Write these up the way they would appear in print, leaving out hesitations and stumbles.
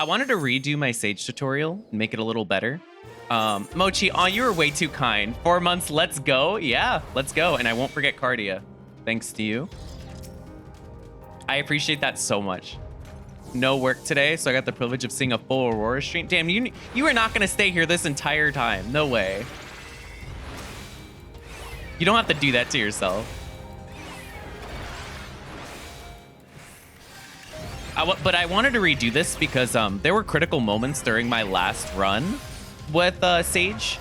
I wanted to redo my Sage tutorial and make it a little better. Mochi, oh, you were way too kind. 4 months, let's go. Yeah, let's go. And I won't forget Cardia. Thanks to you. I appreciate that so much. No work today, so I got the privilege of seeing a full Aurora stream. Damn, you are not going to stay here this entire time. No way. You don't have to do that to yourself. But I wanted to redo this because there were critical moments during my last run with Sage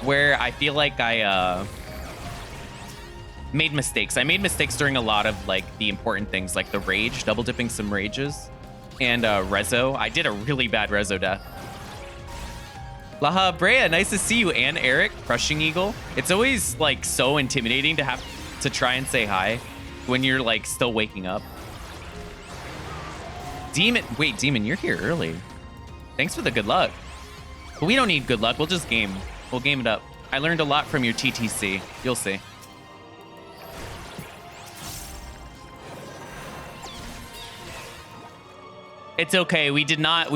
where I feel like I made mistakes. I made mistakes during a lot of like the important things, like the rage, double dipping some rages, and Rezo. I did a really bad Rezo death. Laha Brea, nice to see you. And Eric, Crushing Eagle. It's always like so intimidating to have to try and say hi when you're like still waking up. Demon, wait, Demon, you're here early. Thanks for the good luck. But we don't need good luck. We'll just game. We'll game it up. I learned a lot from your TTC. You'll see. It's okay. We did not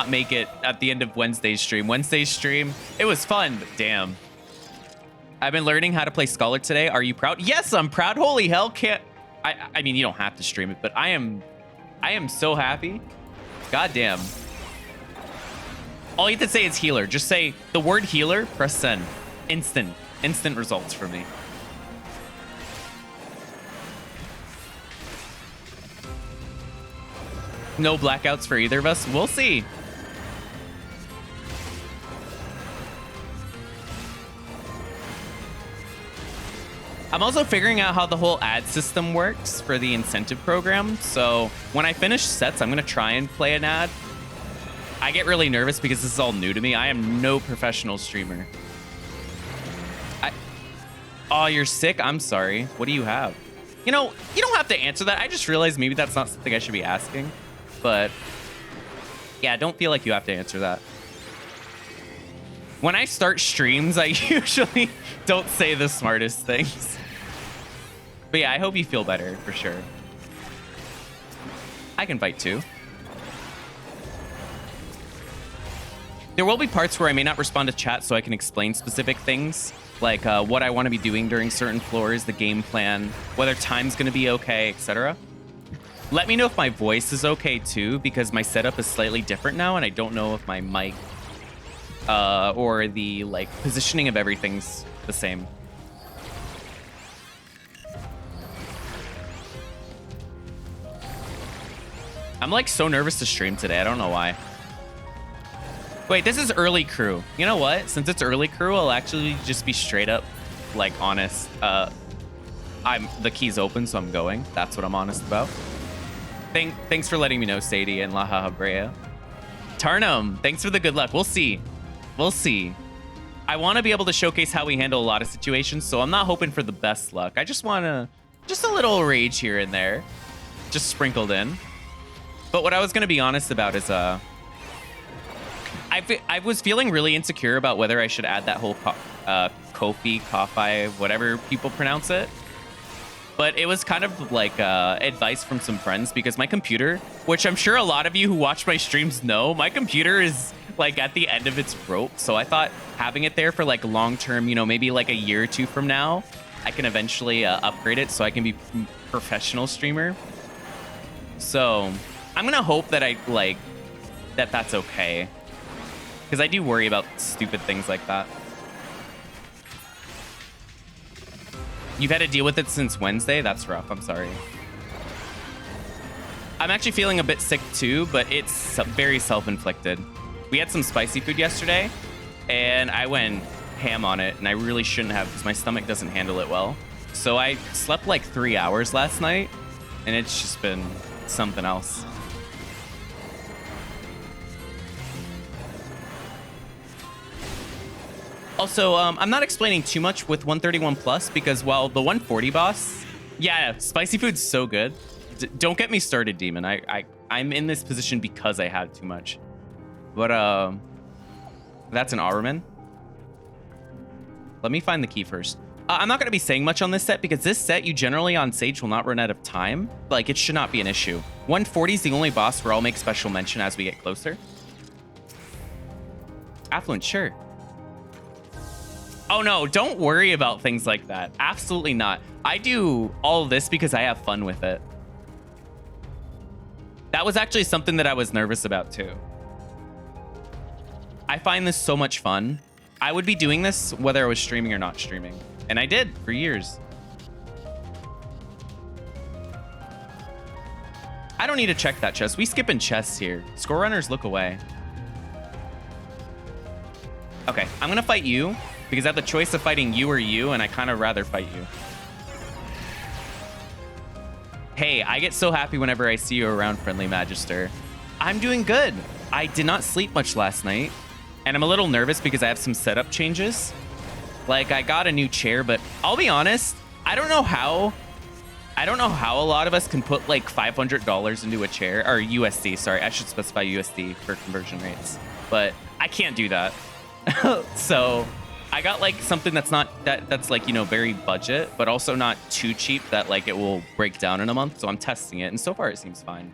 make it at the end of Wednesday's stream. Wednesday's stream, it was fun, but damn. I've been learning how to play Scholar today. Are you proud? Yes, I'm proud. Holy hell, can't I mean, you don't have to stream it, but I am so happy. God damn. All you have to say is healer. Just say the word healer, press send. Instant results for me. No blackouts for either of us. We'll see. I'm also figuring out how the whole ad system works for the incentive program. So when I finish sets, I'm going to try and play an ad. I get really nervous because this is all new to me. I am no professional streamer. Oh, you're sick? I'm sorry. What do you have? You know, you don't have to answer that. I just realized maybe that's not something I should be asking. But yeah, don't feel like you have to answer that. When I start streams, I usually don't say the smartest things. But yeah, I hope you feel better for sure. I can fight too. There will be parts where I may not respond to chat so I can explain specific things, like what I want to be doing during certain floors, the game plan, whether time's going to be okay, etc. Let me know if my voice is okay too, because my setup is slightly different now, and I don't know if my mic or the like positioning of everything's the same. I'm like so nervous to stream today. I don't know why. Wait, this is early crew. You know what? Since it's early crew, I'll actually just be straight up like honest. The key's open, so I'm going. That's what I'm honest about. Thanks for letting me know, Sadie and Laha Brea. Tarnum, thanks for the good luck. We'll see. We'll see. I want to be able to showcase how we handle a lot of situations, so I'm not hoping for the best luck. I just want to... just a little rage here and there. Just sprinkled in. But what I was going to be honest about is... I was feeling really insecure about whether I should add that whole Ko-fi, whatever people pronounce it. But it was kind of like advice from some friends because my computer, which I'm sure a lot of you who watch my streams know, my computer is like at the end of its rope. So I thought having it there for like long term, you know, maybe like a year or two from now, I can eventually upgrade it so I can be a professional streamer. So I'm going to hope that that's okay. Because I do worry about stupid things like that. You've had to deal with it since Wednesday? That's rough. I'm sorry. I'm actually feeling a bit sick too, but it's very self-inflicted. We had some spicy food yesterday, and I went ham on it, and I really shouldn't have because my stomach doesn't handle it well. So I slept like 3 hours last night, and it's just been something else. Also, I'm not explaining too much with 131 plus because while the 140 boss, yeah, spicy food's so good. Don't get me started, Demon. I'm in this position because I had too much. But that's an Armin. Let me find the key first. I'm not going to be saying much on this set because this set you generally on Sage will not run out of time. Like, it should not be an issue. 140 is the only boss where I'll make special mention as we get closer. Affluent, sure. Oh no, don't worry about things like that. Absolutely not. I do all of this because I have fun with it. That was actually something that I was nervous about too. I find this so much fun. I would be doing this whether I was streaming or not streaming. And I did for years. I don't need to check that chest. We skipping chests here. Score runners, look away. Okay, I'm gonna fight you because I have the choice of fighting you or you, and I kind of rather fight you. Hey, I get so happy whenever I see you around, Friendly Magister. I'm doing good. I did not sleep much last night, and I'm a little nervous because I have some setup changes. Like, I got a new chair, but I'll be honest, I don't know how a lot of us can put like $500 into a chair, or USD, sorry, I should specify USD for conversion rates, but I can't do that. So I got like something that's not that's like, you know, very budget, but also not too cheap that like it will break down in a month. So I'm testing it, and so far it seems fine.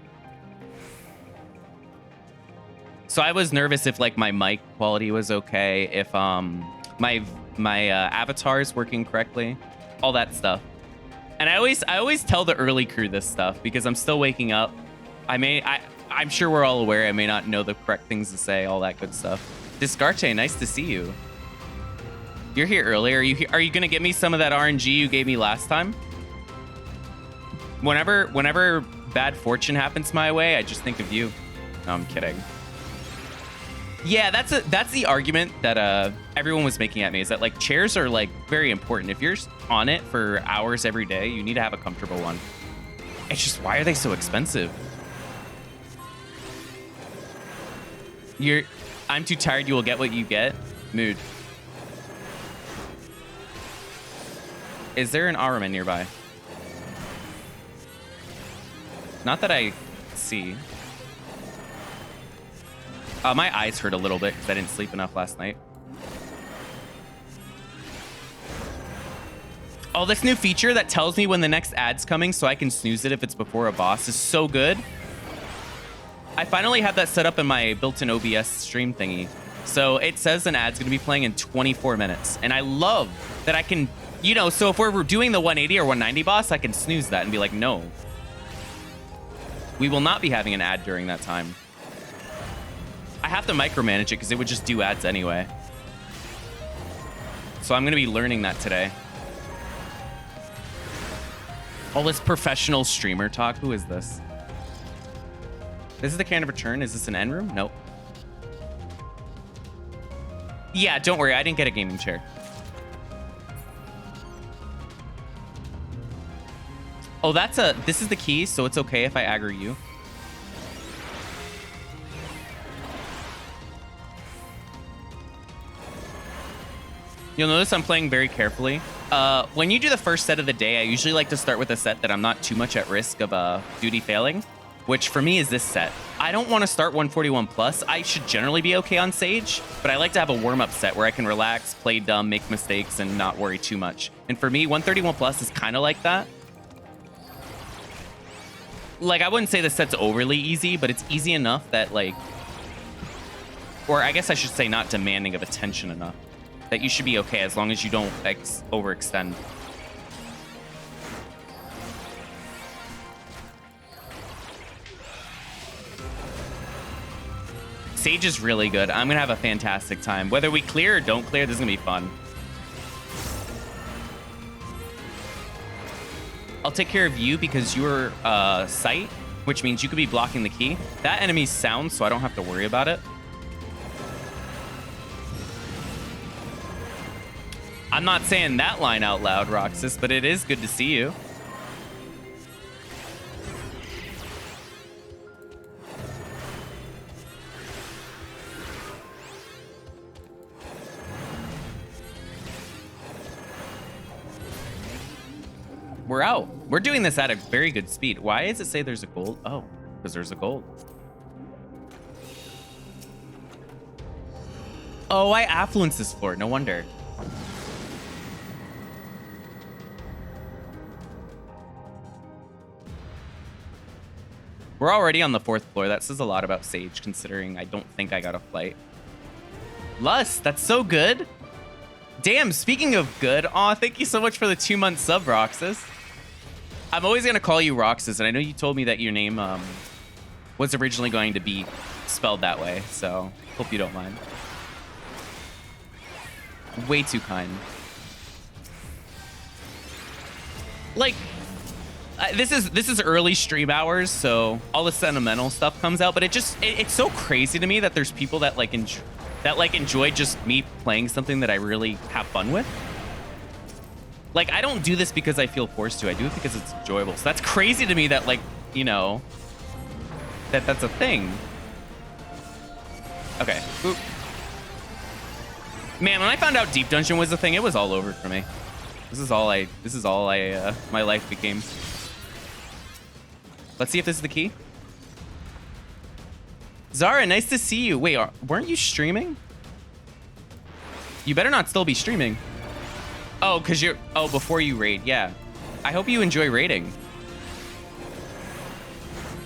So I was nervous if like my mic quality was okay, if my avatar is working correctly, all that stuff. And I always tell the early crew this stuff because I'm still waking up. I'm sure we're all aware I may not know the correct things to say, all that good stuff. Discarte, nice to see you. You're here early. Are you gonna get me some of that RNG you gave me last time? Whenever bad fortune happens my way, I just think of you. No, I'm kidding. Yeah, that's the argument that everyone was making at me, is that like chairs are like very important. If you're on it for hours every day, you need to have a comfortable one. It's just, why are they so expensive? I'm too tired, you will get what you get. Mood. Is there an Araman nearby? Not that I see. My eyes hurt a little bit because I didn't sleep enough last night. Oh, this new feature that tells me when the next ad's coming so I can snooze it if it's before a boss is so good. I finally have that set up in my built-in OBS stream thingy. So it says an ad's going to be playing in 24 minutes. And I love that I can, you know, so if we're doing the 180 or 190 boss, I can snooze that and be like, no. We will not be having an ad during that time. I have to micromanage it because it would just do ads anyway. So I'm going to be learning that today. All this professional streamer talk. Who is this? This is the Can of Return. Is this an end room? Nope. Yeah, don't worry. I didn't get a gaming chair. Oh, this is the key, so it's okay if I aggro you. You'll notice I'm playing very carefully. When you do the first set of the day, I usually like to start with a set that I'm not too much at risk of duty failing, which for me is this set. I don't want to start 141 plus. I should generally be okay on Sage, but I like to have a warm-up set where I can relax, play dumb, make mistakes, and not worry too much. And for me, 131 plus is kind of like that. Like, I wouldn't say the set's overly easy, but it's easy enough that, like, or I guess I should say not demanding of attention enough, that you should be okay as long as you don't overextend. Sage is really good. I'm gonna have a fantastic time. Whether we clear or don't clear, this is gonna be fun. I'll take care of you because you're sight, which means you could be blocking the key. That enemy's sound, so I don't have to worry about it. I'm not saying that line out loud, Roxas, but it is good to see you. We're out. We're doing this at a very good speed. Why does it say there's a gold? Oh, because there's a gold. Oh, I affluenced this floor. No wonder. We're already on the 4th floor. That says a lot about Sage, considering I don't think I got a flight. Lust, that's so good. Damn, speaking of good, aw, thank you so much for the 2-month sub, Roxas. I'm always gonna call you Roxas, and I know you told me that your name was originally going to be spelled that way, so hope you don't mind. Way too kind. Like, this is early stream hours, so all the sentimental stuff comes out, but it's so crazy to me that there's people that enjoy just me playing something that I really have fun with. Like, I don't do this because I feel forced to. I do it because it's enjoyable. So that's crazy to me that, like, you know, that's a thing. Okay. Oop. Man, when I found out Deep Dungeon was a thing, it was all over for me. This is all my life became. Let's see if this is the key. Zara, nice to see you. Wait, weren't you streaming? You better not still be streaming. Oh, because you're... Oh, before you raid. Yeah. I hope you enjoy raiding.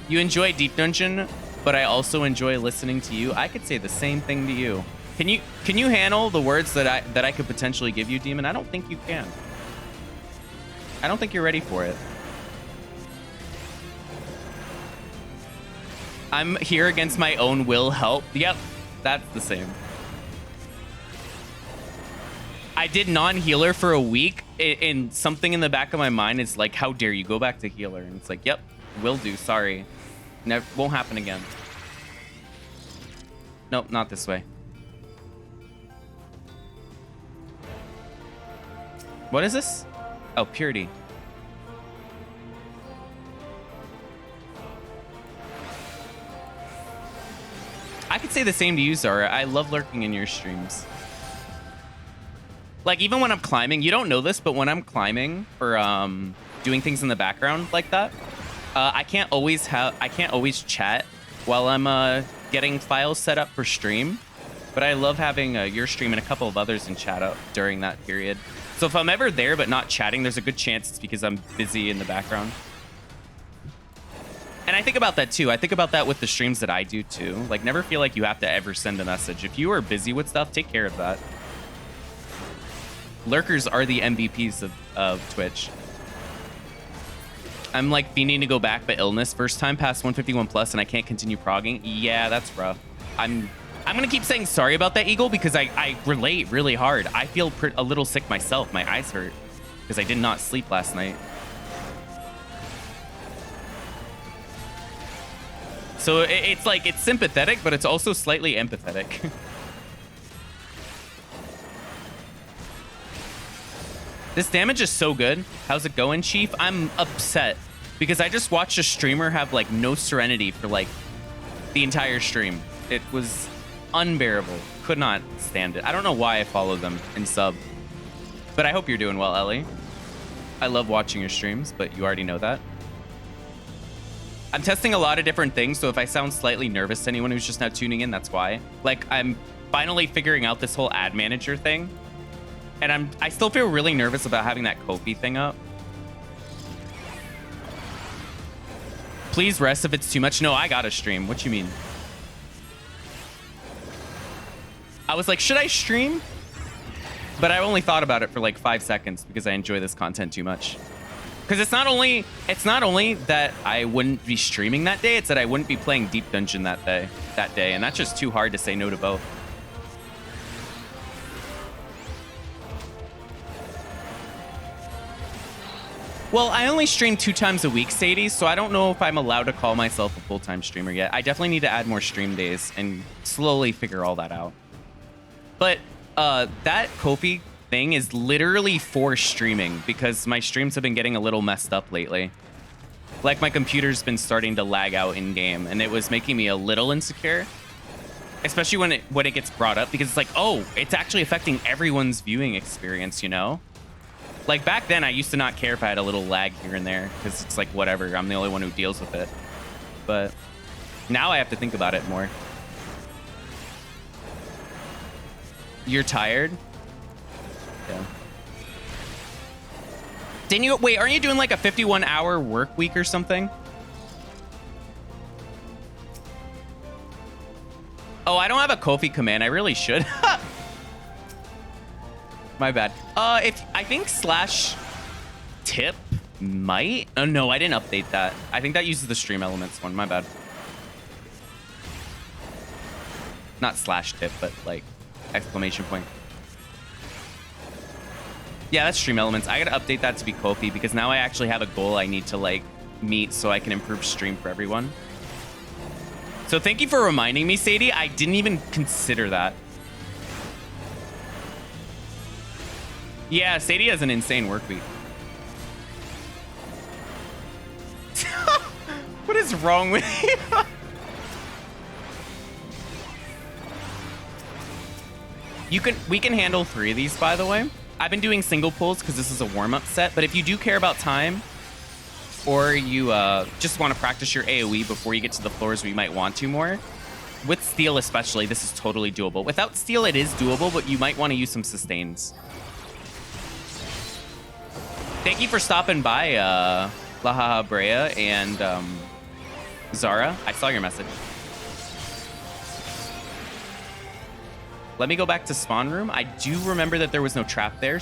You enjoy Deep Dungeon, but I also enjoy listening to you. I could say the same thing to you. Can you handle the words that I could potentially give you, Demon? I don't think you can. I don't think you're ready for it. I'm here against my own will. Help. Yep, that's the same. I did non-healer for a week, and something in the back of my mind is like, how dare you go back to healer? And it's like, yep, will do. Sorry. Never, won't happen again. Nope, not this way. What is this? Oh, purity. I could say the same to you, Zara. I love lurking in your streams. Like, even when I'm climbing, you don't know this, but when I'm climbing or doing things in the background like that, I can't always chat while I'm getting files set up for stream. But I love having your stream and a couple of others in chat up during that period. So if I'm ever there but not chatting, there's a good chance it's because I'm busy in the background. And I think about that too. I think about that with the streams that I do too. Like, never feel like you have to ever send a message. If you are busy with stuff, take care of that. Lurkers are the MVPs of Twitch. I'm like fiending to go back, but illness. First time past 151 plus and I can't continue progging. Yeah, that's rough. I'm gonna keep saying sorry about that, Eagle, because I relate really hard. I feel a little sick myself. My eyes hurt because I did not sleep last night. So it's like, it's sympathetic, but it's also slightly empathetic. This damage is so good. How's it going, Chief? I'm upset because I just watched a streamer have like no serenity for like the entire stream. It was unbearable. Could not stand it. I don't know why I follow them in sub, but I hope you're doing well, Ellie. I love watching your streams, but you already know that. I'm testing a lot of different things, so if I sound slightly nervous to anyone who's just now tuning in, that's why. Like, I'm finally figuring out this whole ad manager thing. And I still feel really nervous about having that Ko-fi thing up. Please rest if it's too much. No, I gotta stream. What you mean? I was like, should I stream? But I only thought about it for like 5 seconds because I enjoy this content too much. Because it's not only that I wouldn't be streaming that day, it's that I wouldn't be playing Deep Dungeon that day, and that's just too hard to say no to both. Well, I only stream 2 times a week, Sadie, so I don't know if I'm allowed to call myself a full-time streamer yet. I definitely need to add more stream days and slowly figure all that out. But that Ko-fi thing is literally for streaming because my streams have been getting a little messed up lately. Like, my computer's been starting to lag out in-game, and it was making me a little insecure. Especially when it gets brought up, because it's like, oh, it's actually affecting everyone's viewing experience, you know? Like, back then, I used to not care if I had a little lag here and there, because it's like, whatever, I'm the only one who deals with it. But now I have to think about it more. You're tired? Yeah. Didn't you, wait, aren't you doing like a 51-hour work week or something? Oh, I don't have a Ko-fi command. I really should. My bad. If I think slash tip might. Oh no, I didn't update that. I think that uses the stream elements one. My bad. Not slash tip, but like exclamation point. Yeah, that's stream elements. I gotta update that to be Kofi because now I actually have a goal I need to like meet so I can improve stream for everyone. So thank you for reminding me, Sadie. I didn't even consider that. Yeah, Sadie has an insane work week. What is wrong with you? We can handle 3 of these, by the way. I've been doing single pulls because this is a warm-up set, but if you do care about time or you just want to practice your AoE before you get to the floors where you might want to more, with steel especially, this is totally doable. Without steel, it is doable, but you might want to use some sustains. Thank you for stopping by, Lahaha Brea and Zara. I saw your message. Let me go back to spawn room. I do remember that there was no trap there.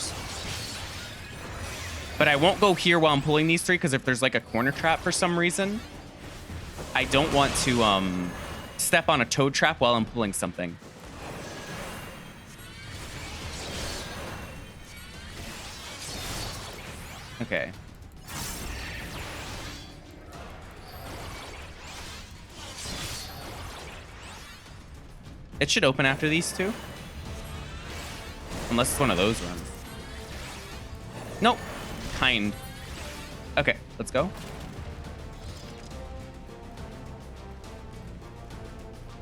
But I won't go here while I'm pulling these 3 because if there's like a corner trap for some reason, I don't want to step on a toad trap while I'm pulling something. Okay. It should open after these 2. Unless it's one of those runs. Nope. Kind. Okay, let's go.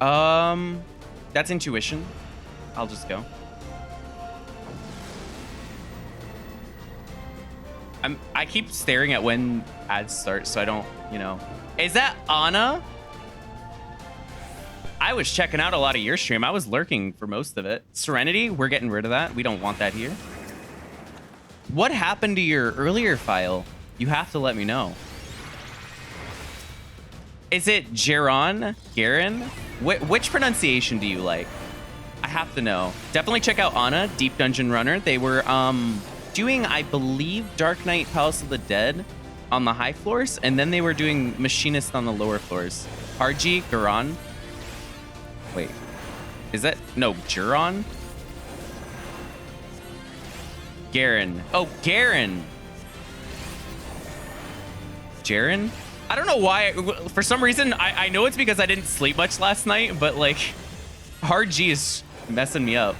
That's intuition. I'll just go. I keep staring at when ads start, so I don't, you know. Is that Anna? I was checking out a lot of your stream. I was lurking for most of it. Serenity, we're getting rid of that. We don't want that here. What happened to your earlier file? You have to let me know. Is it Geron? Garen? Which pronunciation do you like? I have to know. Definitely check out Anna, Deep Dungeon Runner. They were doing, I believe, Dark Knight Palace of the Dead on the high floors, and then they were doing Machinist on the lower floors. Harji, Garon. Wait, is that, no, Juron? Garen. Oh, Garen. Jaren? I don't know why. For some reason, I know it's because I didn't sleep much last night, but like, hard G is messing me up.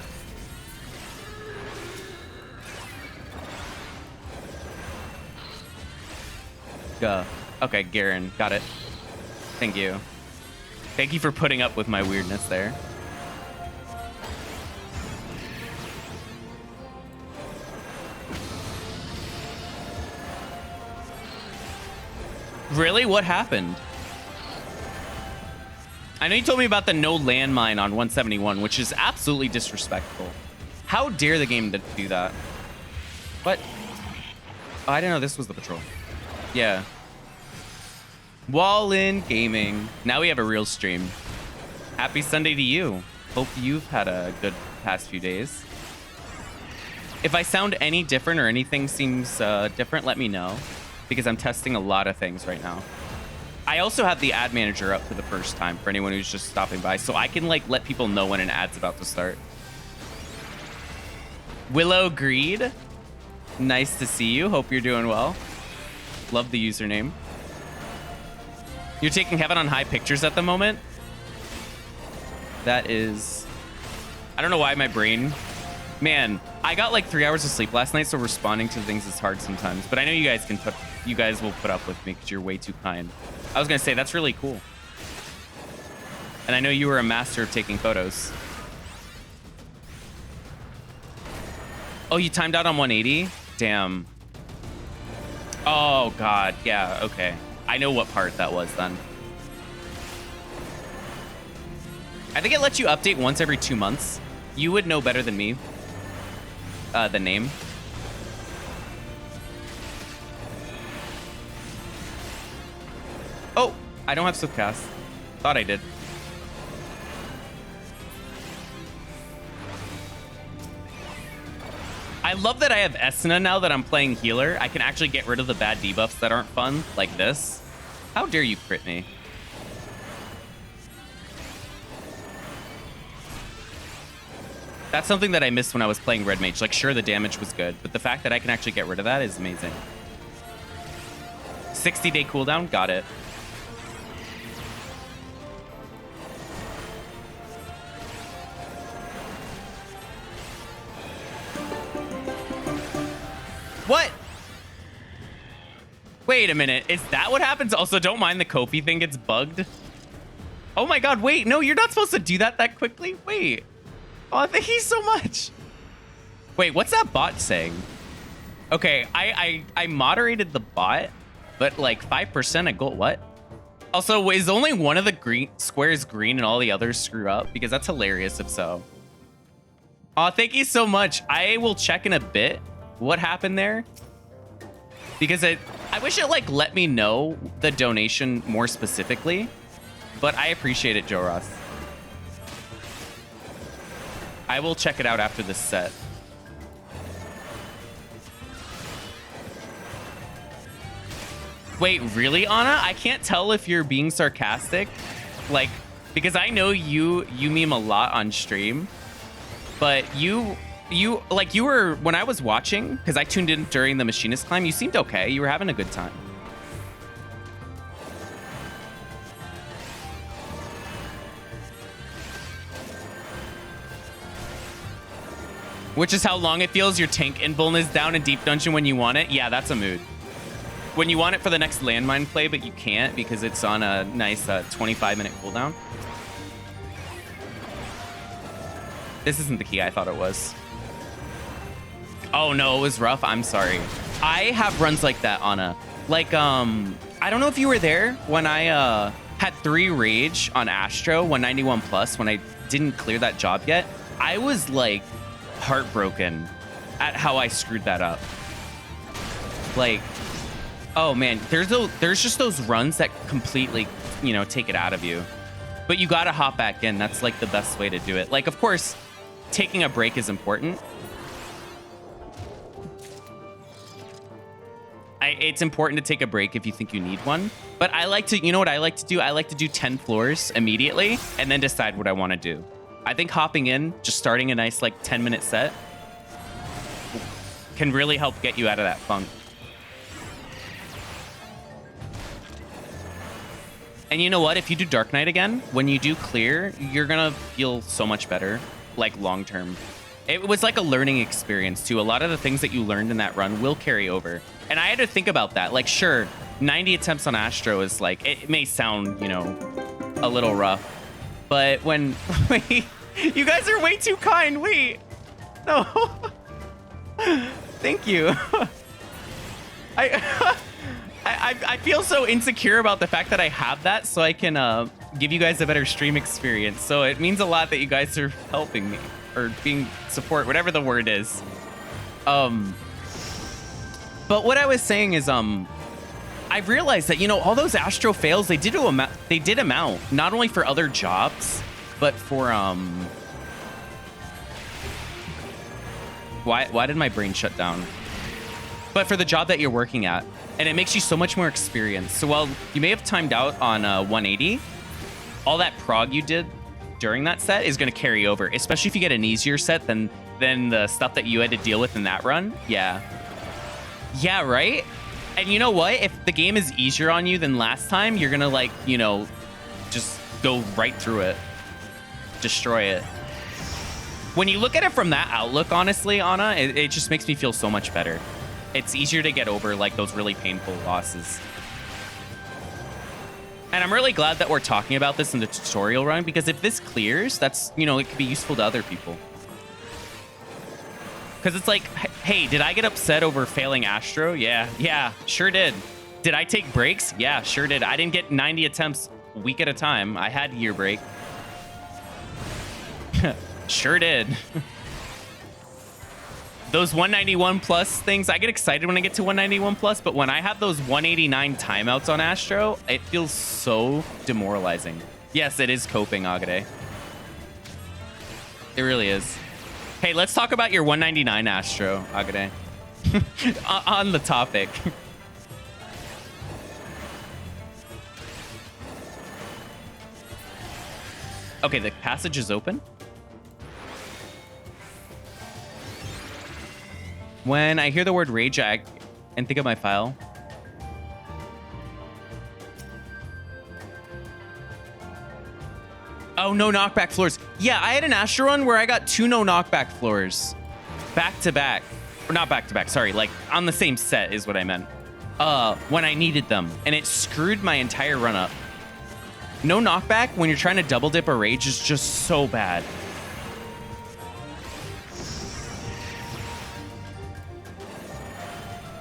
Okay, Garen. Got it. Thank you. Thank you for putting up with my weirdness there. Really? What happened? I know you told me about the no landmine on 171, which is absolutely disrespectful. How dare the game to do that? What? Oh, I didn't know this was the patrol. Yeah. Wall in gaming. Now we have a real stream. Happy Sunday to you. Hope you've had a good past few days. If I sound any different or anything seems different, let me know, because I'm testing a lot of things right now. I also have the ad manager up for the first time for anyone who's just stopping by, so I can like let people know when an ad's about to start. Willow Greed. Nice to see you. Hope you're doing well. Love the username. You're taking Heaven on High pictures at the moment? That is... I don't know why my brain... Man, I got like 3 hours of sleep last night, so responding to things is hard sometimes. But I know you guys can put... You guys will put up with me because you're way too kind. I was going to say, that's really cool. And I know you were a master of taking photos. Oh, you timed out on 180? Damn. Oh, God. Yeah, okay. I know what part that was then. I think it lets you update once every 2 months. You would know better than me. The name. Oh, I don't have Swiftcast. Thought I did. I love that I have Esna now that I'm playing healer. I can actually get rid of the bad debuffs that aren't fun, like this. How dare you crit me? That's something that I missed when I was playing Red Mage. Like, sure, the damage was good, but the fact that I can actually get rid of that is amazing. 60-day cooldown, got it. What? Wait a minute. Is that what happens? Also, don't mind the Kofi thing gets bugged. Oh my god, wait. No, you're not supposed to do that quickly. Wait. Oh, thank you so much. Wait, what's that bot saying? Okay, I moderated the bot, but like 5% of gold. What? Also, is only one of the green squares green and all the others screw up? Because that's hilarious if so. Oh, thank you so much. I will check in a bit what happened there. Because I wish it like let me know the donation more specifically, but I appreciate it, Joe Ross. I will check it out after this set. Wait, really, Anna? I can't tell if you're being sarcastic, like, because I know you meme a lot on stream, but you were, when I was watching, because I tuned in during the Machinist climb, you seemed okay. You were having a good time. Which is how long it feels. Your tank invuln is down in Deep Dungeon when you want it. Yeah, that's a mood. When you want it for the next landmine play, but you can't because it's on a nice 25-minute cooldown. This isn't the key I thought it was. Oh no, it was rough. I'm sorry. I have runs like that, Anna. Like, I don't know if you were there when I had 3 rage on Astro 191 plus when I didn't clear that job yet. I was like heartbroken at how I screwed that up. Like, oh man, there's just those runs that completely, you know, take it out of you. But you gotta hop back in. That's like the best way to do it. Like, of course, taking a break is important. It's important to take a break if you think you need one. But I like to, you know what I like to do? I like to do 10 floors immediately and then decide what I want to do. I think hopping in, just starting a nice like 10-minute set can really help get you out of that funk. And you know what? If you do Dark Knight again, when you do clear, you're going to feel so much better, like long term. It was like a learning experience too. A lot of the things that you learned in that run will carry over. And I had to think about that. Like, sure, 90 attempts on Astro is like, it may sound, you know, a little rough. But when, wait, you guys are way too kind. Wait, no. Thank you. I feel so insecure about the fact that I have that, so I can give you guys a better stream experience. So it means a lot that you guys are helping me or being support, whatever the word is. But what I was saying is, I've realized that, you know, all those Astro fails, they did amount not only for other jobs, but for why did my brain shut down? But for the job that you're working at. And it makes you so much more experienced. So while you may have timed out on 180, all that prog you did during that set is going to carry over, especially if you get an easier set than the stuff that you had to deal with in that run. Yeah. Yeah, right? And you know what? If the game is easier on you than last time, you're going to, like, you know, just go right through it. Destroy it. When you look at it from that outlook, honestly, Anna, it just makes me feel so much better. It's easier to get over, like, those really painful losses. And I'm really glad that we're talking about this in the tutorial run, because if this clears, that's, you know, it could be useful to other people. Because it's like, hey, did I get upset over failing Astro? Yeah, sure did. Did I take breaks? Yeah, sure did. I didn't get 90 attempts a week at a time. I had year break. Sure did. Those 191 plus things, I get excited when I get to 191 plus, but when I have those 189 timeouts on Astro, it feels so demoralizing. Yes, it is coping, Agade. It really is. Hey, let's talk about your 199 Astro, Agade. On the topic. Okay, the passage is open. When I hear the word rage and think of my file. Oh, no knockback floors. Yeah, I had an Astro run where I got 2 no knockback floors. Back to back. Or not back to back, sorry. Like, on the same set is what I meant. When I needed them. And it screwed my entire run up. No knockback when you're trying to double dip a rage is just so bad.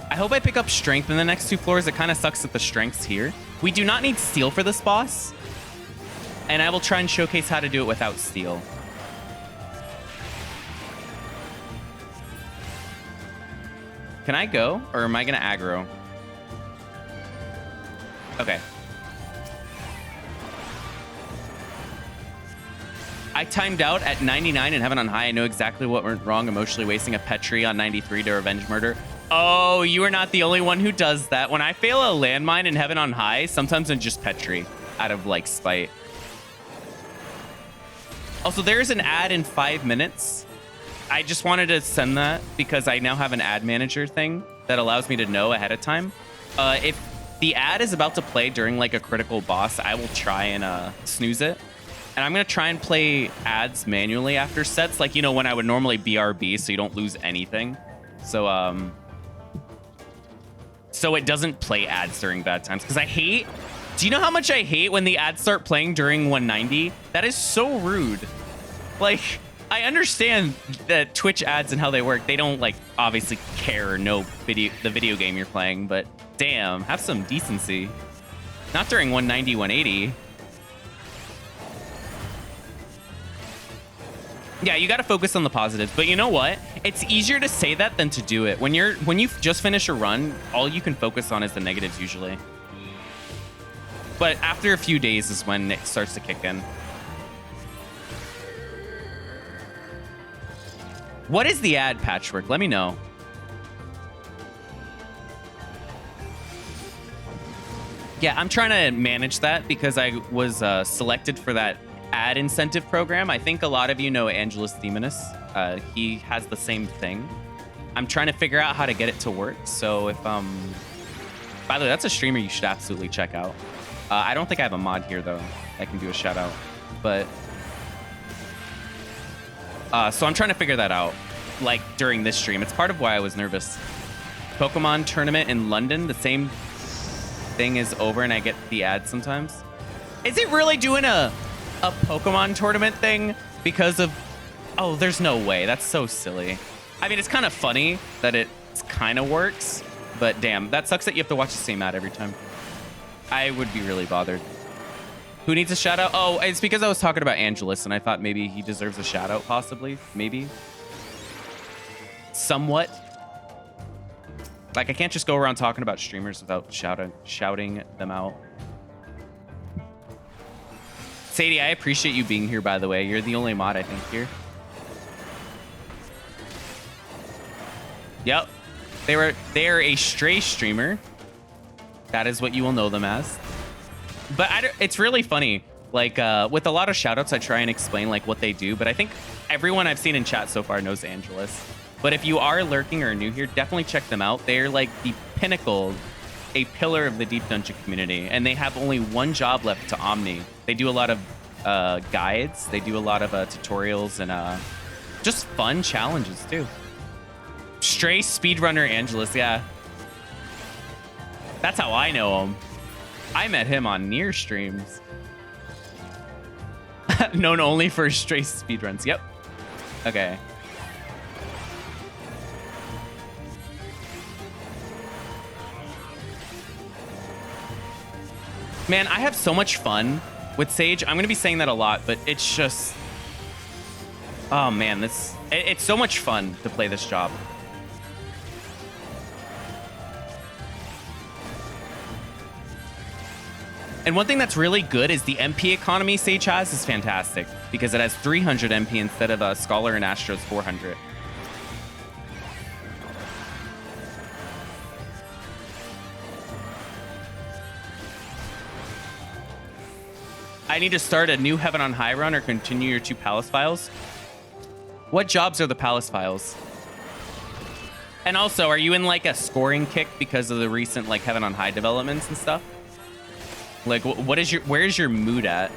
I hope I pick up strength in the next 2 floors. It kind of sucks that the strength's here. We do not need steel for this boss. And I will try and showcase how to do it without steel. Can I go? Or am I going to aggro? Okay. I timed out at 99 in Heaven on High. I know exactly what went wrong, emotionally wasting a Petri on 93 to revenge murder. Oh, you are not the only one who does that. When I fail a landmine in Heaven on High, sometimes I'm just Petri out of, like, spite. Also, there's an ad in 5 minutes. I just wanted to send that because I now have an ad manager thing that allows me to know ahead of time. If the ad is about to play during, like, a critical boss, I will try and snooze it. And I'm going to try and play ads manually after sets, like, you know, when I would normally BRB, so you don't lose anything. So, so it doesn't play ads during bad times. Because I hate... Do you know how much I hate when the ads start playing during 190? That is so rude. Like, I understand that Twitch ads and how they work. They don't, like, obviously care or know the video game you're playing. But, damn, have some decency. Not during 190, 180. Yeah, you got to focus on the positives. But you know what? It's easier to say that than to do it. When you just finish a run, all you can focus on is the negatives usually. But after a few days is when it starts to kick in. What is the ad, Patchwork? Let me know. Yeah, I'm trying to manage that because I was selected for that ad incentive program. I think a lot of you know Angelus Demonus. He has the same thing. I'm trying to figure out how to get it to work. So if by the way, that's a streamer you should absolutely check out. I don't think I have a mod here though that can do a shout out, but so I'm trying to figure that out, like during this stream. It's part of why I was nervous. Pokemon tournament in London, the same thing is over and I get the ad sometimes. Is it really doing a Pokemon tournament thing because of... Oh, there's no way. That's so silly. I mean, it's kind of funny that it kind of works, but damn, that sucks that you have to watch the same ad every time. I would be really bothered. Who needs a shout out? Oh, it's because I was talking about Angelus and I thought maybe he deserves a shout out, possibly. Maybe. Somewhat. Like, I can't just go around talking about streamers without shouting them out. Sadie, I appreciate you being here, by the way. You're the only mod, I think, here. Yep. They're a stray streamer. That is what you will know them as. But it's really funny. Like, with a lot of shoutouts, I try and explain, like, what they do. But I think everyone I've seen in chat so far knows Angelus. But if you are lurking or new here, definitely check them out. They're, like, the pinnacle, a pillar of the Deep Dungeon community. And they have only one job left to Omni. They do a lot of guides. They do a lot of tutorials and just fun challenges, too. Stray speedrunner Angelus, yeah. That's how I know him. I met him on Nier streams. Known only for stray speedruns. Yep. Okay. Man, I have so much fun with Sage. I'm going to be saying that a lot, but it's just... Oh, man. It's so much fun to play this job. And one thing that's really good is the MP economy Sage has is fantastic because it has 300 MP instead of Scholar and Astro's 400. I need to start a new Heaven on High run or continue your 2 Palace files. What jobs are the Palace files? And also, are you in like a scoring kick because of the recent like Heaven on High developments and stuff? Like, what is where's your mood at?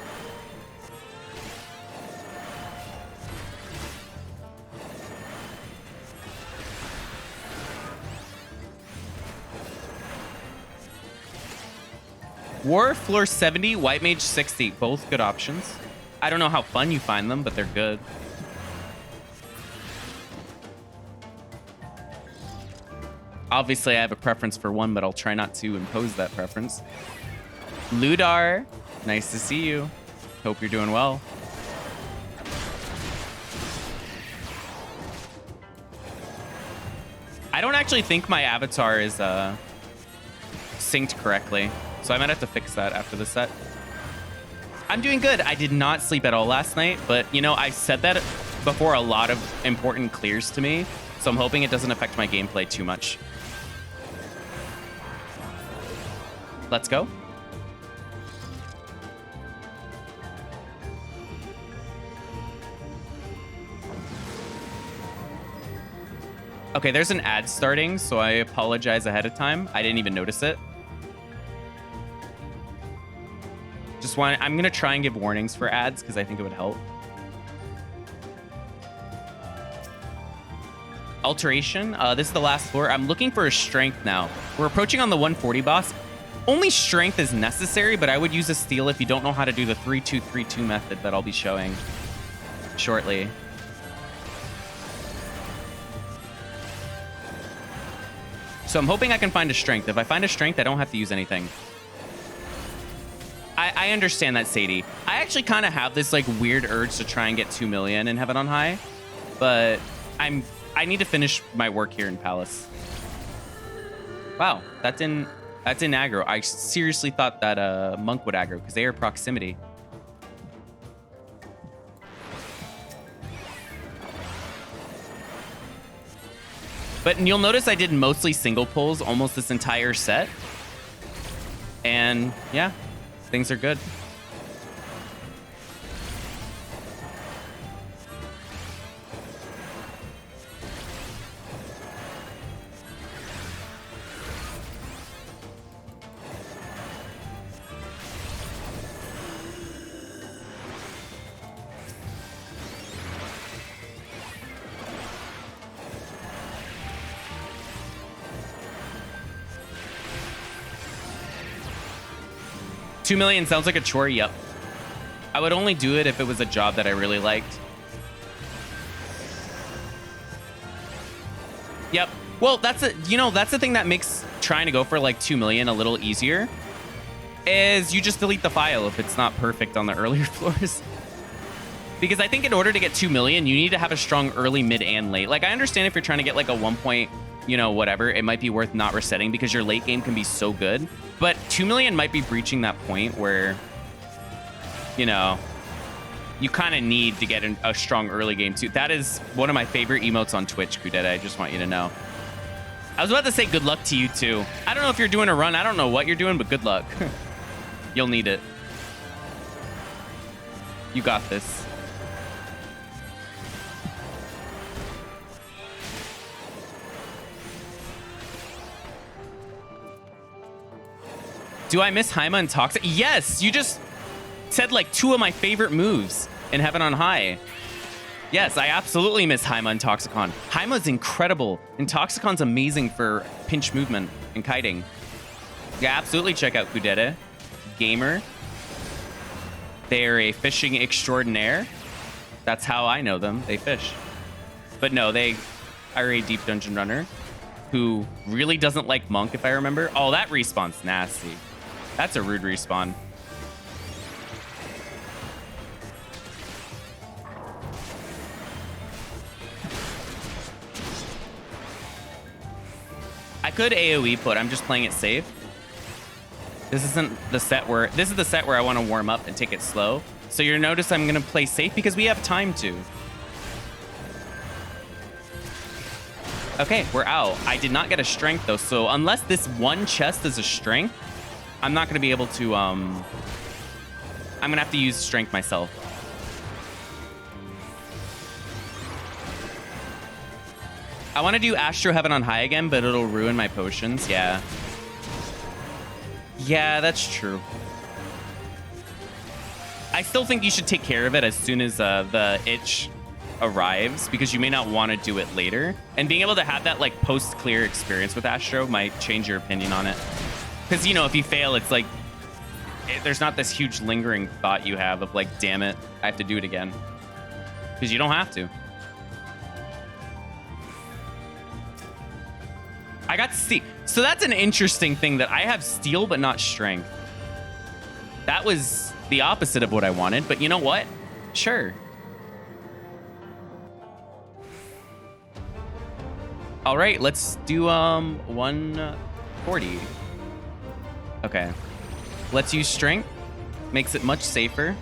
War floor 70, White Mage 60, both good options. I don't know how fun you find them, but they're good. Obviously, I have a preference for one, but I'll try not to impose that preference. Ludar, nice to see you. Hope you're doing well. I don't actually think my avatar is synced correctly, so I might have to fix that after the set. I'm doing good. I did not sleep at all last night, but you know, I said that before a lot of important clears to me, so I'm hoping it doesn't affect my gameplay too much. Let's go. Okay, there's an ad starting, so I apologize ahead of time. I didn't even notice it. I'm gonna try and give warnings for ads because I think it would help. Alteration, this is the last floor. I'm looking for a strength now. We're approaching on the 140 boss. Only strength is necessary, but I would use a steal if you don't know how to do the 3-2-3-2 method that I'll be showing shortly. So I'm hoping I can find a strength. If I find a strength, I don't have to use anything. I understand that, Sadie. I actually kind of have this like weird urge to try and get 2 million in Heaven on High, but I need to finish my work here in Palace. Wow, that's in aggro. I seriously thought that Monk would aggro because they are proximity. But you'll notice I did mostly single pulls almost this entire set. And yeah, things are good. $2 million sounds like a chore. Yep. I would only do it if it was a job that I really liked. Yep. Well, that's the thing that makes trying to go for like 2 million a little easier is you just delete the file if it's not perfect on the earlier floors. Because I think in order to get 2 million, you need to have a strong early, mid, and late. Like, I understand if you're trying to get like a 1 point, whatever, it might be worth not resetting because your late game can be so good. But 2 million might be breaching that point where, you kind of need to get a strong early game too. That is one of my favorite emotes on Twitch, Kudeta. I just want you to know. I was about to say good luck to you too. I don't know if you're doing a run. I don't know what you're doing, but good luck. You'll need it. You got this. Do I miss Haima and Toxic? Yes, you just said like 2 of my favorite moves in Heaven on High. Yes, I absolutely miss Haima and Toxicon. Haima's incredible, and Toxicon's amazing for pinch movement and kiting. Yeah, absolutely check out Kudeta. Gamer. They're a fishing extraordinaire. That's how I know them. They fish. But no, they are a deep dungeon runner who really doesn't like Monk, if I remember. Oh, that respawn's nasty. That's a rude respawn. I could AoE put. I'm just playing it safe. This isn't the set where, this is the set where I want to warm up and take it slow. So you'll notice I'm going to play safe because we have time to. Okay, we're out. I did not get a strength though. So unless this one chest is a strength, I'm not going to be able to, I'm going to have to use strength myself. I want to do Astro Heaven on high again, but it'll ruin my potions. Yeah. Yeah, that's true. I still think you should take care of it as soon as the itch arrives, because you may not want to do it later. And being able to have that like post-clear experience with Astro might change your opinion on it. Because, you know, if you fail, it's like, there's not this huge lingering thought you have of like, damn it, I have to do it again. Because you don't have to. I got Steel. So that's an interesting thing, that I have Steel but not Strength. That was the opposite of what I wanted, but you know what? Sure. All right, let's do 140. Okay. Let's use Strength. Makes it much safer.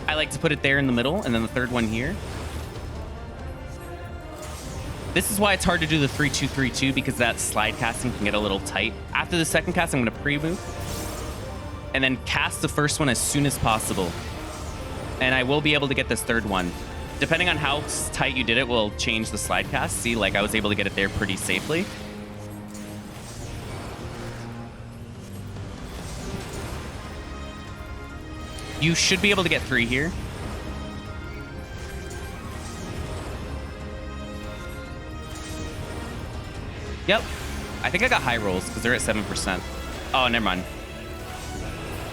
I like to put it there in the middle, and then the third one here. This is why it's hard to do the 3-2-3-2, because that slide casting can get a little tight. After the second cast, I'm going to pre-move and then cast the first one as soon as possible. And I will be able to get this third one. Depending on how tight you did it will change the slide cast. See, like I was able to get it there pretty safely. You should be able to get 3 here. Yep. I think I got high rolls because they're at 7%. Oh, never mind.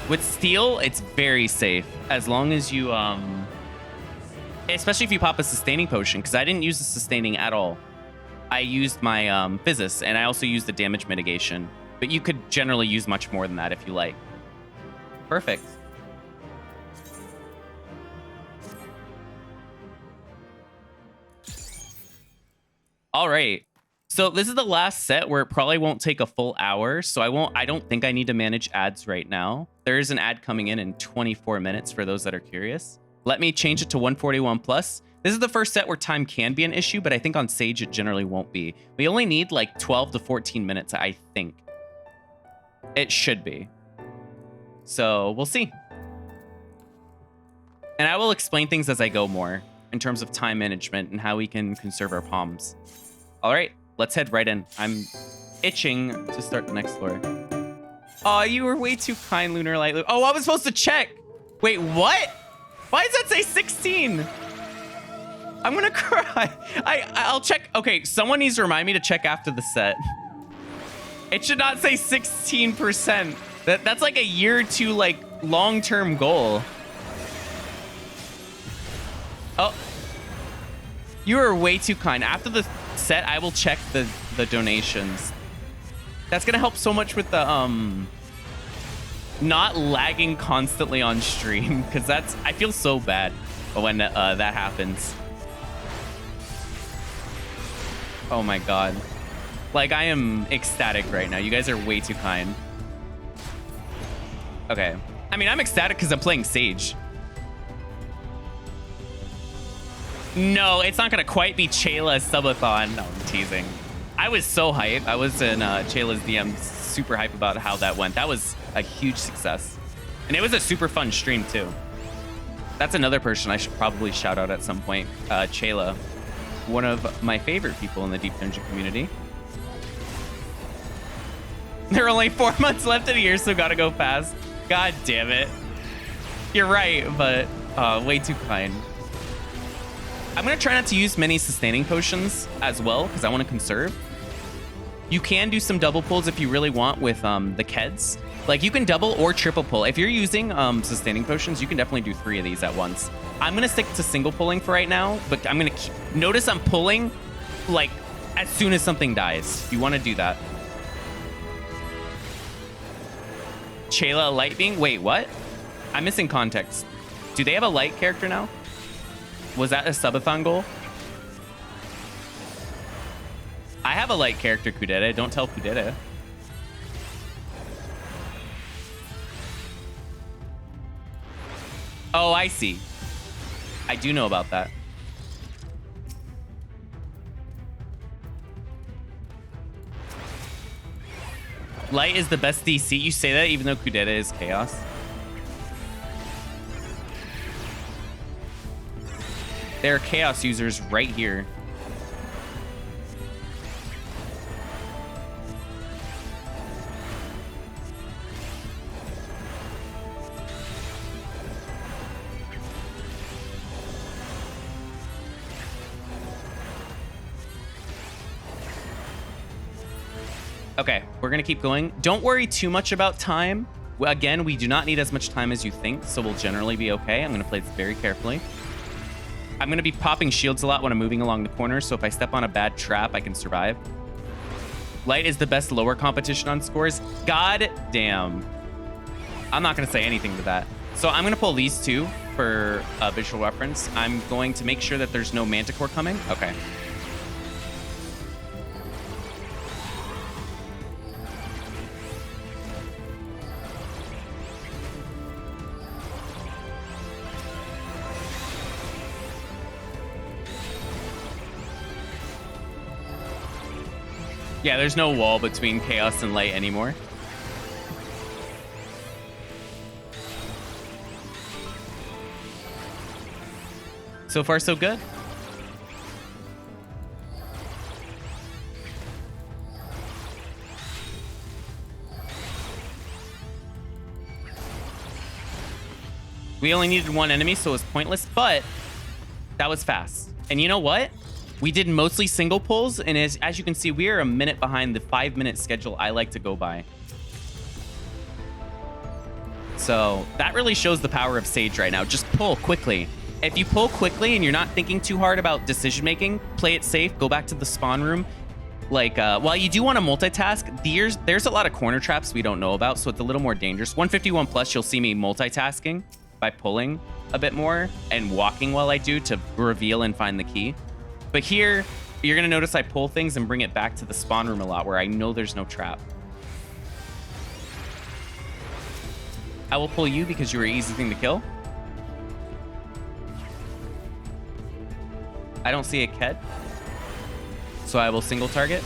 With Steel, it's very safe. As long as you, especially if you pop a sustaining potion, because I didn't use the sustaining at all. I used my Physis, and I also used the damage mitigation. But you could generally use much more than that if you like. Perfect. All right. So this is the last set where it probably won't take a full hour. So I don't think I need to manage ads right now. There is an ad coming in 24 minutes for those that are curious. Let me change it to 141 plus. This is the first set where time can be an issue, but I think on Sage it generally won't be. We only need like 12 to 14 minutes, I think. It should be. So we'll see. And I will explain things as I go more in terms of time management and how we can conserve our palms. All right, let's head right in. I'm itching to start the next floor. Oh, you were way too kind, Lunar Light. Oh, I was supposed to check. Wait, what? Why does that say 16? I'm gonna cry. I'll check. Okay, someone needs to remind me to check after the set. It should not say 16%. That's like a year or two, like long-term goal. Oh, you are way too kind. After the set, I will check the donations. That's gonna help so much with the not lagging constantly on stream, because I feel so bad when that happens. Oh my god, like I am ecstatic right now. You guys are way too kind. Okay, I mean I'm ecstatic because I'm playing Sage. No, it's not gonna quite be Chayla's subathon. No, I'm teasing. I was so hyped. I was in Chayla's DM super hype about how that went. That was a huge success. And it was a super fun stream too. That's another person I should probably shout out at some point. Chayla, one of my favorite people in the Deep Dungeon community. There are only 4 months left in the year, so gotta go fast. God damn it. You're right, but way too kind. I'm going to try not to use many sustaining potions as well, because I want to conserve. You can do some double pulls if you really want with the Keds. Like, you can double or triple pull. If you're using sustaining potions, you can definitely do 3 of these at once. I'm going to stick to single pulling for right now, but I'm going to notice I'm pulling, like, as soon as something dies. You want to do that. Chayla Light Being? Wait, what? I'm missing context. Do they have a light character now? Was that a subathon goal? I have a light character, Kudere. Don't tell Kudere. Oh, I see. I do know about that. Light is the best DC. You say that even though Kudere is chaos. There are chaos users right here. Okay, we're gonna keep going. Don't worry too much about time. Again, we do not need as much time as you think, so we'll generally be okay. I'm gonna play this very carefully. I'm gonna be popping shields a lot when I'm moving along the corner, so if I step on a bad trap, I can survive. Light is the best lower competition on scores. God damn. I'm not gonna say anything to that. So I'm gonna pull these two for visual reference. I'm going to make sure that there's no Manticore coming. Okay. Yeah, there's no wall between chaos and light anymore. So far, so good. We only needed one enemy, so it was pointless, but that was fast. And you know what? We did mostly single pulls, and as you can see, we are a minute behind the 5-minute schedule I like to go by. So that really shows the power of Sage right now. Just pull quickly. If you pull quickly and you're not thinking too hard about decision making, play it safe, go back to the spawn room. Like, while you do want to multitask, there's a lot of corner traps we don't know about, so it's a little more dangerous. 151 plus, you'll see me multitasking by pulling a bit more and walking while I do to reveal and find the key. But here, you're going to notice I pull things and bring it back to the spawn room a lot where I know there's no trap. I will pull you because you were an easy thing to kill. I don't see a Ked, so I will single target.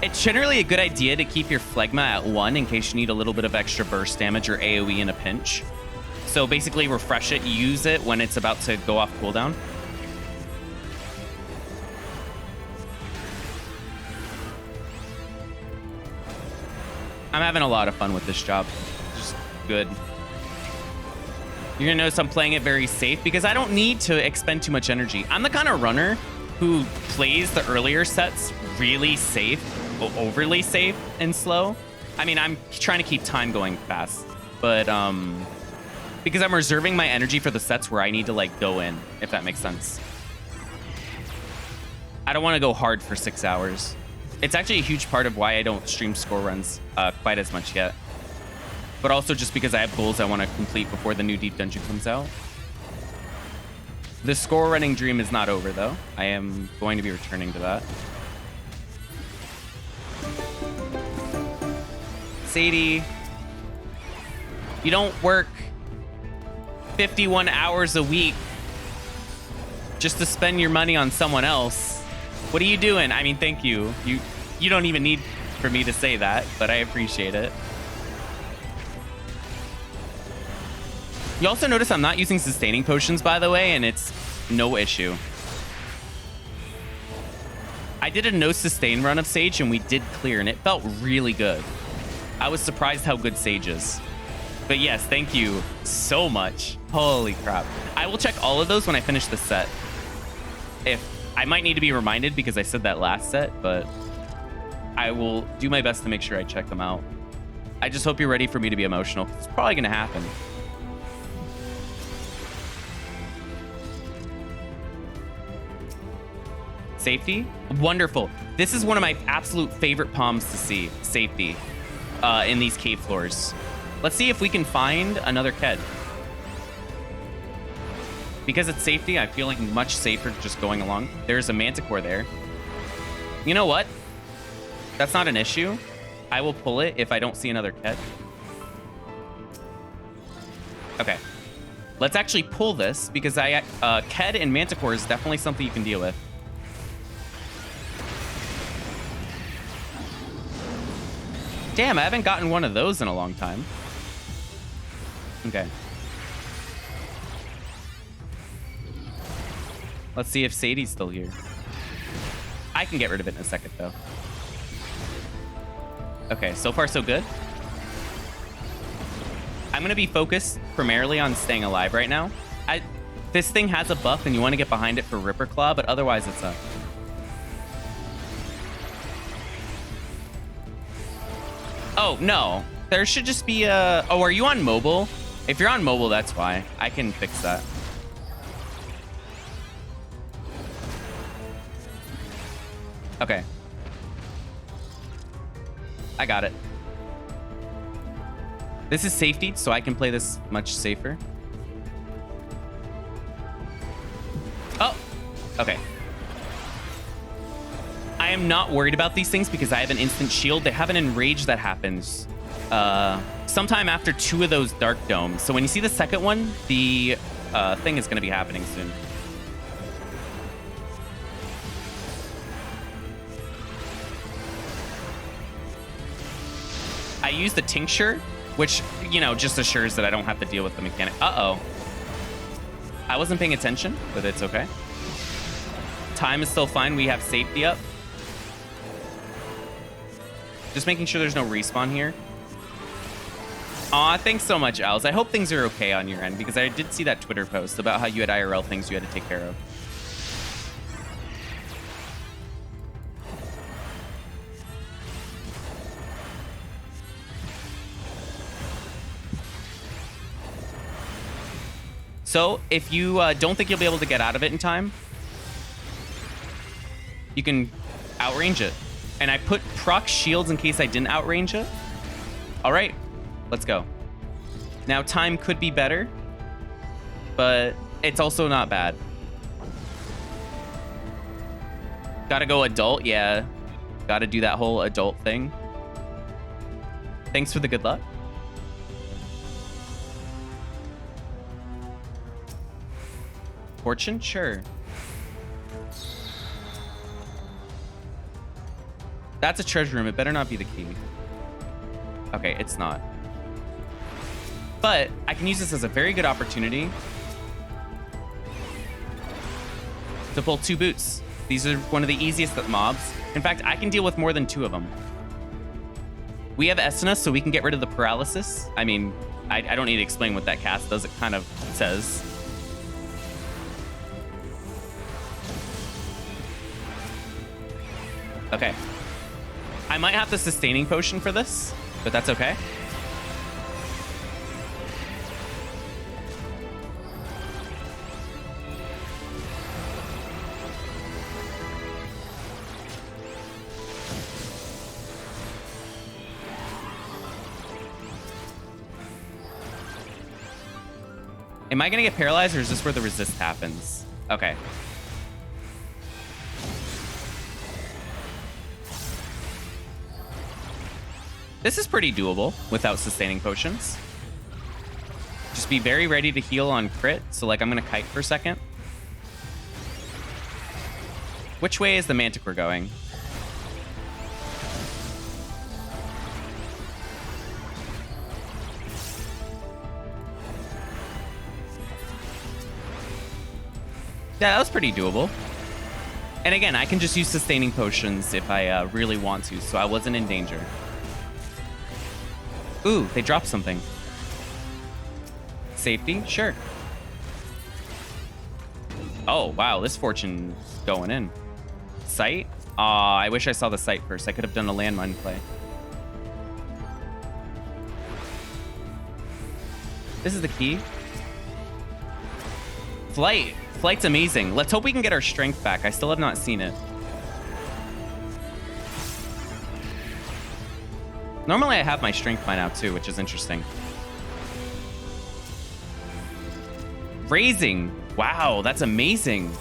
It's generally a good idea to keep your Phlegma at 1 in case you need a little bit of extra burst damage or AoE in a pinch. So basically refresh it, use it when it's about to go off cooldown. I'm having a lot of fun with this job. Just good. You're gonna notice I'm playing it very safe because I don't need to expend too much energy. I'm the kind of runner who plays the earlier sets really safe, overly safe and slow. I mean, I'm trying to keep time going fast, but because I'm reserving my energy for the sets where I need to like go in, if that makes sense. I don't want to go hard for 6 hours. It's actually a huge part of why I don't stream score runs quite as much yet. But also just because I have goals I want to complete before the new Deep Dungeon comes out. The score running dream is not over though. I am going to be returning to that. Sadie, you don't work 51 hours a week just to spend your money on someone else. What are you doing? I mean, thank you. You don't even need for me to say that, but I appreciate it. You also notice I'm not using sustaining potions, by the way, and it's no issue. I did a no sustain run of Sage, and we did clear, and it felt really good. I was surprised how good Sage is. But yes, thank you so much. Holy crap. I will check all of those when I finish the set. I might need to be reminded because I said that last set, but I will do my best to make sure I check them out. I just hope you're ready for me to be emotional. It's probably going to happen. Safety? Wonderful. This is one of my absolute favorite palms to see. Safety in these cave floors. Let's see if we can find another Ked. Because it's safety, I'm feeling much safer just going along. There's a Manticore there. You know what? That's not an issue. I will pull it if I don't see another Ked. Okay. Let's actually pull this because Ked and Manticore is definitely something you can deal with. Damn, I haven't gotten one of those in a long time. Okay. Let's see if Sadie's still here. I can get rid of it in a second, though. Okay, so far so good. I'm going to be focused primarily on staying alive right now. This thing has a buff, and you want to get behind it for Ripper Claw, but otherwise it's up. Oh, no. There should just be a... Oh, are you on mobile? If you're on mobile, that's why. I can fix that. Okay. I got it. This is safety, so I can play this much safer. Oh, okay. I am not worried about these things because I have an instant shield. They have an enrage that happens sometime after 2 of those dark domes. So when you see the second one, the thing is going to be happening soon. I use the tincture, which, you know, just assures that I don't have to deal with the mechanic. Uh-oh. I wasn't paying attention, but it's okay. Time is still fine. We have safety up. Just making sure there's no respawn here. Aw, thanks so much, Owls. I hope things are okay on your end, because I did see that Twitter post about how you had IRL things you had to take care of. So, if you don't think you'll be able to get out of it in time, you can outrange it. And I put proc shields in case I didn't outrange it. All right, let's go. Now, time could be better, but it's also not bad. Gotta go adult, yeah. Gotta do that whole adult thing. Thanks for the good luck. Fortune? Sure. That's a treasure room. It better not be the key. Okay, it's not. But I can use this as a very good opportunity to pull 2 boots. These are one of the easiest mobs. In fact, I can deal with more than 2 of them. We have Essenus, so we can get rid of the paralysis. I mean, I don't need to explain what that cast does. It kind of says. Okay. I might have the sustaining potion for this, but that's okay. Am I gonna get paralyzed, or is this where the resist happens? Okay. This is pretty doable without sustaining potions. Just be very ready to heal on crit. So, like, I'm going to kite for a second. Which way is the Manticore going? Yeah, that was pretty doable. And again, I can just use sustaining potions if I really want to, so I wasn't in danger. Ooh, they dropped something. Safety? Sure. Oh, wow, this fortune's going in. Sight? Aw, I wish I saw the sight first. I could have done a landmine play. This is the key. Flight. Flight's amazing. Let's hope we can get our strength back. I still have not seen it. Normally I have my strength by now too, which is interesting. Raising. Wow, that's amazing.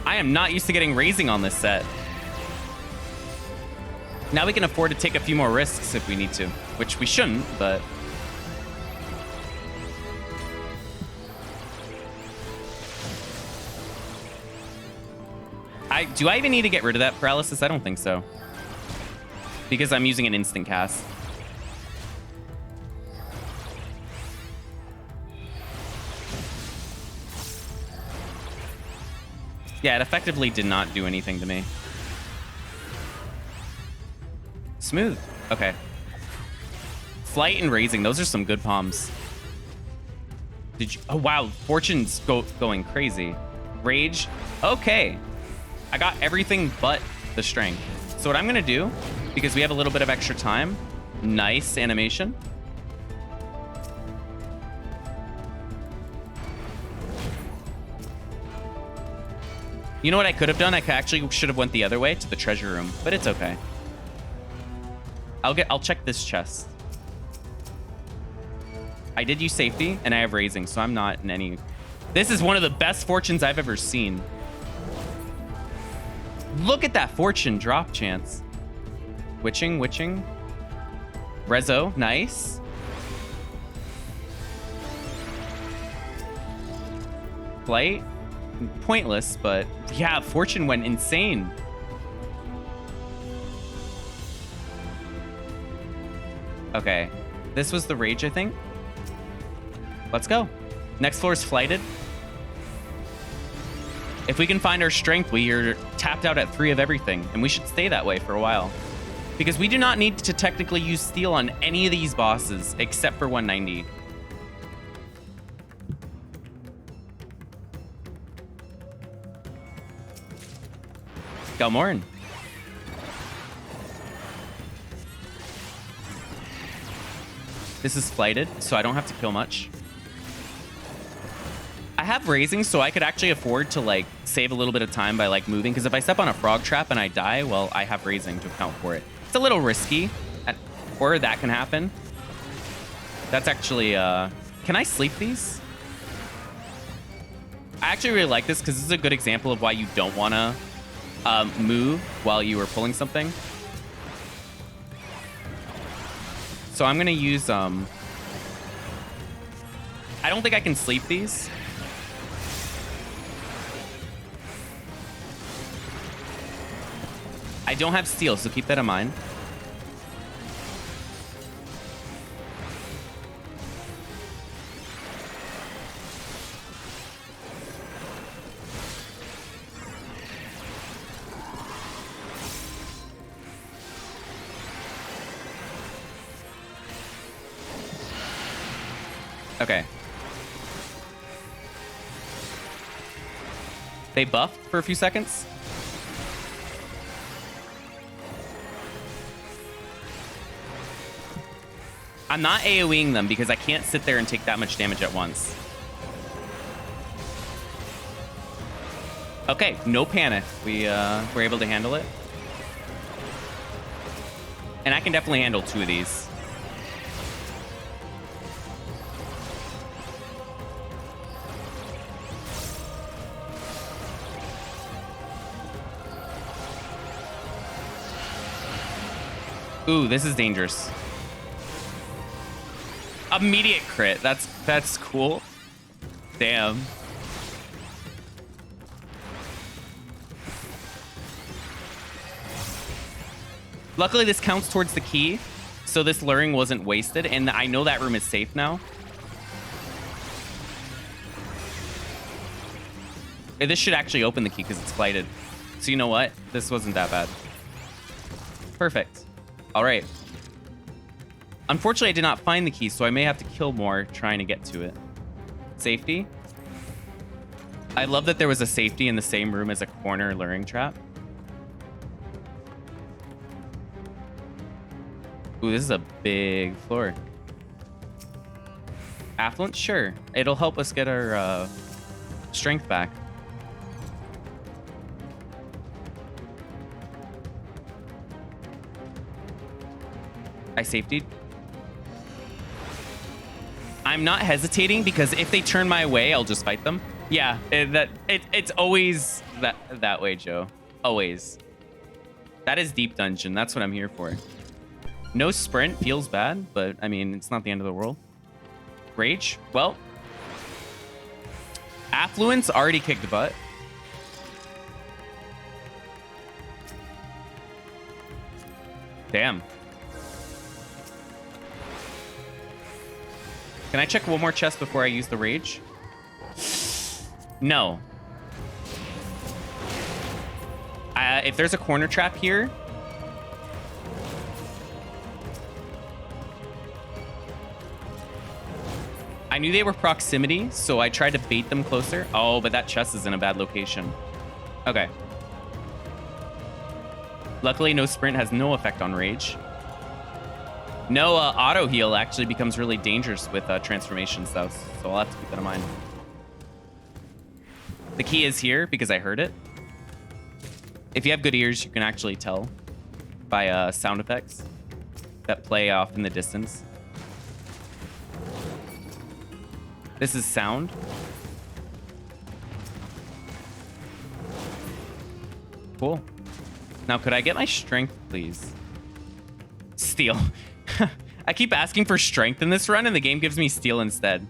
I am not used to getting raising on this set. Now we can afford to take a few more risks if we need to, which we shouldn't, but... Do I even need to get rid of that paralysis? I don't think so. Because I'm using an instant cast. Yeah, it effectively did not do anything to me. Smooth. Okay. Flight and raising. Those are some good palms. Did you? Oh, wow. Fortune's going crazy. Rage. Okay. I got everything but the strength. So what I'm going to do, because we have a little bit of extra time, nice animation. You know what I could have done? I actually should have went the other way to the treasure room, but it's okay. I'll check this chest. I did use safety and I have raising, so I'm not in any... This is one of the best fortunes I've ever seen. Look at that fortune drop chance. Witching. Rezo, nice. Flight, pointless, but yeah, fortune went insane. Okay, this was the rage, I think. Let's go. Next floor is flighted. If we can find our strength, we are tapped out at 3 of everything, and we should stay that way for a while. Because we do not need to technically use steel on any of these bosses, except for 190. Galmorin. This is flighted, so I don't have to kill much. I have raising, so I could actually afford to like save a little bit of time by like moving, because if I step on a frog trap and I die, well, I have raising to account for it. It's a little risky, or that can happen. That's actually, can I sleep these? I actually really like this because this is a good example of why you don't want to move while you are pulling something. So I'm going to use, I don't think I can sleep these. I don't have steel, so keep that in mind. Okay. They buffed for a few seconds. I'm not AoEing them because I can't sit there and take that much damage at once. Okay, no panic. We were able to handle it. And I can definitely handle 2 of these. Ooh, this is dangerous. Immediate crit. That's cool. Damn. Luckily, this counts towards the key, so this luring wasn't wasted, and I know that room is safe now. This should actually open the key because it's flighted. So you know what? This wasn't that bad. Perfect. All right. Unfortunately, I did not find the key, so I may have to kill more trying to get to it. Safety. I love that there was a safety in the same room as a corner luring trap. Ooh, this is a big floor. Affluent? Sure. It'll help us get our strength back. I safetied. I'm not hesitating because if they turn my way, I'll just fight them. Yeah, it's always that way, Joe. Always. That is deep dungeon. That's what I'm here for. No sprint feels bad, but I mean, it's not the end of the world. Rage? Well, Affluence already kicked butt. Damn. Can I check one more chest before I use the rage? No. If there's a corner trap here... I knew they were proximity, so I tried to bait them closer. Oh, but that chest is in a bad location. Okay. Luckily, no sprint has no effect on rage. No auto heal actually becomes really dangerous with transformations, though, so I'll have to keep that in mind. The key is here because I heard it. If you have good ears, you can actually tell by sound effects that play off in the distance. This is sound. Cool. Now, could I get my strength, please? Steel. I keep asking for strength in this run, and the game gives me steel instead.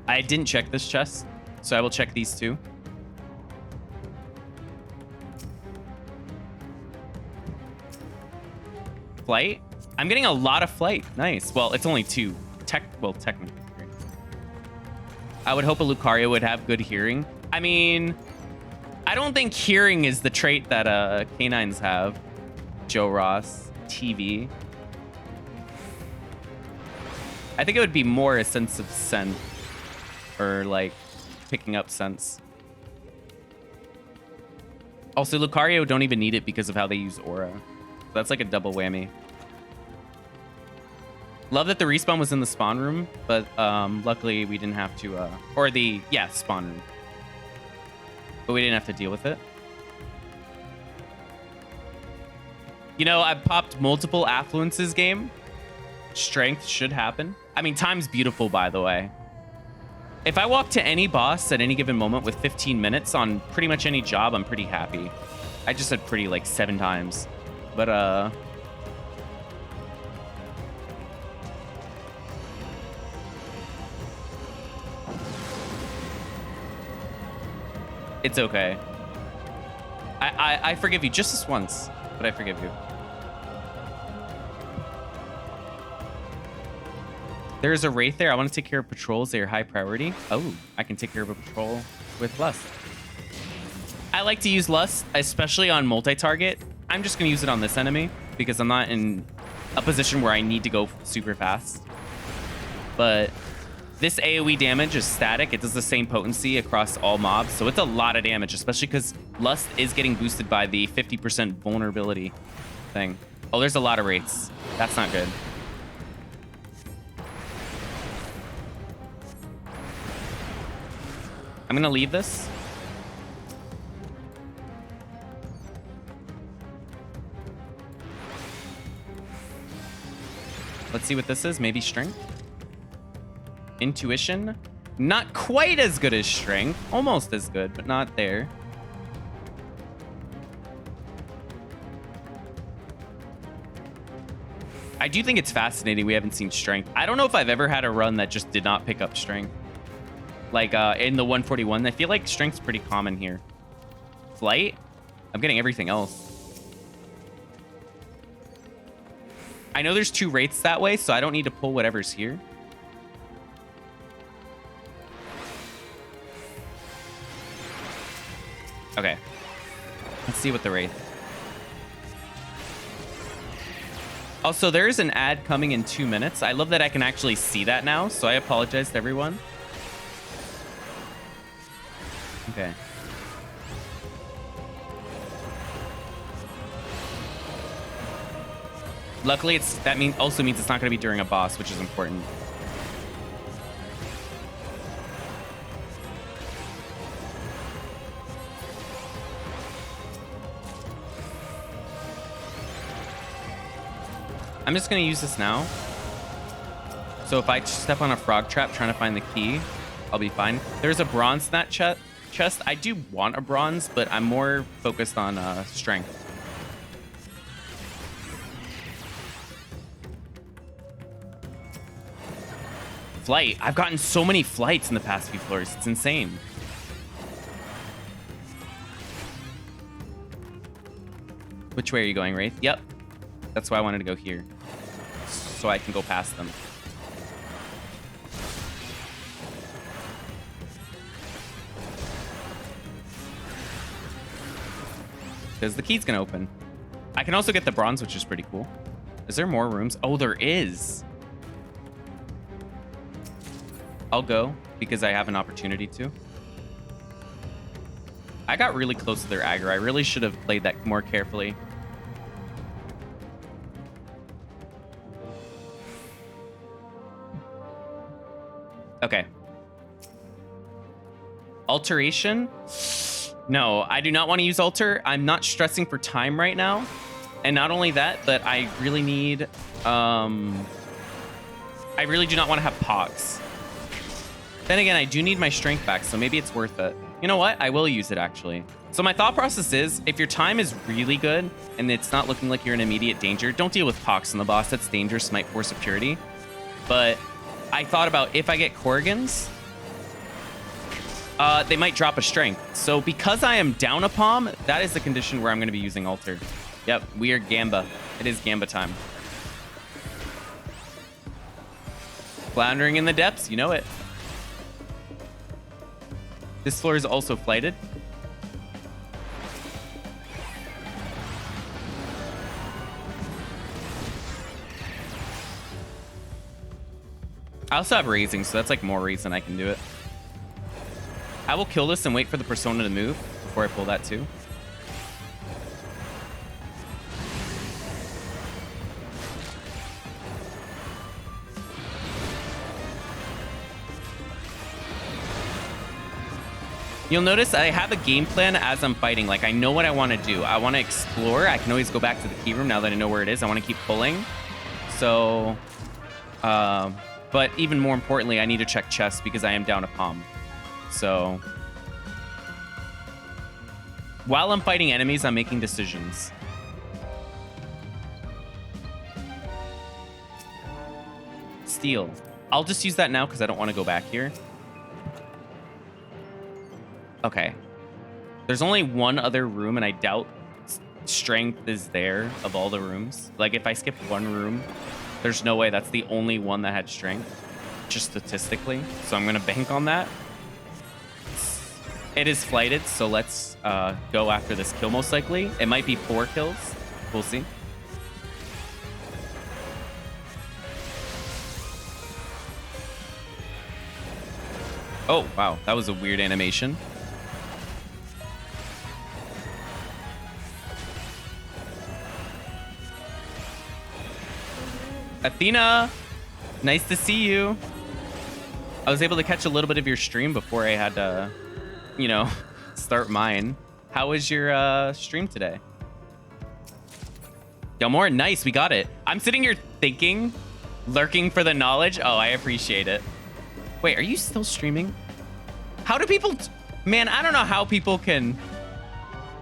I didn't check this chest, so I will check these two. Flight? I'm getting a lot of flight. Nice. Well, it's only two. Technically. I would hope a Lucario would have good hearing. I mean, I don't think hearing is the trait that canines have. Joe Ross, TV. I think it would be more a sense of scent or like picking up sense. Also, Lucario don't even need it because of how they use aura. That's like a double whammy. Love that the respawn was in the spawn room, but luckily we didn't have to, spawn room. But we didn't have to deal with it. You know, I've popped multiple affluences game. Strength should happen. I mean, time's beautiful, by the way. If I walk to any boss at any given moment with 15 minutes on pretty much any job, I'm pretty happy. I just said pretty like 7 times. But, it's okay. I forgive you just this once, but I forgive you. There's a Wraith there. I want to take care of patrols. They are high priority. Oh, I can take care of a patrol with Lust. I like to use Lust, especially on multi-target. I'm just going to use it on this enemy because I'm not in a position where I need to go super fast. But this AoE damage is static. It does the same potency across all mobs. So it's a lot of damage, especially because Lust is getting boosted by the 50% vulnerability thing. Oh, there's a lot of Wraiths. That's not good. I'm going to leave this. Let's see what this is. Maybe strength. Intuition. Not quite as good as strength. Almost as good, but not there. I do think it's fascinating we haven't seen strength. I don't know if I've ever had a run that just did not pick up strength. Like in the 141, I feel like strength's pretty common here. Flight? I'm getting everything else. I know there's 2 Wraiths that way, so I don't need to pull whatever's here. Okay. Let's see what the Wraith. Also, there is an ad coming in 2 minutes. I love that I can actually see that now, so I apologize to everyone. Okay. Luckily, that also means it's not going to be during a boss, which is important. I'm just going to use this now. So if I step on a frog trap trying to find the key, I'll be fine. There's a bronze in that chest. I do want a bronze, but I'm more focused on strength. Flight. I've gotten so many flights in the past few floors. It's insane. Which way are you going, Wraith? Yep. That's why I wanted to go here. So I can go past them. Because the key's gonna open. I can also get the bronze, which is pretty cool. Is there more rooms? Oh, there is. I'll go because I have an opportunity to. I got really close to their aggro. I really should have played that more carefully. Okay. Alteration? No, I do not want to use alter. I'm not stressing for time right now. And not only that, but I really need... I really do not want to have pox. Then again, I do need my strength back, so maybe it's worth it. You know what? I will use it, actually. So my thought process is, if your time is really good, and it's not looking like you're in immediate danger, don't deal with pox on the boss. That's dangerous, Smite Force of Purity. But I thought about, if I get Korrigans, they might drop a strength. So because I am down a palm, that is the condition where I'm going to be using alter. Yep, we are Gamba. It is Gamba time. Floundering in the depths, you know it. This floor is also flighted. I also have raising, so that's like more reason I can do it. I will kill this and wait for the persona to move before I pull that too. You'll notice I have a game plan as I'm fighting. Like, I know what I want to do. I want to explore. I can always go back to the key room now that I know where it is. I want to keep pulling. So, but even more importantly, I need to check chest because I am down a palm. So, while I'm fighting enemies, I'm making decisions. Steel. I'll just use that now because I don't want to go back here. Okay. There's only one other room, and I doubt strength is there of all the rooms. Like, if I skip one room, there's no way that's the only one that had strength, just statistically. So I'm going to bank on that. It is flighted, so let's go after this kill, most likely. It might be 4 kills. We'll see. Oh, wow. That was a weird animation. Athena, nice to see you. I was able to catch a little bit of your stream before I had to, you know, start mine. How was your stream today? Delmore, nice, we got it. I'm sitting here thinking, lurking for the knowledge. Oh, I appreciate it. Wait, are you still streaming? How do people... Man, I don't know how people can...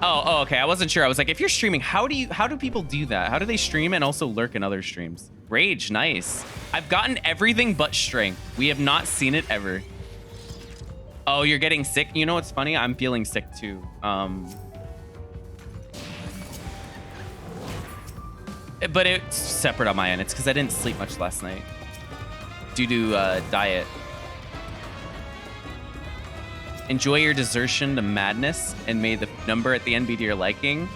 Oh, okay, I wasn't sure. I was like, if you're streaming, how do people do that? How do they stream and also lurk in other streams? Rage, nice. I've gotten everything but strength. We have not seen it ever. Oh, you're getting sick? You know what's funny? I'm feeling sick too. But it's separate on my end. It's because I didn't sleep much last night due to diet. Enjoy your desertion to madness, and may the number at the end be to your liking.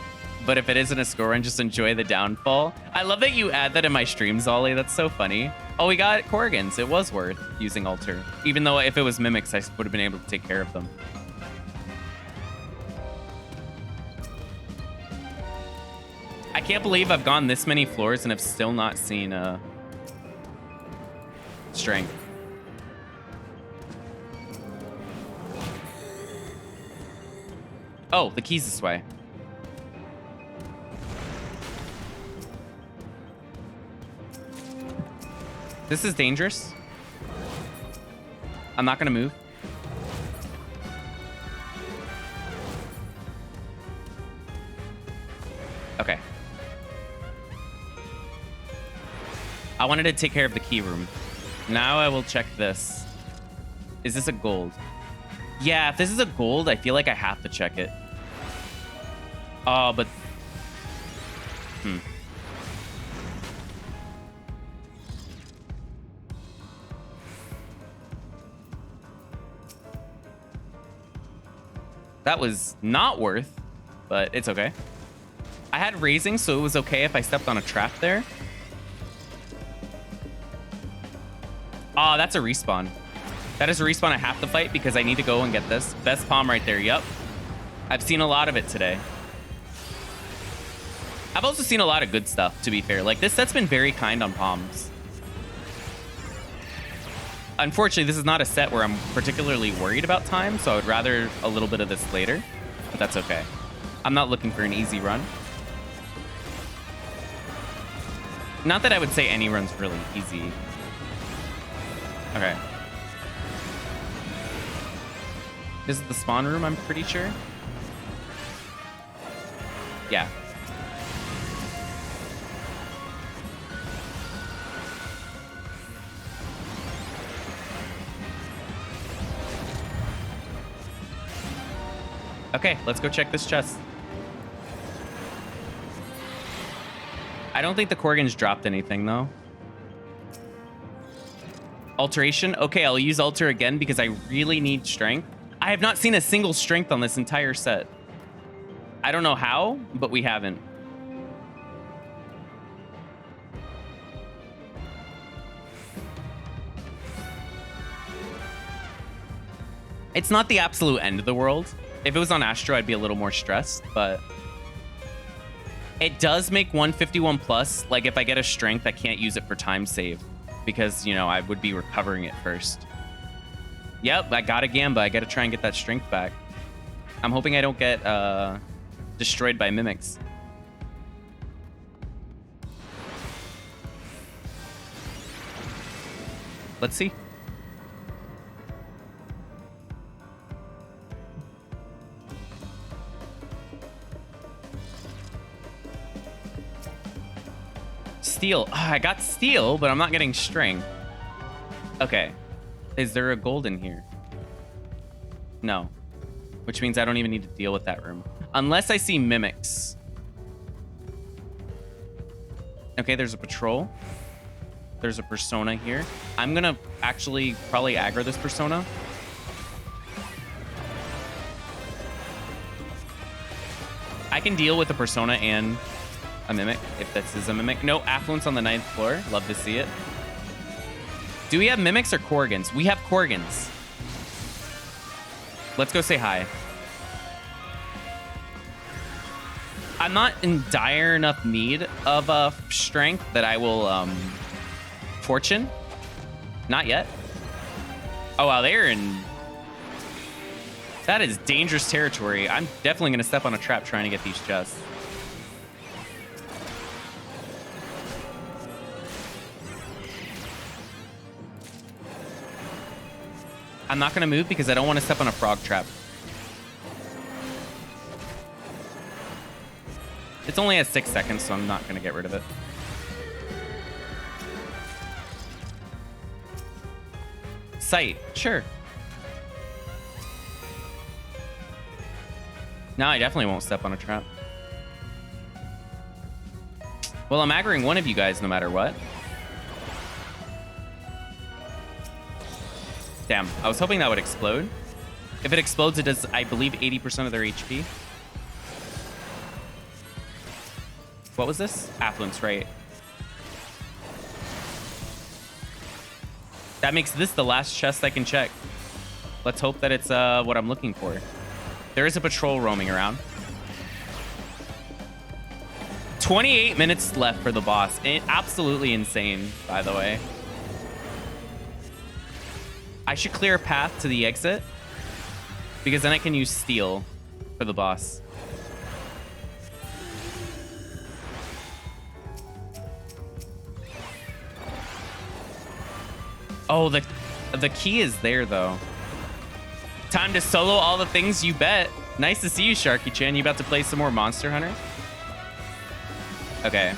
But if it isn't a score run, just enjoy the downfall. I love that you add that in my streams, Ollie. That's so funny. Oh, we got Korrigans. It was worth using alter. Even though if it was mimics, I would have been able to take care of them. I can't believe I've gone this many floors and have still not seen strength. Oh, the key's this way. This is dangerous. I'm not gonna move. Okay. I wanted to take care of the key room. Now I will check this. Is this a gold? Yeah, if this is a gold, I feel like I have to check it. Oh, but... That was not worth, but it's okay. I had raising, so it was okay if I stepped on a trap there. Oh, that's a respawn. That is a respawn I have to fight because I need to go and get this. Best palm right there, yep. I've seen a lot of it today. I've also seen a lot of good stuff, to be fair. Like, this set's been very kind on palms. Unfortunately, this is not a set where I'm particularly worried about time, so I would rather a little bit of this later, but that's okay. I'm not looking for an easy run. Not that I would say any run's really easy. Okay. This is the spawn room, I'm pretty sure. Yeah. Okay, let's go check this chest. I don't think the Korgans dropped anything, though. Alteration? Okay, I'll use Alter again because I really need strength. I have not seen a single strength on this entire set. I don't know how, but we haven't. It's not the absolute end of the world. If it was on Astro, I'd be a little more stressed, but it does make 151 plus. Like, if I get a strength, I can't use it for time save because, you know, I would be recovering it first. Yep, I got a Gamba. I got to try and get that strength back. I'm hoping I don't get destroyed by mimics. Let's see. Steel. Oh, I got steel, but I'm not getting strength. Okay. Is there a gold in here? No. Which means I don't even need to deal with that room. Unless I see mimics. Okay, there's a patrol. There's a persona here. I'm gonna actually probably aggro this persona. I can deal with the persona and a mimic, if this is a mimic. No affluence on the 9th floor. Love to see it. Do we have mimics or Korgans? We have Korgans. Let's go say hi. I'm not in dire enough need of strength that I will fortune. Not yet. Oh wow, they're in. That is dangerous territory. I'm definitely gonna step on a trap trying to get these chests. I'm not going to move because I don't want to step on a frog trap. It's only at 6 seconds, so I'm not going to get rid of it. Sight, sure. No, I definitely won't step on a trap. Well, I'm aggroing one of you guys no matter what. Damn, I was hoping that would explode. If it explodes, it does, I believe, 80% of their HP. What was this? Affluence, right? That makes this the last chest I can check. Let's hope that it's what I'm looking for. There is a patrol roaming around. 28 minutes left for the boss. Absolutely insane, by the way. I should clear a path to the exit because then I can use steel for the boss. Oh, the key is there, though. Time to solo all the things, you bet. Nice to see you, Sharky-chan. You about to play some more Monster Hunter? Okay.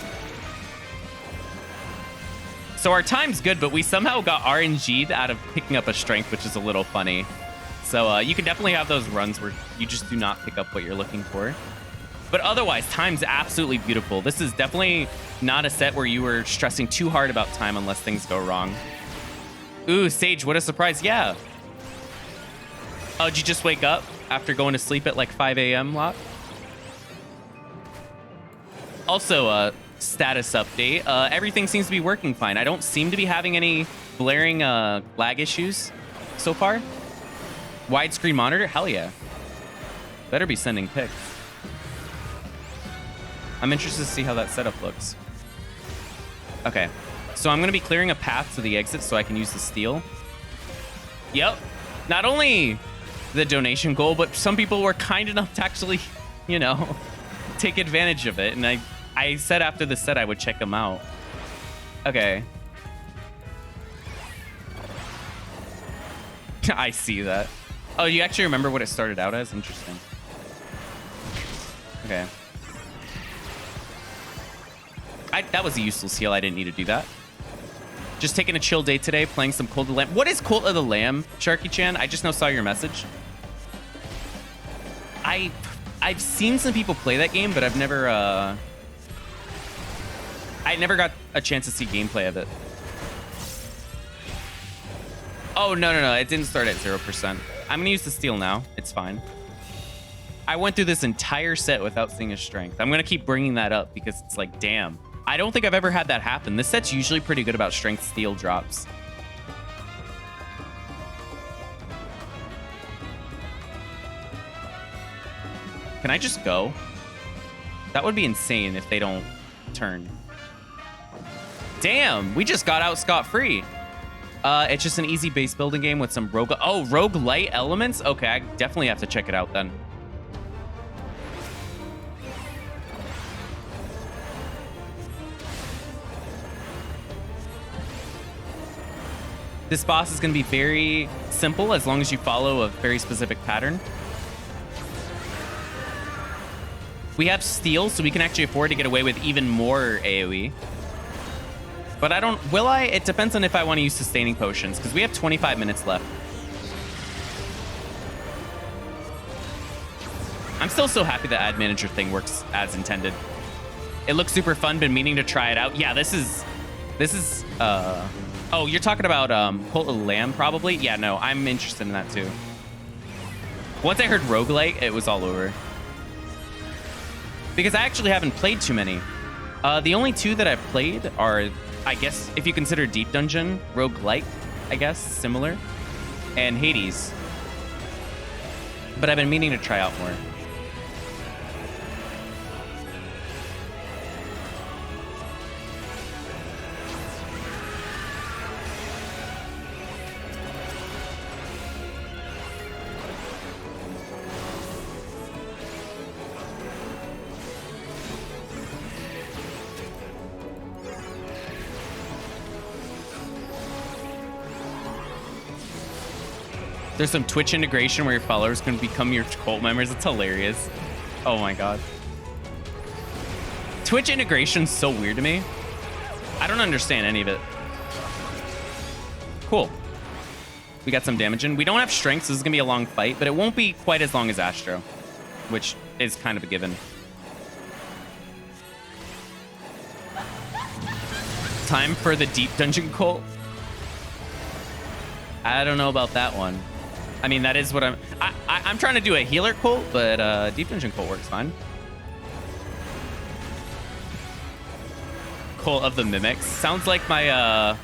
So our time's good, but we somehow got RNG'd out of picking up a strength, which is a little funny. So you can definitely have those runs where you just do not pick up what you're looking for. But otherwise, time's absolutely beautiful. This is definitely not a set where you were stressing too hard about time unless things go wrong. Ooh, Sage, what a surprise. Yeah. Oh, did you just wake up after going to sleep at like 5 a.m., Lot? Also, status update. Everything seems to be working fine. I don't seem to be having any blaring lag issues so far. Widescreen monitor? Hell yeah. Better be sending pics. I'm interested to see how that setup looks. Okay. So I'm going to be clearing a path to the exit so I can use the steel. Yep. Not only the donation goal, but some people were kind enough to actually, you know, take advantage of it. And I said after the set I would check them out. Okay. I see that. Oh, you actually remember what it started out as? Interesting. Okay. That was a useless heal. I didn't need to do that. Just taking a chill day today, playing some Cult of the Lamb. What is Cult of the Lamb, Sharky-chan? I just now saw your message. I've seen some people play that game, but I've never I never got a chance to see gameplay of it. Oh, no. It didn't start at 0%. I'm going to use the steel now. It's fine. I went through this entire set without seeing a strength. I'm going to keep bringing that up because it's like, damn. I don't think I've ever had that happen. This set's usually pretty good about strength steel drops. Can I just go? That would be insane if they don't turn. Damn, we just got out scot-free. It's just an easy base building game with some roguelite elements? Okay, I definitely have to check it out then. This boss is going to be very simple as long as you follow a very specific pattern. We have steel, so we can actually afford to get away with even more AoE. But I don't... Will I? It depends on if I want to use sustaining potions, because we have 25 minutes left. I'm still so happy the ad manager thing works as intended. It looks super fun. Been meaning to try it out. Yeah, this is... Oh, you're talking about Cult of the Lamb, probably? Yeah, no, I'm interested in that too. Once I heard roguelite, it was all over. Because I actually haven't played too many. The only two that I've played are, I guess, if you consider Deep Dungeon, roguelike, I guess, similar, and Hades. But I've been meaning to try out more. There's some Twitch integration where your followers can become your cult members. It's hilarious. Oh my god. Twitch integration's so weird to me. I don't understand any of it. Cool. We got some damage in. We don't have strength, so this is gonna be a long fight, but it won't be quite as long as Astro, which is kind of a given. Time for the Deep Dungeon cult. I don't know about that one. I mean, that is what I'm trying to do a healer cult, but Deep Dungeon cult works fine. Cult of the Mimics. Sounds like my,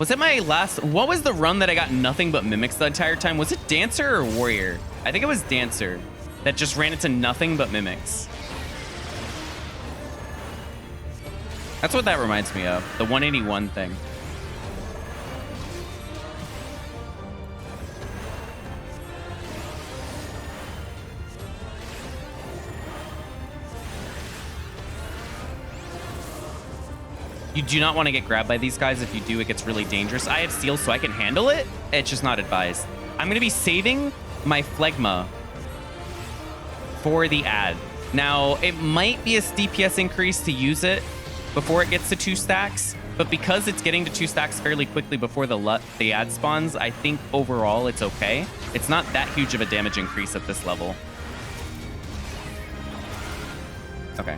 was it my last, what was the run that I got nothing but Mimics the entire time? Was it Dancer or Warrior? I think it was Dancer that just ran into nothing but Mimics. That's what that reminds me of, the 181 thing. You do not want to get grabbed by these guys. If you do, it gets really dangerous. I have Steel, so I can handle it. It's just not advised. I'm going to be saving my Phlegma for the ad. Now, it might be a DPS increase to use it before it gets to 2 stacks, but because it's getting to 2 stacks fairly quickly before the ad spawns, I think overall it's okay. It's not that huge of a damage increase at this level. Okay.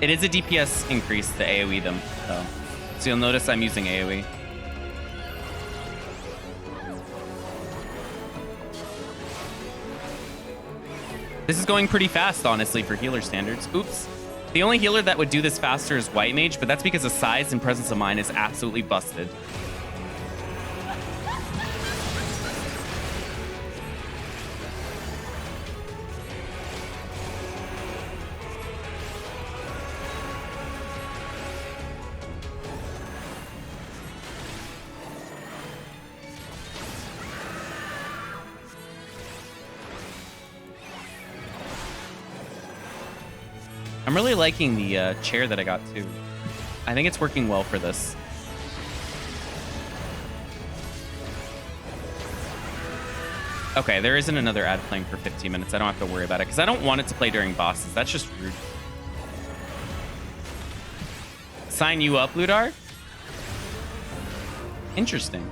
It is a DPS increase to AoE them, though. So you'll notice I'm using AoE. This is going pretty fast, honestly, for healer standards. Oops. The only healer that would do this faster is White Mage, but that's because the size and presence of mind is absolutely busted. I'm really liking the chair that I got, too. I think it's working well for this. Okay, there isn't another ad playing for 15 minutes. I don't have to worry about it, because I don't want it to play during bosses. That's just rude. Sign you up, Ludar? Interesting.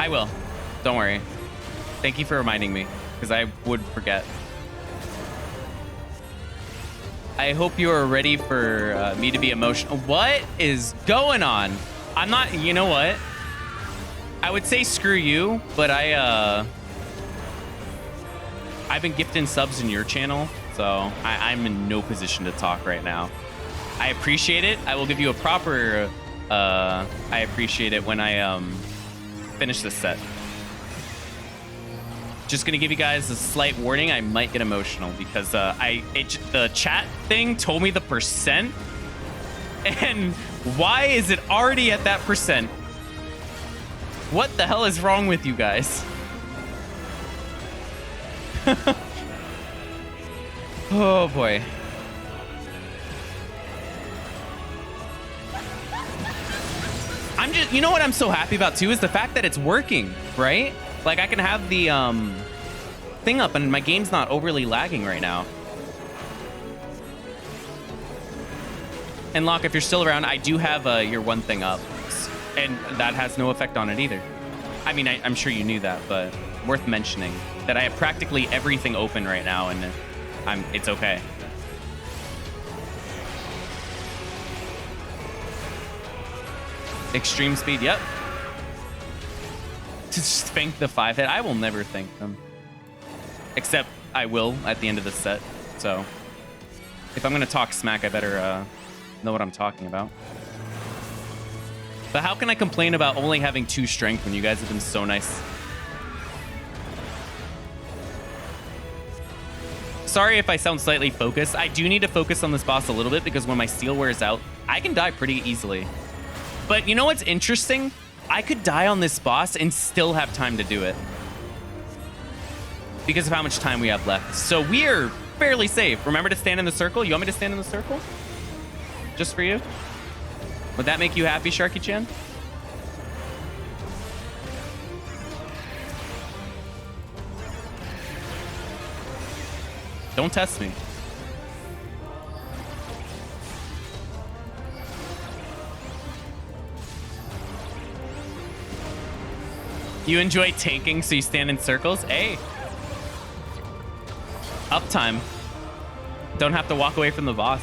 I will. Don't worry. Thank you for reminding me, because I would forget. I hope you are ready for me to be emotional. What is going on? I'm not... You know what? I would say screw you, but I've been gifting subs in your channel, so I'm in no position to talk right now. I appreciate it. I will give you a proper... I appreciate it when I... finish this set. Just gonna give you guys a slight warning. I might get emotional because the chat thing told me the percent, and why is it already at that percent? What the hell is wrong with you guys? Oh boy. I'm just, you know what I'm so happy about too is the fact that it's working, right? Like I can have the thing up and my game's not overly lagging right now. And Locke, if you're still around, I do have your one thing up, and that has no effect on it either. I mean, I'm sure you knew that, but worth mentioning that I have practically everything open right now, and it's okay. Extreme speed, yep. To just thank the 5-hit. I will never thank them. Except I will at the end of the set. So if I'm going to talk smack, I better know what I'm talking about. But how can I complain about only having 2 strength when you guys have been so nice? Sorry if I sound slightly focused. I do need to focus on this boss a little bit because when my steel wears out, I can die pretty easily. But you know what's interesting? I could die on this boss and still have time to do it because of how much time we have left. So we're fairly safe. Remember to stand in the circle? You want me to stand in the circle? Just for you? Would that make you happy, Sharky-chan? Don't test me. You enjoy tanking, so you stand in circles? Hey. Uptime. Don't have to walk away from the boss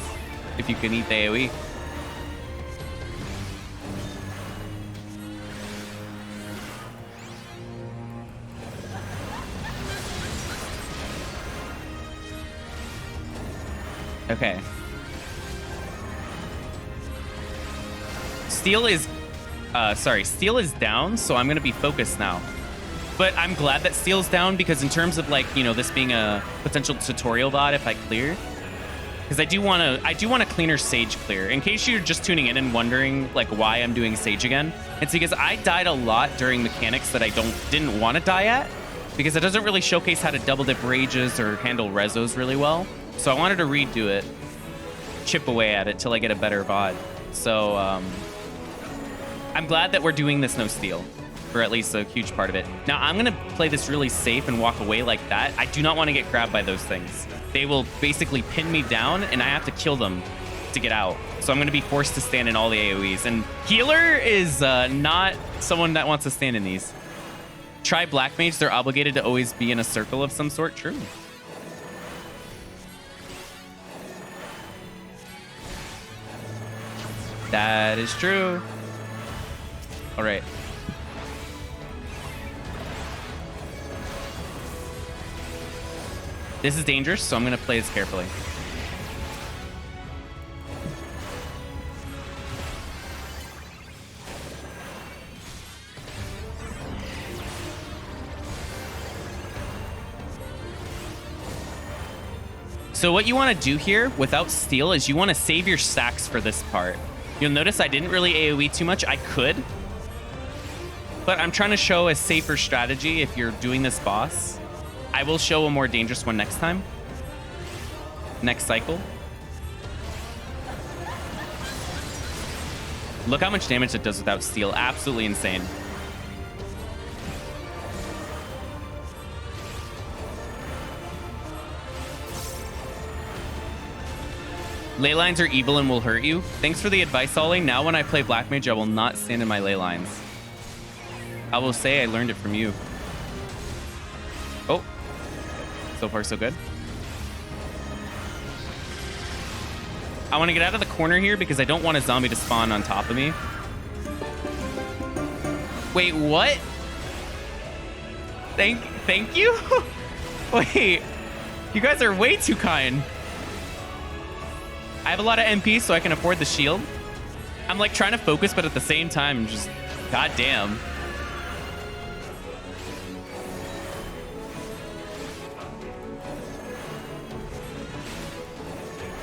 if you can eat the AoE. Okay. Steel is Sorry, steel is down, so I'm gonna be focused now. But I'm glad that steel's down because in terms of like, you know, this being a potential tutorial VOD if I clear, because I do want to cleaner Sage clear. In case you're just tuning in and wondering like why I'm doing Sage again, it's because I died a lot during mechanics that I didn't want to die at, because it doesn't really showcase how to double dip rages or handle rezos really well. So I wanted to redo it, chip away at it till I get a better VOD. So I'm glad that we're doing this no steal, or at least a huge part of it. Now I'm gonna play this really safe and walk away like that. I do not want to get grabbed by those things. They will basically pin me down and I have to kill them to get out. So I'm gonna be forced to stand in all the AoEs. And healer is not someone that wants to stand in these. Try Black Mage, they're obligated to always be in a circle of some sort. True. That is true. All right. This is dangerous, so I'm going to play this carefully. So what you want to do here without steal is you want to save your stacks for this part. You'll notice I didn't really AoE too much. I could, but I'm trying to show a safer strategy if you're doing this boss. I will show a more dangerous one next time. Next cycle. Look how much damage it does without steal. Absolutely insane. Ley lines are evil and will hurt you. Thanks for the advice, Ollie. Now when I play Black Mage, I will not stand in my ley lines. I will say I learned it from you. Oh. So far, so good. I want to get out of the corner here because I don't want a zombie to spawn on top of me. Wait, what? Thank you? Wait, you guys are way too kind. I have a lot of MP, so I can afford the shield. I'm like trying to focus, but at the same time, just goddamn.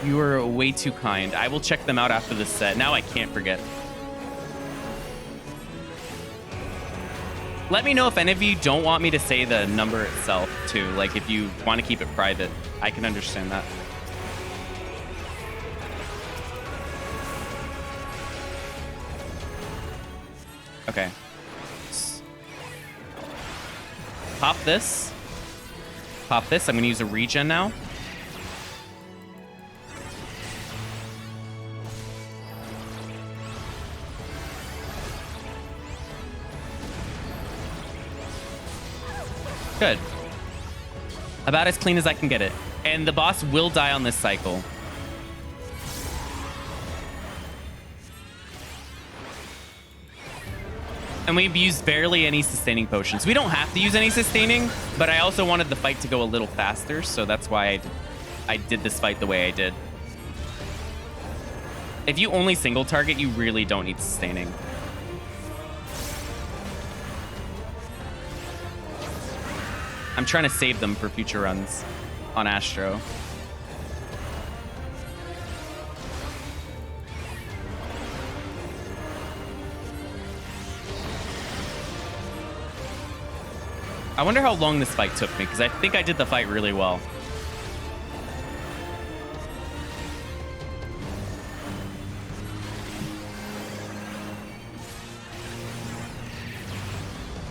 You are way too kind. I will check them out after this set. Now I can't forget. Let me know if any of you don't want me to say the number itself, too. Like, if you want to keep it private, I can understand that. Okay. Pop this. Pop this. I'm going to use a regen now. Good. About as clean as I can get it. And the boss will die on this cycle. And we've used barely any sustaining potions. We don't have to use any sustaining, but I also wanted the fight to go a little faster, so that's why I did this fight the way I did. If you only single target, you really don't need sustaining. I'm trying to save them for future runs on Astro. I wonder how long this fight took me, because I think I did the fight really well.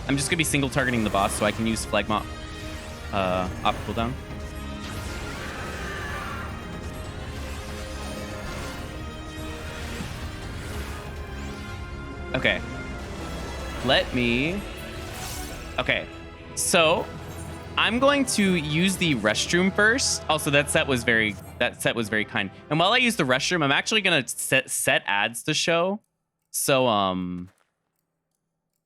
I'm just going to be single targeting the boss so I can use Phlegma op cooldown. Okay. Let me... Okay. So, I'm going to use the restroom first. Also, that set was very kind. And while I use the restroom, I'm actually going to set ads to show. So,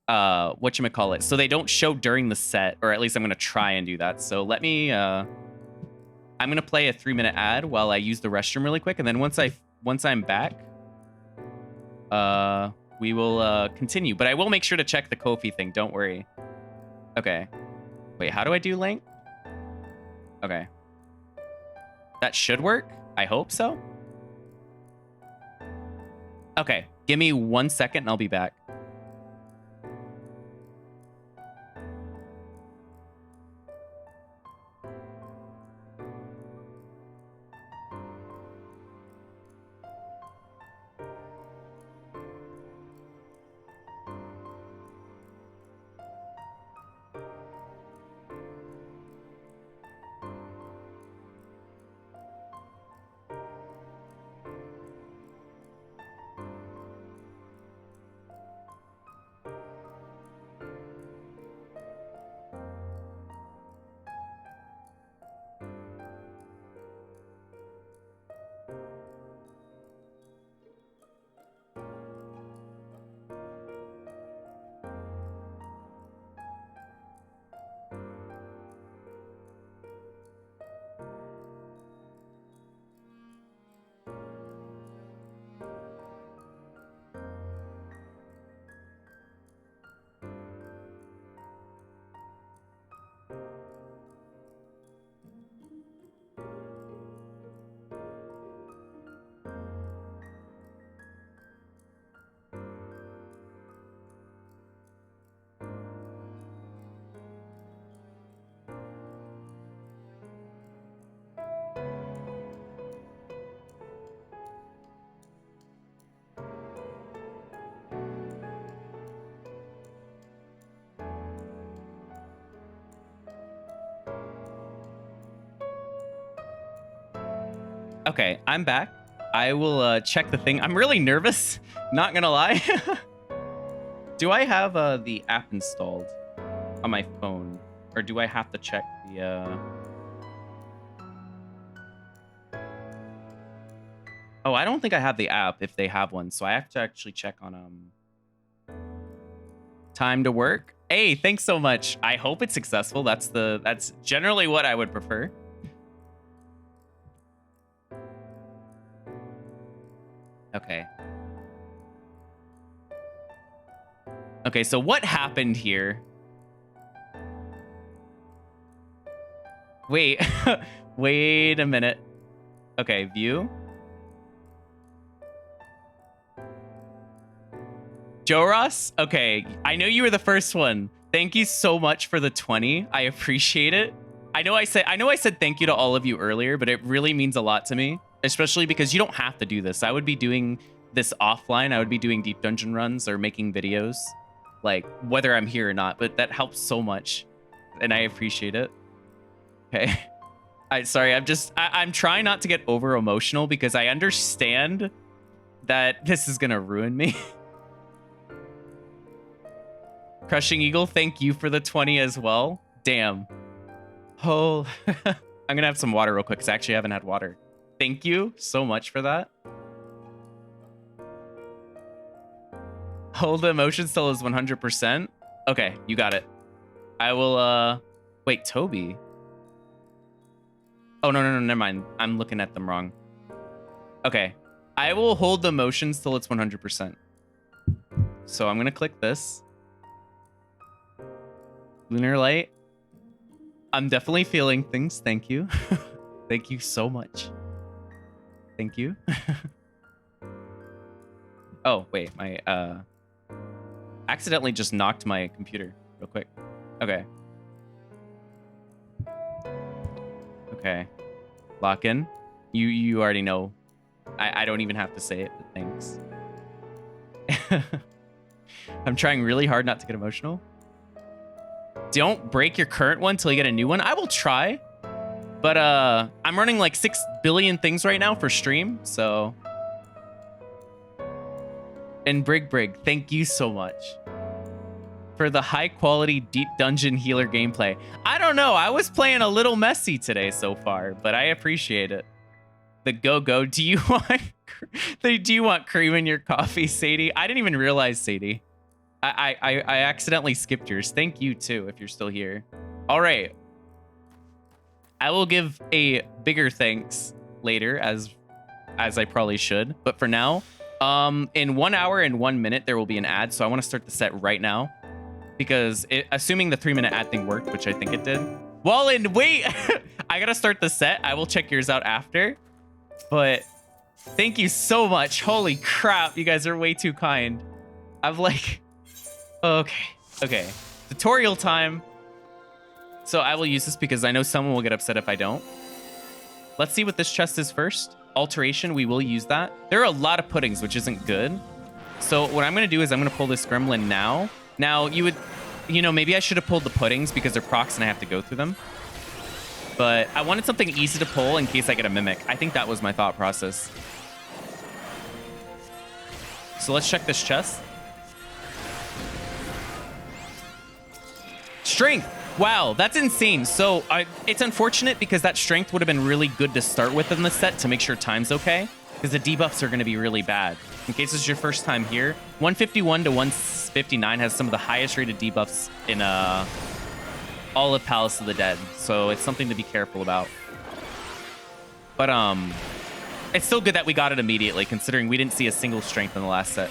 whatchamacallit, so they don't show during the set, or at least I'm going to try and do that. So let me, I'm going to play a 3-minute ad while I use the restroom really quick. And then once I'm back, we will continue. But I will make sure to check the Ko-fi thing. Don't worry. Okay. Wait, how do I do link? Okay. That should work. I hope so. Okay. Give me 1 second and I'll be back. Okay, I'm back. I will check the thing. I'm really nervous, not gonna lie. Do I have the app installed on my phone? Or do I have to check the... Oh, I don't think I have the app if they have one, so I have to actually check on time to work. Hey, thanks so much. I hope it's successful. That's generally what I would prefer. Okay. Okay, so what happened here? Wait. Wait a minute. Okay, view. Joe Ross? Okay, I know you were the first one. Thank you so much for the 20. I appreciate it. I know I said thank you to all of you earlier, but it really means a lot to me. Especially because you don't have to do this. I would be doing this offline. I would be doing deep dungeon runs or making videos, like whether I'm here or not. But that helps so much, and I appreciate it. Okay, sorry. I'm trying not to get over emotional because I understand that this is gonna ruin me. Crushing Eagle, thank you for the 20 as well. Damn. Oh, I'm gonna have some water real quick because I actually haven't had water. Thank you so much for that. Hold the emotion still is 100%. Okay, you got it. I will, wait, Toby. Oh, no, never mind. I'm looking at them wrong. Okay, I will hold the emotions till it's 100%. So I'm gonna click this. Lunar Light. I'm definitely feeling things. Thank you. Thank you so much. Thank you. Oh, wait, my accidentally just knocked my computer real quick. Okay. Okay. Lock in. You already know. I don't even have to say it, but thanks. I'm trying really hard not to get emotional. Don't break your current one till you get a new one. I will try. But I'm running like 6 billion things right now for stream, so. And Brig, thank you so much for the high quality deep dungeon healer gameplay. I don't know, I was playing a little messy today so far, but I appreciate it. The go. Do you want cream in your coffee, Sadie? I didn't even realize, Sadie. I accidentally skipped yours. Thank you too if you're still here. All right. I will give a bigger thanks later, as I probably should. But for now, In 1 hour and 1 minute, there will be an ad. So I want to start the set right now because assuming the 3-minute ad thing worked, which I think it did. Wallen, wait, I got to start the set. I will check yours out after, but thank you so much. Holy crap. You guys are way too kind. I'm like, okay. Tutorial time. So I will use this because I know someone will get upset if I don't. Let's see what this chest is first. Alteration, we will use that. There are a lot of puddings, which isn't good. So what I'm going to do is I'm going to pull this gremlin now. Now, you know, maybe I should have pulled the puddings because they're procs and I have to go through them. But I wanted something easy to pull in case I get a mimic. I think that was my thought process. So let's check this chest. Strength. Wow, that's insane. So it's unfortunate because that strength would have been really good to start with in the set to make sure time's okay, because the debuffs are going to be really bad. In case it's your first time here, 151 to 159 has some of the highest rated debuffs in all of Palace of the Dead, so it's something to be careful about. But it's still good that we got it immediately, considering we didn't see a single strength in the last set.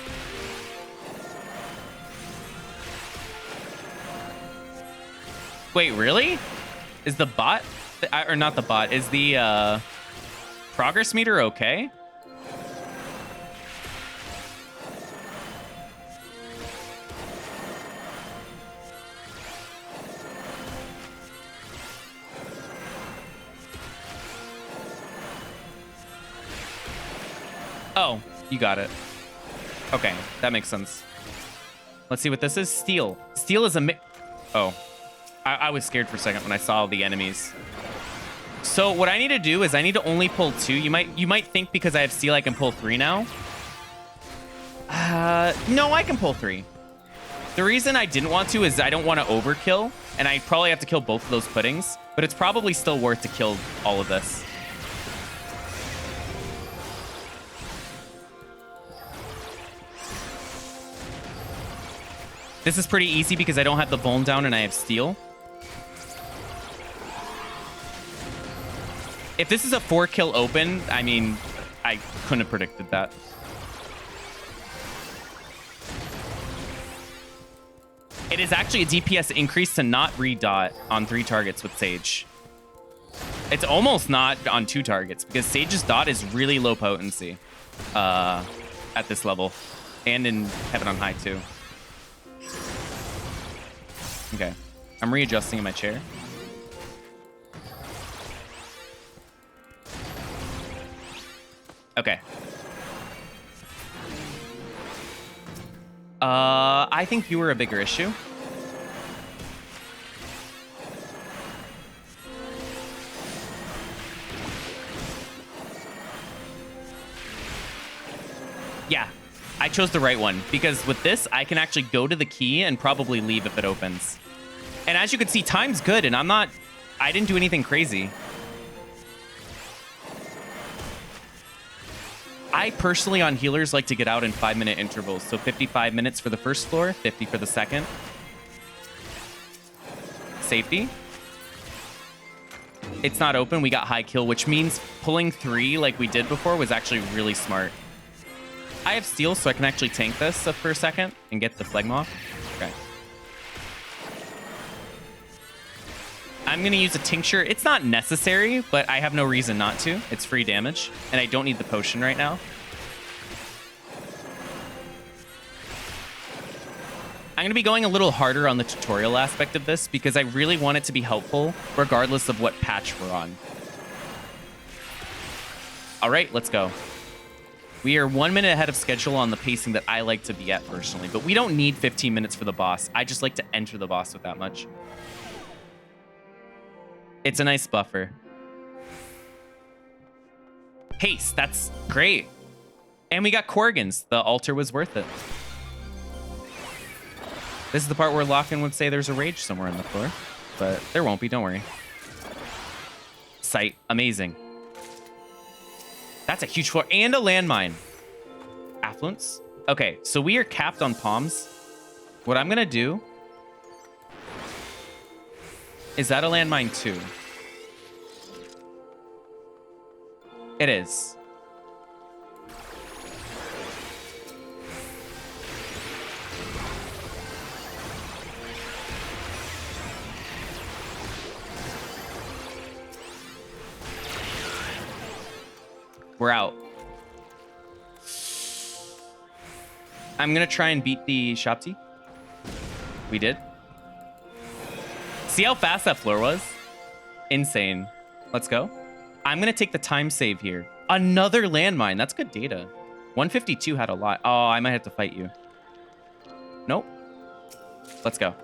Wait, really? Is the bot, or not the bot, is the progress meter okay? Oh, you got it. Okay, that makes sense. Let's see what this is. Steel. Steel is a oh. I was scared for a second when I saw the enemies. So what I need to do is I need to only pull 2. You might think because I have steel I can pull 3 now. No, I can pull 3. The reason I didn't want to is I don't want to overkill, and I probably have to kill both of those puddings, but it's probably still worth to kill all of this. This is pretty easy because I don't have the vuln down and I have steel. If this is a 4-kill open, I mean, I couldn't have predicted that. It is actually a DPS increase to not redot on 3 targets with Sage. It's almost not on 2 targets because Sage's dot is really low potency at this level and in Heaven on High too. Okay, I'm readjusting in my chair. Okay. I think you were a bigger issue. Yeah, I chose the right one because with this, I can actually go to the key and probably leave if it opens. And as you can see, time's good, and I didn't do anything crazy. I personally, on healers, like to get out in 5-minute intervals. So 55 minutes for the first floor, 50 for the second. Safety. It's not open. We got high kill, which means pulling 3 like we did before was actually really smart. I have steel, so I can actually tank this for a second and get the phlegm off. Okay. I'm going to use a tincture. It's not necessary, but I have no reason not to. It's free damage, and I don't need the potion right now. I'm going to be going a little harder on the tutorial aspect of this because I really want it to be helpful regardless of what patch we're on. All right, let's go. We are 1 minute ahead of schedule on the pacing that I like to be at personally, but we don't need 15 minutes for the boss. I just like to enter the boss with that much. It's a nice buffer. Haste, that's great. And we got Corrigan's. The altar was worth it. This is the part where Lockin would say there's a rage somewhere on the floor, but there won't be, don't worry. Sight, amazing. That's a huge floor and a landmine. Affluence. Okay, so we are capped on palms. What I'm gonna do is that a landmine too? It is. We're out. I'm gonna try and beat the Shopti. We did. See how fast that floor was? Insane. Let's go. I'm gonna take the time save here. Another landmine. That's good data. 152 had a lot. Oh, I might have to fight you. Nope. Let's go.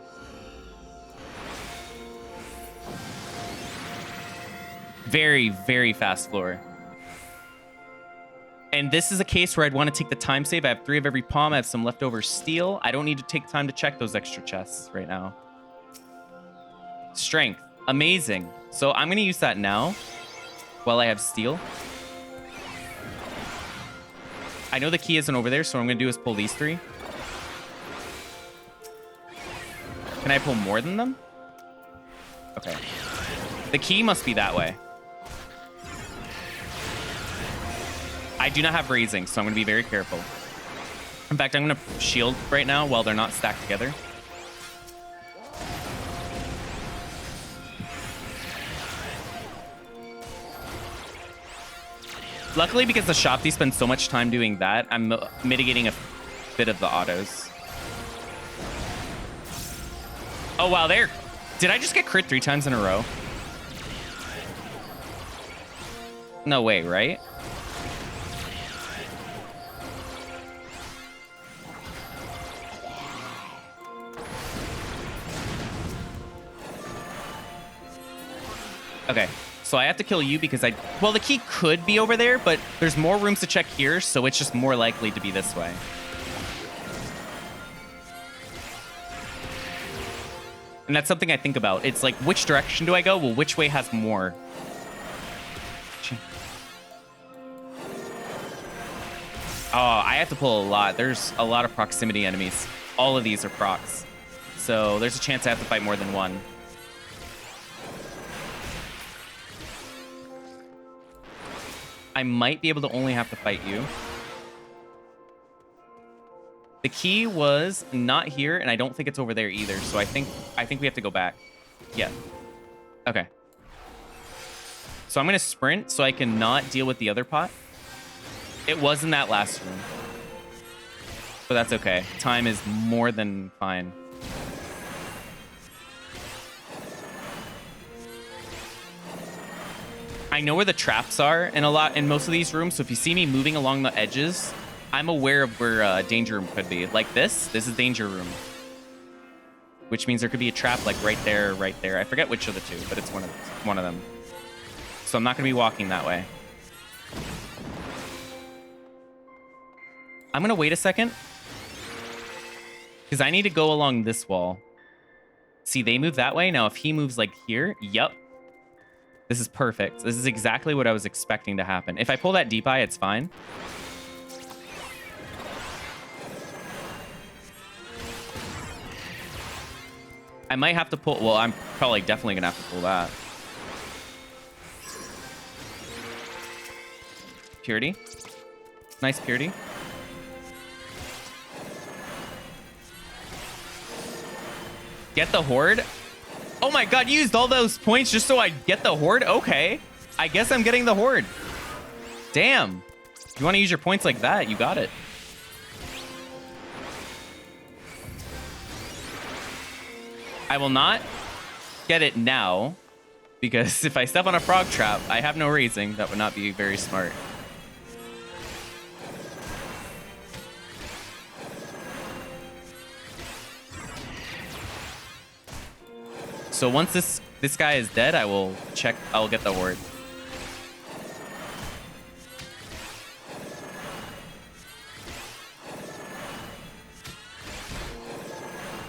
Very, very fast floor. And this is a case where I'd want to take the time save. I have 3 of every palm. I have some leftover steel. I don't need to take time to check those extra chests right now. Strength. Amazing. So I'm going to use that now while I have steel. I know the key isn't over there, so what I'm going to do is pull these 3. Can I pull more than them? Okay. The key must be that way. I do not have raising, so I'm going to be very careful. In fact, I'm going to shield right now while they're not stacked together. Luckily, because the Shopti spends so much time doing that, I'm mitigating a bit of the autos. Oh, wow, there. Did I just get crit 3 times in a row? No way, right? Okay, so I have to kill you because well, the key could be over there, but there's more rooms to check here, so it's just more likely to be this way. And that's something I think about. It's like, which direction do I go? Well, which way has more? Oh, I have to pull a lot. There's a lot of proximity enemies. All of these are procs. So there's a chance I have to fight more than one. I might be able to only have to fight you. The key was not here, and I don't think it's over there either. So I think we have to go back. Yeah. Okay. So I'm gonna sprint so I can not deal with the other pot. It was in that last room, but that's okay. Time is more than fine. I know where the traps are in most of these rooms, so if you see me moving along the edges, I'm aware of where danger room could be. Like this is danger room, which means there could be a trap like right there, right there. I forget which of the 2, but it's one of them. So I'm not gonna be walking that way. I'm gonna wait a second because I need to go along this wall. See, they move that way. Now, if he moves like here, yep. This is perfect. This is exactly what I was expecting to happen. If I pull that deep eye, it's fine. I might have to pull... Well, I'm probably definitely going to have to pull that. Purity. Nice purity. Get the horde. Oh my god, you used all those points just so I get the horde? Okay. I guess I'm getting the horde. Damn. If you want to use your points like that, you got it. I will not get it now, because if I step on a frog trap, I have no raising. That would not be very smart. So once this guy is dead, I'll get the horde.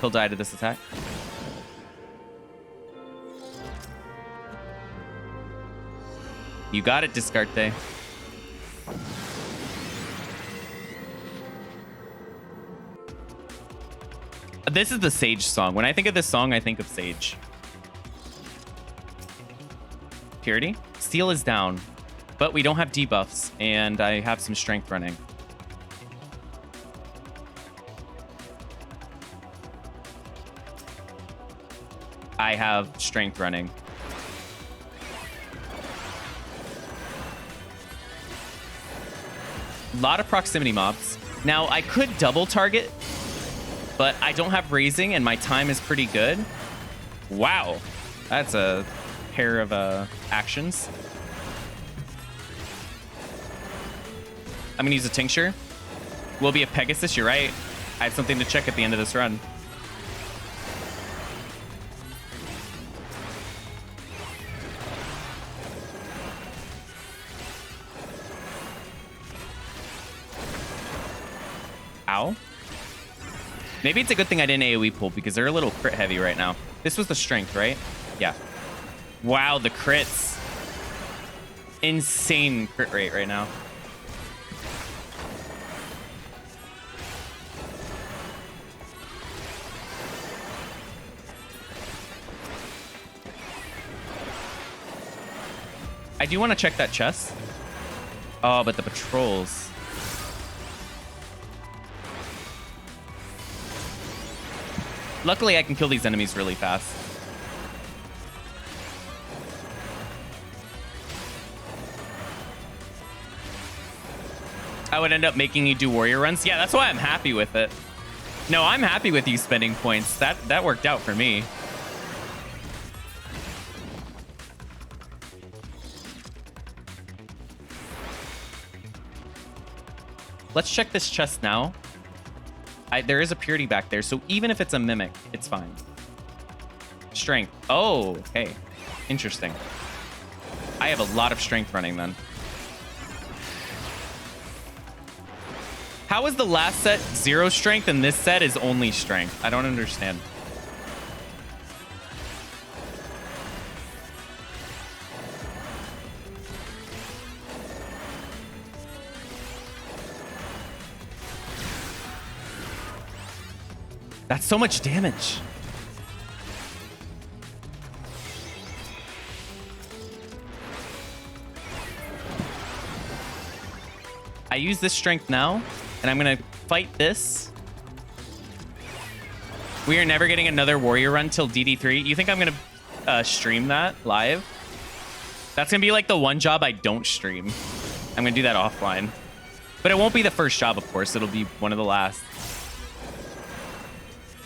He'll die to this attack. You got it, Discarte. This is the Sage song. When I think of this song, I think of Sage. Purity. Steel is down, but we don't have debuffs, and I have some strength running. I have strength running. A lot of proximity mobs. Now, I could double target, but I don't have raising, and my time is pretty good. Wow. That's a pair of actions. I'm going to use a tincture. Will be a Pegasus, you're right. I have something to check at the end of this run. Ow. Maybe it's a good thing I didn't AoE pull because they're a little crit heavy right now. This was the strength, right? Yeah. Wow, the crits. Insane crit rate right now. I do want to check that chest. Oh, but the patrols. Luckily, I can kill these enemies really fast. I would end up making you do warrior runs. Yeah, that's why I'm happy with it. No, I'm happy with you spending points. That worked out for me. Let's check this chest now. There is a purity back there, so even if it's a mimic, it's fine. Strength. Oh, okay. Interesting. I have a lot of strength running then. How is the last set 0 strength and this set is only strength? I don't understand. That's so much damage. I use this strength now, and I'm going to fight this. We are never getting another warrior run till DD3. You think I'm going to stream that live? That's going to be like the one job I don't stream. I'm going to do that offline. But it won't be the first job, of course. It'll be one of the last.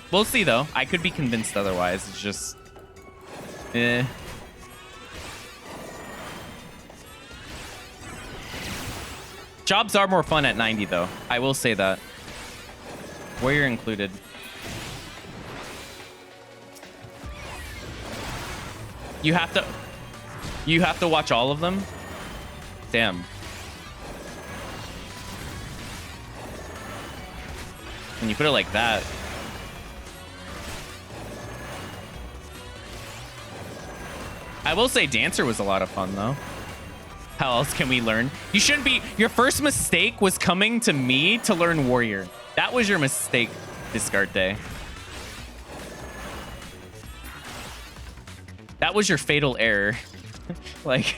We'll see, though. I could be convinced otherwise. It's just... Jobs are more fun at 90, though. I will say that. Warrior included. You have to watch all of them? Damn. When you put it like that... I will say Dancer was a lot of fun, though. How else can we learn? You shouldn't be... Your first mistake was coming to me to learn Warrior. That was your mistake, Discard Day. That was your fatal error. Like,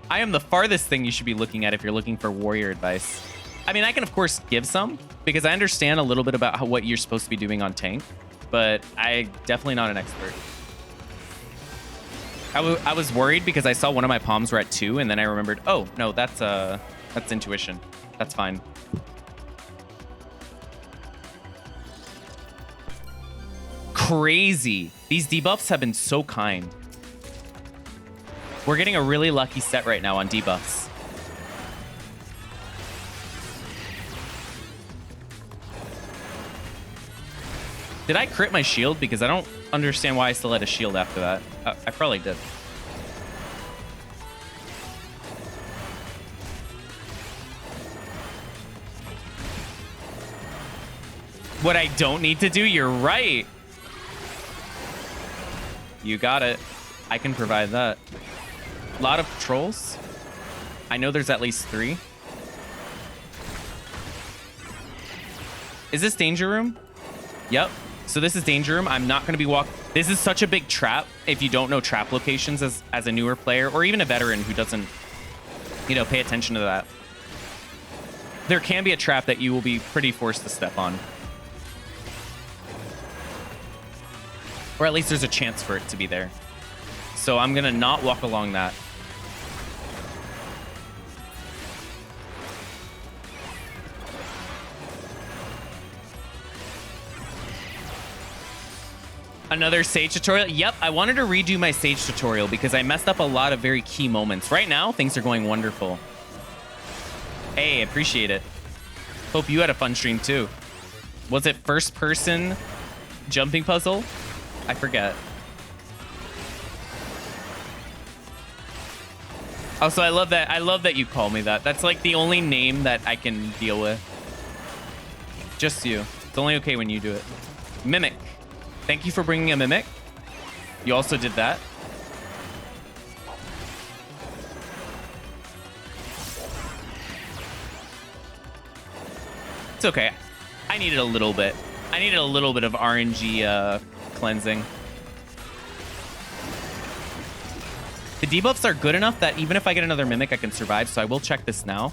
I am the farthest thing you should be looking at if you're looking for Warrior advice. I mean, I can, of course, give some, because I understand a little bit about what you're supposed to be doing on tank, but I'm definitely not an expert. I was worried because I saw one of my palms were at 2, and then I remembered, oh, no, that's intuition. That's fine. Crazy. These debuffs have been so kind. We're getting a really lucky set right now on debuffs. Did I crit my shield? Because I don't understand why I still had a shield after that. I probably did. What I don't need to do? You're right. You got it. I can provide that. A lot of trolls. I know there's at least 3. Is this danger room? Yep. So this is danger room. I'm not going to be This is such a big trap if you don't know trap locations as a newer player or even a veteran who doesn't, you know, pay attention to that. There can be a trap that you will be pretty forced to step on. Or at least there's a chance for it to be there. So I'm going to not walk along that. Another Sage tutorial. Yep, I wanted to redo my Sage tutorial because I messed up a lot of very key moments. Right now, things are going wonderful. Hey, appreciate it. Hope you had a fun stream too. Was it first person jumping puzzle? I forget. Also, I love that you call me that. That's like the only name that I can deal with. Just you. It's only okay when you do it. Mimic. Thank you for bringing a Mimic. You also did that. It's okay. I needed a little bit. I needed a little bit of RNG cleansing. The debuffs are good enough that even if I get another Mimic, I can survive. So I will check this now.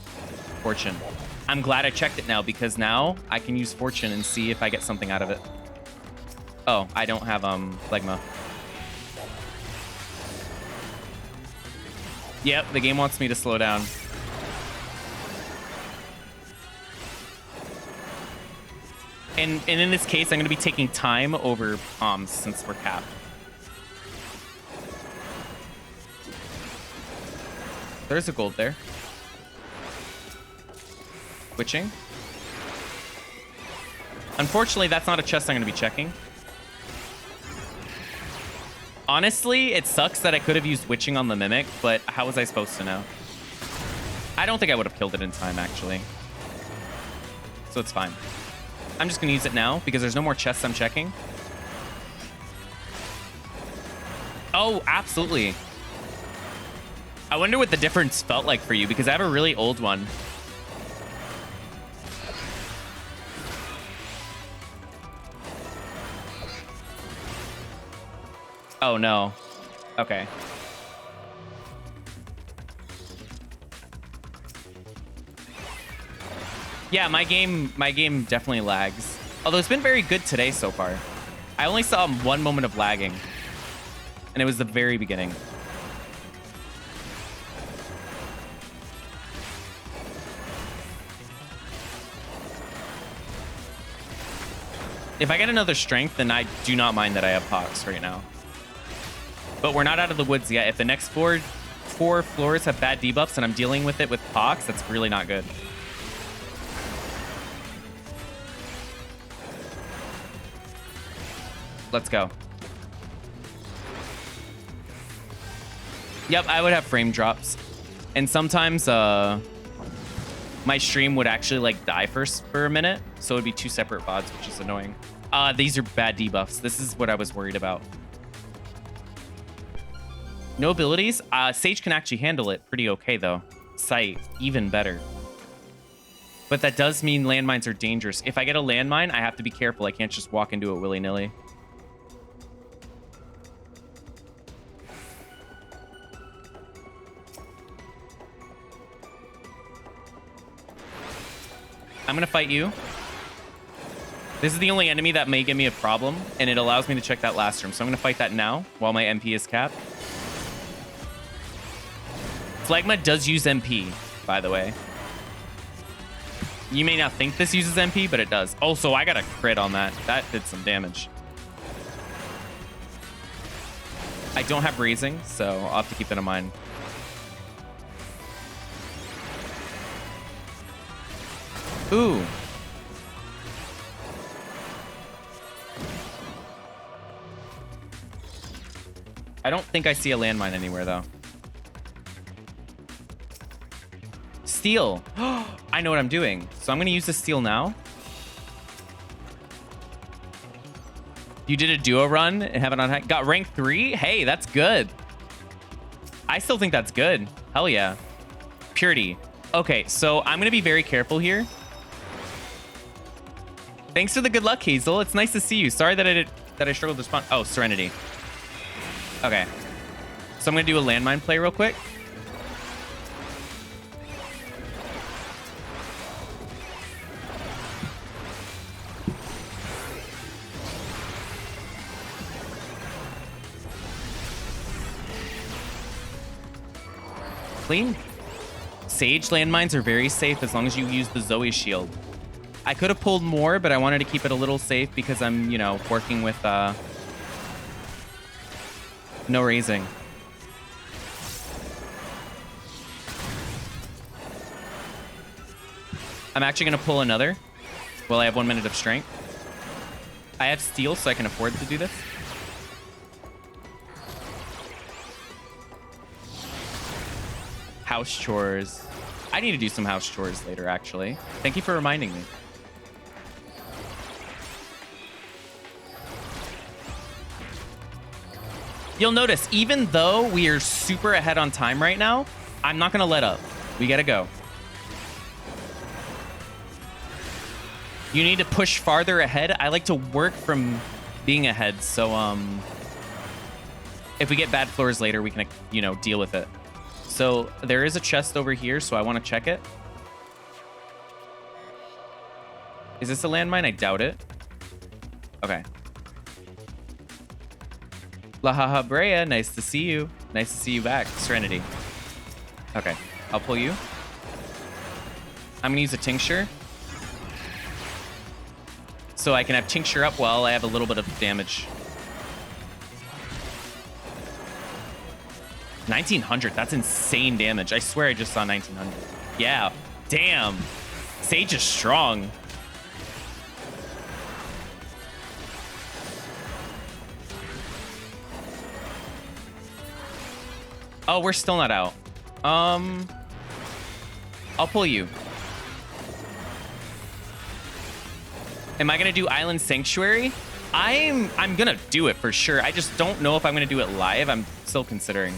Fortune. I'm glad I checked it now because now I can use Fortune and see if I get something out of it. Oh, I don't have Phlegma. Yep, the game wants me to slow down. And in this case, I'm going to be taking time over bombs since we're capped. There's a gold there. Witching. Unfortunately, that's not a chest I'm going to be checking. Honestly, it sucks that I could have used Witching on the Mimic, but how was I supposed to know? I don't think I would have killed it in time, actually. So it's fine. I'm just going to use it now because there's no more chests I'm checking. Oh, absolutely. I wonder what the difference felt like for you because I have a really old one. Oh, no. Okay. Yeah, my game definitely lags. Although it's been very good today so far. I only saw one moment of lagging. And it was the very beginning. If I get another strength, then I do not mind that I have pox right now. But we're not out of the woods yet. If the next four floors have bad debuffs and I'm dealing with it with pox, that's really not good. Let's go. Yep, I would have frame drops. And sometimes my stream would actually like die first for a minute. So it would be two separate VODs, which is annoying. These are bad debuffs. This is what I was worried about. No abilities. Sage can actually handle it pretty okay, though. Sight, even better. But that does mean landmines are dangerous. If I get a landmine, I have to be careful. I can't just walk into it willy-nilly. I'm going to fight you. This is the only enemy that may give me a problem, and it allows me to check that last room. So I'm going to fight that now while my MP is capped. Phlegma does use MP, by the way. You may not think this uses MP, but it does. Also, I got a crit on that. That did some damage. I don't have raising, so I'll have to keep that in mind. Ooh. I don't think I see a landmine anywhere, though. Steal. I know what I'm doing. So I'm going to use the steal now. You did a duo run and have it on high. Got rank 3? Hey, that's good. I still think that's good. Hell yeah. Purity. Okay, so I'm going to be very careful here. Thanks for the good luck, Hazel. It's nice to see you. Sorry that I struggled to respond. Oh, Serenity. Okay. So I'm going to do a landmine play real quick. Clean. Sage landmines are very safe as long as you use the Zoe shield. I could have pulled more, but I wanted to keep it a little safe because I'm, you know, working with No raising. I'm actually going to pull another. Well, I have 1 minute of strength. I have steel, so I can afford to do this. House chores. I need to do some house chores later, actually. Thank you for reminding me. You'll notice, even though we are super ahead on time right now, I'm not going to let up. We got to go. You need to push farther ahead. I like to work from being ahead. So if we get bad floors later, we can, you know, deal with it. So there is a chest over here, so I want to check it. Is this a landmine? I doubt it. Okay. La ha Brea, nice to see you. Nice to see you back. Serenity. Okay, I'll pull you. I'm gonna use a tincture. So I can have tincture up while I have a little bit of damage. 1900, that's insane damage. I swear I just saw 1900. Yeah, damn. Sage is strong. Oh, we're still not out. I'll pull you. Am I gonna do Island Sanctuary? I'm gonna do it for sure. I just don't know if I'm gonna do it live. I'm still considering.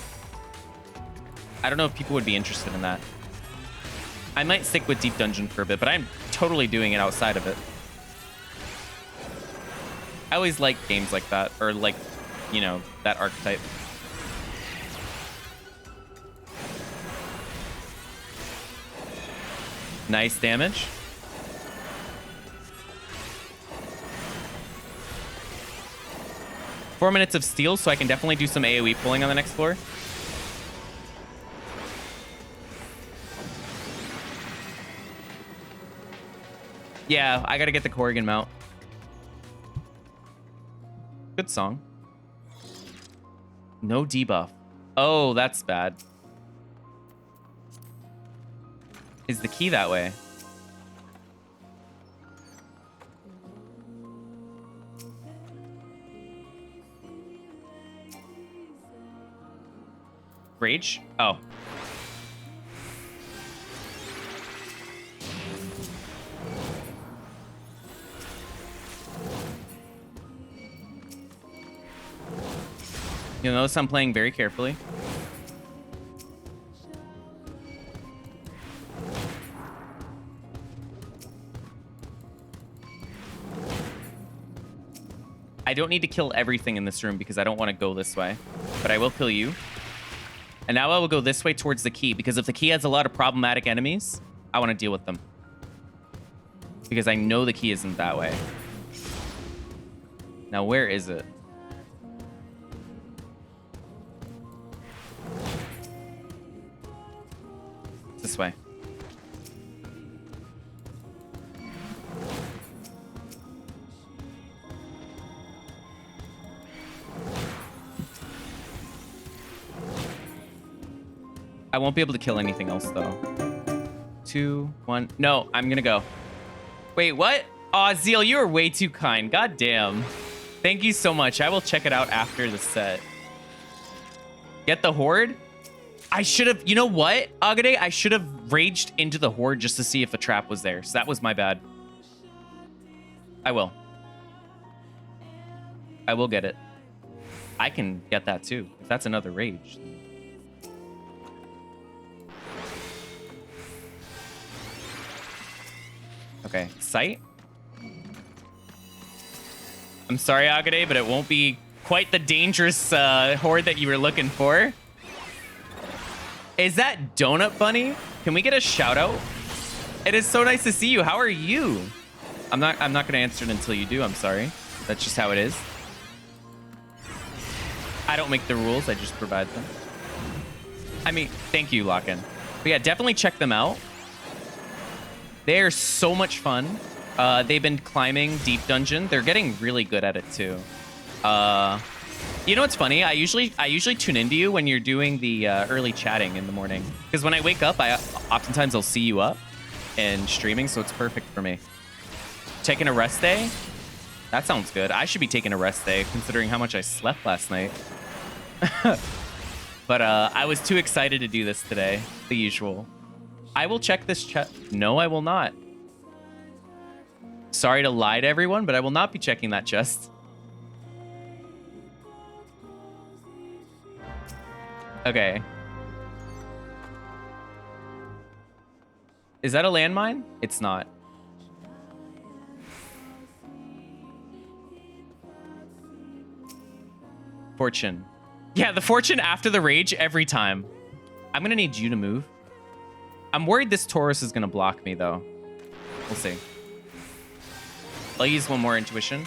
I don't know if people would be interested in that. I might stick with Deep Dungeon for a bit, but I'm totally doing it outside of it. I always like games like that, or like, you know, that archetype. Nice damage. Four minutes of steel, so I can definitely do some AoE pulling on the next floor. Yeah, I gotta get the Corrigan mount. Good song. No debuff. Oh, that's bad. Is the key that way? Rage? Oh. You'll notice I'm playing very carefully. I don't need to kill everything in this room because I don't want to go this way, but I will kill you. And now I will go this way towards the key, because if the key has a lot of problematic enemies, I want to deal with them. Because I know the key isn't that way. Now, where is it? This way. I won't be able to kill anything else, though. 2, 1. No, I'm gonna go. Wait, what? Aw, Zeal, you are way too kind. God damn. Thank you so much. I will check it out after the set. Get the Horde? I should have... You know what, Agade? I should have raged into the Horde just to see if a trap was there. So that was my bad. I will. I will get it. I can get that, too. If that's another rage. Okay, sight. I'm sorry, Agade, but it won't be quite the dangerous horde that you were looking for. Is that Donut Bunny? Can we get a shout out? It is so nice to see you. How are you? I'm not gonna answer it until you do. I'm sorry. That's just how it is. I don't make the rules. I just provide them. I mean, thank you, Lock-in. But yeah, definitely check them out. They're so much fun. They've been climbing Deep Dungeon. They're getting really good at it too. You know what's funny? I usually tune into you when you're doing the early chatting in the morning. Because when I wake up, oftentimes I'll see you up and streaming, so it's perfect for me. Taking a rest day? That sounds good. I should be taking a rest day considering how much I slept last night. But I was too excited to do this today, the usual. I will check this chat. No, I will not. Sorry to lie to everyone, but I will not be checking that chest. Okay. Is that a landmine? It's not. Fortune. Yeah, the fortune after the rage every time. I'm gonna need you to move. I'm worried this Taurus is gonna block me though. We'll see. I'll use one more intuition.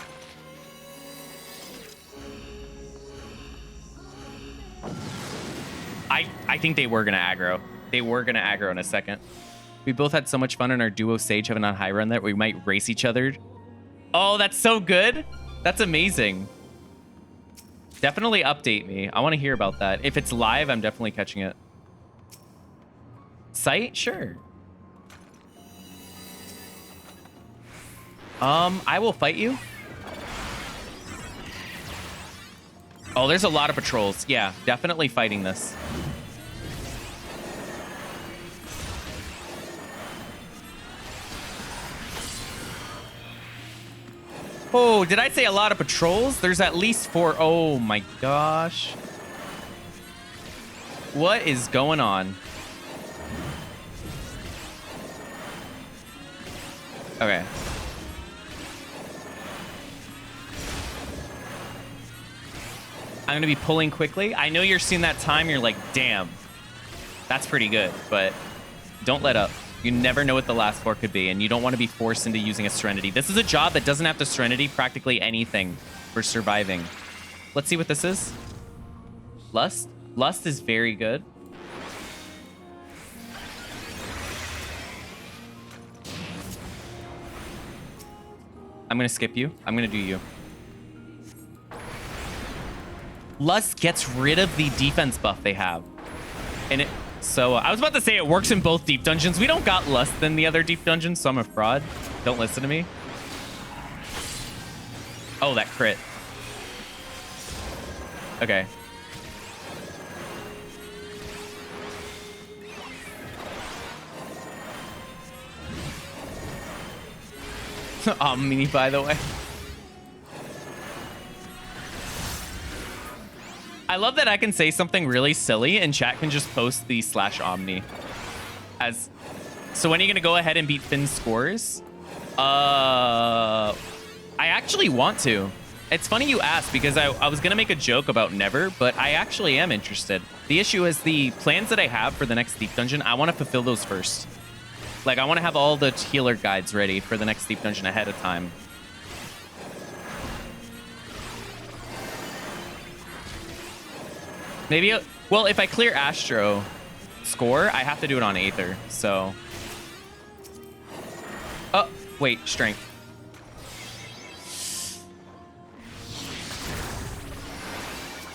I think they were gonna aggro. They were gonna aggro in a second. We both had so much fun in our duo Sage Heaven on high run that we might race each other. Oh, that's so good. That's amazing. Definitely update me. I want to hear about that. If it's live, I'm definitely catching it. Site? Sure. I will fight you. Oh, there's a lot of patrols. Yeah, definitely fighting this. Oh, did I say a lot of patrols? There's at least 4. Oh my gosh. What is going on? Okay. I'm going to be pulling quickly. I know you're seeing that time. You're like, damn, that's pretty good. But don't let up. You never know what the last 4 could be, and you don't want to be forced into using a Serenity. This is a job that doesn't have to Serenity practically anything for surviving. Let's see what this is. Lust? Lust is very good. I'm going to skip you. I'm going to do you. Lust gets rid of the defense buff they have. And it... So, I was about to say it works in both deep dungeons. We don't got Lust in the other deep dungeons, so I'm a fraud. Don't listen to me. Oh, that crit. Okay. Omni, by the way. I love that I can say something really silly and chat can just post the /Omni. So when are you going to go ahead and beat Finn's scores? I actually want to. It's funny you asked because I was going to make a joke about never, but I actually am interested. The issue is the plans that I have for the next deep dungeon, I want to fulfill those first. Like, I want to have all the healer guides ready for the next deep dungeon ahead of time. Maybe, well, if I clear Astro score, I have to do it on Aether, so. Oh, wait, Strength.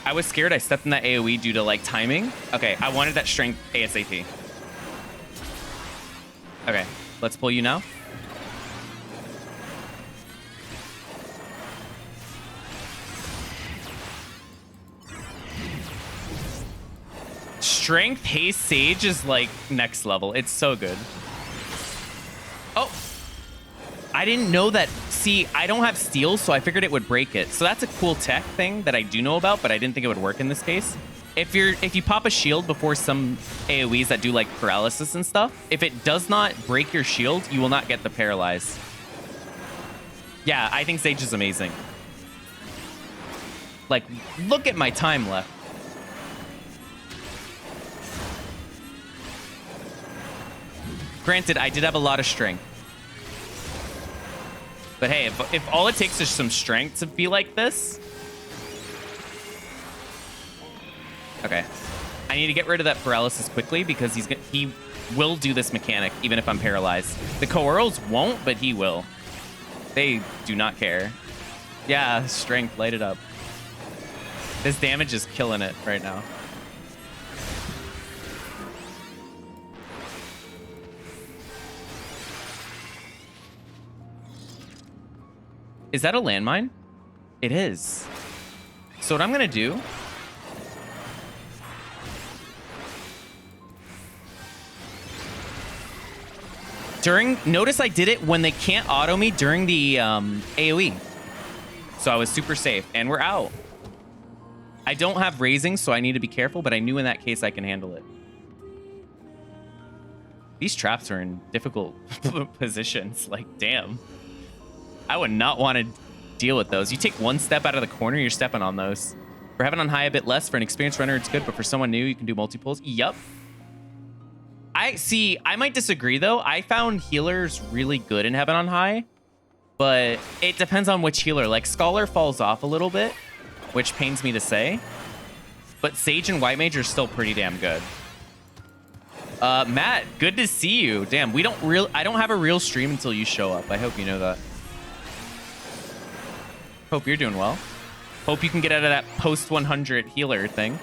I was scared I stepped in that AoE due to, like, timing. Okay, I wanted that Strength ASAP. Okay, let's pull you now. Strength Haste Sage is like next level. It's so good. Oh, I didn't know that. See, I don't have steel, so I figured it would break it. So that's a cool tech thing that I do know about, but I didn't think it would work in this case. If you pop a shield before some AoEs that do like paralysis and stuff, if it does not break your shield, you will not get the paralyze. Yeah, I think Sage is amazing. Like, look at my time left. Granted, I did have a lot of strength. But hey, if all it takes is some strength to be like this... Okay. I need to get rid of that paralysis quickly because he will do this mechanic even if I'm paralyzed. The Coeurls won't, but he will. They do not care. Yeah, strength, light it up. This damage is killing it right now. Is that a landmine? It is. So what I'm gonna do... Notice I did it when they can't auto me during the AoE. So I was super safe, and we're out. I don't have raising, so I need to be careful, but I knew in that case I can handle it. These traps are in difficult positions. Like, damn. I would not want to deal with those. You take one step out of the corner, you're stepping on those. For Heaven on High a bit less, for an experienced runner, it's good, but for someone new, you can do multi-pulls. Yup. I might disagree, though. I found healers really good in Heaven on High, but it depends on which healer. Like, Scholar falls off a little bit, which pains me to say, but Sage and White Mage are still pretty damn good. Matt, good to see you. Damn, I don't have a real stream until you show up. I hope you know that. Hope you're doing well. Hope you can get out of that post 100 healer thing.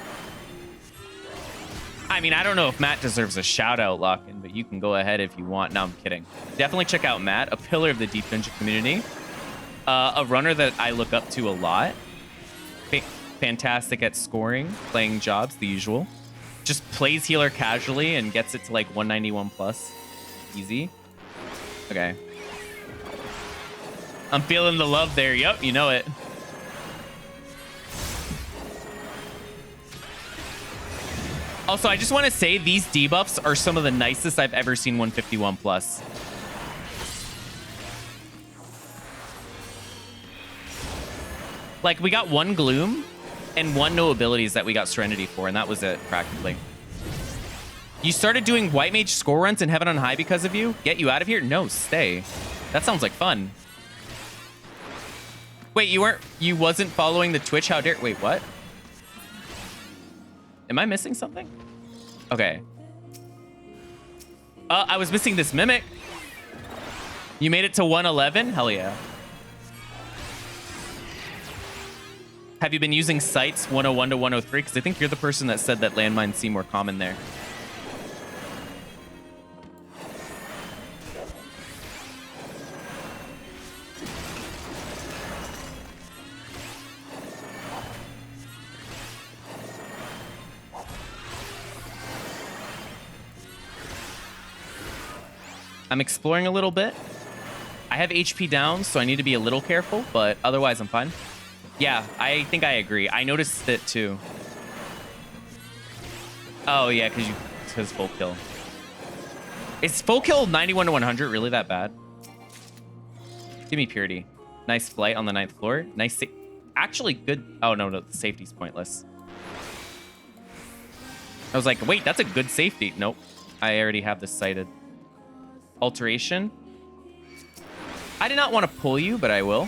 I mean, I don't know if Matt deserves a shout out, Lockin, but you can go ahead if you want. No, I'm kidding. Definitely check out Matt, a pillar of the Deep Dungeon community. A runner that I look up to a lot. Fantastic at scoring, playing jobs, the usual. Just plays healer casually and gets it to like 191 plus. Easy. Okay. I'm feeling the love there. Yup, you know it. Also, I just want to say these debuffs are some of the nicest I've ever seen 151 plus. Like, we got one Gloom and one no abilities that we got Serenity for, and that was it, practically. You started doing White Mage score runs in Heaven on High because of you? Get you out of here? No, stay. That sounds like fun. Wait, you wasn't following the Twitch? How dare... Wait, what? Am I missing something? Okay. I was missing this Mimic. You made it to 111? Hell yeah. Have you been using sites 101 to 103? Because I think you're the person that said that landmines seem more common there. I'm exploring a little bit. I have HP down, so I need to be a little careful, but otherwise I'm fine. Yeah, I think I agree. I noticed it too. Oh yeah, because full kill. Is full kill 91 to 100 really that bad? Give me purity. Nice flight on the 9th floor. Nice. Actually good. Oh no, the safety's pointless. I was like, wait, that's a good safety. Nope. I already have this sighted. Alteration. I did not want to pull you, but I will.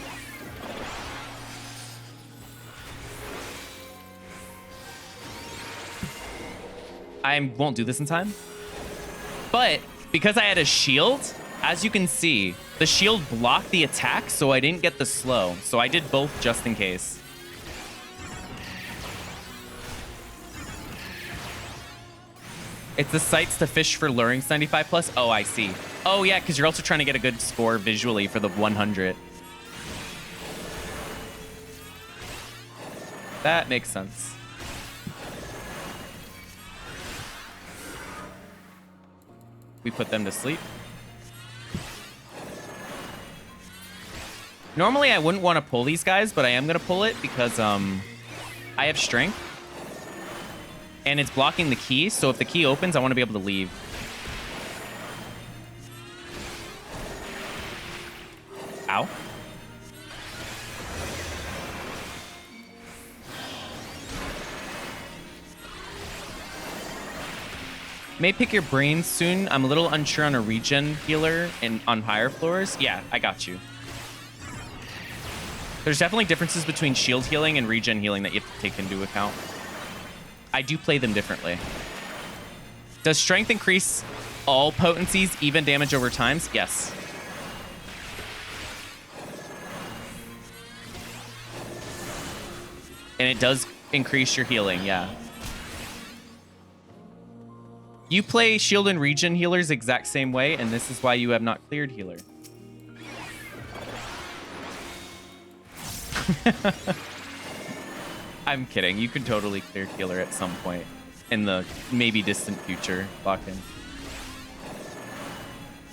I won't do this in time. But because I had a shield, as you can see, the shield blocked the attack, so I didn't get the slow. So I did both just in case. It's the sites to fish for lurings 95 plus. Oh, I see. Oh yeah, because you're also trying to get a good score visually for the 100. That makes sense. We put them to sleep. Normally I wouldn't want to pull these guys, but I am going to pull it because I have strength. And it's blocking the key, so if the key opens, I want to be able to leave. Ow. May pick your brains soon. I'm a little unsure on a regen healer and on higher floors. Yeah, I got you. There's definitely differences between shield healing and regen healing that you have to take into account. I do play them differently. Does strength increase all potencies, even damage over times? Yes. And it does increase your healing, yeah. You play shield and regen healers exact same way, and this is why you have not cleared healer. I'm kidding. You can totally clear healer at some point in the maybe distant future, Lock-in.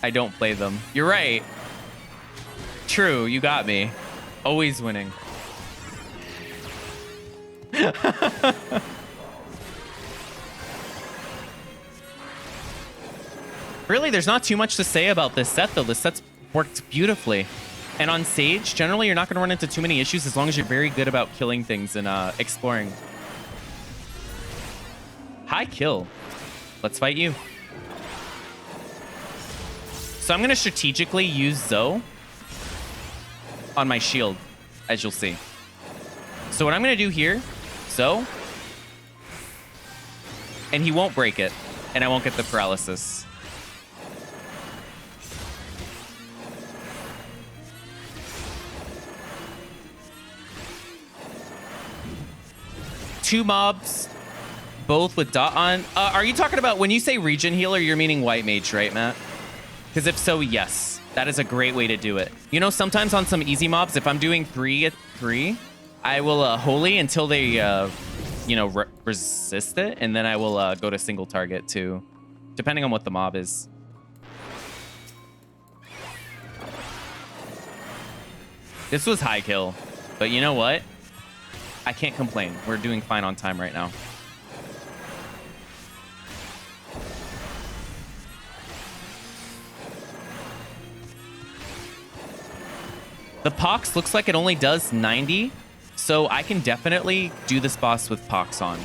I don't play them. You're right. True, you got me. Always winning. Really, there's not too much to say about this set, though. This set's worked beautifully. And on Sage, generally, you're not going to run into too many issues as long as you're very good about killing things and exploring. High kill. Let's fight you. So I'm going to strategically use Zoe on my shield, as you'll see. So what I'm going to do here, Zoe, and he won't break it, and I won't get the paralysis. Two mobs, both with dot on. Are you talking about when you say regen healer, you're meaning white mage, right, Matt? Because if so, yes, that is a great way to do it. You know, sometimes on some easy mobs, if I'm doing 3-3, I will holy until they, you know, resist it, and then I will go to single target too, depending on what the mob is. This was high kill, but you know what? I can't complain. We're doing fine on time right now. The Pox looks like it only does 90, so I can definitely do this boss with Pox on.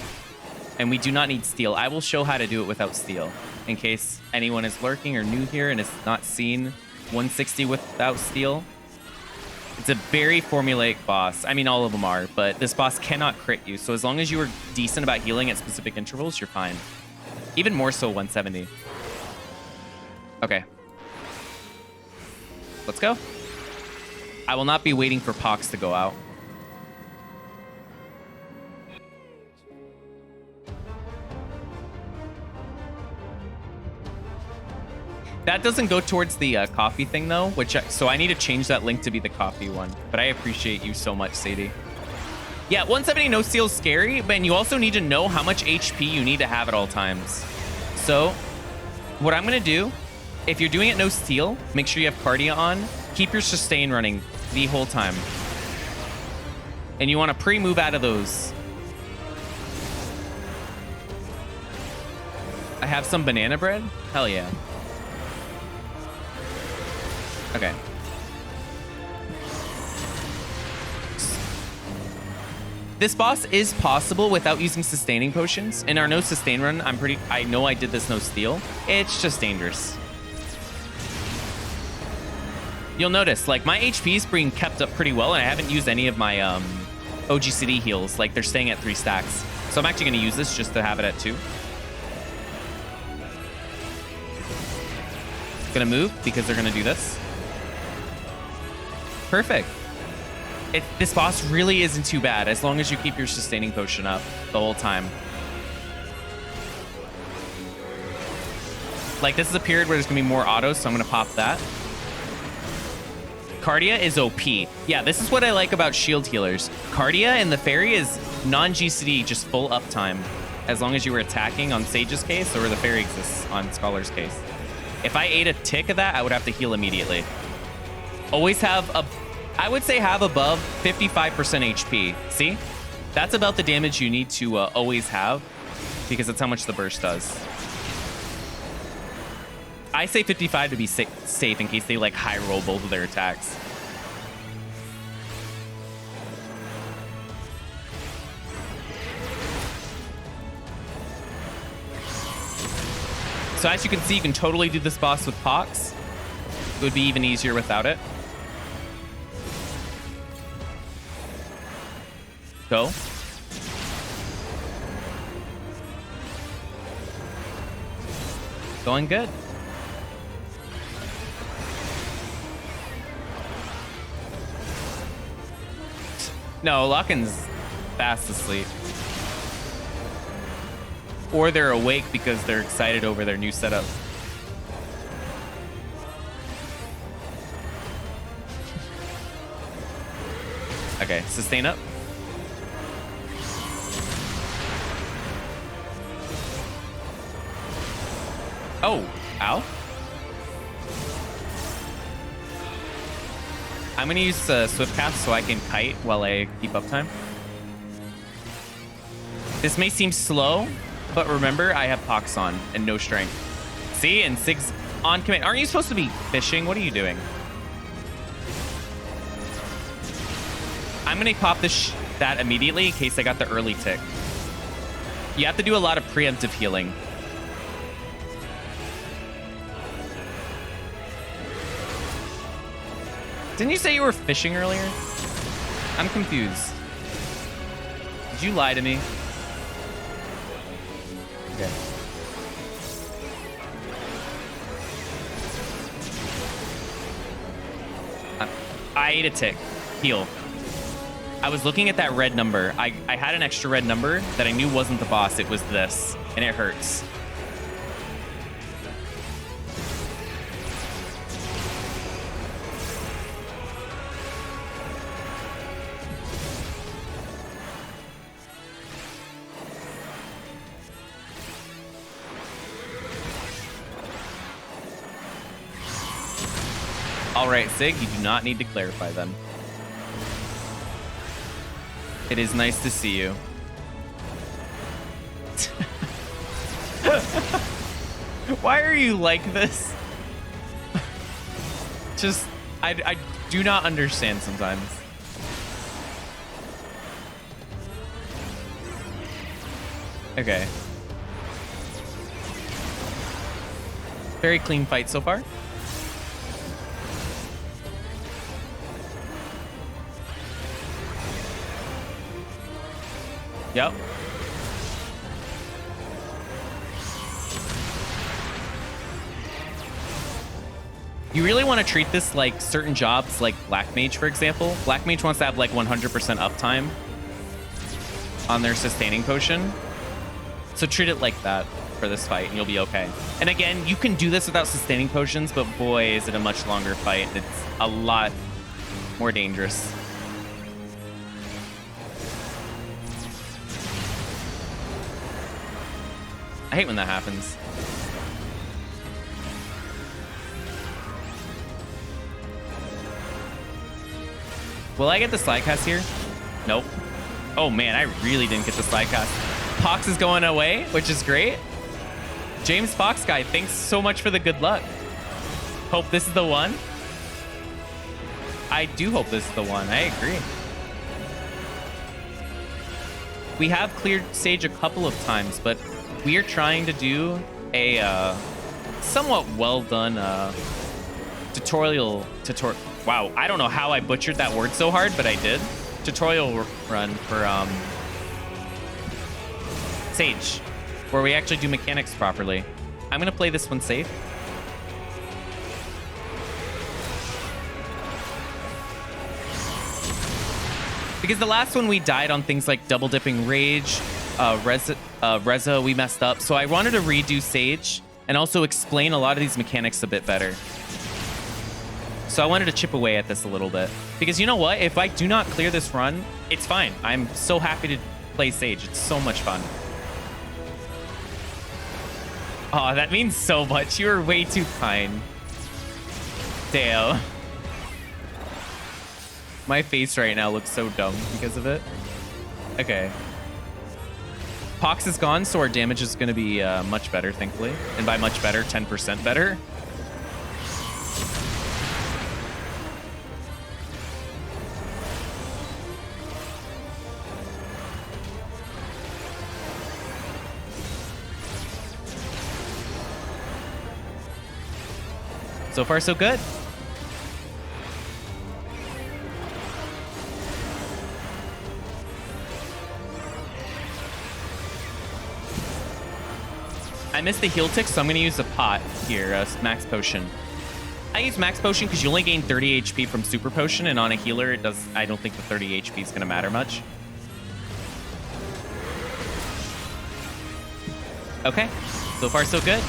And we do not need steel. I will show how to do it without steel, in case anyone is lurking or new here and has not seen 160 without steel. It's a very formulaic boss. I mean, all of them are, but this boss cannot crit you. So as long as you are decent about healing at specific intervals, you're fine. Even more so 170. Okay. Let's go. I will not be waiting for Pox to go out. That doesn't go towards the coffee thing, though, so I need to change that link to be the coffee one. But I appreciate you so much, Sadie. Yeah, 170 no steal is scary, but you also need to know how much HP you need to have at all times. So what I'm going to do, if you're doing it no steal, make sure you have Cardia on. Keep your sustain running the whole time. And you want to pre-move out of those. I have some banana bread? Hell yeah. Okay. This boss is possible without using sustaining potions. In our no sustain run, I know I did this no steal. It's just dangerous. You'll notice, like, my HP is being kept up pretty well, and I haven't used any of my OGCD heals. Like, they're staying at 3 stacks. So I'm actually going to use this just to have it at 2. Gonna move because they're gonna do this. Perfect. This boss really isn't too bad as long as you keep your sustaining potion up the whole time. Like, this is a period where there's gonna be more autos, so I'm gonna pop that. Cardia is OP. Yeah, this is what I like about shield healers. Cardia and the fairy is non-GCD, just full uptime, as long as you were attacking on Sage's case or the fairy exists on Scholar's case. If I ate a tick of that, I would have to heal immediately. Always have I would say have above 55% HP. See? That's about the damage you need to always have, because that's how much the burst does. I say 55 to be safe in case they like high roll both of their attacks. So as you can see, you can totally do this boss with Pox. It would be even easier without it. Go. Going good. No, Lock-in's fast asleep. Or they're awake because they're excited over their new setup. Okay, sustain up. Oh, ow. I'm gonna use Swift Path so I can kite while I keep up time. This may seem slow, but remember, I have Pox on and no strength. See, and Sig's on command. Aren't you supposed to be fishing? What are you doing? I'm gonna pop that immediately in case I got the early tick. You have to do a lot of preemptive healing. Didn't you say you were fishing earlier? I'm confused. Did you lie to me? Okay. I ate a tick. Heal. I was looking at that red number. I had an extra red number that I knew wasn't the boss. It was this, and it hurts. All right, Sig, you do not need to clarify them. It is nice to see you. Why are you like this? Just, I do not understand sometimes. Okay. Very clean fight so far. Yep. You really want to treat this like certain jobs, like Black Mage, for example. Black Mage wants to have like 100% uptime on their sustaining potion. So treat it like that for this fight and you'll be okay. And again, you can do this without sustaining potions, but boy, is it a much longer fight. It's a lot more dangerous. I hate when that happens. Will I get the slide cast here? Nope. Oh man, I really didn't get the slide cast. Pox is going away, which is great. James Fox guy, thanks so much for the good luck. Hope this is the one. I do hope this is the one. I agree. We have cleared Sage a couple of times, but we are trying to do a somewhat well done tutorial. Wow, I don't know how I butchered that word so hard, but I did. Tutorial run for Sage, where we actually do mechanics properly. I'm gonna play this one safe. Because the last one we died on things like double dipping rage, Reza, we messed up. So I wanted to redo Sage and also explain a lot of these mechanics a bit better. So I wanted to chip away at this a little bit. Because you know what? If I do not clear this run, it's fine. I'm so happy to play Sage. It's so much fun. Oh, that means so much. You are way too kind. Damn. My face right now looks so dumb because of it. Okay. Pox is gone, so our damage is going to be much better, thankfully. And by much better, 10% better. So far, so good. I missed the heal tick, so I'm going to use a pot here, max potion. I use max potion because you only gain 30 HP from super potion, and on a healer, it does. I don't think the 30 HP is going to matter much. Okay, so far so good.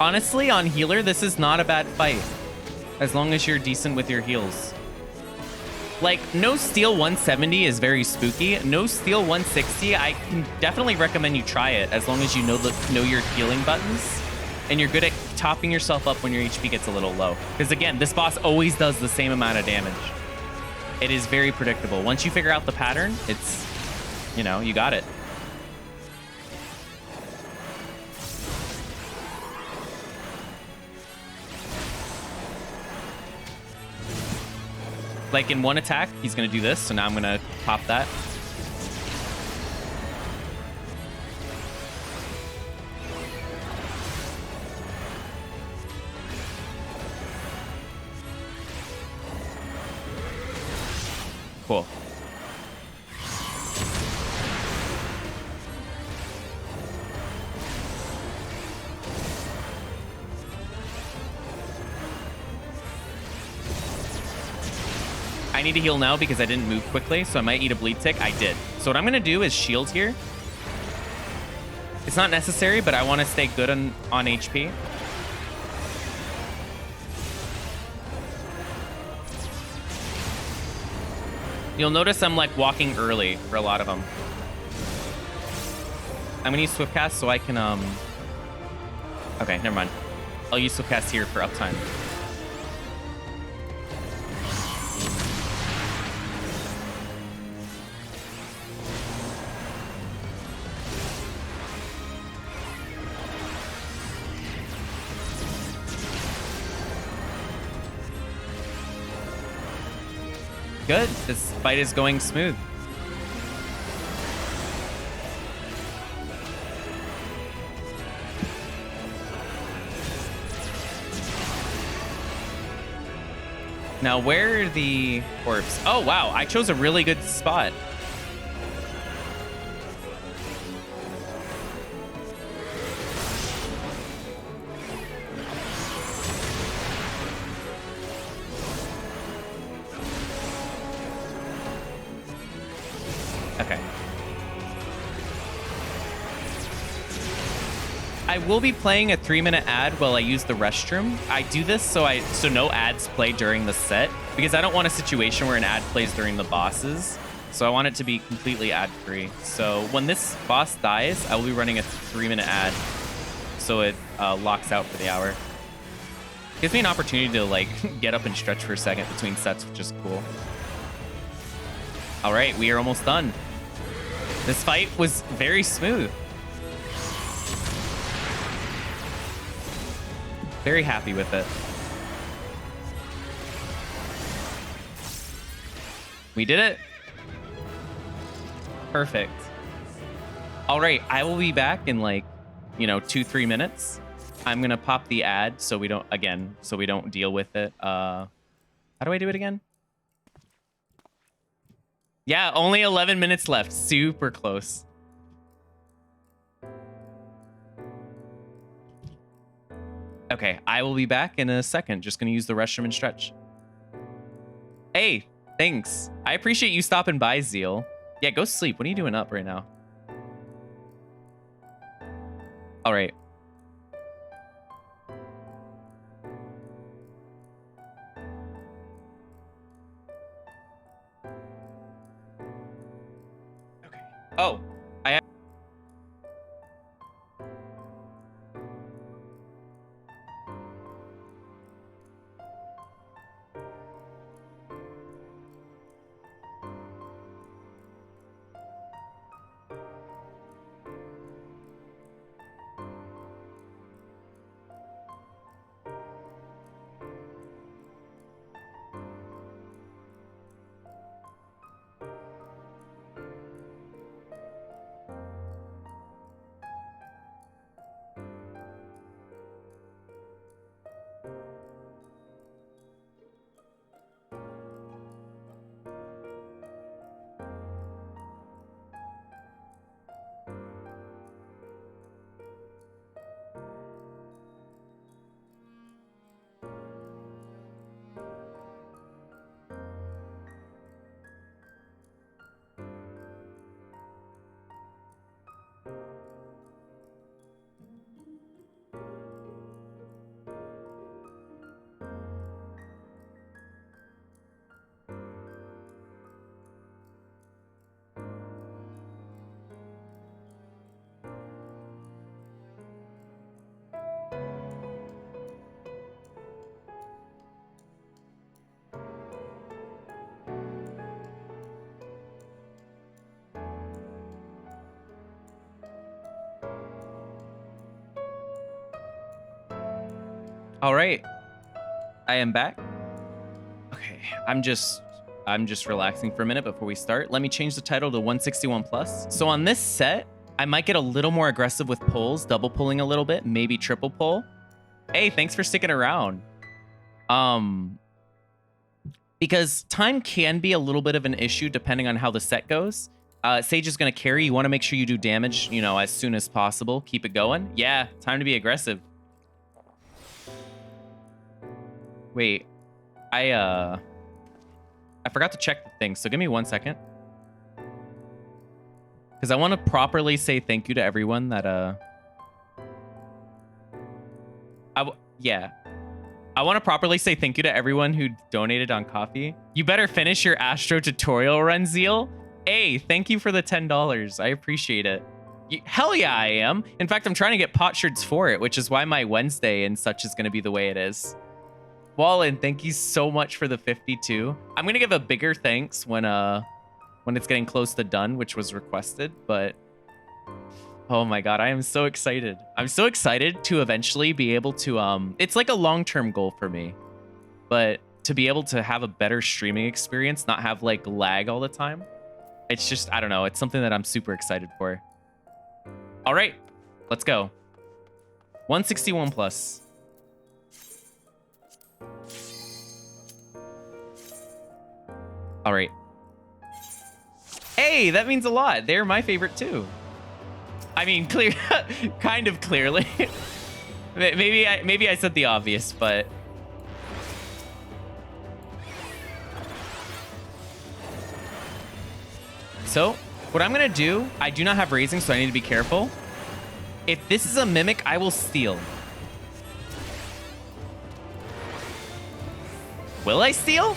Honestly, on healer, this is not a bad fight. As long as you're decent with your heals. Like, no steal 170 is very spooky. No steal 160, I can definitely recommend you try it as long as you know your healing buttons and you're good at topping yourself up when your HP gets a little low. Because again, this boss always does the same amount of damage. It is very predictable. Once you figure out the pattern, it's, you know, you got it. Like in one attack, he's gonna do this, so now I'm gonna pop that. Cool. I need to heal now because I didn't move quickly, so I might eat a bleed tick. I did. So what I'm going to do is shield here. It's not necessary, but I want to stay good on HP. You'll notice I'm like walking early for a lot of them. I'm going to use Swift Cast so I can... Okay, never mind. I'll use Swift Cast here for uptime. Good. This fight is going smooth. Now, where are the orbs? Oh, wow. I chose a really good spot. Okay. I will be playing a 3-minute ad while I use the restroom. I do this so no ads play during the set because I don't want a situation where an ad plays during the bosses. So I want it to be completely ad-free. So when this boss dies, I will be running a 3-minute ad so it locks out for the hour. Gives me an opportunity to like get up and stretch for a second between sets, which is cool. All right, we are almost done. This fight was very smooth. Very happy with it. We did it. Perfect. All right, I will be back in like, 2-3 minutes. I'm gonna pop the ad so we don't deal with it. How do I do it again? Yeah, only 11 minutes left. Super close. Okay, I will be back in a second. Just gonna use the restroom and stretch. Hey, thanks. I appreciate you stopping by, Zeal. Yeah, go sleep. What are you doing up right now? All right. Okay. Oh, All right, I am back. Okay, I'm just relaxing for a minute before we start. Let me change the title to 161 plus. So on this set, I might get a little more aggressive with pulls, double pulling a little bit, maybe triple pull. Hey, thanks for sticking around. Because time can be a little bit of an issue depending on how the set goes. Sage is gonna carry. You want to make sure you do damage, you know, as soon as possible. Keep it going. Yeah, time to be aggressive. Wait, I forgot to check the thing, so give me 1 second. Because I want to properly say thank you to everyone that, yeah. I want to properly say thank you to everyone who donated on Coffee. You better finish your Astro tutorial run, Zeal. Hey, thank you for the $10. I appreciate it. Hell yeah, I am. In fact, I'm trying to get pot shirts for it, which is why my Wednesday and such is going to be the way it is. Wallen, thank you so much for the 52. I'm gonna give a bigger thanks when it's getting close to done, which was requested, but oh my god, I am so excited. I'm so excited to eventually be able to it's like a long-term goal for me, but to be able to have a better streaming experience, not have like lag all the time. It's just, I don't know, it's something that I'm super excited for. All right, let's go. 161 plus. All right. Hey, that means a lot. They're my favorite too. I mean, clear, kind of clearly. maybe I said the obvious, but so what I'm gonna do, I do not have raising, so I need to be careful. If this is a mimic, I will steal. Will I steal?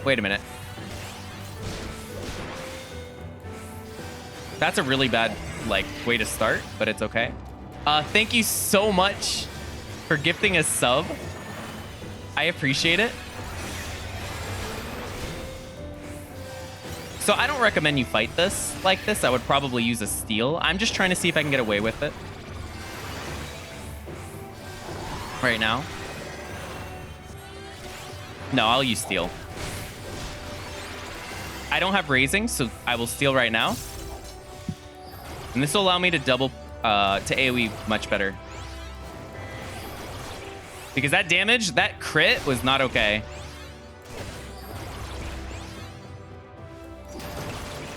Wait a minute. That's a really bad, like, way to start, but it's okay. Thank you so much for gifting a sub. I appreciate it. So I don't recommend you fight this like this. I would probably use a steal. I'm just trying to see if I can get away with it right now. No, I'll use steal. I don't have raising, so I will steal right now. And this will allow me to double, to AoE much better. Because that damage, that crit was not okay.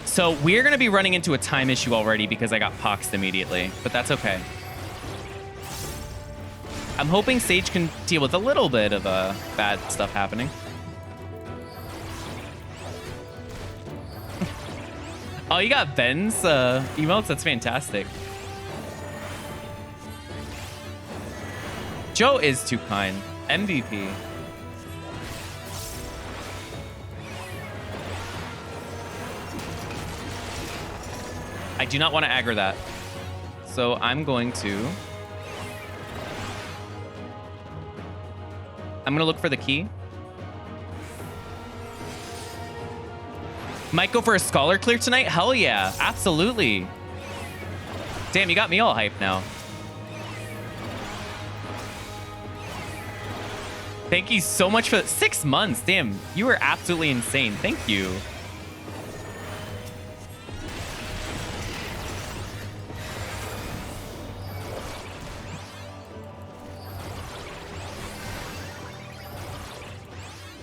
So we're going to be running into a time issue already because I got poxed immediately, but that's okay. I'm hoping Sage can deal with a little bit of bad stuff happening. Oh, you got Ben's emotes? That's fantastic. Joe is too kind. MVP. I do not want to aggro that. So I'm going to... I'm going to look for the key. Might go for a Scholar clear tonight? Hell yeah, absolutely. Damn, you got me all hyped now. Thank you so much for 6 months. Damn, you were absolutely insane. Thank you.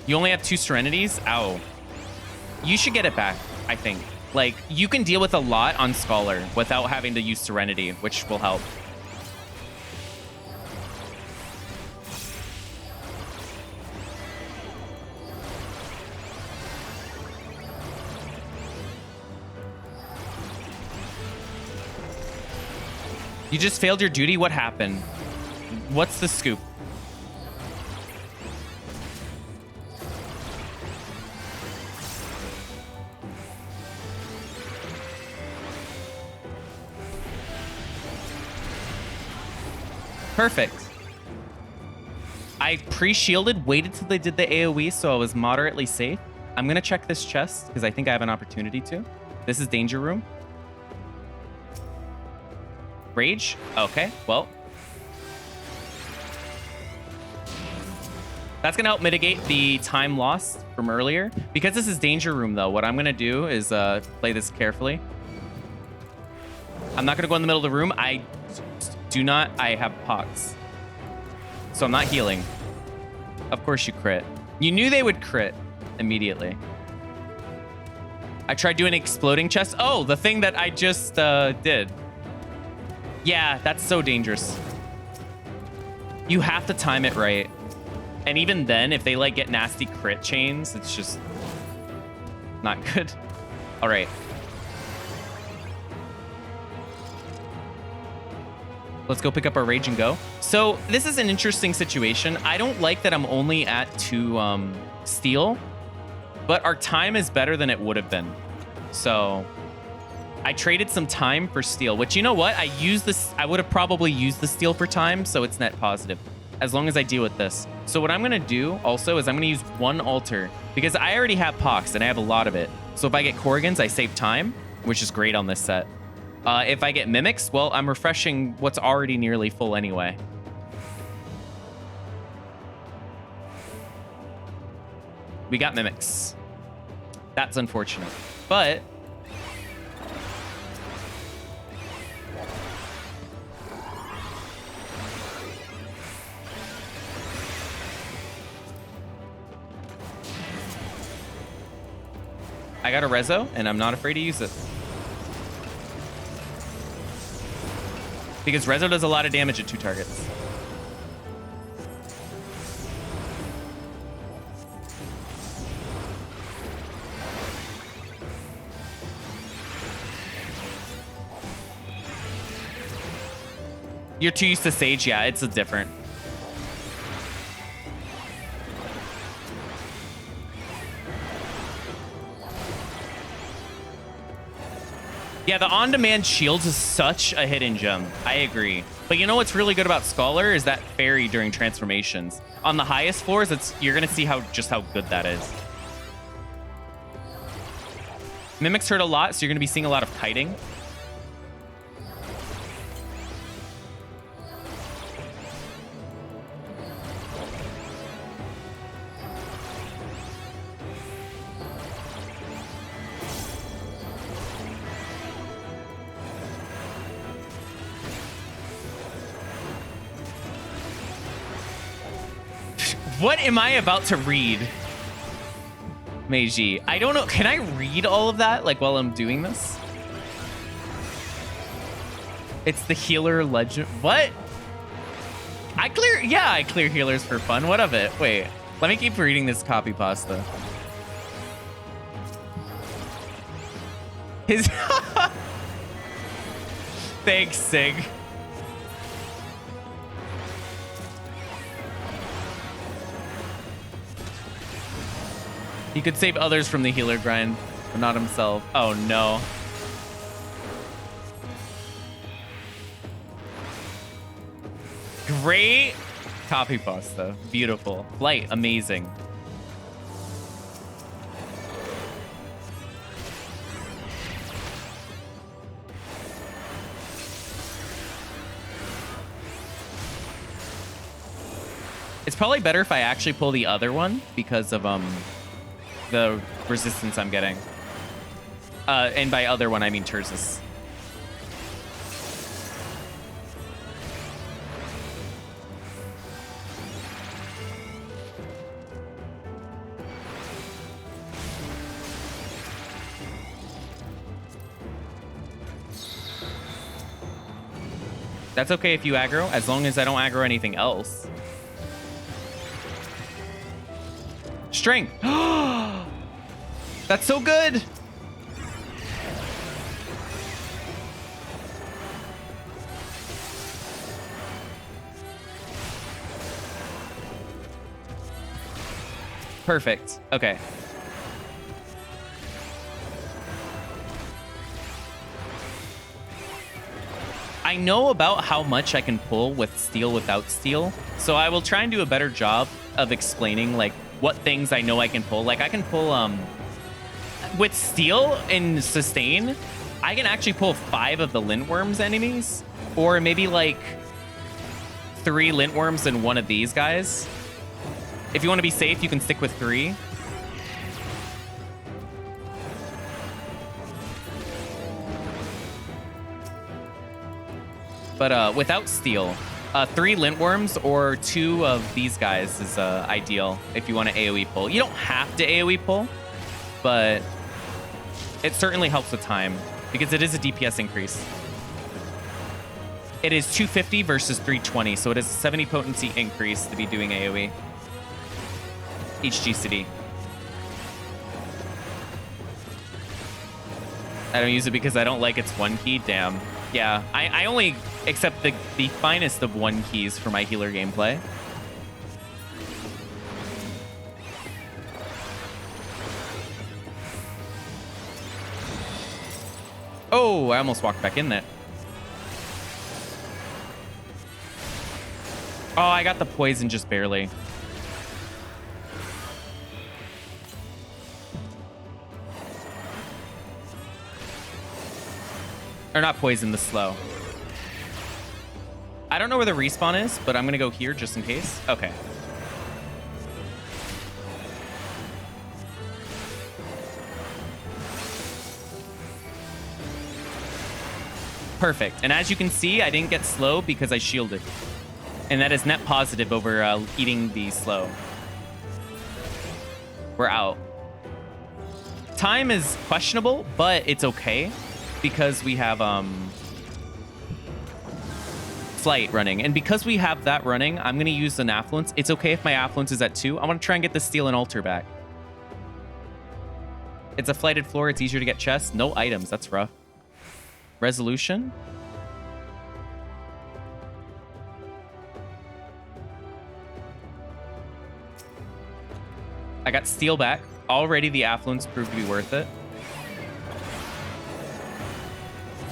You only have 2 Serenities? Ow. You should get it back, I think. Like, you can deal with a lot on Scholar without having to use Serenity, which will help. You just failed your duty? What happened? What's the scoop? Perfect. I pre-shielded, waited till they did the AoE, so I was moderately safe. I'm going to check this chest because I think I have an opportunity to. This is danger room. Rage? Okay, well. That's going to help mitigate the time lost from earlier. Because this is danger room, though, what I'm going to do is play this carefully. I'm not going to go in the middle of the room. I have pox. So I'm not healing. Of course you crit. You knew they would crit immediately. I tried doing exploding chest. Oh, the thing that I just did. Yeah, that's so dangerous. You have to time it right. And even then, if they like get nasty crit chains, it's just not good. All right. Let's go pick up our rage and go. So this is an interesting situation. I don't like that I'm only at 2 steel, but our time is better than it would have been. So I traded some time for steel, which, you know what? I would have probably used the steel for time, so it's net positive as long as I deal with this. So what I'm going to do also is I'm going to use 1 altar because I already have pox and I have a lot of it. So if I get Corrigans, I save time, which is great on this set. If I get mimics, well, I'm refreshing what's already nearly full anyway. We got mimics. That's unfortunate, but I got a rezo and I'm not afraid to use it. Because rezo does a lot of damage at 2 targets. You're too used to Sage? Yeah, it's a different. Yeah, the on-demand shields is such a hidden gem. I agree. But you know what's really good about Scholar is that fairy during transformations. On the highest floors, you're gonna see just how good that is. Mimics hurt a lot, so you're gonna be seeing a lot of kiting. What am I about to read? Meiji, I don't know. Can I read all of that like while I'm doing this? It's the healer legend. What? I clear healers for fun. What of it? Wait, let me keep reading this copy pasta. His Thanks, Sig. He could save others from the healer grind, but not himself. Oh, no. Great copy pasta. Beautiful. Light. Amazing. It's probably better if I actually pull the other one because of the resistance I'm getting. And by other one, I mean Tersus. That's okay if you aggro, as long as I don't aggro anything else. Strength. That's so good. Perfect. Okay. I know about how much I can pull with steel without steel, so I will try and do a better job of explaining like what things I know I can pull. Like I can pull with steel and sustain, I can actually pull 5 of the lintworms enemies, or maybe like 3 lintworms and 1 of these guys. If you want to be safe, you can stick with 3. But without steel, 3 lintworms or 2 of these guys is ideal if you want to AoE pull. You don't have to AoE pull, but it certainly helps with time because it is a DPS increase. It is 250 versus 320, so it is a 70 potency increase to be doing AoE each GCD. I don't use it because I don't like its 1 key. Damn. Yeah, I only accept the finest of 1 keys for my healer gameplay. Oh, I almost walked back in that. Oh, I got the poison just barely. Or not poison, the slow. I don't know where the respawn is, but I'm going to go here just in case. Okay. Perfect. And as you can see, I didn't get slow because I shielded. And that is net positive over eating the slow. We're out. Time is questionable, but it's okay because we have flight running. And because we have that running, I'm going to use an affluence. It's okay if my affluence is at 2. I want to try and get the steel and altar back. It's a flighted floor. It's easier to get chests. No items. That's rough. Resolution. I got steel back. Already the affluence proved to be worth it.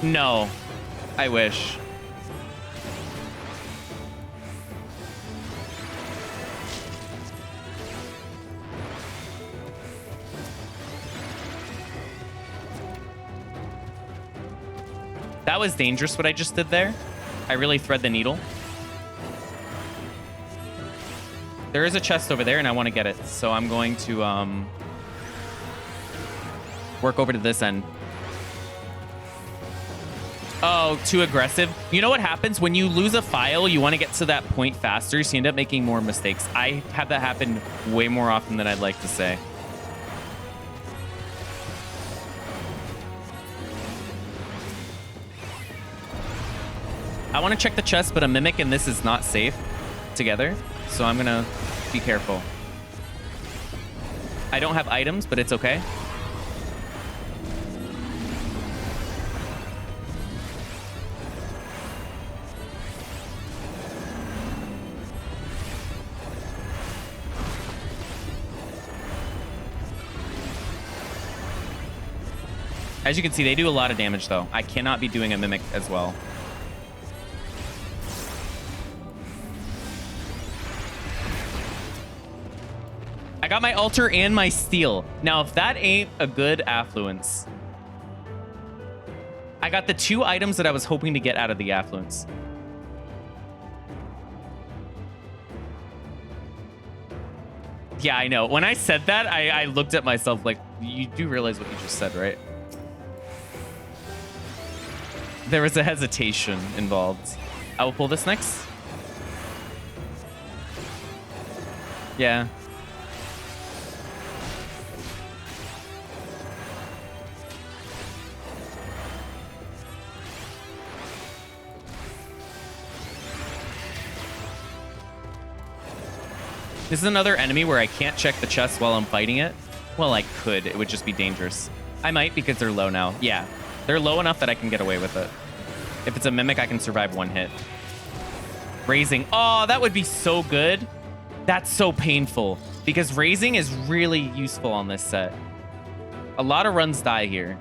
No. I wish. That was dangerous what I just did there. I really thread the needle. There is a chest over there and I want to get it. So I'm going to work over to this end. Oh, too aggressive. You know what happens when you lose a file? You want to get to that point faster, so you end up making more mistakes. I have that happen way more often than I'd like to say. I want to check the chest, but a mimic and this is not safe together, so I'm gonna be careful. I don't have items, but it's okay. As you can see, they do a lot of damage, though. I cannot be doing a mimic as well. I got my altar and my steel. Now, if that ain't a good affluence. I got the 2 items that I was hoping to get out of the affluence. Yeah, I know. When I said that, I looked at myself like, you do realize what you just said, right? There was a hesitation involved. I will pull this next. Yeah. This is another enemy where I can't check the chest while I'm fighting it. Well, I could. It would just be dangerous. I might because they're low now. Yeah, they're low enough that I can get away with it. If it's a mimic, I can survive 1 hit. Raising. Oh, that would be so good. That's so painful because raising is really useful on this set. A lot of runs die here.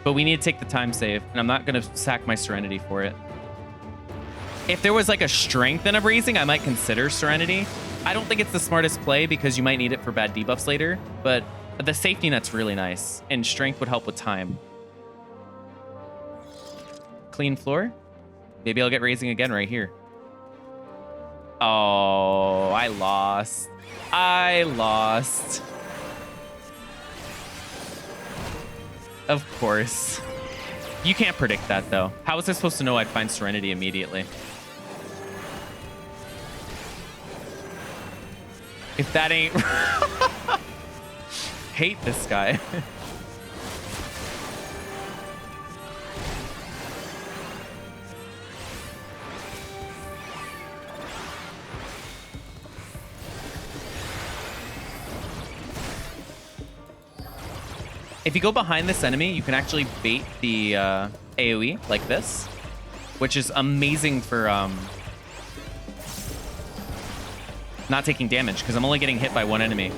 But we need to take the time save, and I'm not going to sack my Serenity for it. If there was like a strength in a raising, I might consider Serenity. I don't think it's the smartest play because you might need it for bad debuffs later, but the safety net's really nice, and strength would help with time. Clean floor. Maybe I'll get raising again right here. Oh, I lost. I lost. Of course. You can't predict that, though. How was I supposed to know I'd find Serenity immediately? If that ain't... Hate this guy. If you go behind this enemy, you can actually bait the AoE like this, which is amazing for not taking damage because I'm only getting hit by one enemy.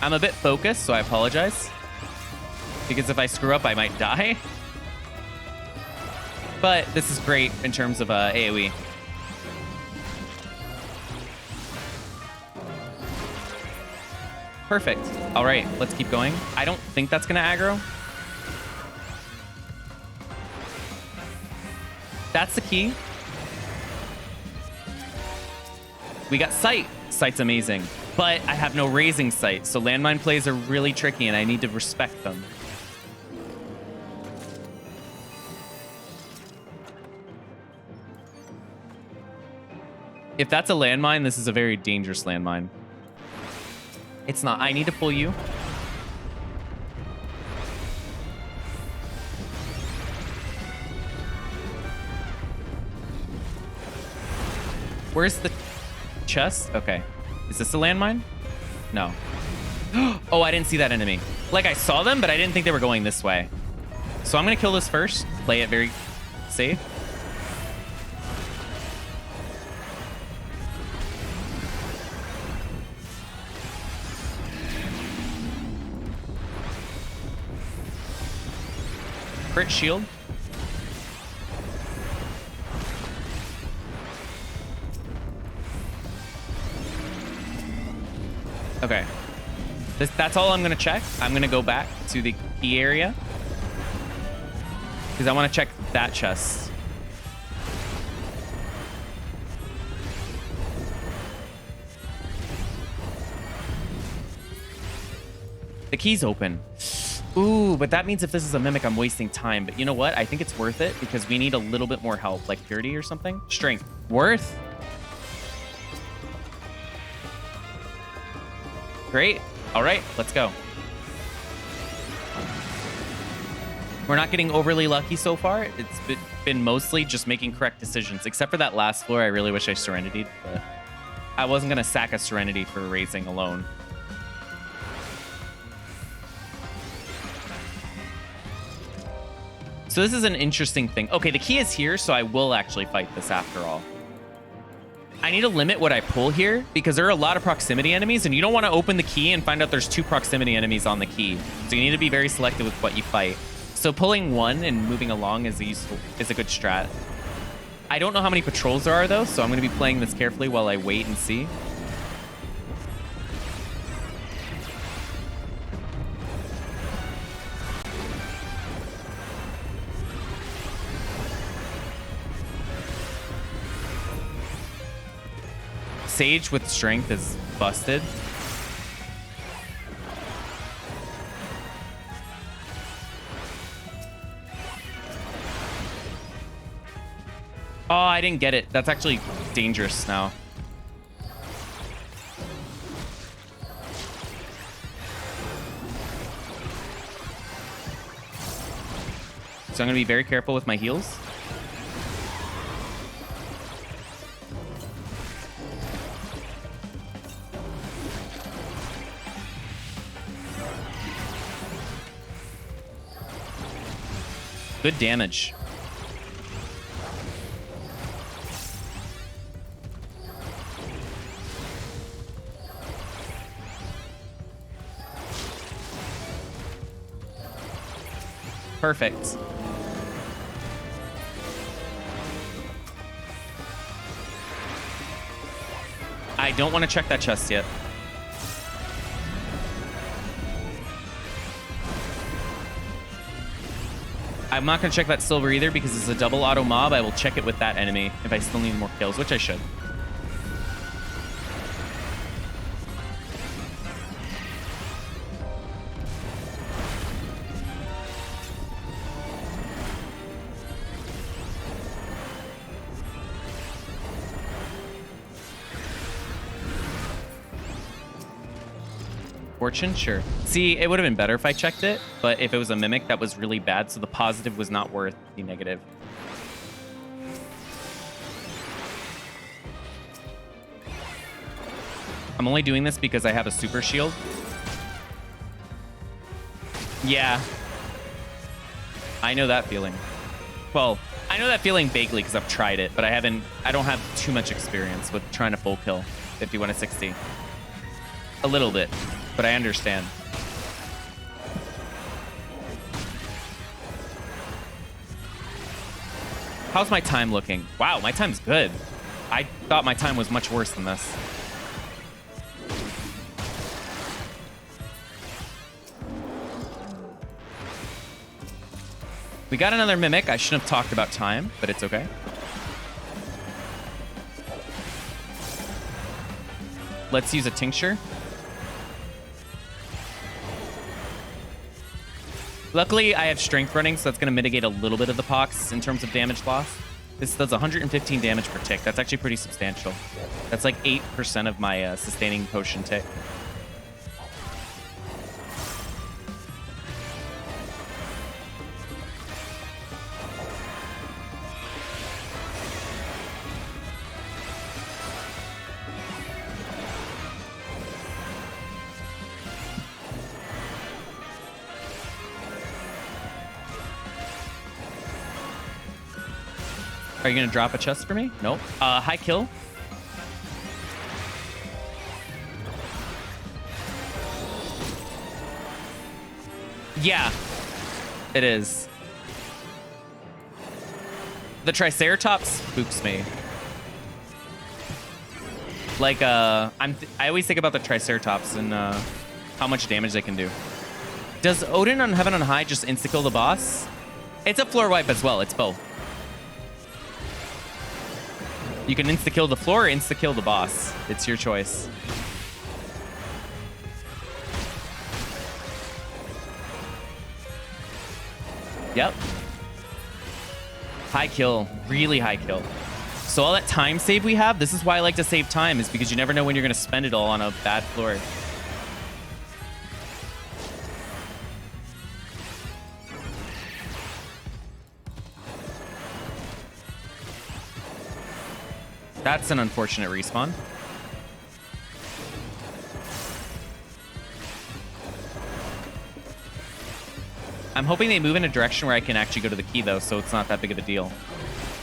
I'm a bit focused, so I apologize. Because if I screw up, I might die. But this is great in terms of AoE. Perfect. All right, let's keep going. I don't think that's going to aggro. That's the key. We got sight. Sight's amazing. But I have no raising sight, so landmine plays are really tricky, and I need to respect them. If that's a landmine, this is a very dangerous landmine. It's not. I need to pull you. Where's the chest? Okay. Is this a landmine? No. Oh, I didn't see that enemy. Like, I saw them, but I didn't think they were going this way. So I'm going to kill this first. Play it very safe. Crit shield. Okay. That's all I'm going to check. I'm going to go back to the key area. Because I want to check that chest. The key's open. Ooh, but that means if this is a mimic, I'm wasting time. But you know what? I think it's worth it because we need a little bit more help, like purity or something. Strength. Worth. Great. All right, let's go. We're not getting overly lucky so far. It's been mostly just making correct decisions, except for that last floor. I really wish I Serenity'd, but I wasn't going to sack a Serenity for raising alone. So this is an interesting thing. Okay, the key is here, so I will actually fight this after all. I need to limit what I pull here because there are a lot of proximity enemies, and you don't want to open the key and find out there's 2 proximity enemies on the key. So you need to be very selective with what you fight. So pulling 1 and moving along is a good strat. I don't know how many patrols there are, though, so I'm going to be playing this carefully while I wait and see. Sage with strength is busted. Oh, I didn't get it. That's actually dangerous now. So I'm going to be very careful with my heals. Good damage. Perfect. I don't want to check that chest yet. I'm not going to check that silver either because it's a double auto mob. I will check it with that enemy if I still need more kills, which I should. Fortune, sure. See, it would have been better if I checked it, but if it was a mimic, that was really bad, so the positive was not worth the negative. I'm only doing this because I have a super shield. Yeah. I know that feeling. Well, I know that feeling vaguely because I've tried it, but I don't have too much experience with trying to full kill 51 to 60. A little bit, but I understand. How's my time looking? Wow, my time's good. I thought my time was much worse than this. We got another mimic. I shouldn't have talked about time, but it's okay. Let's use a tincture. Luckily, I have strength running, so that's going to mitigate a little bit of the pox in terms of damage loss. This does 115 damage per tick. That's actually pretty substantial. That's like 8% of my sustaining potion tick. Are you going to drop a chest for me? Nope. High kill. Yeah, it is. The Triceratops spooks me. Like, I always think about the Triceratops and how much damage they can do. Does Odin on Heaven on High just insta-kill the boss? It's a floor wipe as well. It's both. You can insta-kill the floor or insta-kill the boss. It's your choice. Yep. High kill. Really high kill. So all that time save we have, this is why I like to save time, is because you never know when you're going to spend it all on a bad floor. That's an unfortunate respawn. I'm hoping they move in a direction where I can actually go to the key, though, so it's not that big of a deal.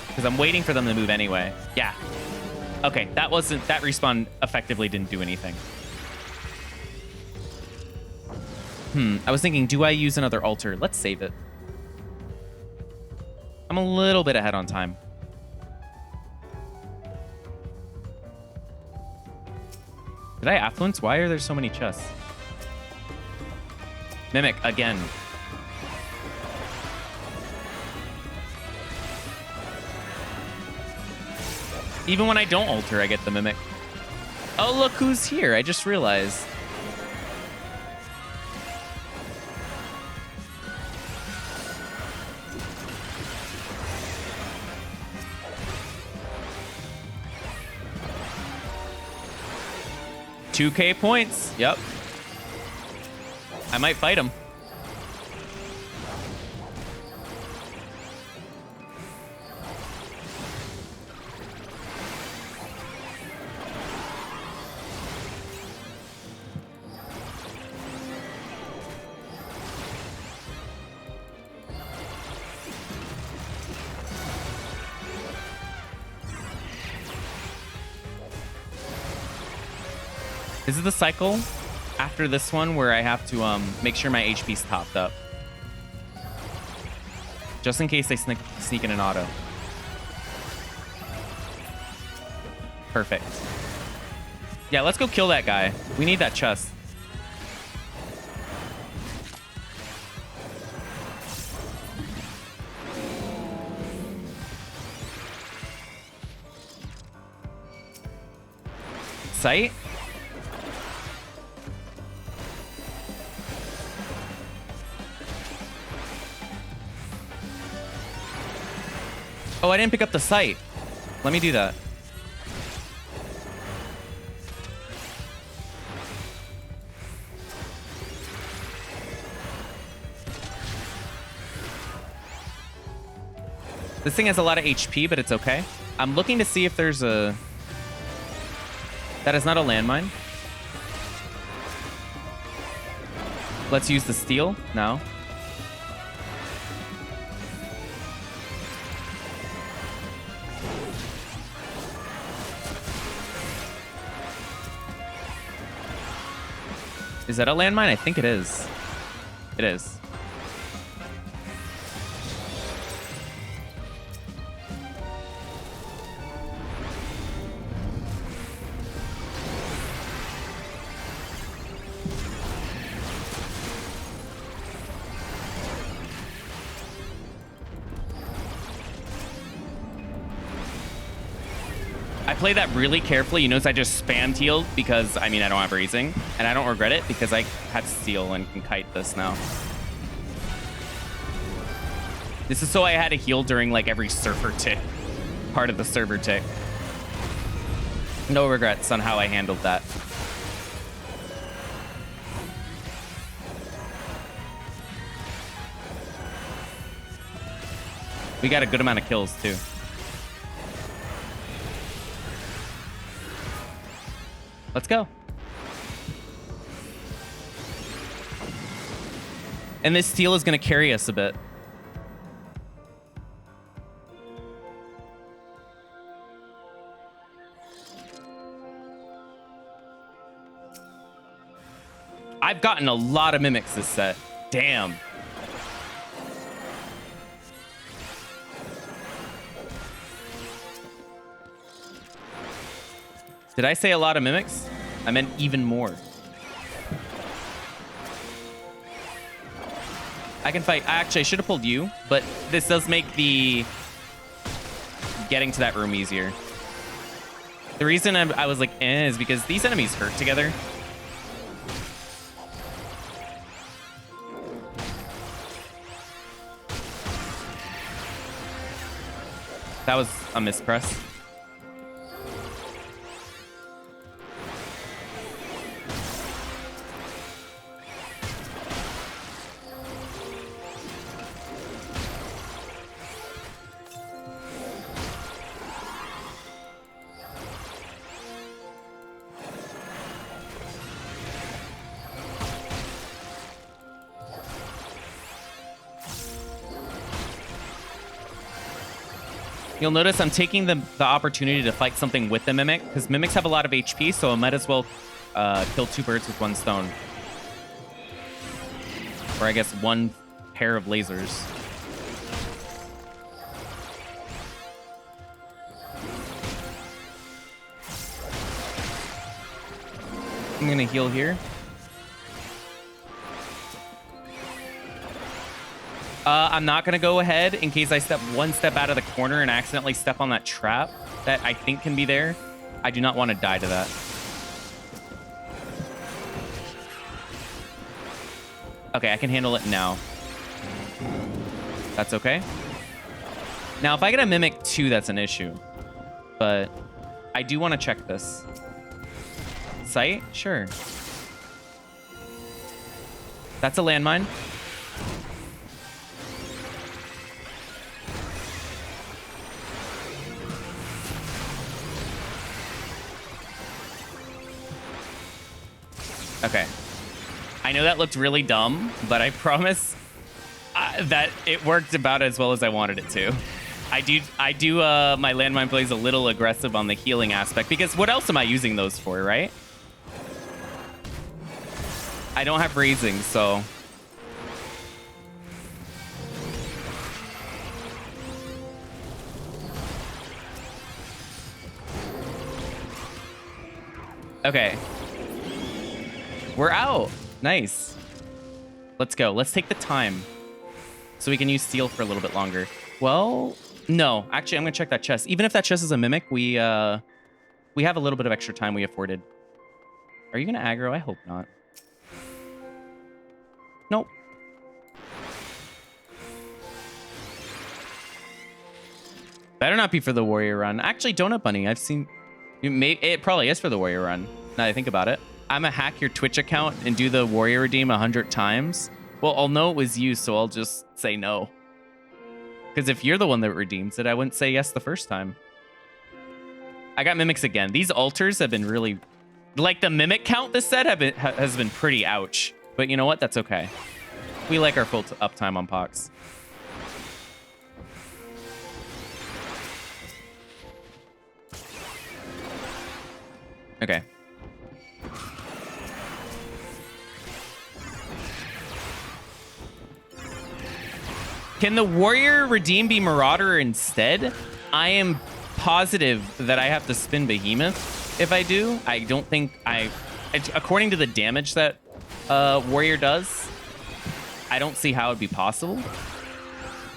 Because I'm waiting for them to move anyway. Yeah. Okay, that respawn effectively didn't do anything. I was thinking, do I use another altar? Let's save it. I'm a little bit ahead on time. Did I affluence? Why are there so many chests? Mimic, again. Even when I don't alter, I get the Mimic. Oh, look who's here. I just realized. $2K points. Yep. I might fight him. This is the cycle after this one where I have to make sure my HP's topped up. Just in case they sneak in an auto. Perfect. Yeah, let's go kill that guy. We need that chest. Sight? Oh, I didn't pick up the sight. Let me do that. This thing has a lot of HP, but it's okay. I'm looking to see if there's a... That is not a landmine. Let's use the steel now. Is that a landmine? I think it is. It is. I play that really carefully. You notice I just spammed healed because, I mean, I don't have raising. And I don't regret it because I had steal and can kite this now. This is so I had to heal during like every server tick. Part of the server tick. No regrets on how I handled that. We got a good amount of kills too. Let's go. And this steel is going to carry us a bit. I've gotten a lot of mimics this set. Damn. Did I say a lot of mimics? I meant even more. I can fight. Actually, I should have pulled you, but this does make the getting to that room easier. The reason I was like, is because these enemies hurt together. That was a mispress. You'll notice I'm taking the opportunity to fight something with the Mimic, because Mimics have a lot of HP, so I might as well kill two birds with one stone. Or I guess one pair of lasers. I'm gonna heal here. I'm not going to go ahead in case I step one step out of the corner and accidentally step on that trap that I think can be there. I do not want to die to that. Okay, I can handle it now. That's okay. Now, if I get a Mimic 2, that's an issue. But I do want to check this. Sight? Sure. That's a landmine. Okay. I know that looked really dumb, but I promise that it worked about as well as I wanted it to. I do my landmine plays a little aggressive on the healing aspect, because what else am I using those for, right? I don't have raising, so... Okay. We're out. Nice. Let's go. Let's take the time so we can use steel for a little bit longer. Well, no. Actually, I'm going to check that chest. Even if that chest is a mimic, we have a little bit of extra time we afforded. Are you going to aggro? I hope not. Nope. Better not be for the warrior run. Actually, Donut Bunny, I've seen... It probably is for the warrior run, now that I think about it. I'm gonna hack your Twitch account and do the warrior redeem 100 times. Well, I'll know it was you, so I'll just say no. Because if you're the one that redeems it, I wouldn't say yes the first time. I got mimics again. These altars have been really... Like, the mimic count this set has been pretty ouch. But you know what? That's okay. We like our full uptime on Pox. Okay. Can the warrior redeem be marauder instead? I am positive that I have to spin behemoth if I do. I don't think according to the damage that warrior does, I don't see how it'd be possible.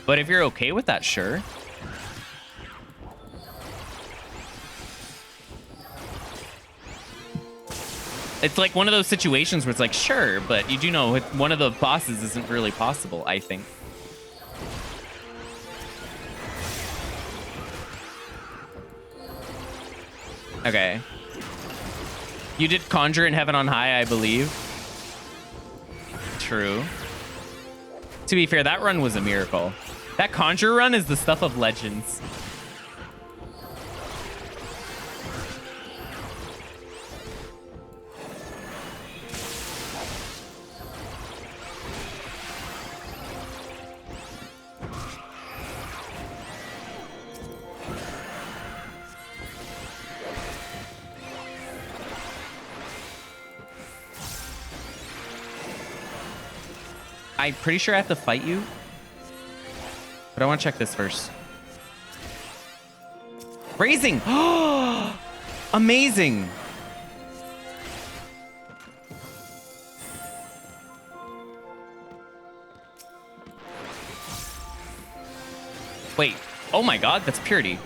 But if you're okay with that, sure. It's like one of those situations where it's like, sure, but you do know one of the bosses isn't really possible, I think. Okay. You did Conjure in Heaven on High, I believe. True. To be fair, that run was a miracle. That Conjure run is the stuff of legends. I'm pretty sure I have to fight you. But I want to check this first. Raising! Amazing! Wait. Oh my god, that's purity.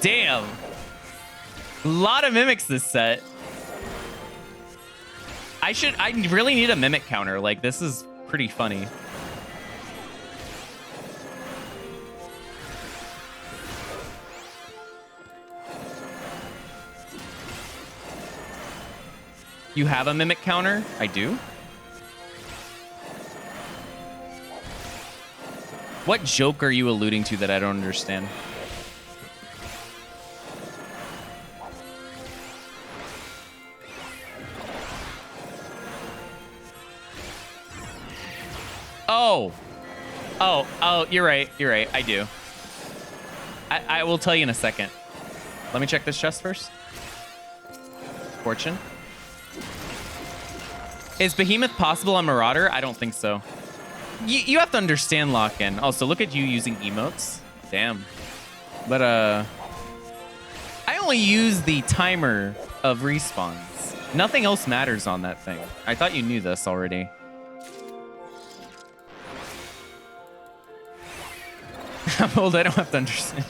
Damn. A lot of mimics this set. I really need a mimic counter. Like, this is pretty funny. You have a mimic counter? I do. What joke are you alluding to that I don't understand? Oh, you're right. You're right. I do. I will tell you in a second. Let me check this chest first. Fortune. Is Behemoth possible on Marauder? I don't think so. You have to understand lock-in. Also, look at you using emotes. Damn. But, I only use the timer of respawns. Nothing else matters on that thing. I thought you knew this already. I'm old, I don't have to understand.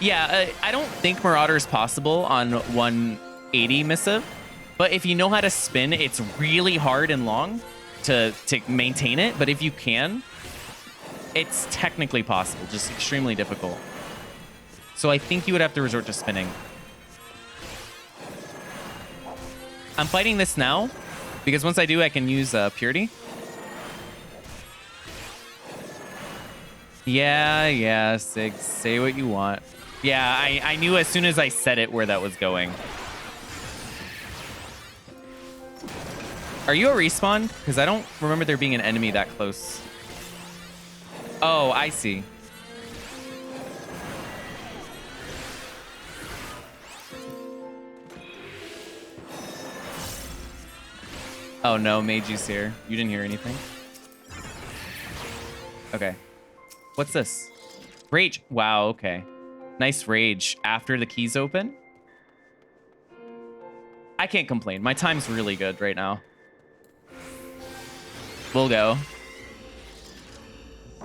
Yeah, I don't think Marauder is possible on 180 missive, but if you know how to spin, it's really hard and long to maintain it, but if you can, it's technically possible, just extremely difficult. So I think you would have to resort to spinning. I'm fighting this now, because once I do, I can use Purity. Yeah, Sig, say what you want. Yeah, I knew as soon as I said it where that was going. Are you a respawn? Because I don't remember there being an enemy that close. Oh, I see. Oh no, Meiji's here. You didn't hear anything? Okay. What's this? Rage. Wow, okay. Nice rage after the keys open. I can't complain. My time's really good right now. We'll go.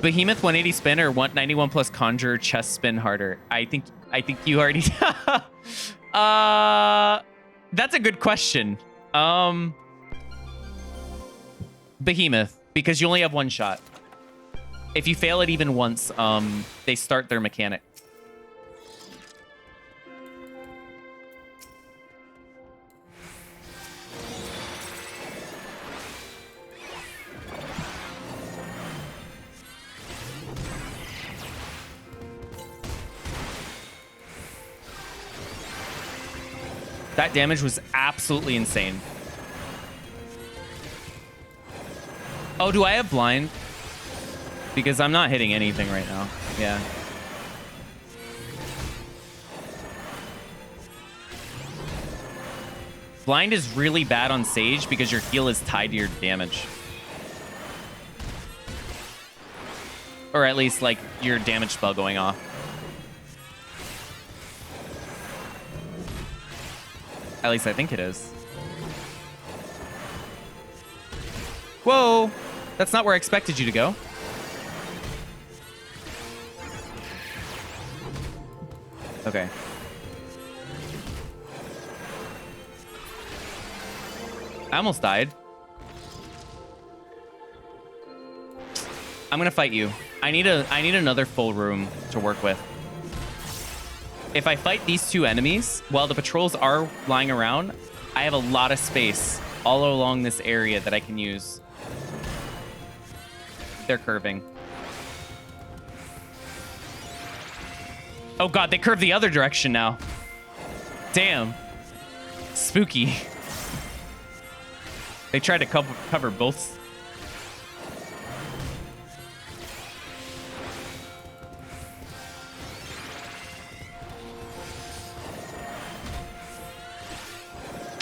Behemoth 180 spin or 191 plus conjure chest spin harder. I think you already that's a good question. Behemoth, because you only have one shot. If you fail it even once, they start their mechanic. That damage was absolutely insane. Oh, do I have blind? Because I'm not hitting anything right now. Yeah. Blind is really bad on Sage because your heal is tied to your damage. Or at least, like, your damage spell going off. At least I think it is. Whoa! That's not where I expected you to go. Okay. I almost died. I'm gonna fight you. I need another full room to work with. If I fight these two enemies, while the patrols are lying around, I have a lot of space all along this area that I can use. They're curving. Oh god, they curve the other direction now. Damn. Spooky. They tried to cover both.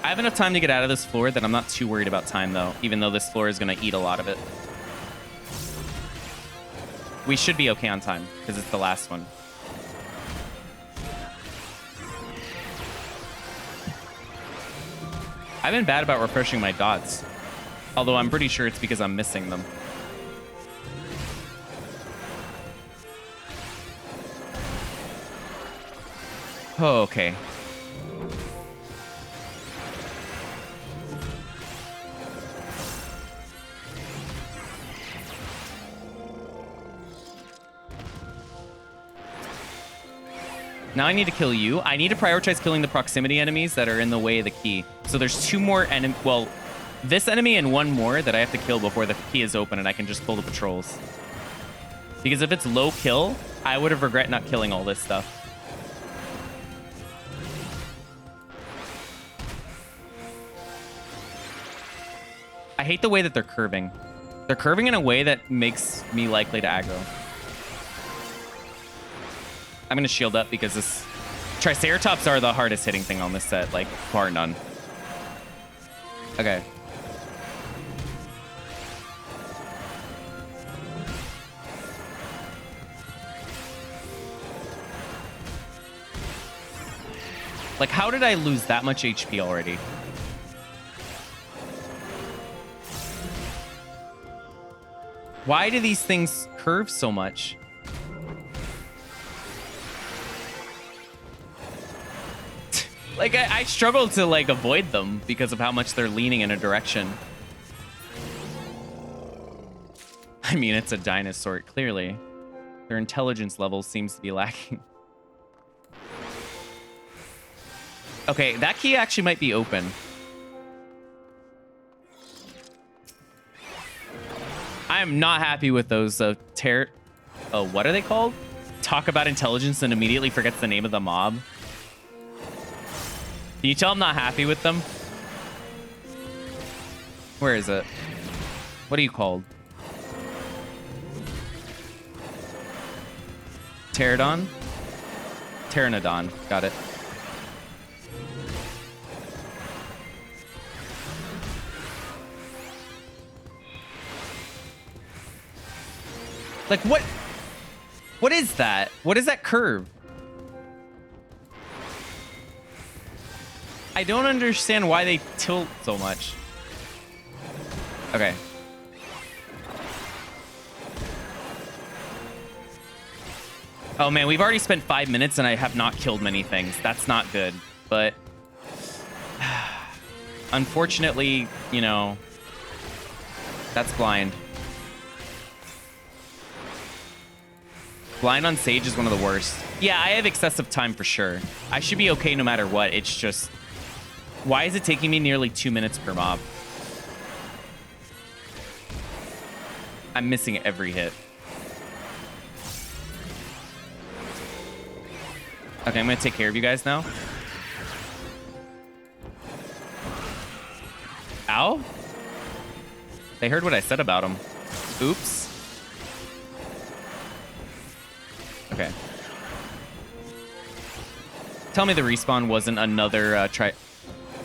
I have enough time to get out of this floor that I'm not too worried about time, though, even though this floor is going to eat a lot of it. We should be okay on time, because it's the last one. I've been bad about refreshing my dots, although I'm pretty sure it's because I'm missing them. Oh, okay. Now I need to kill you. I need to prioritize killing the proximity enemies that are in the way of the key. So there's two more enemies. Well, this enemy and one more that I have to kill before the key is open and I can just pull the patrols. Because if it's low kill, I would have regret not killing all this stuff. I hate the way that they're curving. They're curving in a way that makes me likely to aggro. I'm going to shield up because this Triceratops are the hardest hitting thing on this set, like, bar none. Okay. Like, how did I lose that much HP already? Why do these things curve so much? Like, I struggle to, like, avoid them because of how much they're leaning in a direction. I mean, it's a dinosaur, clearly. Their intelligence level seems to be lacking. Okay, that key actually might be open. I am not happy with those oh, what are they called? Talk about intelligence and immediately forgets the name of the mob. Can you tell I'm not happy with them? Where is it? What are you called? Pterodon? Pteranodon. Got it. Like, what? What is that? What is that curve? I don't understand why they tilt so much. Okay. Oh man, we've already spent 5 minutes and I have not killed many things. That's not good. But unfortunately, you know, that's blind. Blind on Sage is one of the worst. Yeah, I have excessive time for sure. I should be okay no matter what. It's just, why is it taking me nearly 2 minutes per mob? I'm missing every hit. Okay, I'm gonna take care of you guys now. Ow? They heard what I said about him. Oops. Okay. Tell me the respawn wasn't another try.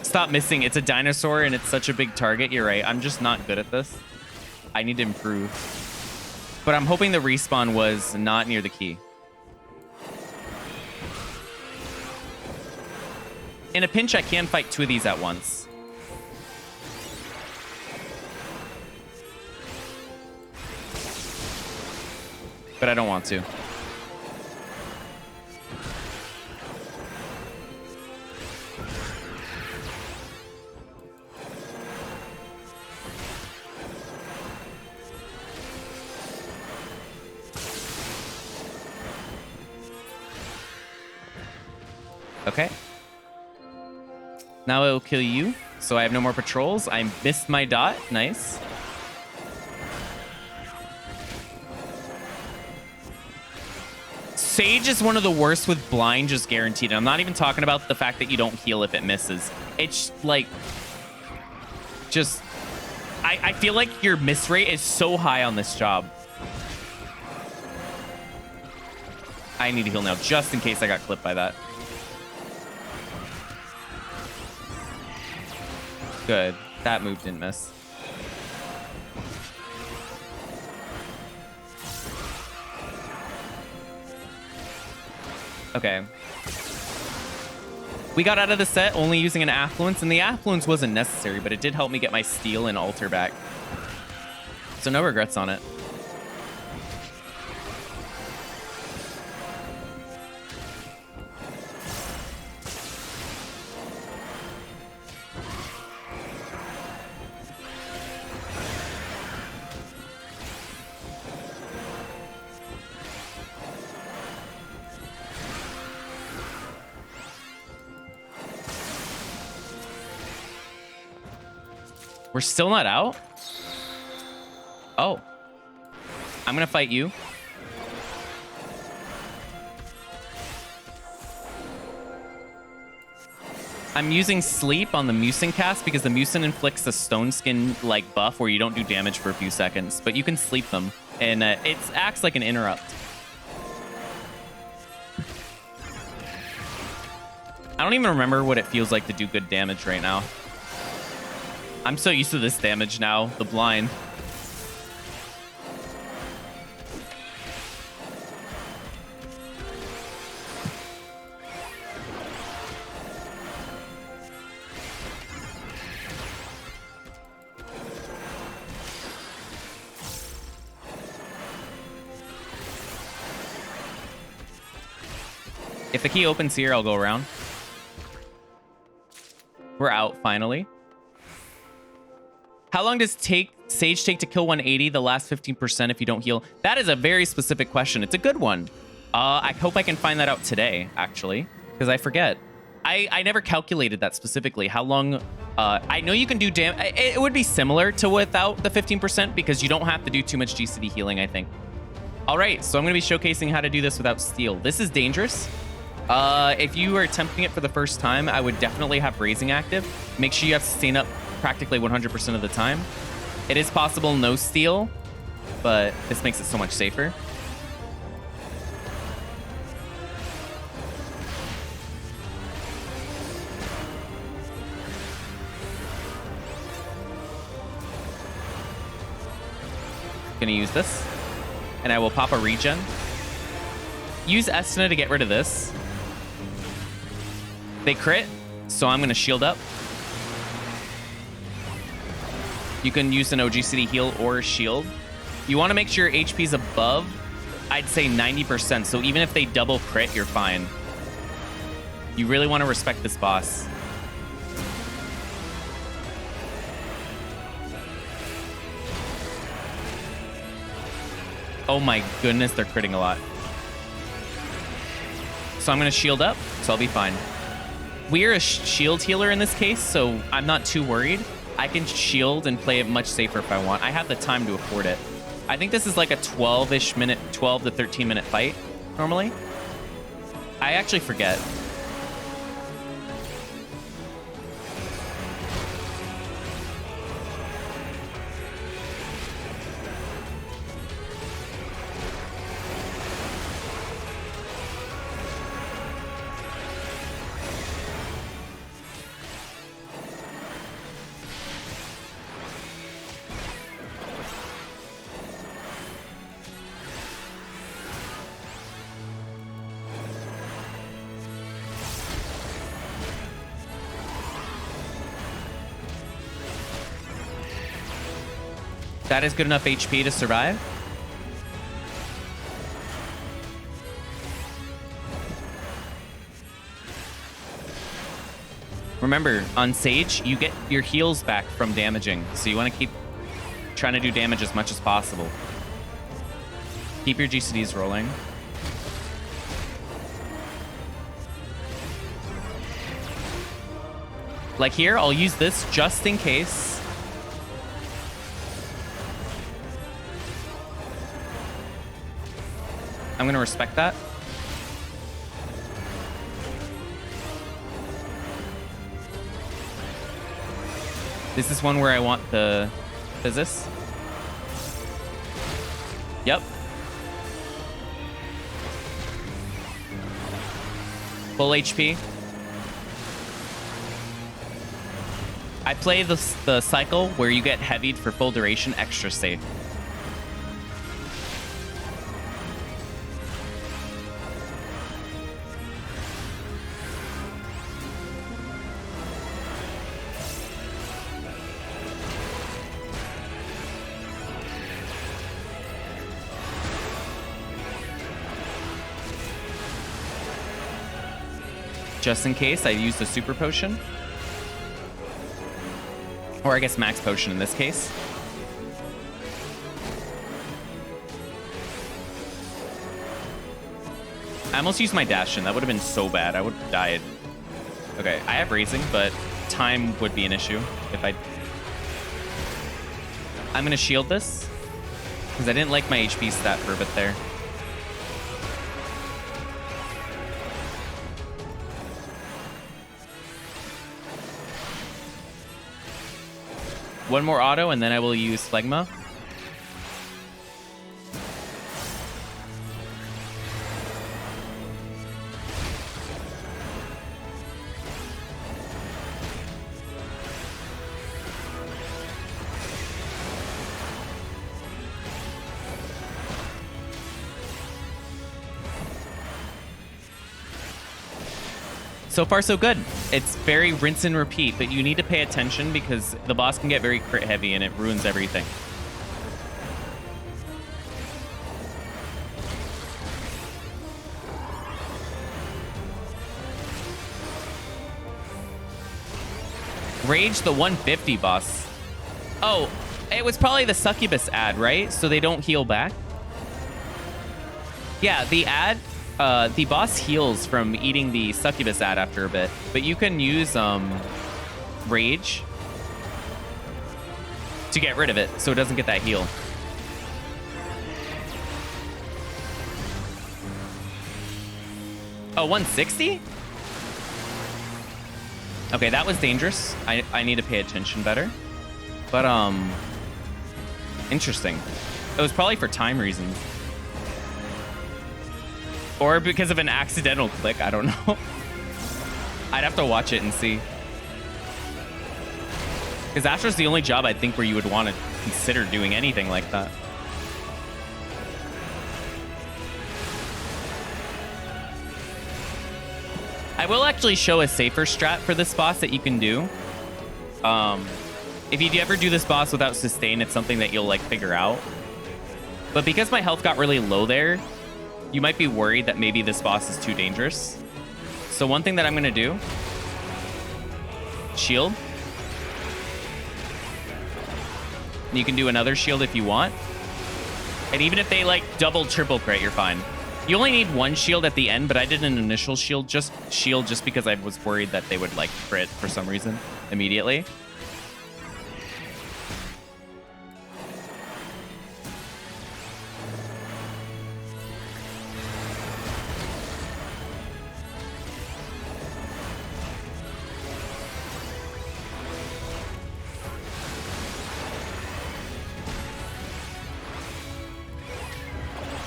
Stop missing. It's a dinosaur and it's such a big target. You're right. I'm just not good at this. I need to improve. But I'm hoping the respawn was not near the key. In a pinch, I can fight 2 of these at once. But I don't want to. Okay. Now I will kill you, so I have no more patrols. I missed my dot. Nice. Sage is one of the worst with blind, just guaranteed. And I'm not even talking about the fact that you don't heal if it misses. It's like, just, I feel like your miss rate is so high on this job. I need to heal now, just in case I got clipped by that. Good. That move didn't miss. Okay. We got out of the set only using an Affluence, and the Affluence wasn't necessary, but it did help me get my Steel and Altar back. So no regrets on it. We're still not out? Oh. I'm gonna fight you. I'm using Sleep on the Mucin cast because the Mucin inflicts a Stone Skin like buff where you don't do damage for a few seconds, but you can sleep them, and it acts like an interrupt. I don't even remember what it feels like to do good damage right now. I'm so used to this damage now, the blind. If the key opens here, I'll go around. We're out, finally. How long does Sage take to kill 180, the last 15% if you don't heal? That is a very specific question. It's a good one. I hope I can find that out today, actually, because I forget. I never calculated that specifically. How long... I know you can do damage. It would be similar to without the 15% because you don't have to do too much GCD healing, I think. All right, so I'm going to be showcasing how to do this without Steel. This is dangerous. If you are attempting it for the first time, I would definitely have Raising active. Make sure you have Sustain up practically 100% of the time. It is possible no Steel, but this makes it so much safer. Gonna use this. and I will pop a regen. Use Estina to get rid of this. They crit, so I'm going to shield up. You can use an OGCD heal or shield. You want to make sure your HP is above, I'd say 90%, so even if they double crit, you're fine. You really want to respect this boss. Oh my goodness, they're critting a lot. So I'm going to shield up, so I'll be fine. We're a shield healer in this case, so I'm not too worried. I can shield and play it much safer if I want. I have the time to afford it. I think this is like a 12-ish minute, 12 to 13 minute fight, normally. I actually forget. That is good enough HP to survive. Remember, on Sage, you get your heals back from damaging, so you want to keep trying to do damage as much as possible. Keep your GCDs rolling. Like here, I'll use this just in case. I'm going to respect that. This is one where I want the Physis. Yep. Full HP. I play the cycle where you get heavied for full duration extra safe. Just in case, I used a super potion. Or I guess max potion in this case. I almost used my dash in. That would have been so bad. I would have died. Okay, I have raising, but time would be an issue if I... I'm going to shield this because I didn't like my HP stat for a bit there. One more auto, and then I will use Phlegma. So far, so good. It's very rinse and repeat, but you need to pay attention because the boss can get very crit heavy and it ruins everything. Rage the 150 boss. Oh, it was probably the Succubus ad, right? So they don't heal back? Yeah, the ad... the boss heals from eating the Succubus ad after a bit, but you can use Rage to get rid of it so it doesn't get that heal. Oh, 160? Okay, that was dangerous. I need to pay attention better. But, interesting. It was probably for time reasons. Or because of an accidental click, I don't know. I'd have to watch it and see. Because Astra's the only job I think where you would want to consider doing anything like that. I will actually show a safer strat for this boss that you can do. If you ever do this boss without sustain, it's something that you'll like figure out. But because my health got really low there, you might be worried that maybe this boss is too dangerous. So one thing that I'm gonna do, shield. And you can do another shield if you want. And even if they like double, triple crit, you're fine. You only need one shield at the end, but I did an initial shield just because I was worried that they would like crit for some reason immediately.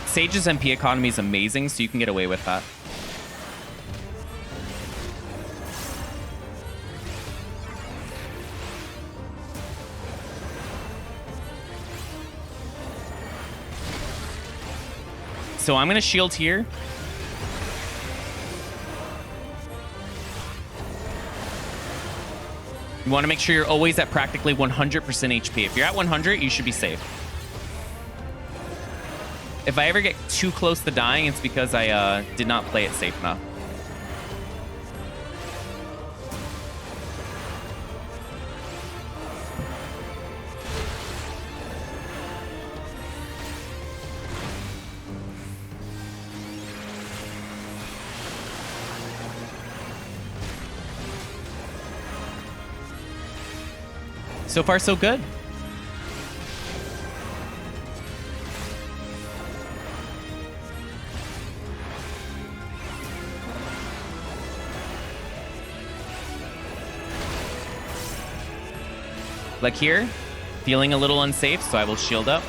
Sage's MP economy is amazing, so you can get away with that. So I'm going to shield here. You want to make sure you're always at practically 100% HP. If you're at 100, you should be safe. If I ever get too close to dying, it's because I did not play it safe enough. So far, so good. Like here, feeling a little unsafe, so I will shield up.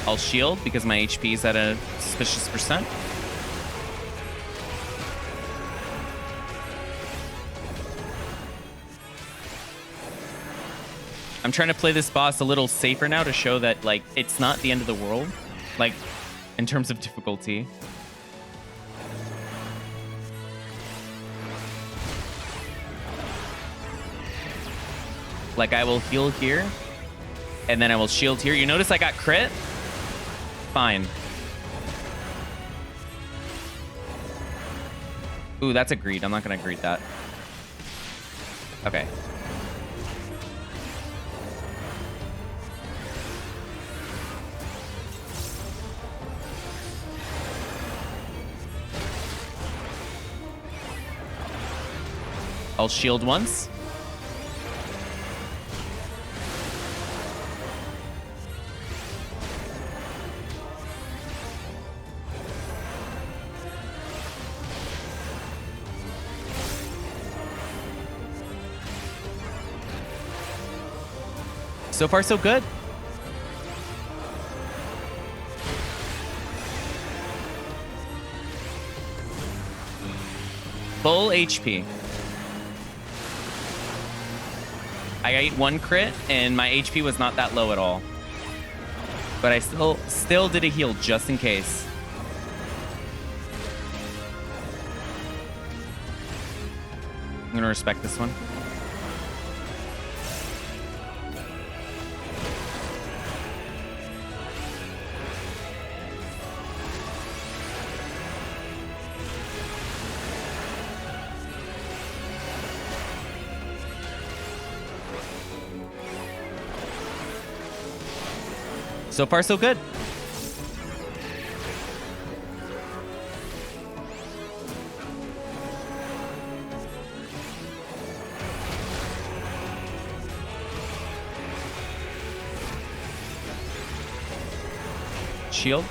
I'll shield because my HP is at a suspicious percent. I'm trying to play this boss a little safer now to show that, like, it's not the end of the world, like, in terms of difficulty. Like, I will heal here, and then I will shield here. You notice I got crit? Fine. Ooh, that's a greed. I'm not gonna greed that. Okay. I'll shield once. So far, so good. Full HP. I ate one crit, and my HP was not that low at all. But I still did a heal just in case. I'm gonna respect this one. So far, so good. Shield.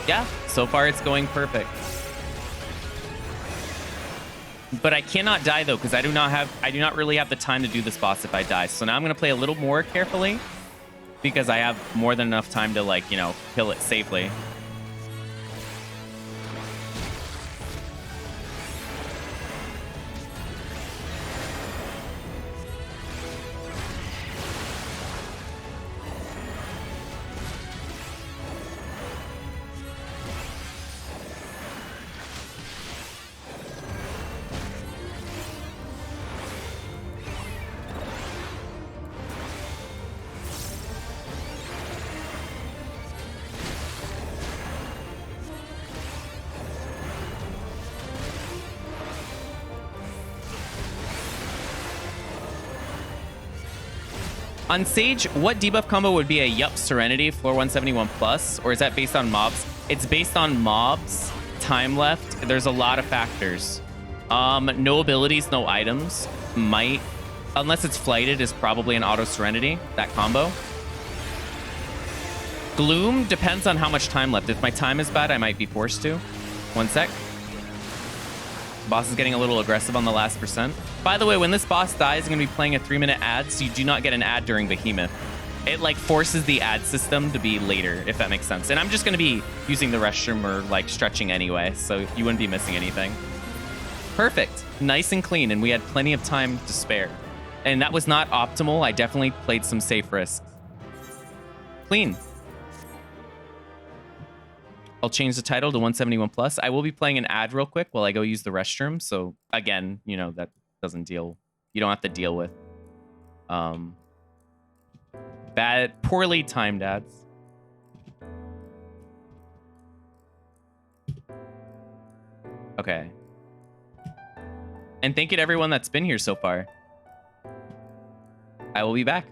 Yeah, so far it's going perfect. But I cannot die though, because I do not really have the time to do this boss if I die. So now I'm gonna play a little more carefully because I have more than enough time to, like, you know, kill it safely. On Sage, what debuff combo would be a Yup Serenity, floor 171 plus? Or is that based on mobs? It's based on mobs, time left. There's a lot of factors. No abilities, no items. Might, unless it's flighted, is probably an auto Serenity, that combo. Gloom depends on how much time left. If my time is bad, I might be forced to. One sec. Boss is getting a little aggressive on the last percent. By the way, when this boss dies, I'm going to be playing a 3-minute ad, so you do not get an ad during Behemoth. It, like, forces the ad system to be later, if that makes sense. And I'm just going to be using the restroom or, like, stretching anyway, so you wouldn't be missing anything. Perfect. Nice and clean, and we had plenty of time to spare. And that was not optimal. I definitely played some safe risks. Clean. I'll change the title to 171 plus. I will be playing an ad real quick while I go use the restroom. So again, you know, that doesn't deal. You don't have to deal with poorly timed ads. Okay. And thank you to everyone that's been here so far. I will be back.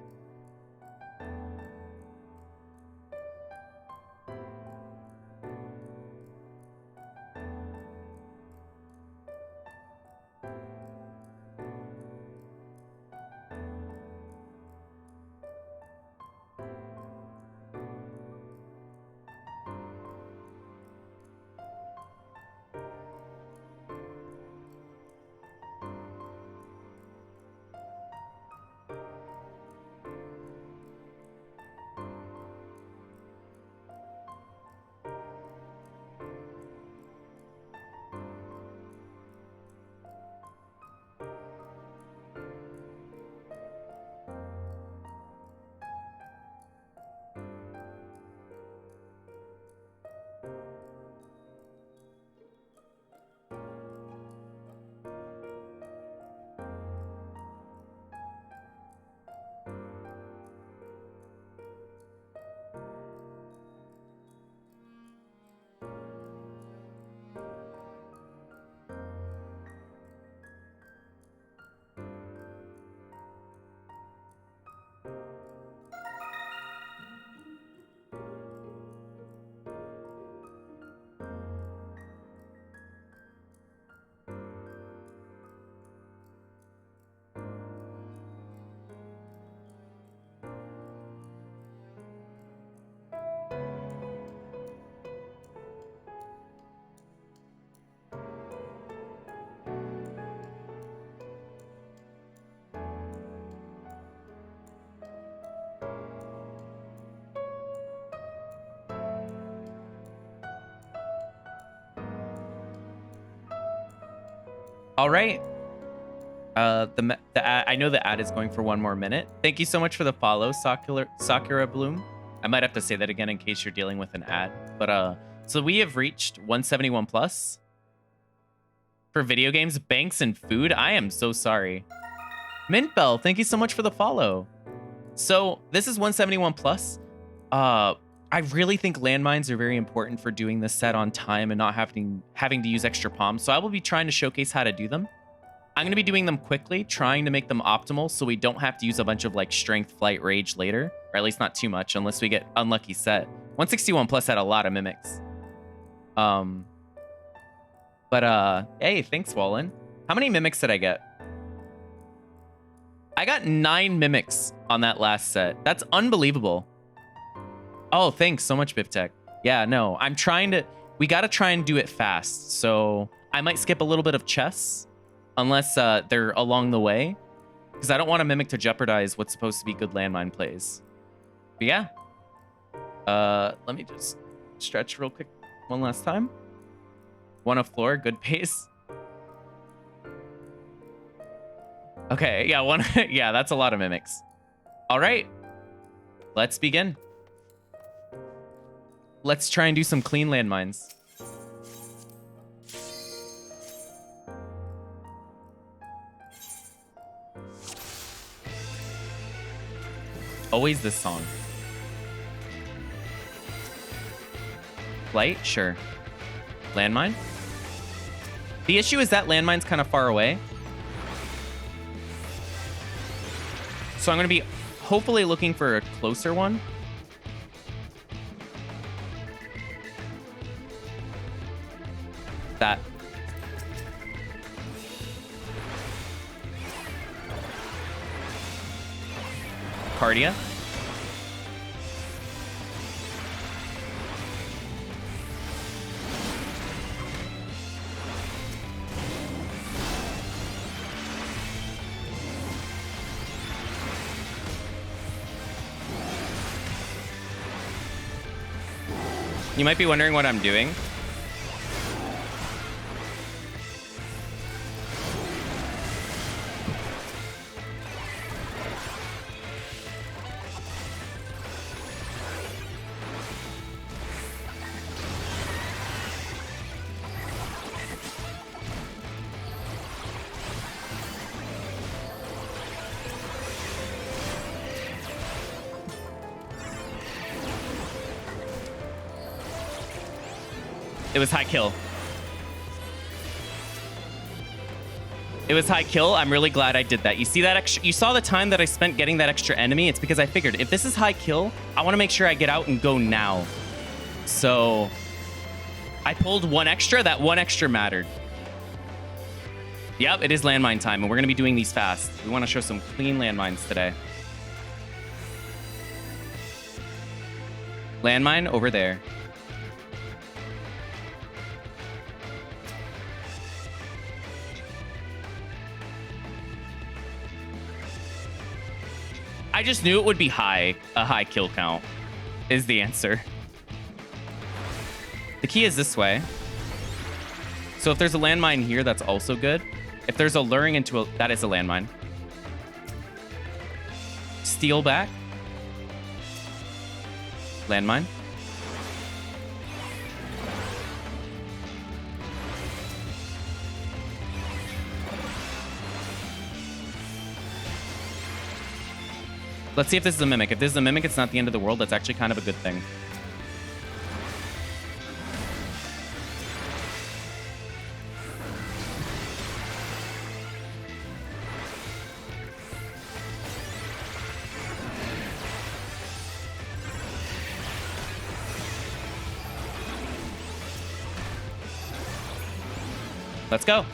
All right. I know the ad is going for 1 more minute. Thank you so much for the follow, Sakura Bloom. I might have to say that again in case you're dealing with an ad. But so we have reached 171 plus for video games, banks, and food. I am so sorry. Mint Bell, thank you so much for the follow. So this is 171 plus. I really think landmines are very important for doing this set on time and not having to use extra palms. So I will be trying to showcase how to do them. I'm going to be doing them quickly, trying to make them optimal so we don't have to use a bunch of like strength, flight, rage later, or at least not too much unless we get unlucky set. 161 plus had a lot of mimics. Hey, thanks, Wallen. How many mimics did I get? I got 9 mimics on that last set. That's unbelievable. Oh, thanks so much, Biptech. Yeah, no, we got to try and do it fast. So I might skip a little bit of chess Unless they're along the way. Because I don't want a Mimic to jeopardize what's supposed to be good landmine plays. But yeah. Let me just stretch real quick one last time. One off floor, good pace. Okay, yeah, one. Yeah, that's a lot of Mimics. All right. Let's begin. Let's try and do some clean landmines. Always this song. Light? Sure. Landmine? The issue is that landmine's kind of far away. So I'm going to be hopefully looking for a closer one. That. Cardia. You might be wondering what I'm doing. It was high kill. It was high kill. I'm really glad I did that. You see that extra? You saw the time that I spent getting that extra enemy? It's because I figured if this is high kill, I want to make sure I get out and go now. So I pulled one extra. That one extra mattered. Yep, it is landmine time, and we're going to be doing these fast. We want to show some clean landmines today. Landmine over there. I just knew it would be high. A high kill count is the answer. The key is this way. So if there's a landmine here, that's also good. If there's a luring into a... That is a landmine. Steal back. Landmine. Let's see if this is a Mimic. If this is a Mimic, it's not the end of the world. That's actually kind of a good thing. Let's go.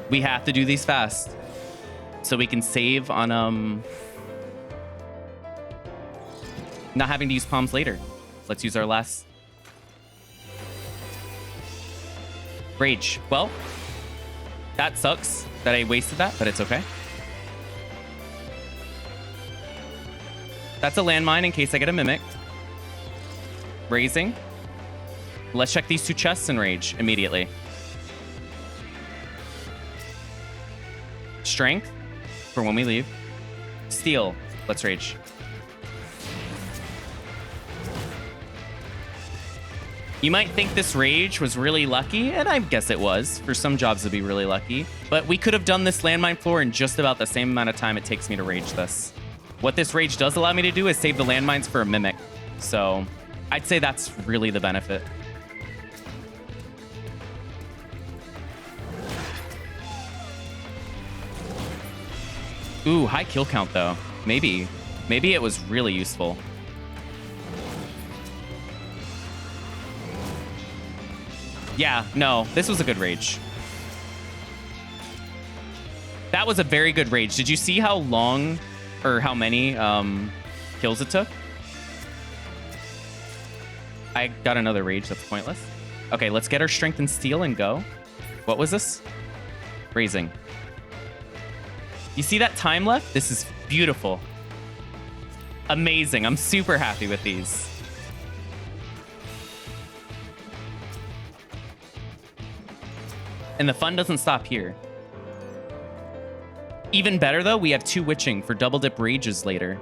We have to do these fast so we can save on not having to use palms later. Let's use our last rage. Well, that sucks that I wasted that, but it's okay. That's a landmine in case I get a Mimic. Raising. Let's check these two chests and rage immediately. Strength for when we leave. Steal. Let's rage. You might think this rage was really lucky, and I guess it was. For some jobs to be really lucky. But we could have done this landmine floor in just about the same amount of time it takes me to rage this. What this rage does allow me to do is save the landmines for a Mimic. So I'd say that's really the benefit. Ooh, high kill count though. Maybe it was really useful. Yeah, no, this was a good rage. That was a very good rage. Did you see how long or how many kills it took? I got another rage. That's pointless. Okay, let's get our strength and steel and go. What was this? Raising. You see that time left? This is beautiful. Amazing. I'm super happy with these. And the fun doesn't stop here. Even better, though, we have 2 witching for double dip rages later.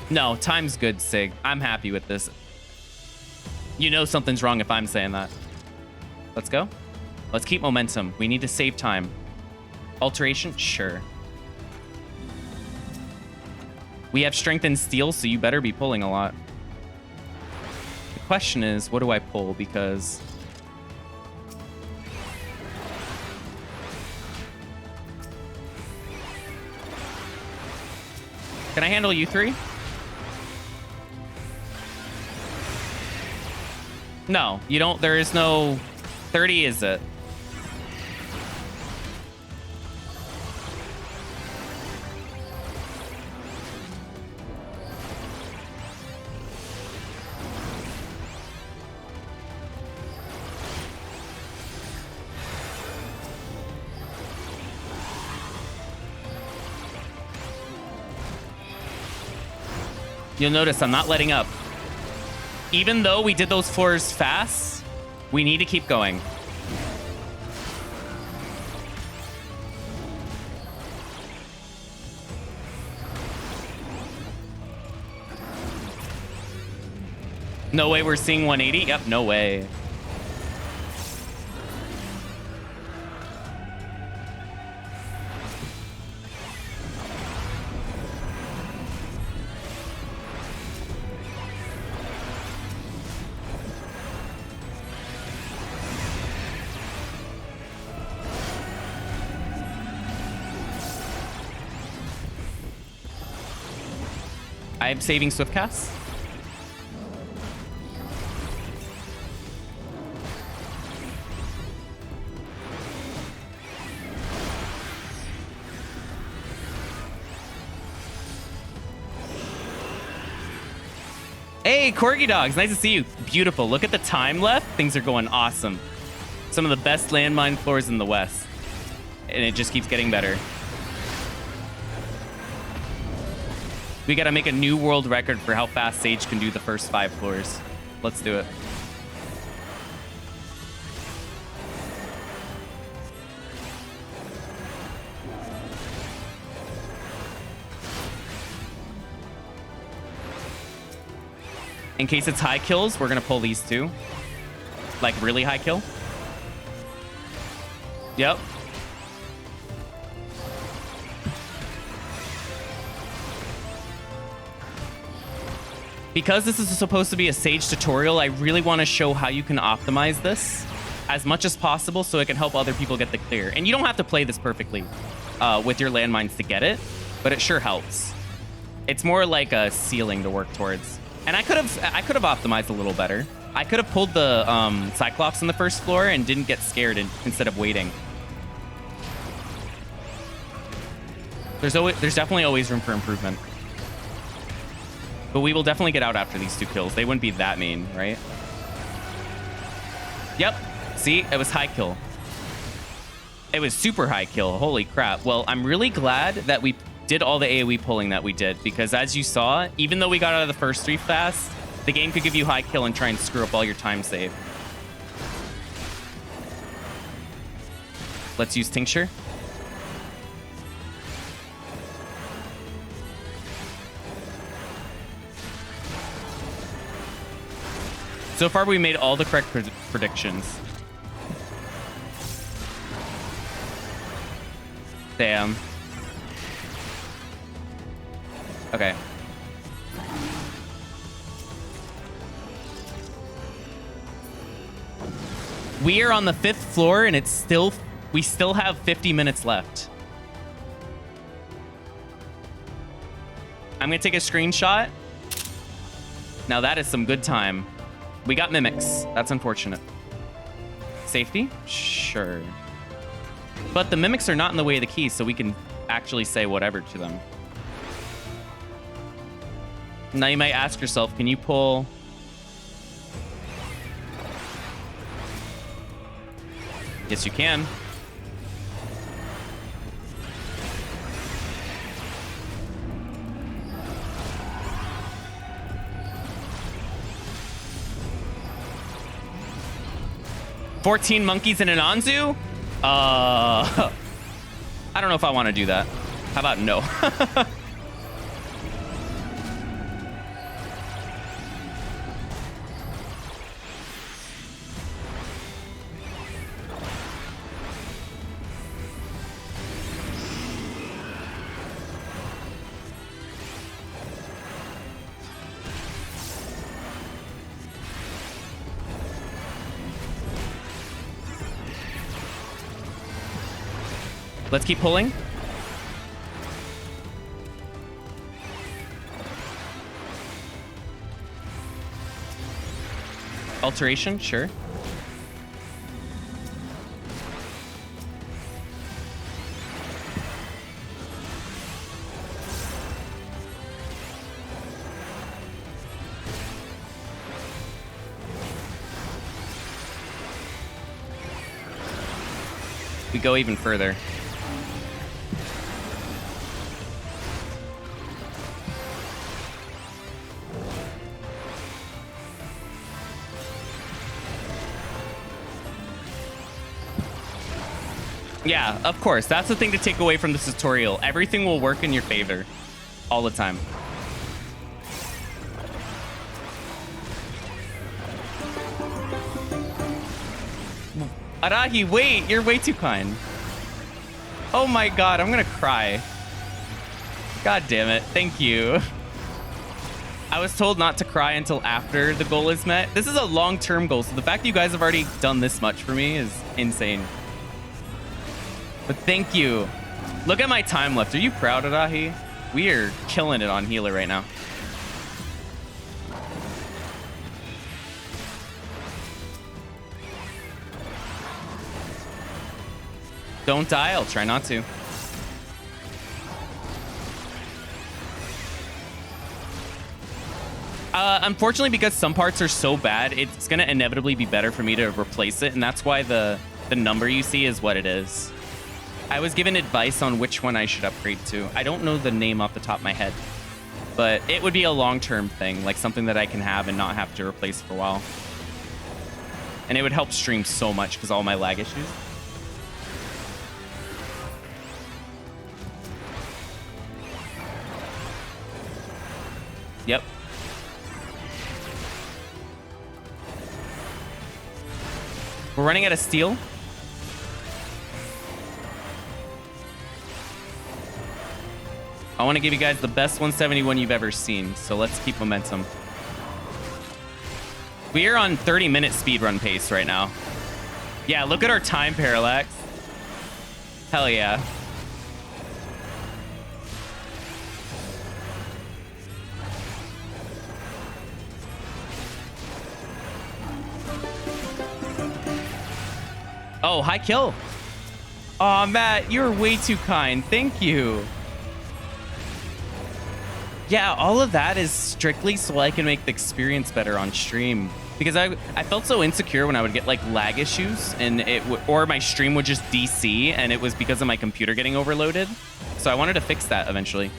No, time's good, Sig. I'm happy with this. You know something's wrong if I'm saying that. Let's go. Let's keep momentum. We need to save time. Alteration? Sure. We have strength and steel, so you better be pulling a lot. The question is, what do I pull? Because... Can I handle you 3? No, you don't. There is no 30, is it? You'll notice I'm not letting up. Even though we did those floors fast, we need to keep going. No way we're seeing 180? Yep, no way. I'm saving Swift Cast. Hey, Corgi Dogs, nice to see you. Beautiful. Look at the time left. Things are going awesome. Some of the best landmine floors in the West. And it just keeps getting better. We gotta make a new world record for how fast Sage can do the first 5 floors. Let's do it. In case it's high kills, we're gonna pull these 2. Like really high kill. Yep. Because this is supposed to be a Sage tutorial, I really want to show how you can optimize this as much as possible so it can help other people get the clear. And you don't have to play this perfectly with your landmines to get it, but it sure helps. It's more like a ceiling to work towards. And I could have optimized a little better. I could have pulled the Cyclops in the first floor and didn't get scared instead of waiting. There's definitely always room for improvement. But we will definitely get out after these 2 kills. They wouldn't be that mean, right? Yep. See? It was high kill. It was super high kill. Holy crap. Well, I'm really glad that we did all the AoE pulling that we did. Because as you saw, even though we got out of the first 3 fast, the game could give you high kill and try and screw up all your time save. Let's use Tincture. So far, we made all the correct predictions. Damn. Okay. We are on the 5th floor, and we still have 50 minutes left. I'm gonna take a screenshot. Now that is some good time. We got mimics. That's unfortunate. Safety? Sure. But the mimics are not in the way of the keys, so we can actually say whatever to them. Now you might ask yourself, can you pull... Yes, you can. "14 monkeys in an Anzu?" I don't know if I want to do that. How about no? Let's keep pulling. Alteration, sure. We go even further. Yeah, of course. That's the thing to take away from this tutorial. Everything will work in your favor all the time. Arahi, wait, you're way too kind. Oh my god, I'm gonna cry. God damn it, thank you. I was told not to cry until after the goal is met. This is a long-term goal, so the fact that you guys have already done this much for me is insane. But thank you. Look at my time left. Are you proud, Arahi? We are killing it on healer right now. Don't die. I'll try not to. Unfortunately, because some parts are so bad, it's going to inevitably be better for me to replace it. And that's why the number you see is what it is. I was given advice on which one I should upgrade to. I don't know the name off the top of my head, but it would be a long-term thing, like something that I can have and not have to replace for a while. And it would help stream so much because all my lag issues. Yep. We're running out of steel. I want to give you guys the best 171 you've ever seen, so let's keep momentum. We are on 30-minute speedrun pace right now. Yeah, look at our time, Parallax. Hell yeah. Oh, high kill. Aw, Matt, you're way too kind. Thank you. Yeah, all of that is strictly so I can make the experience better on stream. Because I felt so insecure when I would get like lag issues and or my stream would just DC and it was because of my computer getting overloaded. So I wanted to fix that eventually.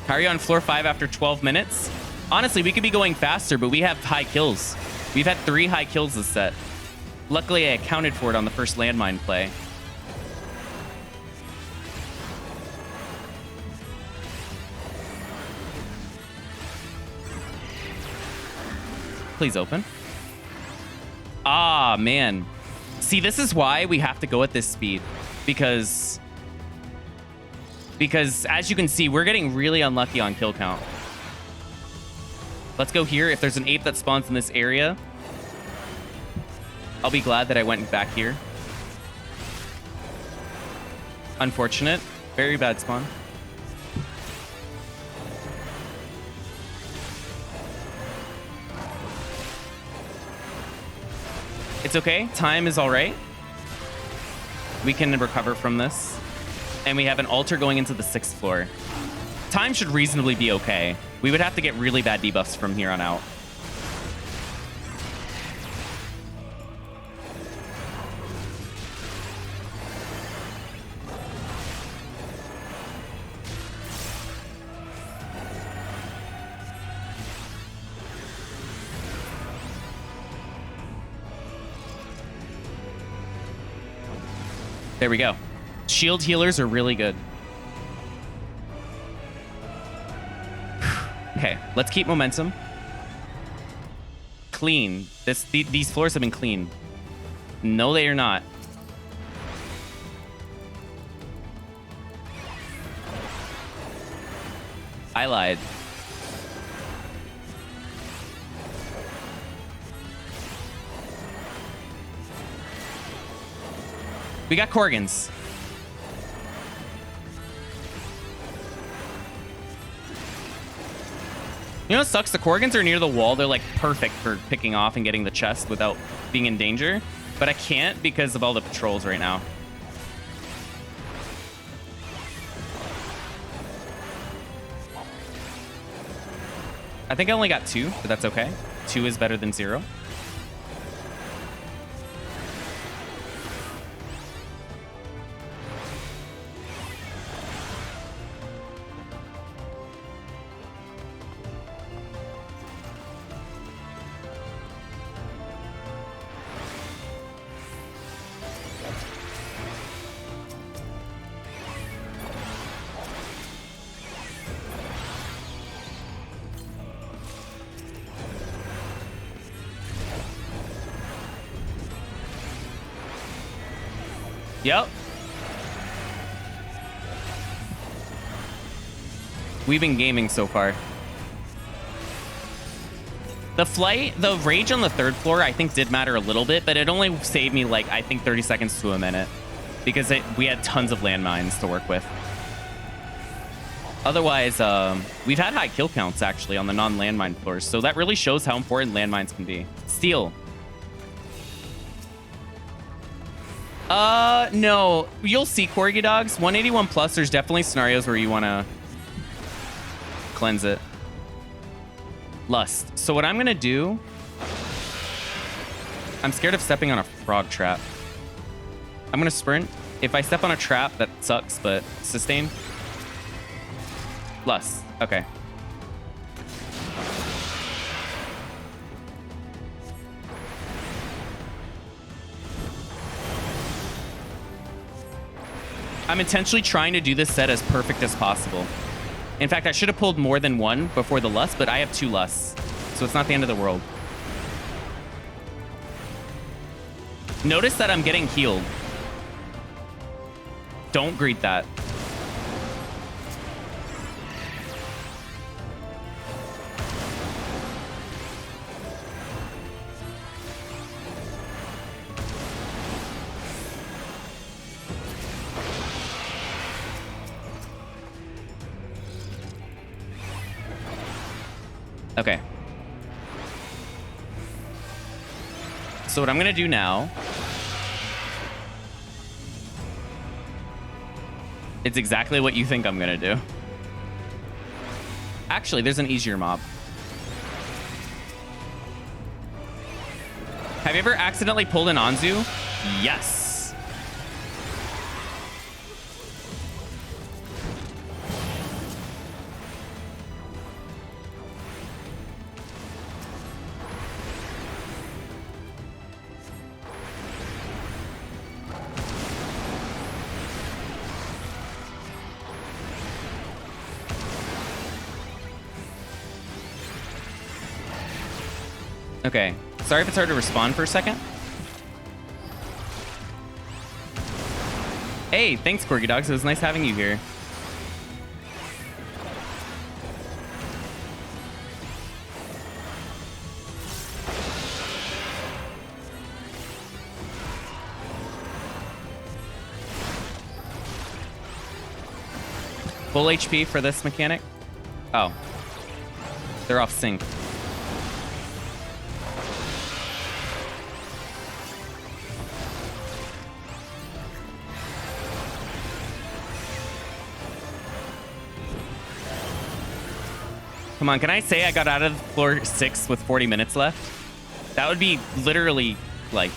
How are you on floor 5 after 12 minutes? Honestly, we could be going faster, but we have high kills. We've had 3 high kills this set. Luckily, I accounted for it on the first landmine play. Please open. Ah, man. See, this is why we have to go at this speed. Because as you can see, we're getting really unlucky on kill count. Let's go here. If there's an ape that spawns in this area, I'll be glad that I went back here. Unfortunate. Very bad spawn. It's okay. Time is all right. We can recover from this. And we have an altar going into the 6th floor. Time should reasonably be okay. We would have to get really bad debuffs from here on out. There we go. Shield healers are really good. Okay, let's keep momentum. Clean. These floors have been clean. No, they are not. I lied. We got Corgans. You know what sucks? The Corgans are near the wall. They're like perfect for picking off and getting the chest without being in danger. But I can't because of all the patrols right now. I think I only got 2, but that's okay. 2 is better than 0. Yep. We've been gaming so far. The rage on the 3rd floor, I think did matter a little bit, but it only saved me like, I think 30 seconds to a minute because we had tons of landmines to work with. Otherwise, we've had high kill counts actually on the non-landmine floors. So that really shows how important landmines can be. Steel. No, you'll see Corgi Dogs. 181 plus, there's definitely scenarios where you want to cleanse it. Lust. So what I'm going to do, I'm scared of stepping on a frog trap. I'm going to sprint. If I step on a trap, that sucks, but sustain. Lust. Okay. I'm intentionally trying to do this set as perfect as possible. In fact, I should have pulled more than 1 before the lust, but I have 2 lusts, so it's not the end of the world. Notice that I'm getting healed. Don't greet that. Okay. So what I'm going to do now, it's exactly what you think I'm going to do. Actually, there's an easier mob. Have you ever accidentally pulled an Anzu? Yes. Okay, sorry if it's hard to respond for a second. Hey, thanks, Corgi Dogs. It was nice having you here. Full HP for this mechanic? Oh. They're off sync. Come on, can I say I got out of floor 6 with 40 minutes left? That would be literally, like,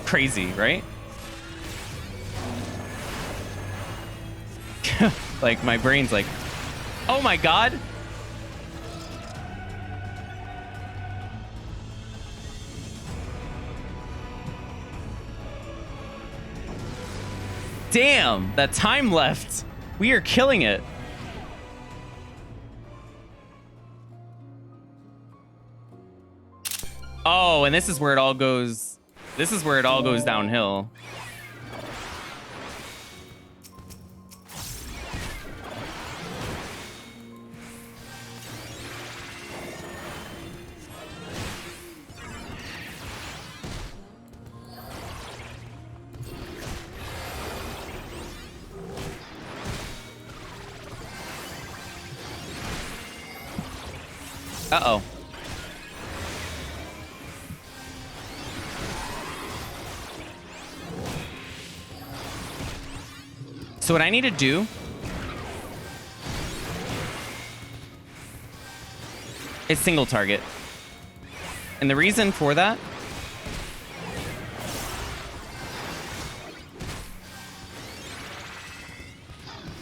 crazy, right? Like, my brain's like, oh my god! Damn, that time left. We are killing it. Oh, and this is where it all goes. This is where it all goes downhill. Uh-oh. So what I need to do is single target. And the reason for that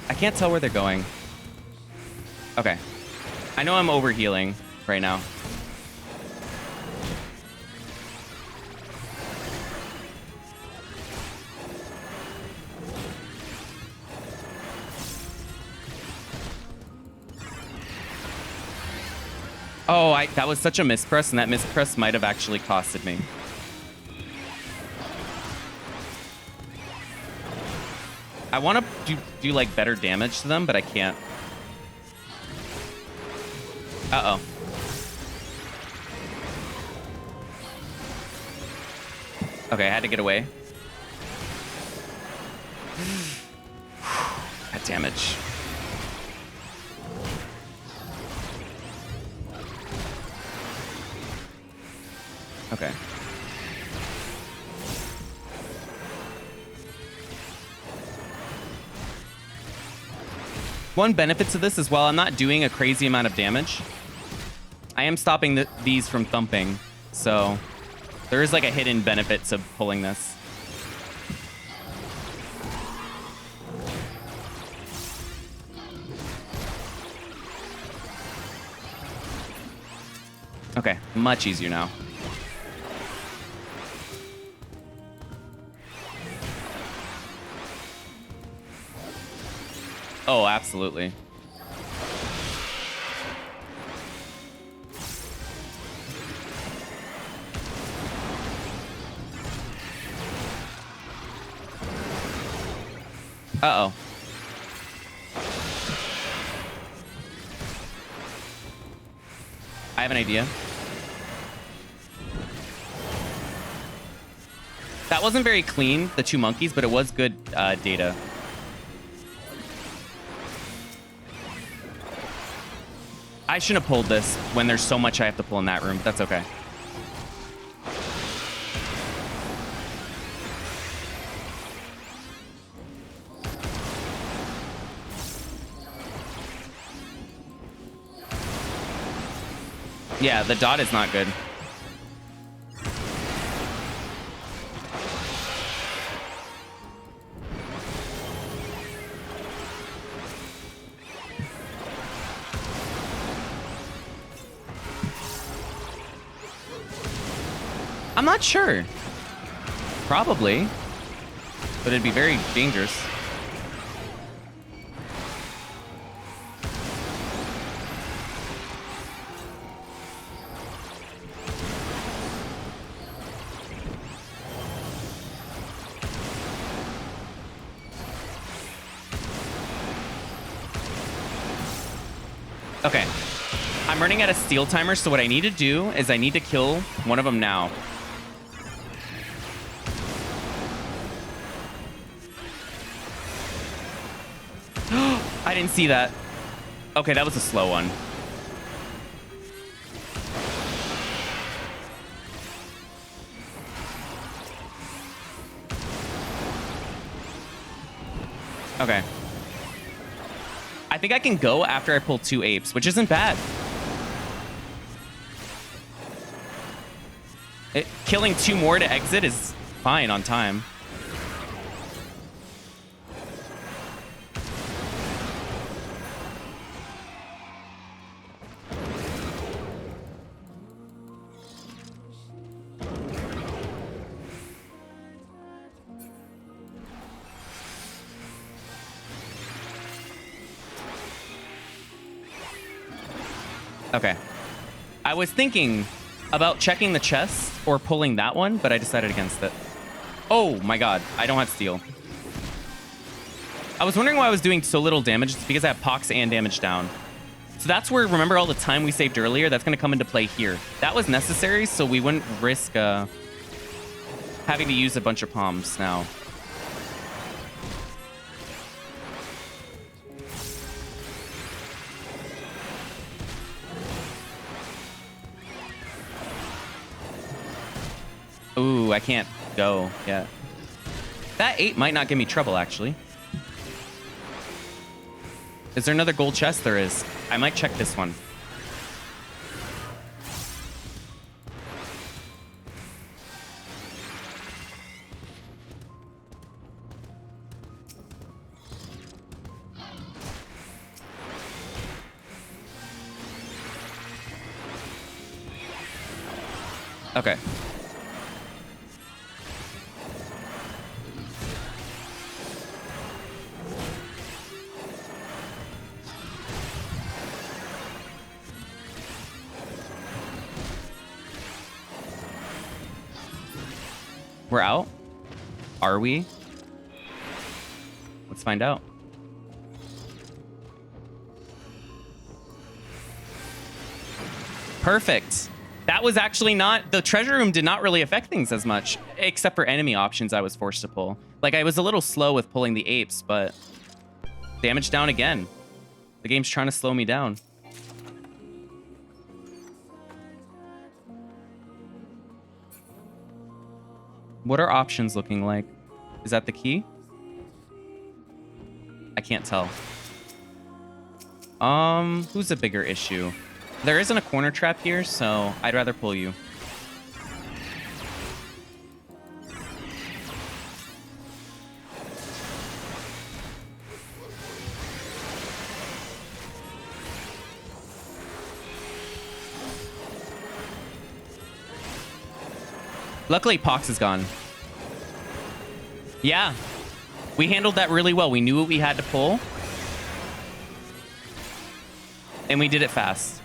I can't tell where they're going. Okay. I know I'm over healing right now. Oh, that was such a mispress, and that mispress might have actually costed me. I want to do like better damage to them, but I can't. Uh-oh. Okay, I had to get away. That damage. Okay. One benefit to this is while I'm not doing a crazy amount of damage, I am stopping these from thumping. So there is like a hidden benefit to pulling this. Okay, much easier now. Oh, absolutely. Uh-oh. I have an idea. That wasn't very clean, the two monkeys, but it was good data. I shouldn't have pulled this when there's so much I have to pull in that room. That's okay. Yeah, the dot is not good. I'm not sure. Probably. But it'd be very dangerous. Okay. I'm running out of steel timer, so what I need to do is I need to kill one of them now. I didn't see that. Okay, that was a slow one. Okay. I think I can go after I pull 2 apes, which isn't bad. Killing 2 more to exit is fine on time. Okay. I was thinking about checking the chest or pulling that one, but I decided against it. Oh my god, I don't have steel. I was wondering why I was doing so little damage. It's because I have pox and damage down. So that's where, remember all the time we saved earlier? That's going to come into play here. That was necessary, so we wouldn't risk having to use a bunch of palms now. Ooh, I can't go yet. That 8 might not give me trouble, actually. Is there another gold chest? There is. I might check this one. Okay. We're out? Are we? Let's find out. Perfect. That was actually not... The treasure room did not really affect things as much, except for enemy options I was forced to pull. Like, I was a little slow with pulling the apes, but... Damage down again. The game's trying to slow me down. What are options looking like? Is that the key? I can't tell. Who's a bigger issue? There isn't a corner trap here, so I'd rather pull you. Luckily, Pox is gone. Yeah. We handled that really well. We knew what we had to pull. And we did it fast.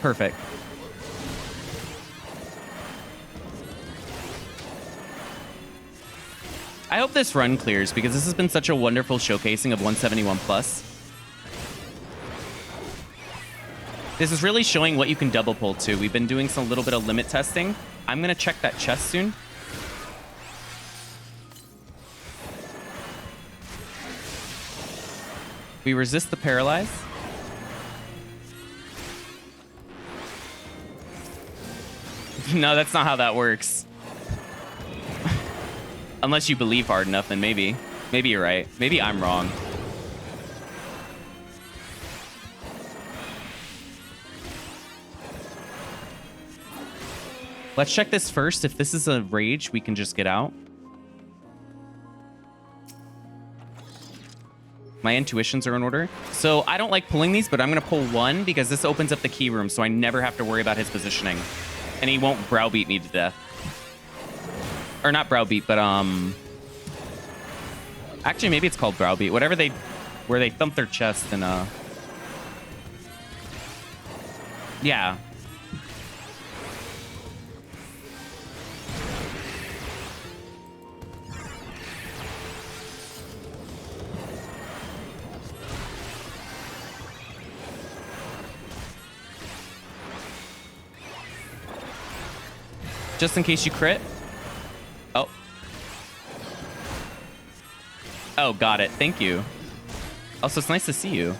Perfect. I hope this run clears because this has been such a wonderful showcasing of 171 plus. This is really showing what you can double pull to. We've been doing some little bit of limit testing. I'm going to check that chest soon. We resist the paralyze. No, that's not how that works. Unless you believe hard enough, then maybe. Maybe you're right. Maybe I'm wrong. Let's check this first. If this is a rage, we can just get out. My intuitions are in order. So I don't like pulling these, but I'm going to pull one because this opens up the key room, so I never have to worry about his positioning. And he won't browbeat me to death. Or not browbeat, but actually maybe it's called browbeat. Whatever they, where they thump their chest and yeah. Just in case you crit. Oh. Oh, got it. Thank you. Also, it's nice to see you.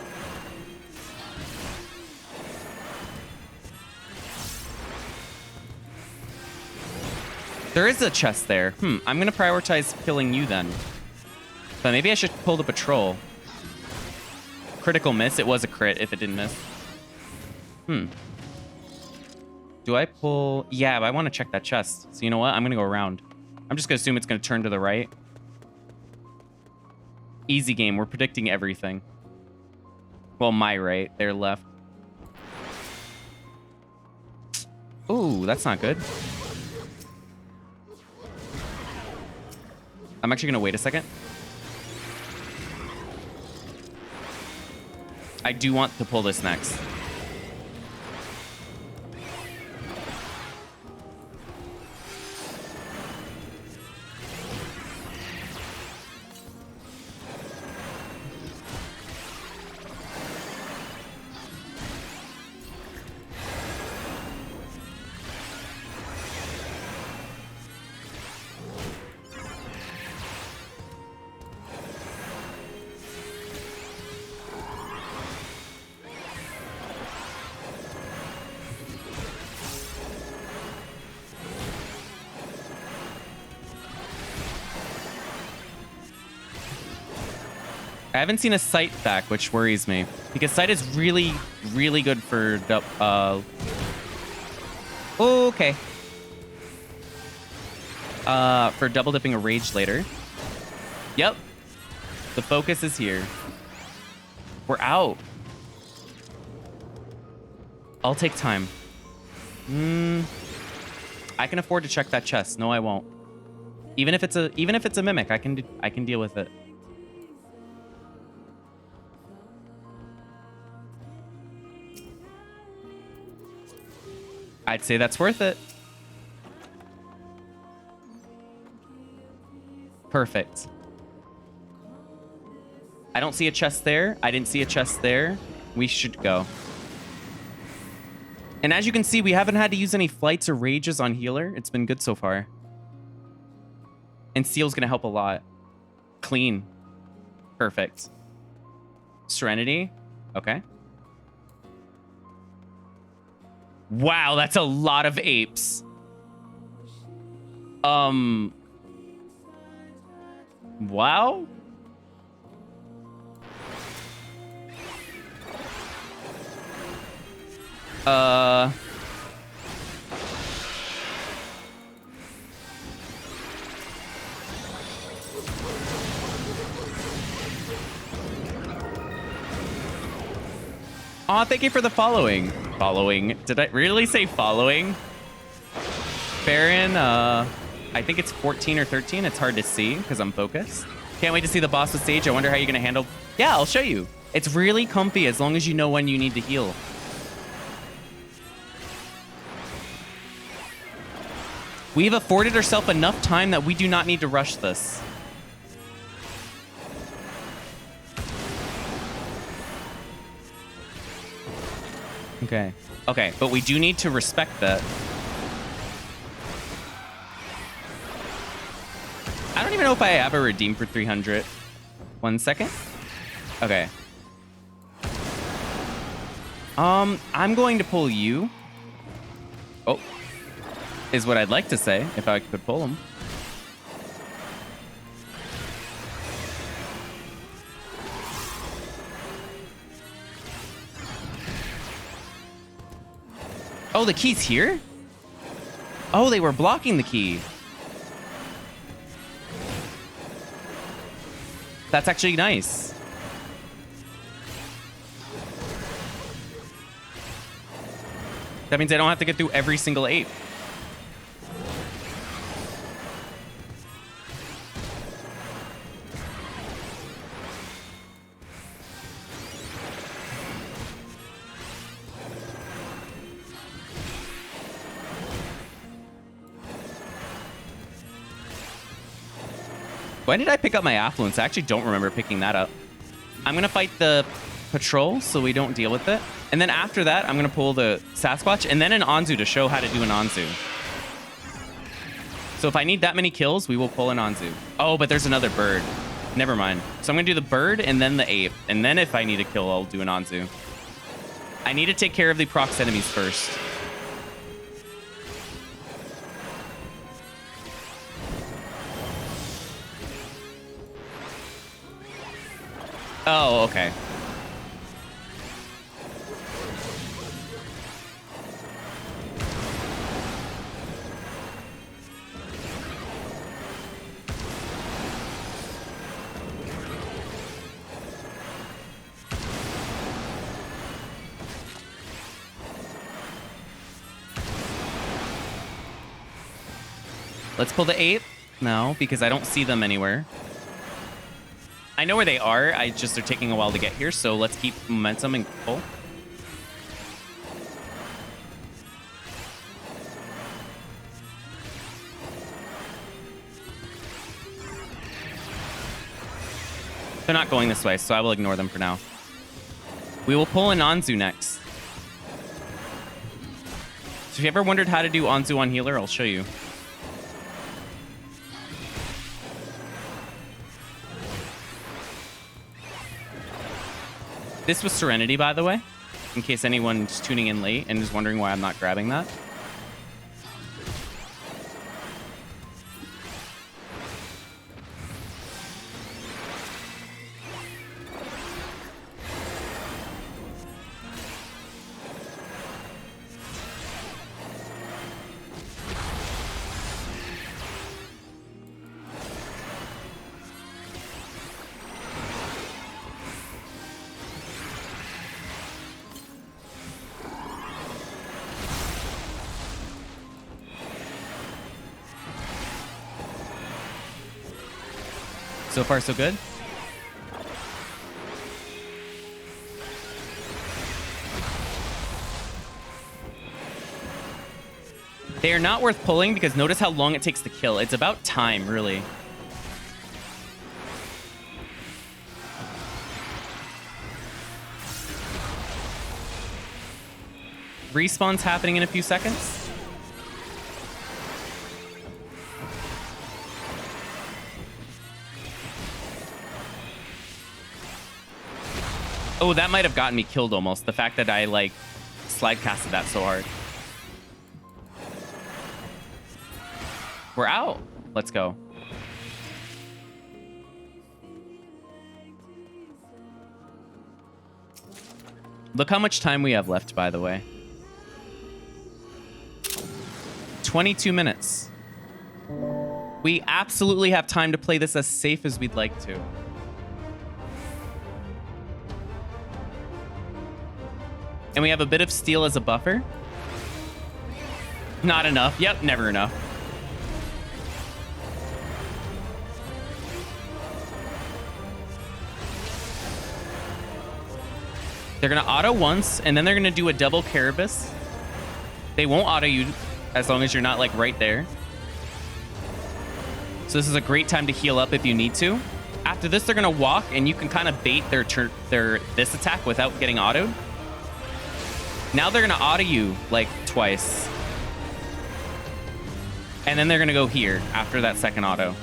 There is a chest there. I'm going to prioritize killing you then. But maybe I should pull the patrol. Critical miss. It was a crit if it didn't miss. Do I pull? Yeah, but I want to check that chest. So you know what? I'm going to go around. I'm just going to assume it's going to turn to the right. Easy game. We're predicting everything. Well, my right. Their left. Ooh, that's not good. I'm actually going to wait a second. I do want to pull this next. I haven't seen a sight back, which worries me. Because sight is really, really good for... okay. For double dipping a rage later. Yep. The focus is here. We're out. I'll take time. I can afford to check that chest. No, I won't. Even if it's a mimic, I can deal with it. I'd say that's worth it. Perfect. I don't see a chest there. I didn't see a chest there. We should go. And as you can see, we haven't had to use any flights or rages on healer. It's been good so far. And Seal's going to help a lot. Clean. Perfect. Serenity. Okay. Wow, that's a lot of apes. Wow. Aw, thank you for the following. Following. Did I really say following? Baron, I think it's 14 or 13. It's hard to see because I'm focused. Can't wait to see the boss with Sage. I wonder how you're going to handle... Yeah, I'll show you. It's really comfy as long as you know when you need to heal. We've afforded ourselves enough time that we do not need to rush this. Okay. Okay, but we do need to respect that. I don't even know if I have a redeem for 300. 1 second. Okay. I'm going to pull you. Oh. Is what I'd like to say, if I could pull him. Oh, the key's here? Oh, they were blocking the key. That's actually nice. That means I don't have to get through every single ape. When did I pick up my affluence? I actually don't remember picking that up. I'm going to fight the patrol so we don't deal with it. And then after that, I'm going to pull the Sasquatch and then an Anzu to show how to do an Anzu. So if I need that many kills, we will pull an Anzu. Oh, but there's another bird. Never mind. So I'm going to do the bird and then the ape. And then if I need a kill, I'll do an Anzu. I need to take care of the prox enemies first. Oh, okay. Let's pull the ape. No, because I don't see them anywhere. I know where they are. I just they're taking a while to get here, so let's keep momentum and pull. They're not going this way, so I will ignore them for now. We will pull an Anzu next. So if you ever wondered how to do Anzu on healer, I'll show you. This was Serenity, by the way, in case anyone's tuning in late and is wondering why I'm not grabbing that. So far, so good. They are not worth pulling because notice how long it takes to kill. It's about time, really. Respawn's happening in a few seconds. Oh, that might have gotten me killed almost. The fact that I, like, slide casted that so hard. We're out. Let's go. Look how much time we have left, by the way. 22 minutes. We absolutely have time to play this as safe as we'd like to. And we have a bit of steel as a buffer. Not enough. Yep, never enough. They're going to auto once, and then they're going to do a double Carapace. They won't auto you as long as you're not, like, right there. So this is a great time to heal up if you need to. After this, they're going to walk, and you can kind of bait their this attack without getting autoed. Now they're going to auto you, like, twice. And then they're going to go here after that second auto.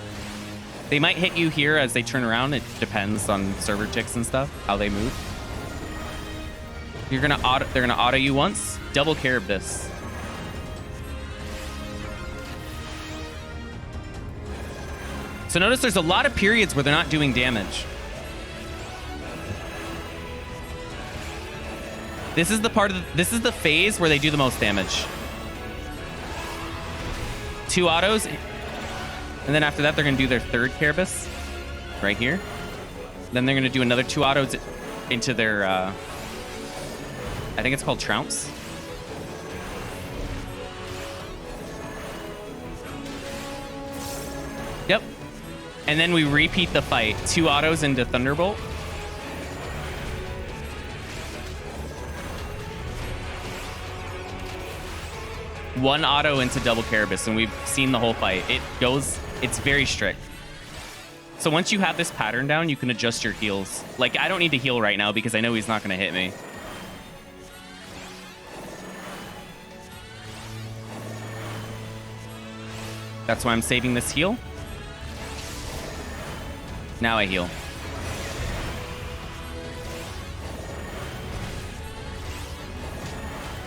They might hit you here as they turn around. It depends on server ticks and stuff, how they move. They're going to auto you once. Double Carapace. So notice there's a lot of periods where they're not doing damage. This is this is the phase where they do the most damage. 2 autos, and then after that they're going to do their third Carapace right here. Then they're going to do another 2 autos into their I think it's called Trounce. Yep. And then we repeat the fight. 2 autos into Thunderbolt. One auto into double Carapace, and we've seen the whole fight. It's very strict. So once you have this pattern down, you can adjust your heals. Like, I don't need to heal right now because I know he's not going to hit me. That's why I'm saving this heal. Now I heal.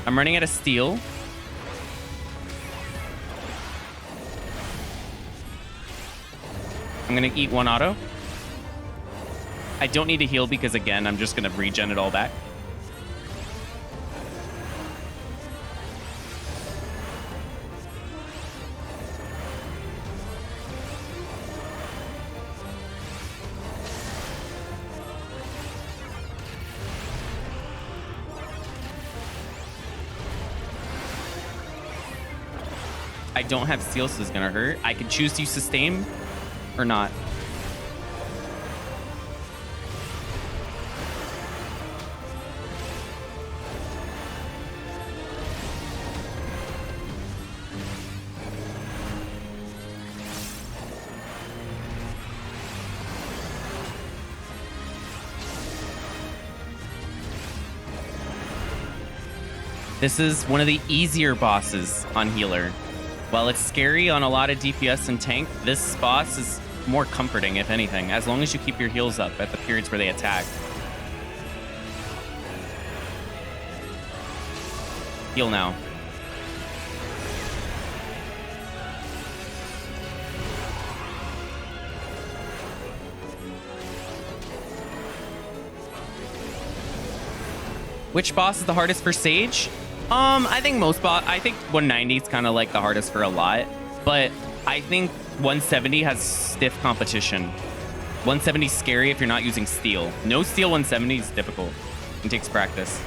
I'm running out of steel. I'm gonna eat one auto. I don't need to heal because, again, I'm just gonna regen it all back. I don't have steel, so it's gonna hurt. I could choose to sustain or not. This is one of the easier bosses on healer. While it's scary on a lot of DPS and tank, this boss is more comforting, if anything, as long as you keep your heals up at the periods where they attack. Heal now. Which boss is the hardest for Sage? I think I think 190 is kind of like the hardest for a lot, but I think 170 has stiff competition. 170 is scary if you're not using steel. No steel 170 is difficult. It takes practice.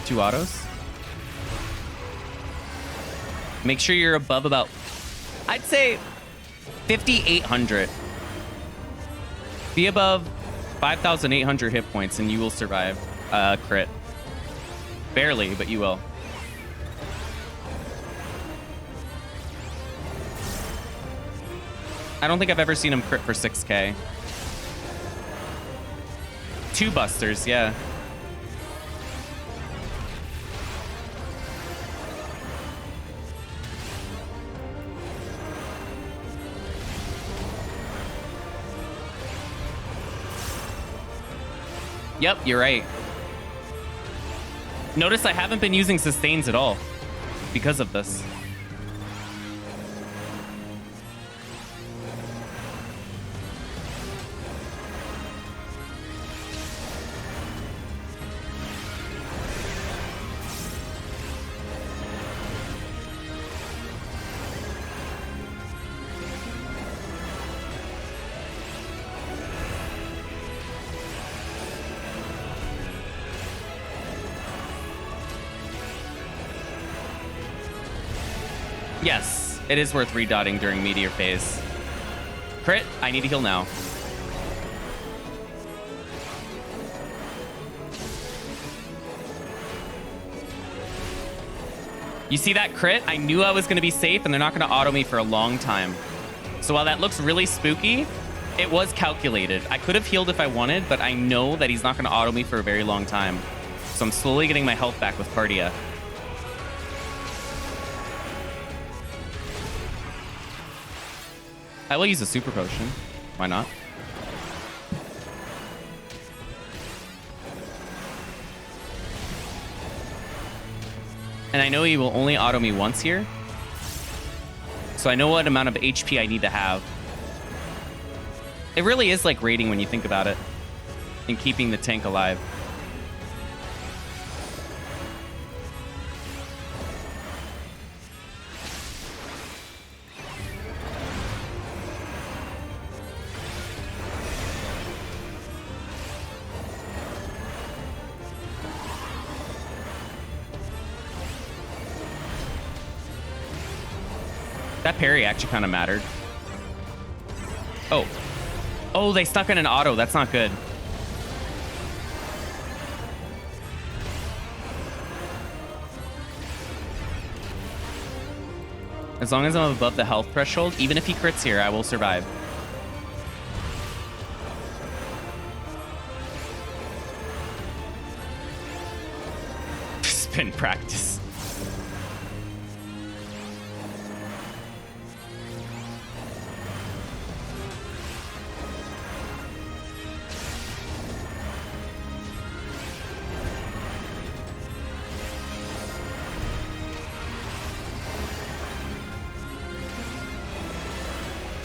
Two autos. Make sure you're above about, I'd say 5,800. Be above 5,800 hit points and you will survive crit. Barely, but you will. I don't think I've ever seen him crit for 6K. Two busters, yeah. Yep, you're right. Notice I haven't been using sustains at all because of this. Yes, it is worth redotting during meteor phase. Crit, I need to heal now. You see that crit? I knew I was going to be safe and they're not going to auto me for a long time. So while that looks really spooky, it was calculated. I could have healed if I wanted, but I know that he's not going to auto me for a very long time. So I'm slowly getting my health back with Cardia. I will use a super potion. Why not? And I know he will only auto me once here. So I know what amount of HP I need to have. It really is like raiding when you think about it. And keeping the tank alive. That parry actually kind of mattered. Oh. Oh, they stuck in an auto. That's not good. As long as I'm above the health threshold, even if he crits here, I will survive. Spin practice.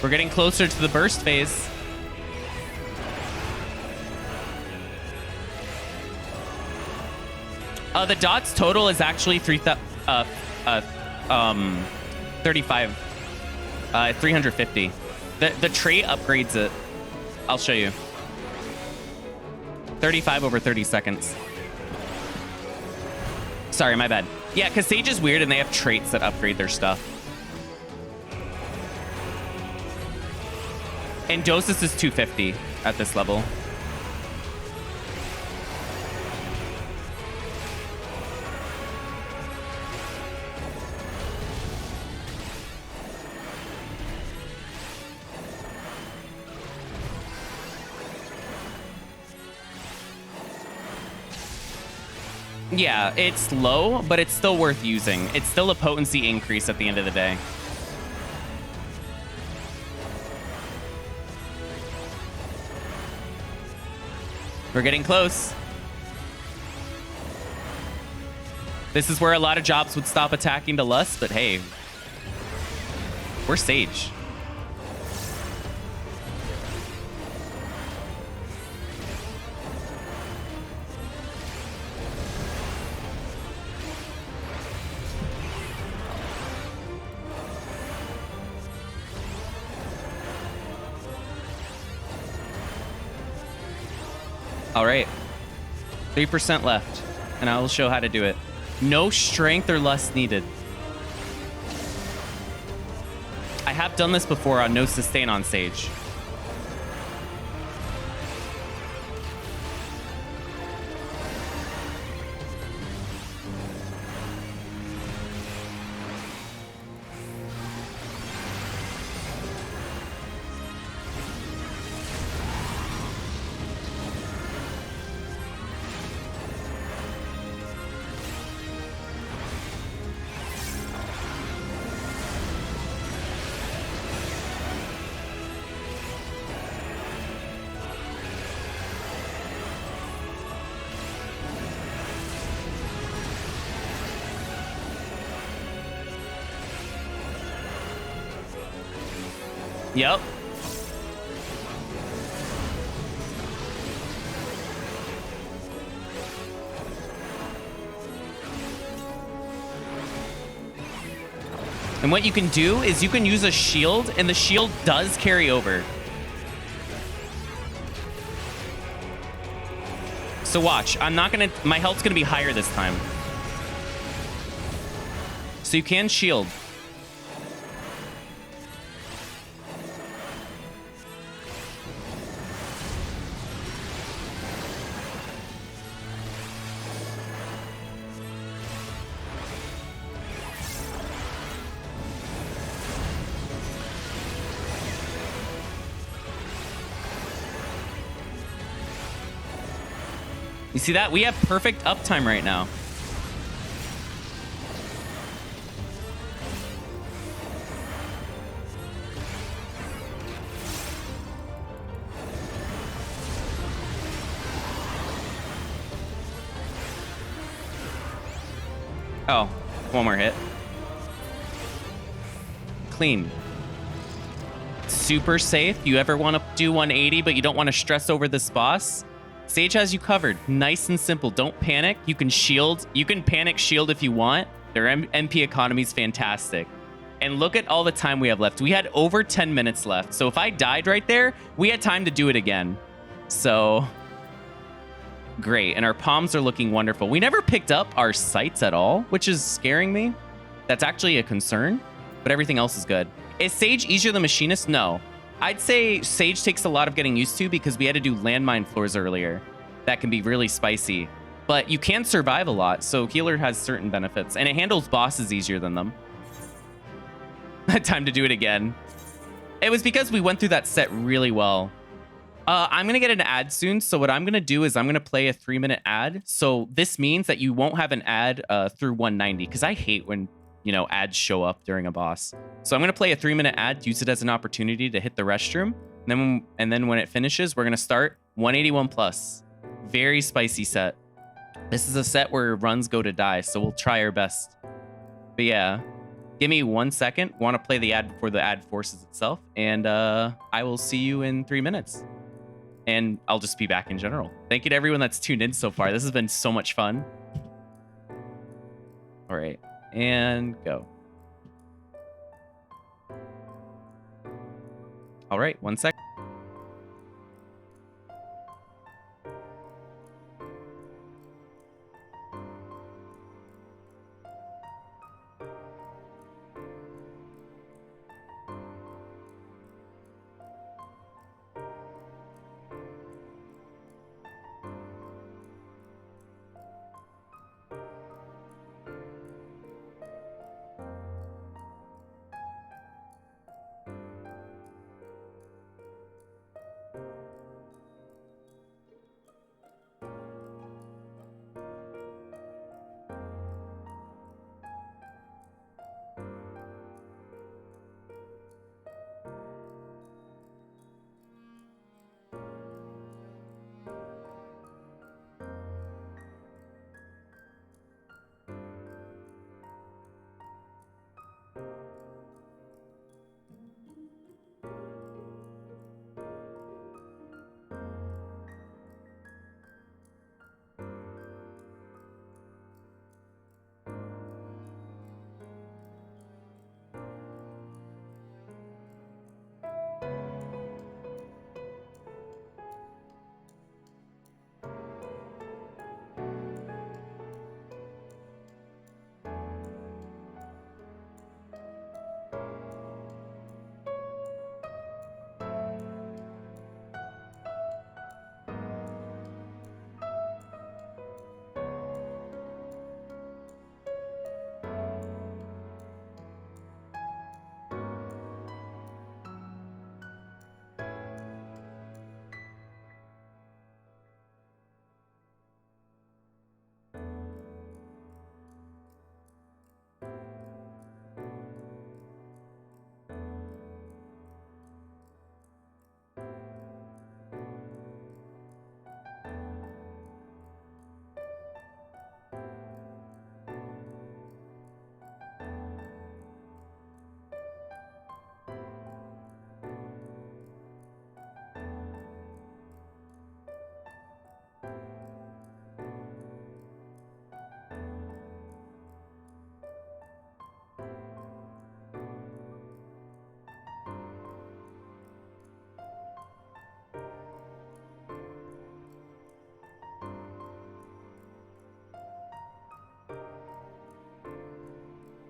We're getting closer to the burst phase. The dots total is actually 350. 350. The trait upgrades it. I'll show you. 35 over 30 seconds. Sorry, my bad. Yeah, because Sage is weird and they have traits that upgrade their stuff. And Dosis is 250 at this level. Yeah, it's low, but it's still worth using. It's still a potency increase at the end of the day. We're getting close. This is where a lot of jobs would stop attacking to Lust, but hey, we're Sage. All right, 3% left, and I will show how to do it. No strength or lust needed. I have done this before on no sustain on Sage. Yep. And what you can do is you can use a shield, and the shield does carry over. So watch, I'm not gonna, my health's gonna be higher this time. So you can shield. You see that? We have perfect uptime right now. Oh, one more hit. Clean. Super safe. You ever want to do 180, but you don't want to stress over this boss? Sage has you covered. Nice and simple. Don't panic. You can shield. You can panic shield if you want. Their MP economy is fantastic. And look at all the time we have left. We had over 10 minutes left. So if I died right there, we had time to do it again. So great. And our palms are looking wonderful. We never picked up our sights at all, which is scaring me. That's actually a concern, but everything else is good. Is Sage easier than Machinist? No. I'd say Sage takes a lot of getting used to because we had to do landmine floors earlier. That can be really spicy. But you can survive a lot, so Healer has certain benefits. And it handles bosses easier than them. Time to do it again. It was because we went through that set really well. I'm going to get an ad soon, so what I'm going to do is I'm going to play a 3-minute ad. So this means that you won't have an ad through 190, because I hate when, you know, ads show up during a boss. So I'm going to play a 3-minute ad, use it as an opportunity to hit the restroom. And then when it finishes, we're going to start 181 plus. Very spicy set. This is a set where runs go to die, so we'll try our best. But yeah, give me 1 second. Want to play the ad before the ad forces itself, and I will see you in 3 minutes. And I'll just be back in general. Thank you to everyone that's tuned in so far. This has been so much fun. All right, and go. All right, 1 second.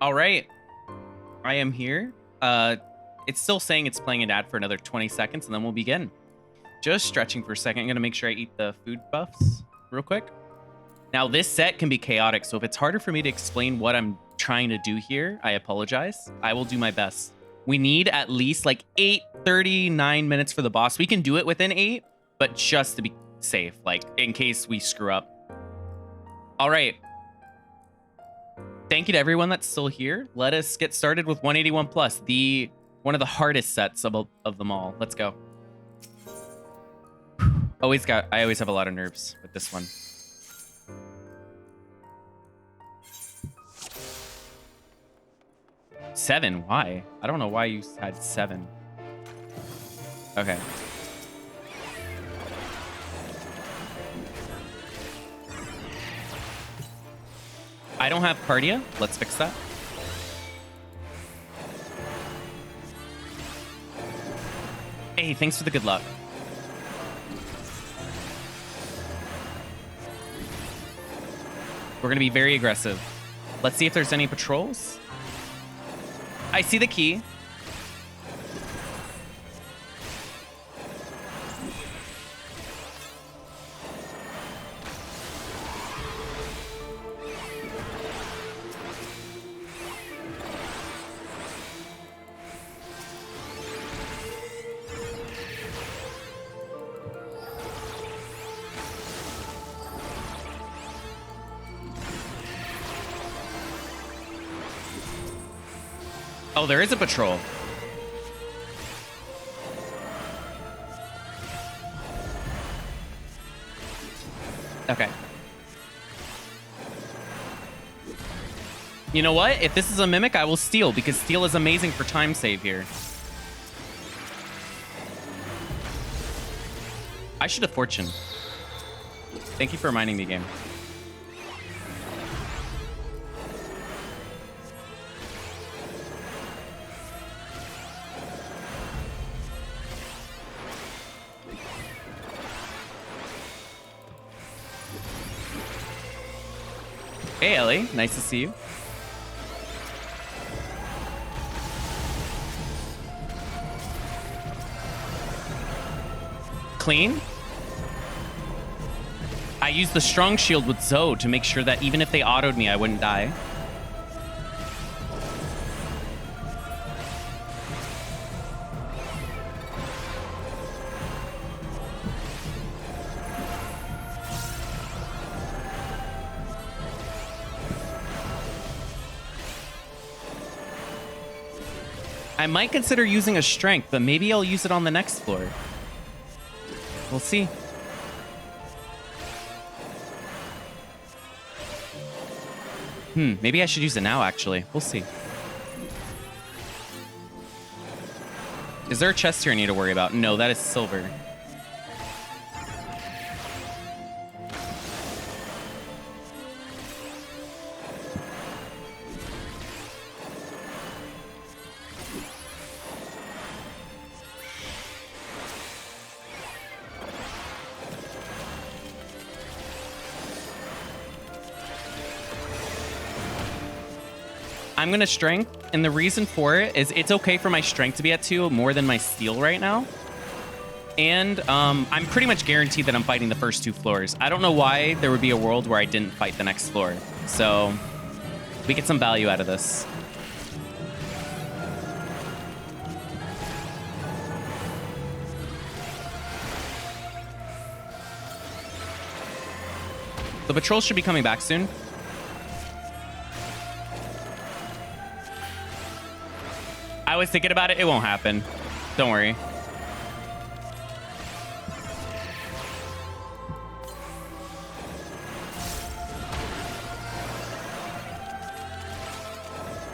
All right, I am here. It's still saying it's playing an ad for another 20 seconds, and then we'll begin. Just stretching for a second. I'm gonna make sure I eat the food buffs real quick. Now, this set can be chaotic, so if it's harder for me to explain what I'm trying to do here, I apologize. I will do my best. We need at least like 8:39 minutes for the boss. We can do it within 8, but just to be safe, like in case we screw up. All right. Thank you to everyone that's still here. Let us get started with 181 plus, one of the hardest sets of them all. Let's go. I always have a lot of nerves with this one. Seven? Why? I don't know why you had 7. Okay. I don't have Cardia. Let's fix that. Hey, thanks for the good luck. We're going to be very aggressive. Let's see if there's any patrols. I see the key. Oh, there is a patrol. Okay. You know what? If this is a mimic, I will steal, because steal is amazing for time save here. I should have fortune. Thank you for reminding me, game. Hey, Ellie. Nice to see you. Clean. I used the strong shield with Zoe to make sure that even if they autoed me, I wouldn't die. I might consider using a strength, but maybe I'll use it on the next floor. We'll see. Maybe I should use it now, actually. We'll see. Is there a chest here I need to worry about? No, that is silver. I'm going to strength, and the reason for it is it's okay for my strength to be at 2 more than my steel right now. And I'm pretty much guaranteed that I'm fighting the first 2 floors. I don't know why there would be a world where I didn't fight the next floor. So we get some value out of this. The patrol should be coming back soon. I was thinking about it. It won't happen. Don't worry.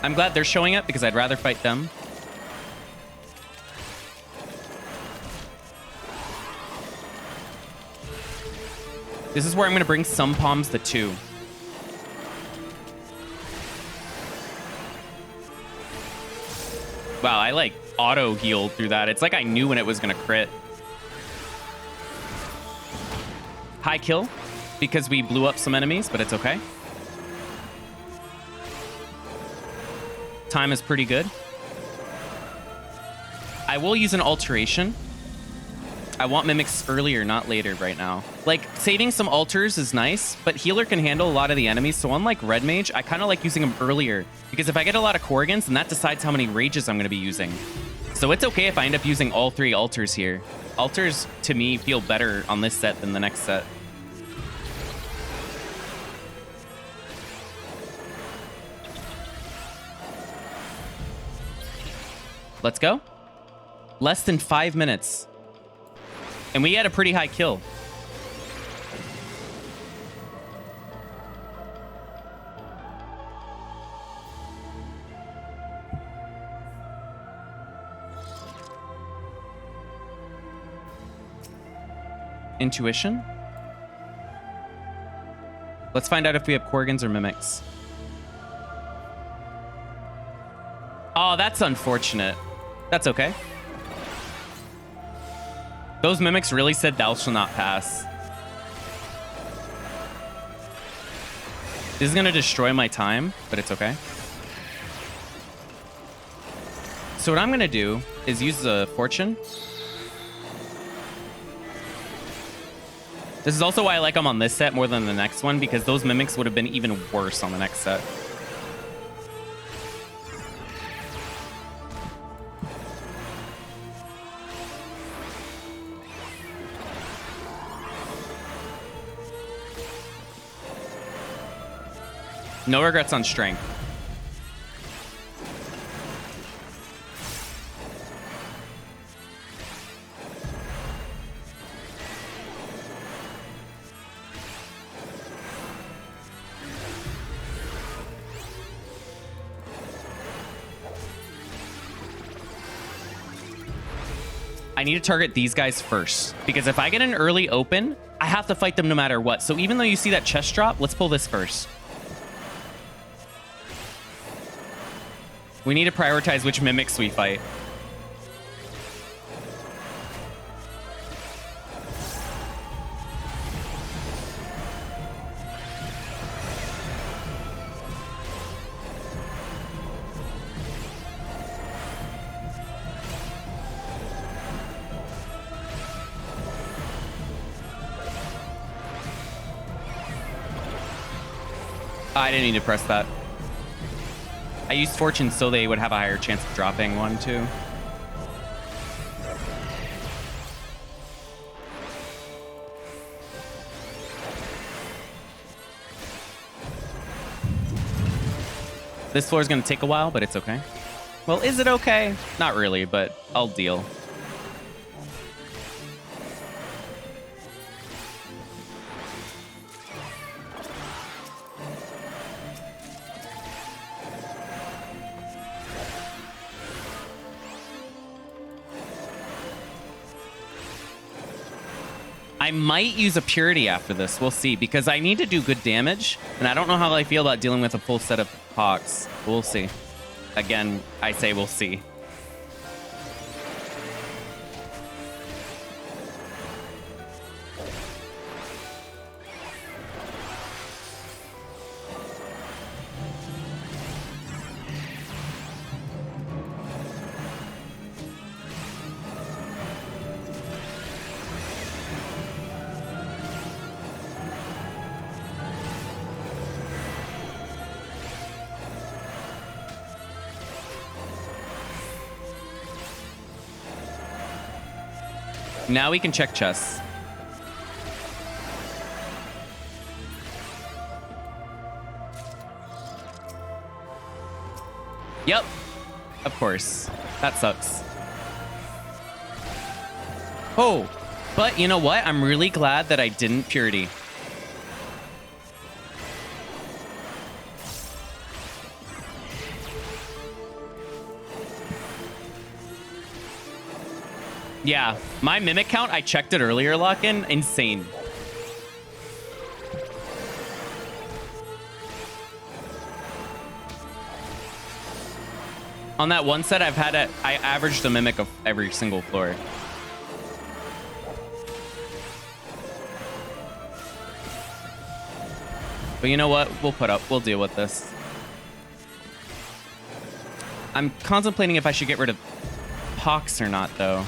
I'm glad they're showing up because I'd rather fight them. This is where I'm going to bring some palms to 2. Wow, I like auto healed through that. It's like I knew when it was going to crit. High kill because we blew up some enemies, but it's okay. Time is pretty good. I will use an alteration. I want mimics earlier, not later right now. Like, saving some altars is nice, but healer can handle a lot of the enemies. So unlike red mage, I kind of like using them earlier because if I get a lot of Korrigans, then that decides how many rages I'm going to be using. So it's okay if I end up using all 3 altars here. Altars, to me, feel better on this set than the next set. Let's go. Less than 5 minutes. And we had a pretty high kill. Intuition. Let's find out if we have Korrigans or mimics. Oh, that's unfortunate. That's okay. Those mimics really said thou shall not pass. This is going to destroy my time, but it's okay. So what I'm going to do is use the fortune. This is also why I like them on this set more than the next one, because those mimics would have been even worse on the next set. No regrets on strength. I need to target these guys first, because if I get an early open, I have to fight them no matter what. So even though you see that chest drop, let's pull this first. We need to prioritize which mimics we fight. I didn't need to press that. I used Fortune so they would have a higher chance of dropping one, too. This floor is going to take a while, but it's okay. Well, is it okay? Not really, but I'll deal. I might use a Purity after this. We'll see, because I need to do good damage, and I don't know how I feel about dealing with a full set of Hawks. We'll see. Again, I say we'll see. Now we can check chests. Yep. Of course. That sucks. Oh, but you know what? I'm really glad that I didn't Purity. Yeah, my mimic count, I checked it earlier, Lock-in. Insane. On that one set, I averaged a mimic of every single floor. But you know what? We'll deal with this. I'm contemplating if I should get rid of Hawks or not, though.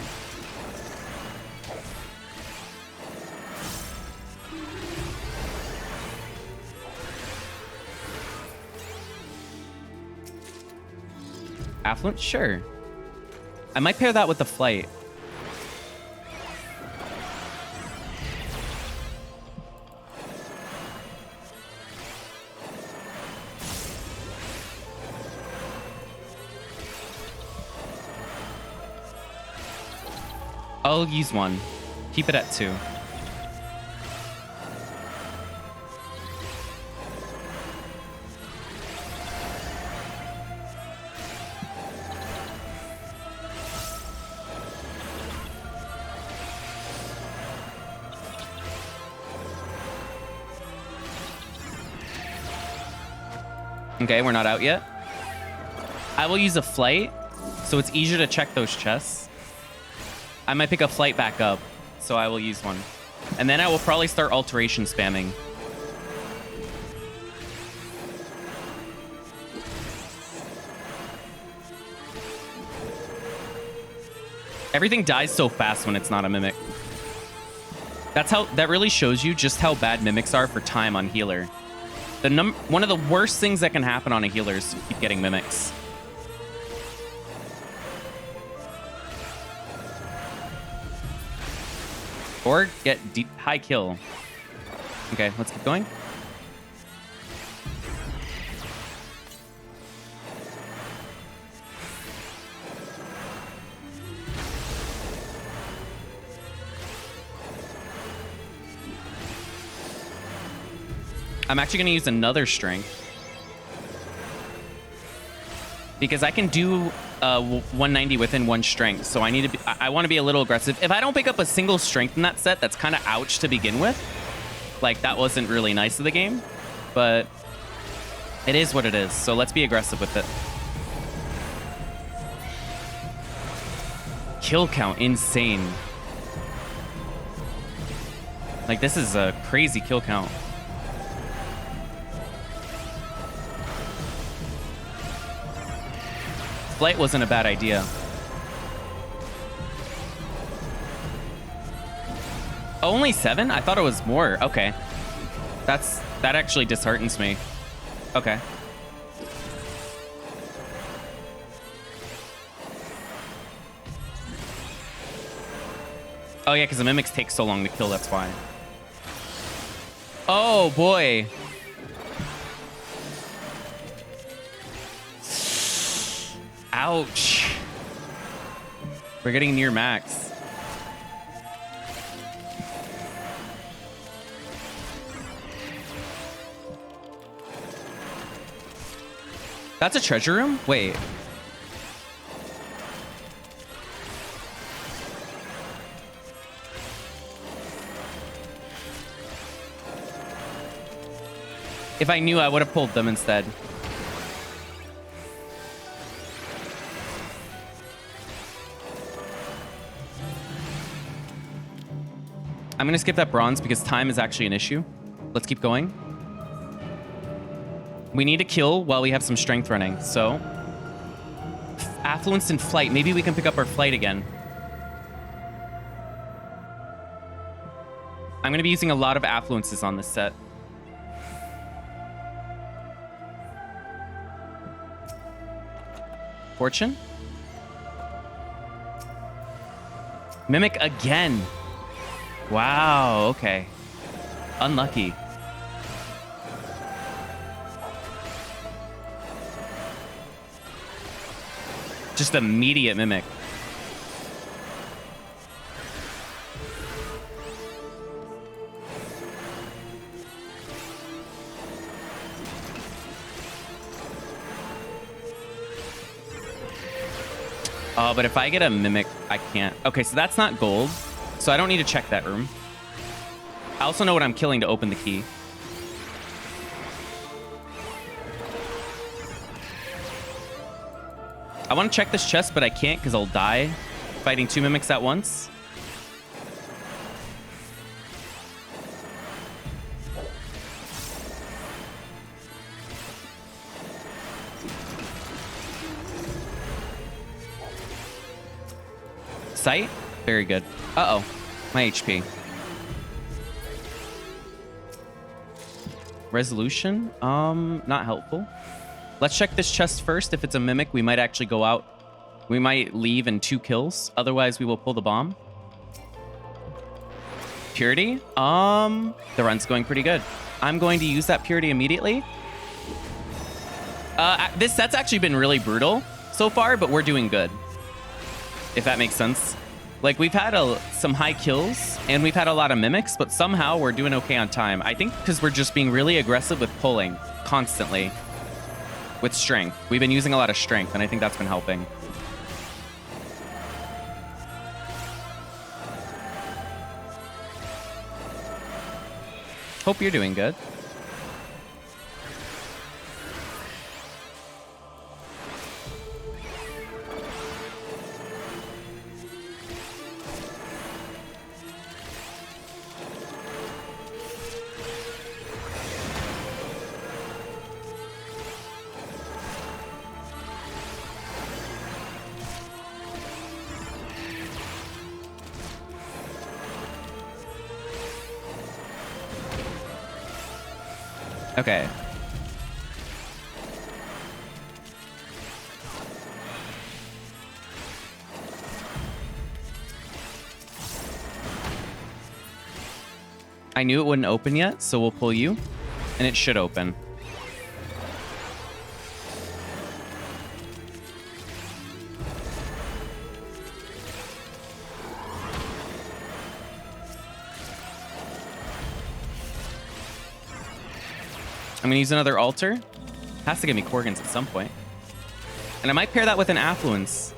Affluent? Sure. I might pair that with the Flight. I'll use one. Keep it at 2. Okay, we're not out yet. I will use a Flight, so it's easier to check those chests. I might pick a Flight back up, so I will use one. And then I will probably start Alteration spamming. Everything dies so fast when it's not a Mimic. That really shows you just how bad Mimics are for time on healer. One of the worst things that can happen on a healer is to keep getting Mimics. Or get high kill. Okay, let's keep going. I'm actually going to use another strength. Because I can do 190 within 1 strength, so I need to be, I want to be a little aggressive. If I don't pick up a single strength in that set, that's kind of ouch to begin with. Like, that wasn't really nice of the game, but it is what it is, so let's be aggressive with it. Kill count, insane. Like, this is a crazy kill count. Flight wasn't a bad idea. Oh, only 7? I thought it was more. Okay. That actually disheartens me. Okay. Oh, yeah, because the mimics take so long to kill, that's why. Oh, boy. Ouch. We're getting near max. That's a treasure room? Wait. If I knew, I would have pulled them instead. I'm going to skip that bronze because time is actually an issue. Let's keep going. We need to kill while we have some strength running. So, affluence and flight. Maybe we can pick up our flight again. I'm going to be using a lot of affluences on this set. Fortune. Mimic again. Wow, okay. Unlucky. Just immediate mimic. Oh, but if I get a mimic, I can't. Okay, so that's not gold. So I don't need to check that room. I also know what I'm killing to open the key. I want to check this chest, but I can't because I'll die fighting 2 mimics at once. Sight? Very good. Uh-oh. My HP. Resolution? Not helpful. Let's check this chest first. If it's a mimic, we might actually go out. We might leave in 2 kills. Otherwise, we will pull the bomb. Purity? The run's going pretty good. I'm going to use that purity immediately. This set's actually been really brutal so far, but we're doing good. If that makes sense. Like, we've had some high kills, and we've had a lot of mimics, but somehow we're doing okay on time. I think because we're just being really aggressive with pulling constantly with strength. We've been using a lot of strength, and I think that's been helping. Hope you're doing good. Okay. I knew it wouldn't open yet, so we'll pull you, and it should open. I'm gonna use another altar. Has to give me Korgans at some point. And I might pair that with an Affluence.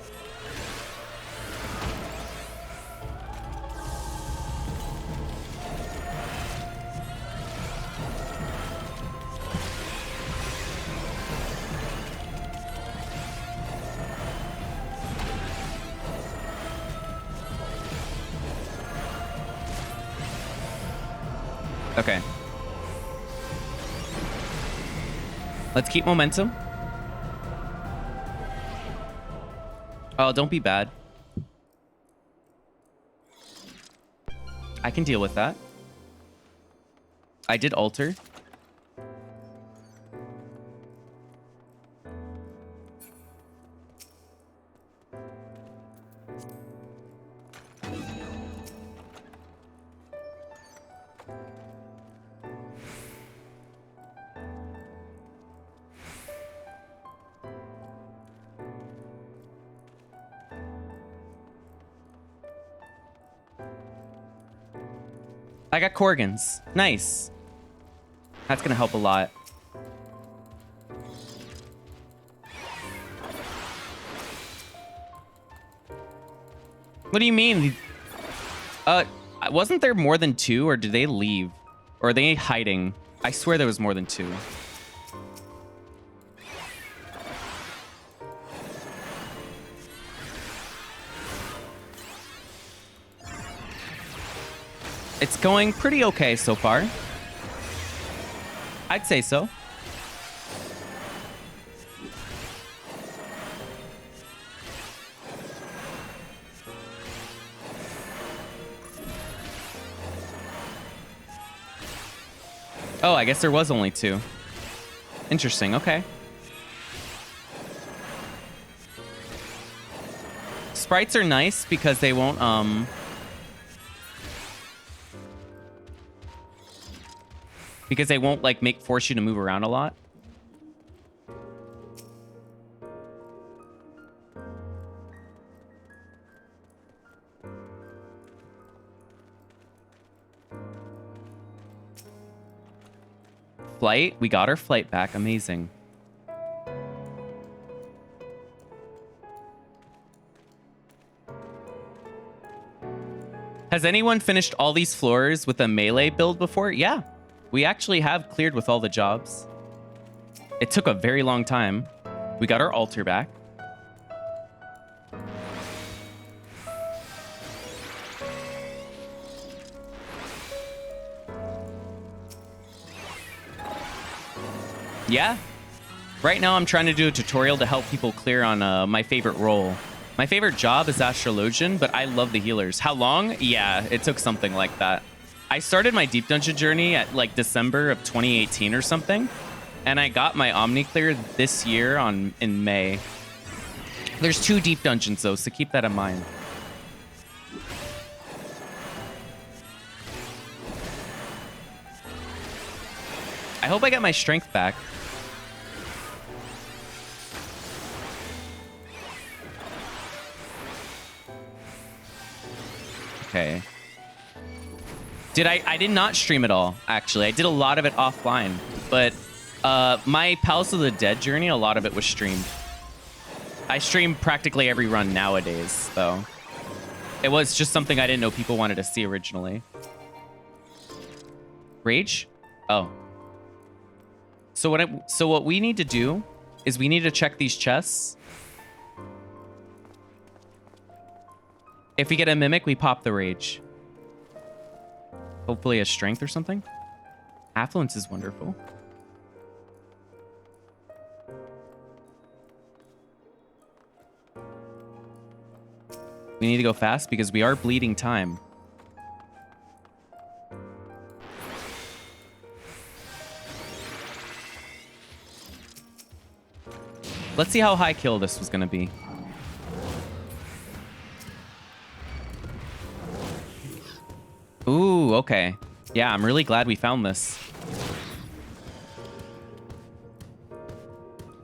Okay. Let's keep momentum. Oh, don't be bad. I can deal with that. I did alter. I got Corgans. Nice. That's gonna help a lot. What do you mean? Wasn't there more than 2, or did they leave? Or are they hiding? I swear there was more than 2. It's going pretty okay so far. I'd say so. Oh, I guess there was only 2. Interesting, okay. Sprites are nice because they won't, because they won't like force you to move around a lot. Flight, we got our flight back. Amazing. Has anyone finished all these floors with a melee build before? Yeah. We actually have cleared with all the jobs. It took a very long time. We got our altar back. Yeah. Right now I'm trying to do a tutorial to help people clear on my favorite role. My favorite job is Astrologian, but I love the healers. How long? Yeah, it took something like that. I started my deep dungeon journey at like December of 2018 or something, and I got my Omni clear this year in May. There's 2 deep dungeons though, so keep that in mind. I hope I get my strength back. Okay. I did not stream at all, actually. I did a lot of it offline, but my Palace of the Dead journey, a lot of it was streamed. I stream practically every run nowadays, though. It was just something I didn't know people wanted to see originally. Rage? Oh. So what we need to do is we need to check these chests. If we get a Mimic, we pop the Rage. Hopefully a strength or something. Affluence is wonderful. We need to go fast because we are bleeding time. Let's see how high kill this was going to be. Ooh, okay. Yeah, I'm really glad we found this.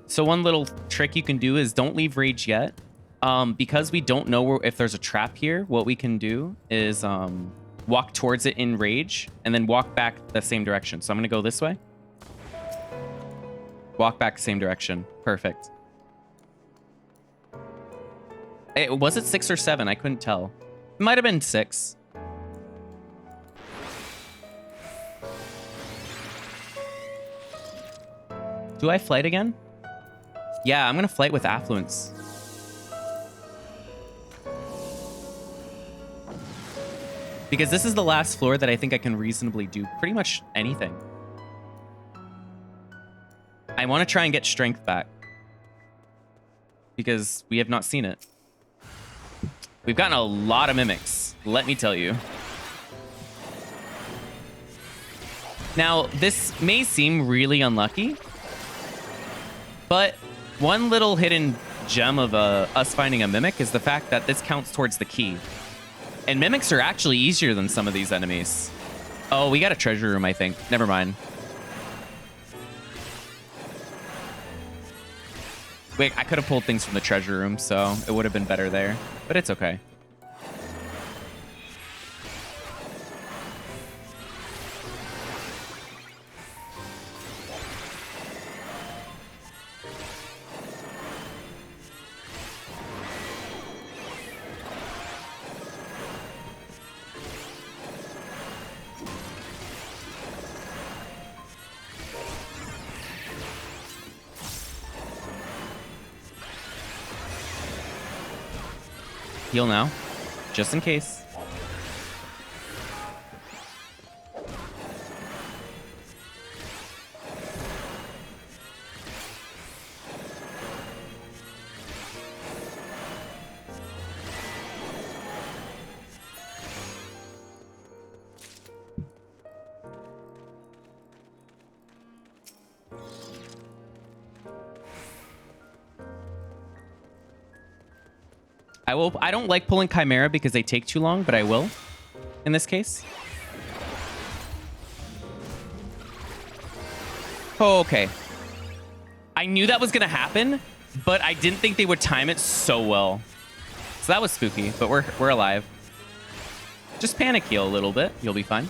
So one little trick you can do is don't leave Rage yet. Because we don't know if there's a trap here, what we can do is walk towards it in Rage and then walk back the same direction. So I'm going to go this way. Walk back the same direction. Perfect. Was it 6 or 7? I couldn't tell. It might have been 6. Do I flight again? Yeah, I'm gonna flight with Affluence. Because this is the last floor that I think I can reasonably do pretty much anything. I want to try and get strength back. Because we have not seen it. We've gotten a lot of mimics, let me tell you. Now, this may seem really unlucky, but one little hidden gem of us finding a mimic is the fact that this counts towards the key. And mimics are actually easier than some of these enemies. Oh, we got a treasure room, I think. Never mind. Wait, I could have pulled things from the treasure room, so it would have been better there. But it's okay. Heal now, just in case. I don't like pulling Chimera because they take too long, but I will in this case. Oh, okay. I knew that was going to happen, but I didn't think they would time it so well. So that was spooky, but we're alive. Just panic heal a little bit. You'll be fine.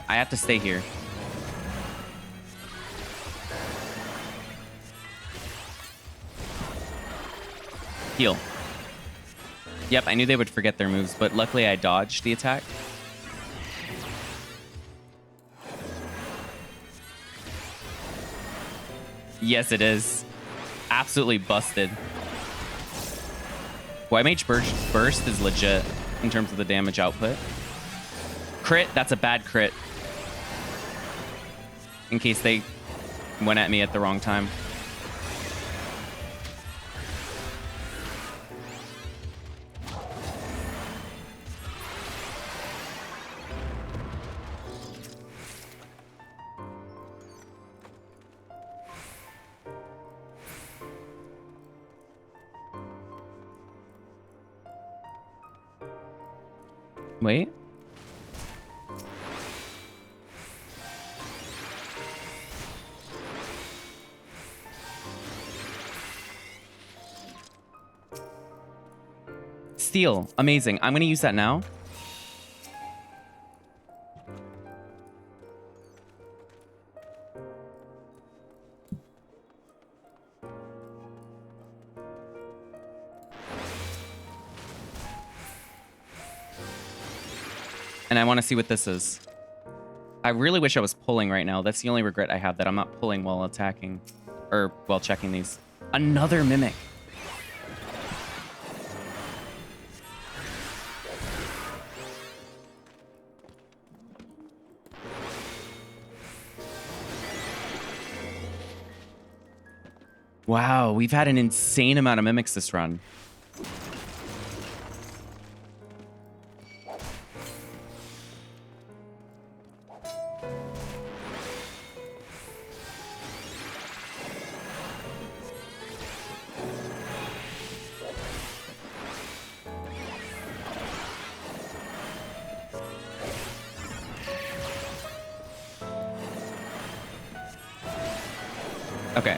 I have to stay here. Heal. Yep, I knew they would forget their moves, but luckily I dodged the attack. Yes, it is. Absolutely busted. White Mage Burst is legit in terms of the damage output. Crit, that's a bad crit. In case they went at me at the wrong time. Wait. Steel. Amazing. I'm going to use that now. And I want to see what this is. I really wish I was pulling right now. That's the only regret I have, that I'm not pulling while attacking. Or while checking these. Another Mimic. Wow, we've had an insane amount of Mimics this run. Okay.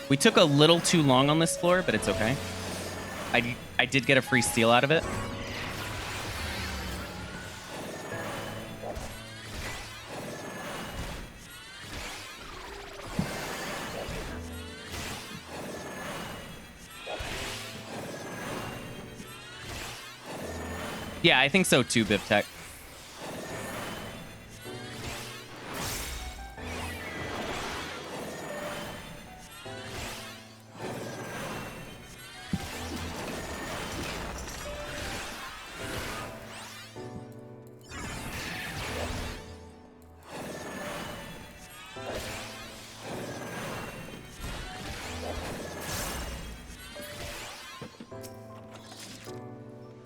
We took a little too long on this floor, but it's okay. I did get a free steal out of it. Yeah, I think so too, BibTech.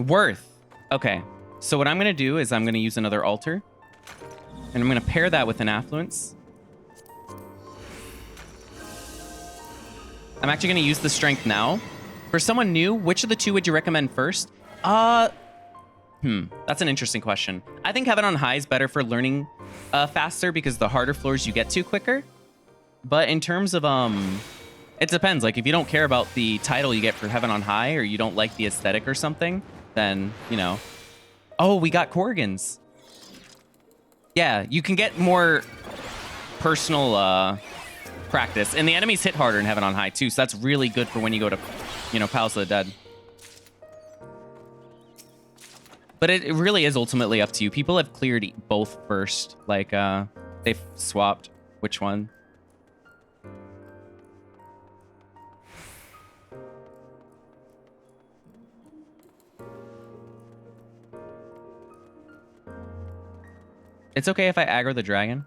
Worth. Okay. So what I'm going to do is I'm going to use another altar. And I'm going to pair that with an affluence. I'm actually going to use the strength now. For someone new, which of the two would you recommend first? That's an interesting question. I think Heaven on High is better for learning faster because the harder floors you get to quicker. But in terms of it depends. Like if you don't care about the title you get for Heaven on High or you don't like the aesthetic or something, then, you know. Oh, we got Corgans. Yeah, you can get more personal practice. And the enemies hit harder in Heaven on High too, so that's really good for when you go to, you know, Palace of the Dead. But it really is ultimately up to you. People have cleared both first. Like, they've swapped which one. It's okay if I aggro the dragon.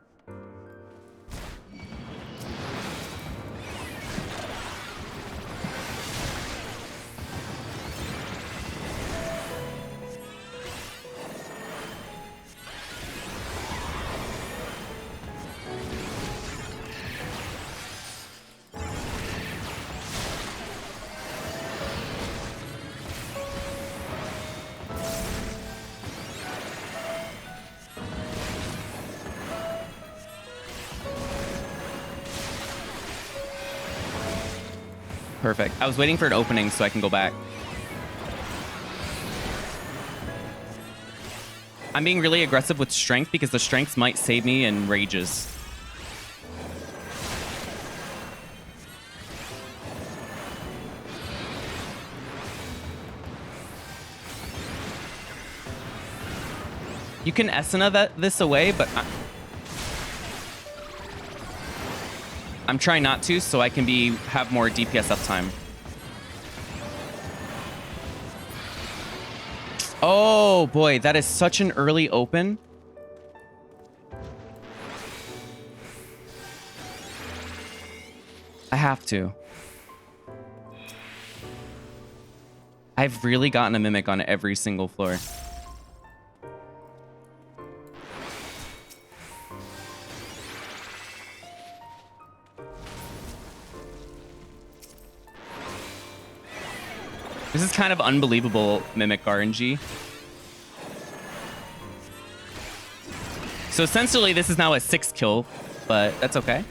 Perfect. I was waiting for an opening so I can go back. I'm being really aggressive with strength because the strengths might save me in rages. You can Esuna this away, but I'm trying not to, so I can have more DPS uptime. Oh boy, that is such an early open. I have to. I've really gotten a Mimic on every single floor. This is kind of unbelievable Mimic RNG. So essentially, this is now a 6 kill, but that's okay.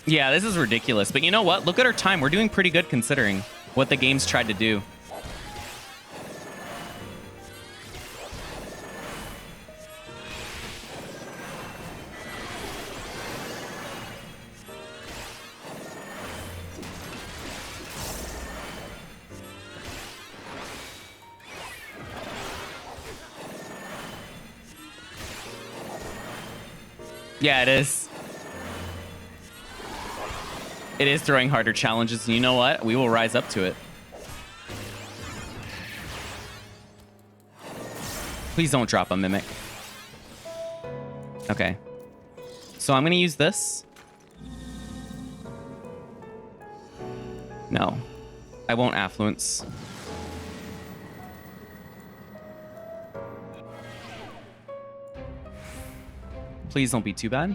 Yeah, this is ridiculous. But you know what? Look at our time. We're doing pretty good considering what the game's tried to do. Yeah, it is. It is throwing harder challenges, and you know what? We will rise up to it. Please don't drop a Mimic. Okay. So I'm going to use this. No. I won't Affluence. Please don't be too bad.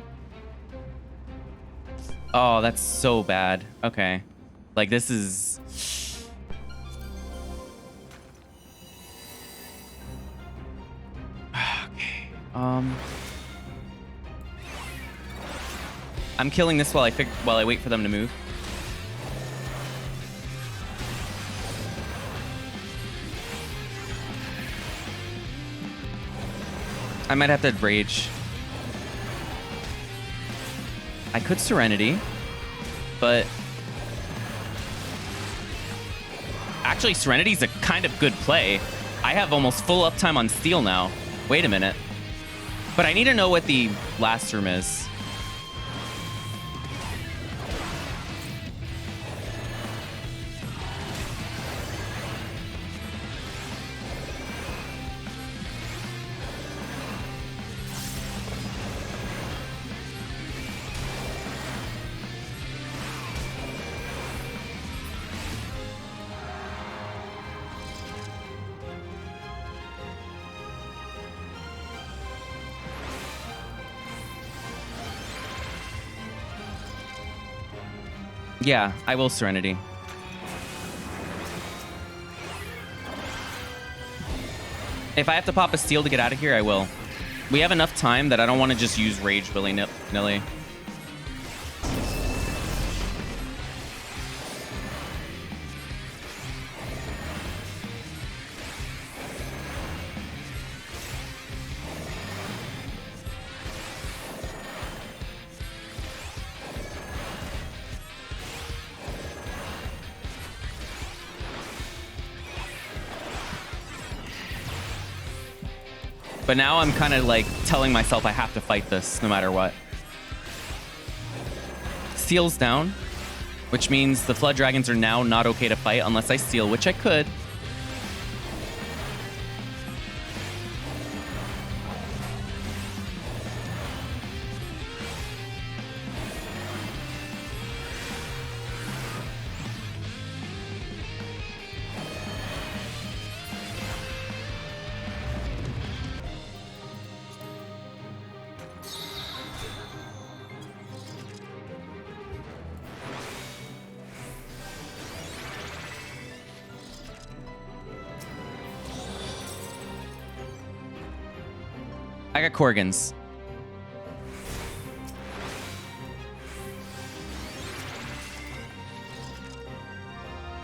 Oh, that's so bad. Okay. Like, this is... I'm killing this while I wait for them to move. I might have to rage. I could Serenity, but actually Serenity's a kind of good play. I have almost full uptime on Steel now. Wait a minute. But I need to know what the last room is. Yeah, I will Serenity. If I have to pop a Steel to get out of here, I will. We have enough time that I don't want to just use Rage willy-nilly. But now I'm kind of like telling myself I have to fight this no matter what. Steel's down, which means the Flood Dragons are now not okay to fight unless I steal, which I could. I got Korgans.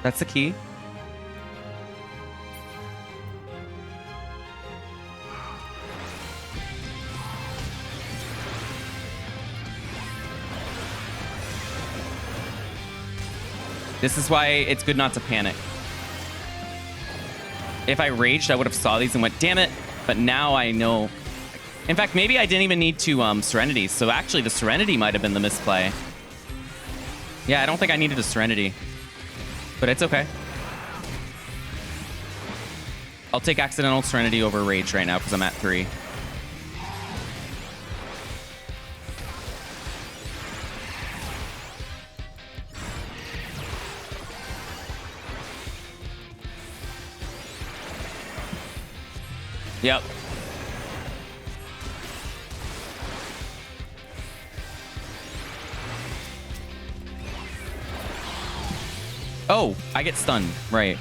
That's the key. This is why it's good not to panic. If I raged, I would have saw these and went, damn it. But now I know. In fact, maybe I didn't even need to Serenity. So actually, the Serenity might have been the misplay. Yeah, I don't think I needed a Serenity. But it's okay. I'll take Accidental Serenity over Rage right now because I'm at 3. Yep. Oh, I get stunned. Right.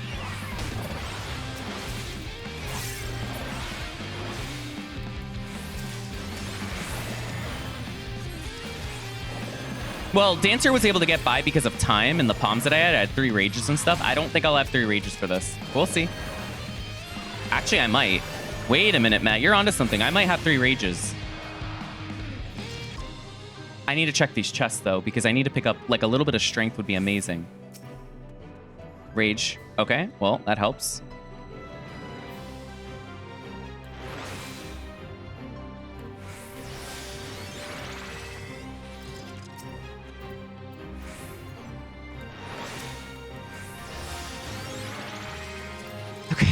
Well, Dancer was able to get by because of time and the palms that I had. I had 3 rages and stuff. I don't think I'll have 3 rages for this. We'll see. Actually, I might. Wait a minute, Matt. You're onto something. I might have 3 rages. I need to check these chests, though, because I need to pick up, like, a little bit of strength would be amazing. Rage. Okay, well, that helps. Okay.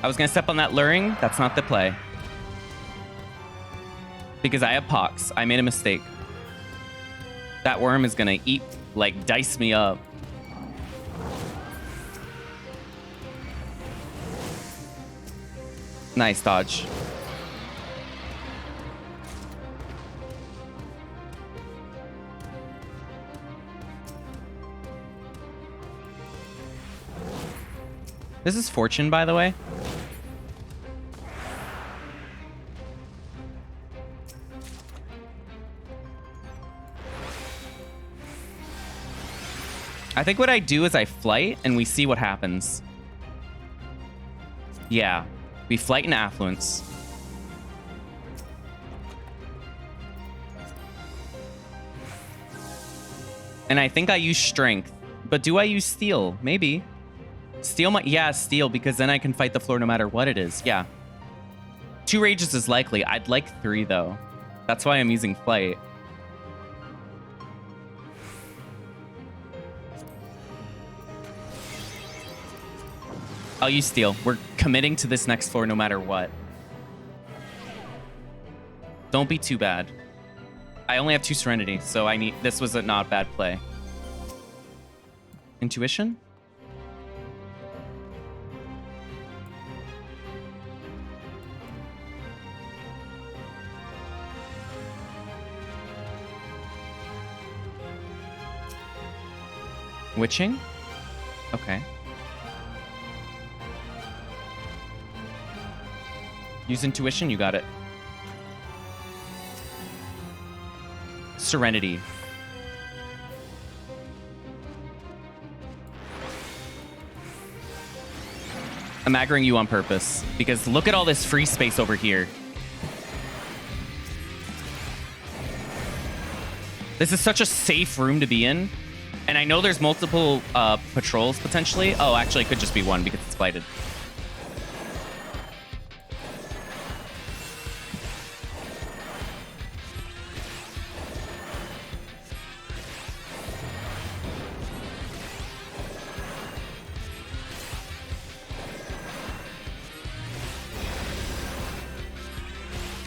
I was going to step on that luring. That's not the play. Because I have Pox. I made a mistake. That worm is going to eat, like, dice me up. Nice dodge. This is Fortune, by the way. I think what I do is I flight and we see what happens. Yeah, we flight in Affluence. And I think I use Strength. But do I use Steel? Maybe. Steel might... Yeah, Steel, because then I can fight the floor no matter what it is. Yeah. 2 Rages is likely. I'd like 3, though. That's why I'm using Flight. I'll use Steel. We're committing to this next floor no matter what. Don't be too bad. I only have 2 Serenity, so I need... This was a not bad play. Intuition? Witching? Okay. Use Intuition, you got it. Serenity. I'm aggroing you on purpose, because look at all this free space over here. This is such a safe room to be in. And I know there's multiple patrols, potentially. Oh, actually, it could just be 1, because it's blighted.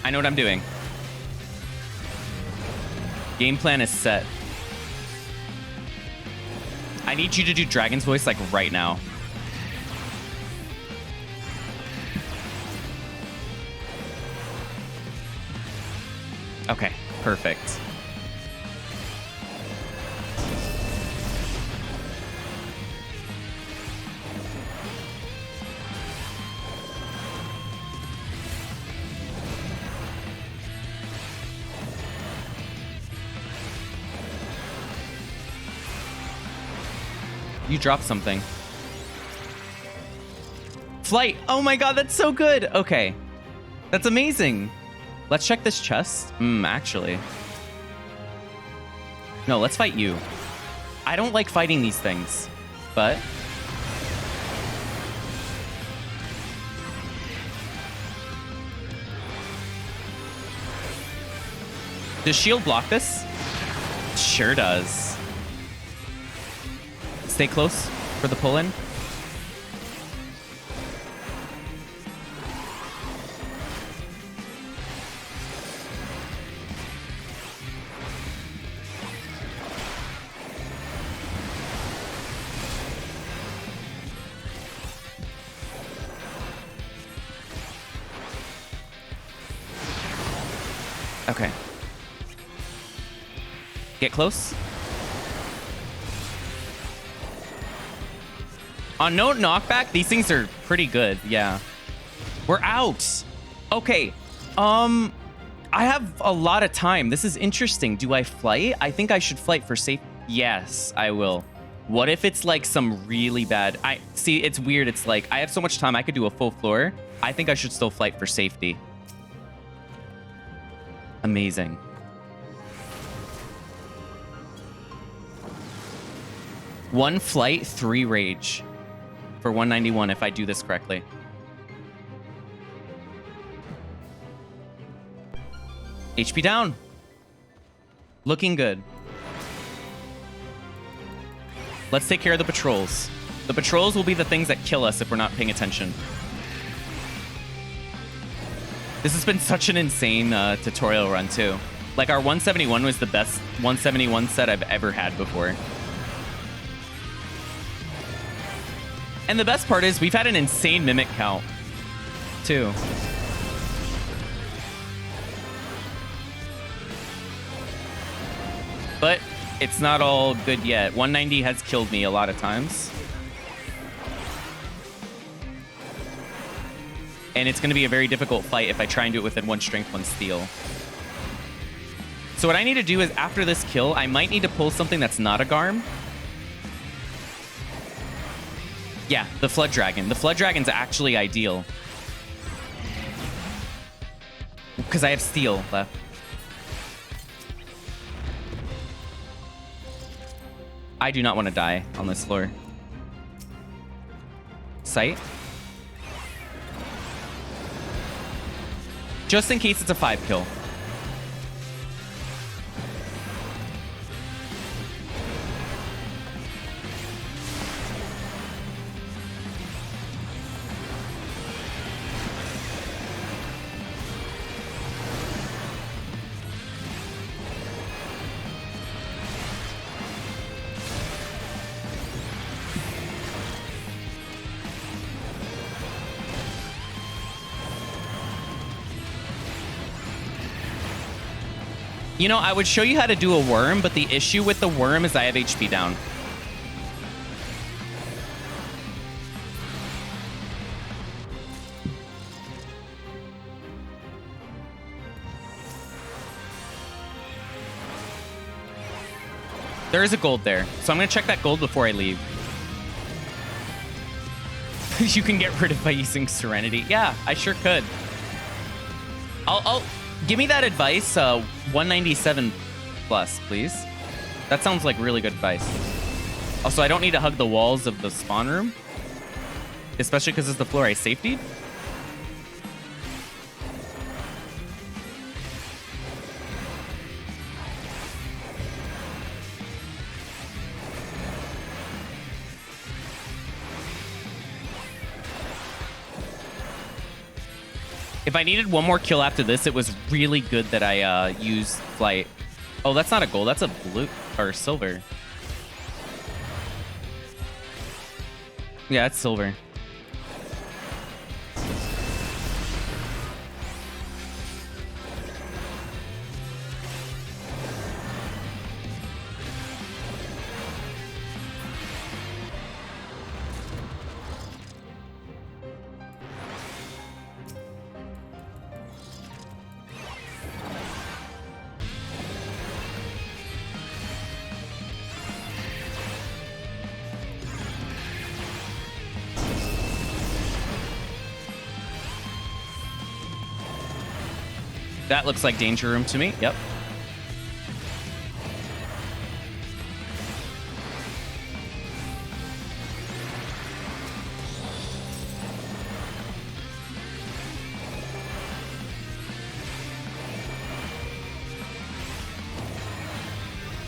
I know what I'm doing. Game plan is set. I need you to do Dragon's Voice, like, right now. Okay, perfect. You dropped something. Flight. Oh my god, that's so good. Okay. That's amazing. Let's check this chest. Actually. No, let's fight you. I don't like fighting these things, but... Does shield block this? Sure does. Stay close for the pull-in. Okay. Get close. On no knockback, these things are pretty good. Yeah. We're out. Okay. I have a lot of time. This is interesting. Do I flight? I think I should flight for safe. Yes, I will. What if it's like some really bad... See, it's weird. It's like I have so much time. I could do a full floor. I think I should still flight for safety. Amazing. One flight, 3 rage. For 191 if I do this correctly. HP down. Looking good. Let's take care of the patrols. The patrols will be the things that kill us if we're not paying attention. This has been such an insane tutorial run too. Like our 171 was the best 171 set I've ever had before. And the best part is we've had an insane mimic count, too. But it's not all good yet. 190 has killed me a lot of times. And it's going to be a very difficult fight if I try and do it within 1 strength, 1 steel. So what I need to do is after this kill, I might need to pull something that's not a Garm. Yeah, the Flood Dragon. The Flood Dragon's actually ideal. Because I have steel left. I do not want to die on this floor. Sight. Just in case it's a 5 kill. You know, I would show you how to do a worm, but the issue with the worm is I have HP down. There is a gold there, so I'm going to check that gold before I leave. You can get rid of by using Serenity. Yeah, I sure could. I'll give me that advice, 197 plus, please. That sounds like really good advice. Also, I don't need to hug the walls of the spawn room, especially because it's the floor I safetied. If I needed one more kill after this, it was really good that I used flight. Oh, that's not a gold. That's a blue or silver. Yeah, it's silver. That looks like danger room to me. Yep.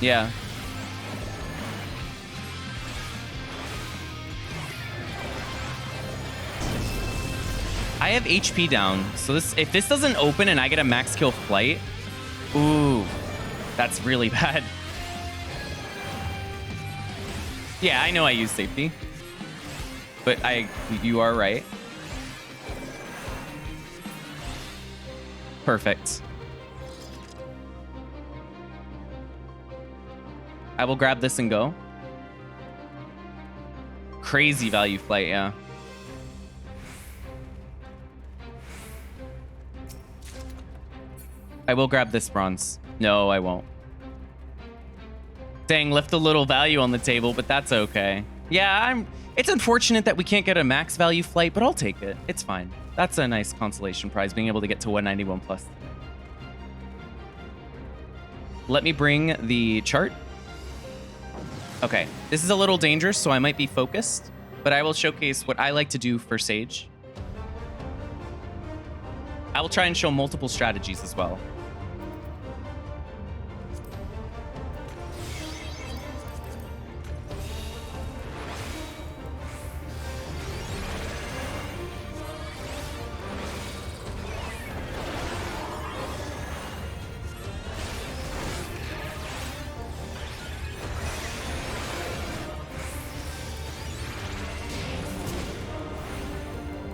Yeah. I have HP down, so if this doesn't open and I get a max kill flight, ooh, that's really bad. Yeah, I know I use safety, but you are right. Perfect. I will grab this and go. Crazy value flight, yeah. I will grab this bronze. No, I won't. Dang, left a little value on the table, but that's okay. Yeah, it's unfortunate that we can't get a max value flight, but I'll take it. It's fine. That's a nice consolation prize, being able to get to 191 plus. Let me bring the chart. Okay, this is a little dangerous, so I might be focused, but I will showcase what I like to do for Sage. I will try and show multiple strategies as well.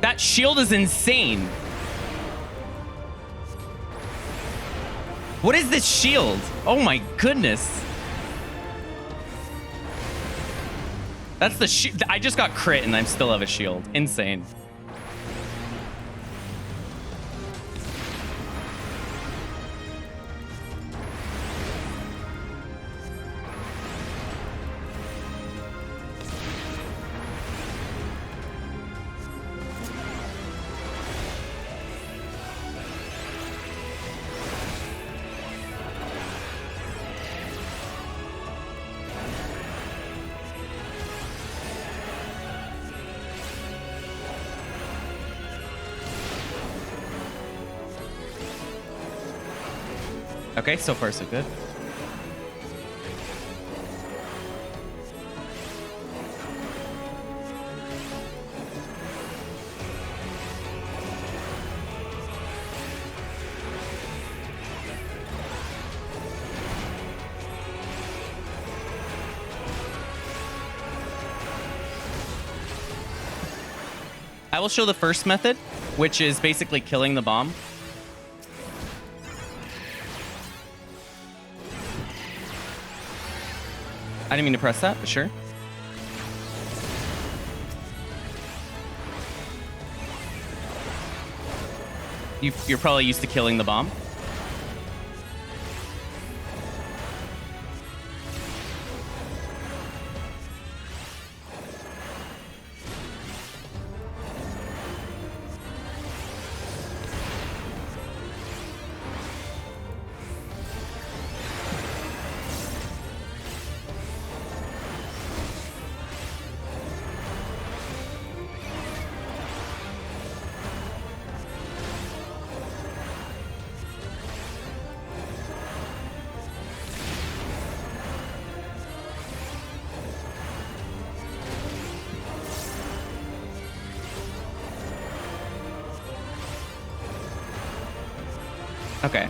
That shield is insane. What is this shield? Oh my goodness. That's the shield. I just got crit and I still have a shield. Insane. Okay, so far so good. I will show the first method, which is basically killing the bomb. I didn't mean to press that, but sure. You're probably used to killing the bomb. Okay.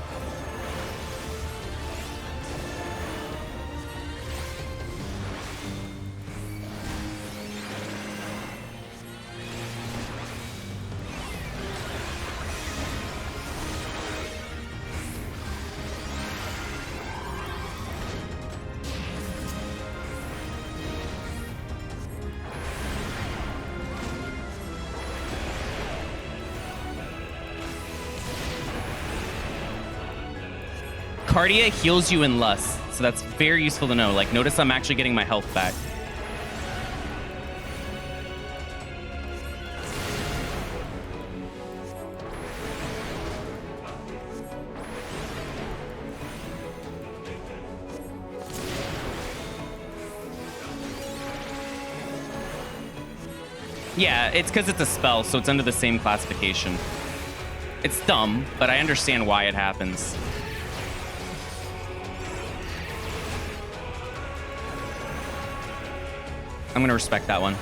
Cardia heals you in Lust, so that's very useful to know. Like, notice I'm actually getting my health back. Yeah, it's because it's a spell, so it's under the same classification. It's dumb, but I understand why it happens. I'm going to respect that one.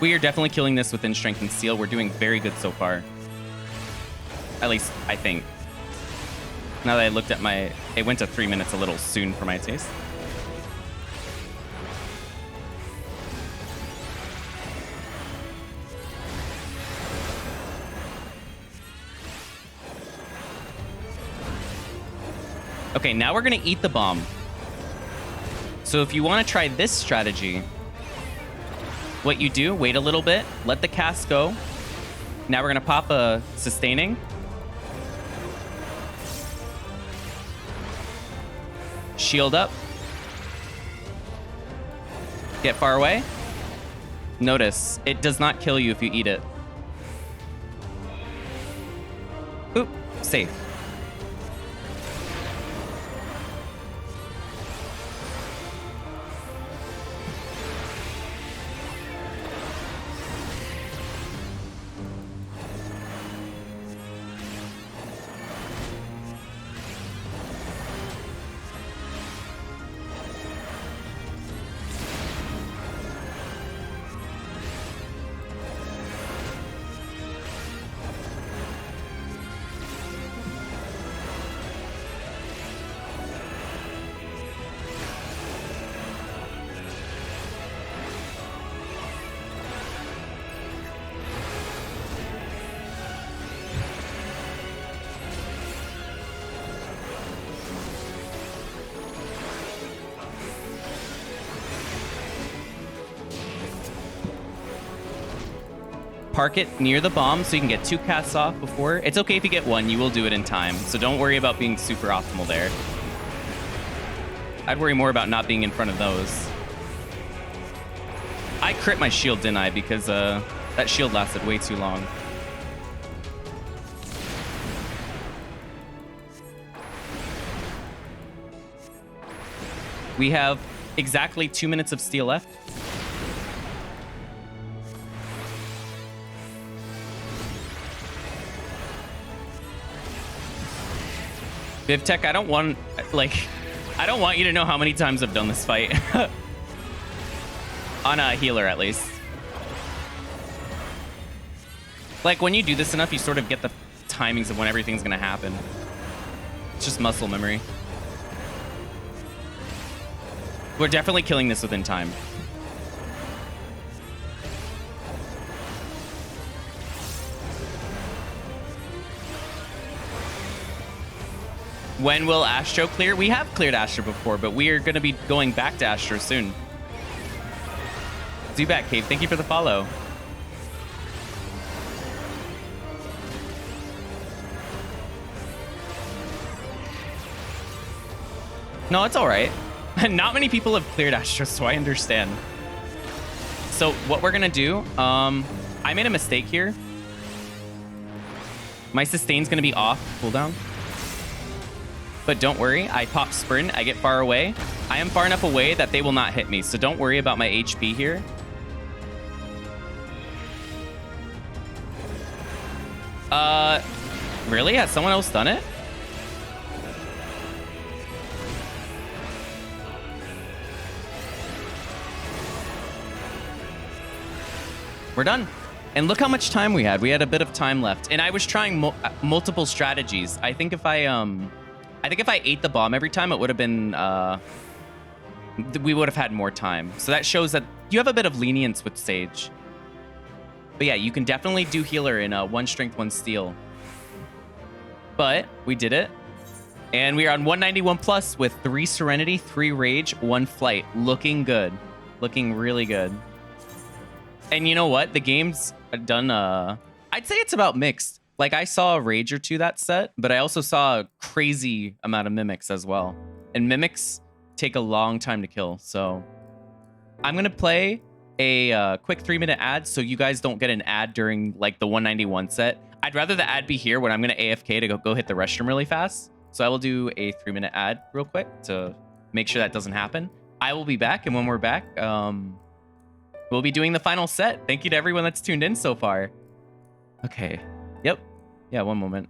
We are definitely killing this within Strength and Steel. We're doing very good so far. At least, I think. Now that I looked at my... It went to 3 minutes a little soon for my taste. Okay, now we're going to eat the bomb. So if you want to try this strategy, what you do, wait a little bit, let the cast go. Now we're going to pop a sustaining. Shield up. Get far away. Notice, it does not kill you if you eat it. Oop, safe. Park it near the bomb so you can get 2 casts off before. It's okay if you get 1. You will do it in time. So don't worry about being super optimal there. I'd worry more about not being in front of those. I crit my shield, didn't I? Because that shield lasted way too long. We have exactly 2 minutes of steel left. Vivtech, I don't want you to know how many times I've done this fight. On a healer, at least. Like, when you do this enough, you sort of get the timings of when everything's gonna happen. It's just muscle memory. We're definitely killing this within time. When will Astro clear? We have cleared Astro before, but we are going to be going back to Astro soon. Zubat Cave, thank you for the follow. No, it's all right. Not many people have cleared Astro, so I understand. So what we're going to do, I made a mistake here. My sustain's going to be off cooldown. But don't worry, I pop sprint, I get far away. I am far enough away that they will not hit me, so don't worry about my HP here. Really? Has someone else done it? We're done. And look how much time we had. We had a bit of time left. And I was trying multiple strategies. I think if I ate the bomb every time, it would have been, we would have had more time. So that shows that you have a bit of lenience with Sage. But yeah, you can definitely do healer in 1 strength, 1 steel. But we did it. And we are on 191 plus with 3 Serenity, 3 Rage, 1 Flight. Looking good. Looking really good. And you know what? The game's done, I'd say it's about mixed. Like, I saw a Rage or 2 that set, but I also saw a crazy amount of Mimics as well. And Mimics take a long time to kill, so... I'm going to play a quick 3-minute ad so you guys don't get an ad during, like, the 191 set. I'd rather the ad be here when I'm going to AFK to go hit the restroom really fast. So I will do a 3-minute ad real quick to make sure that doesn't happen. I will be back, and when we're back, we'll be doing the final set. Thank you to everyone that's tuned in so far. Okay. Yep. Yeah, one moment.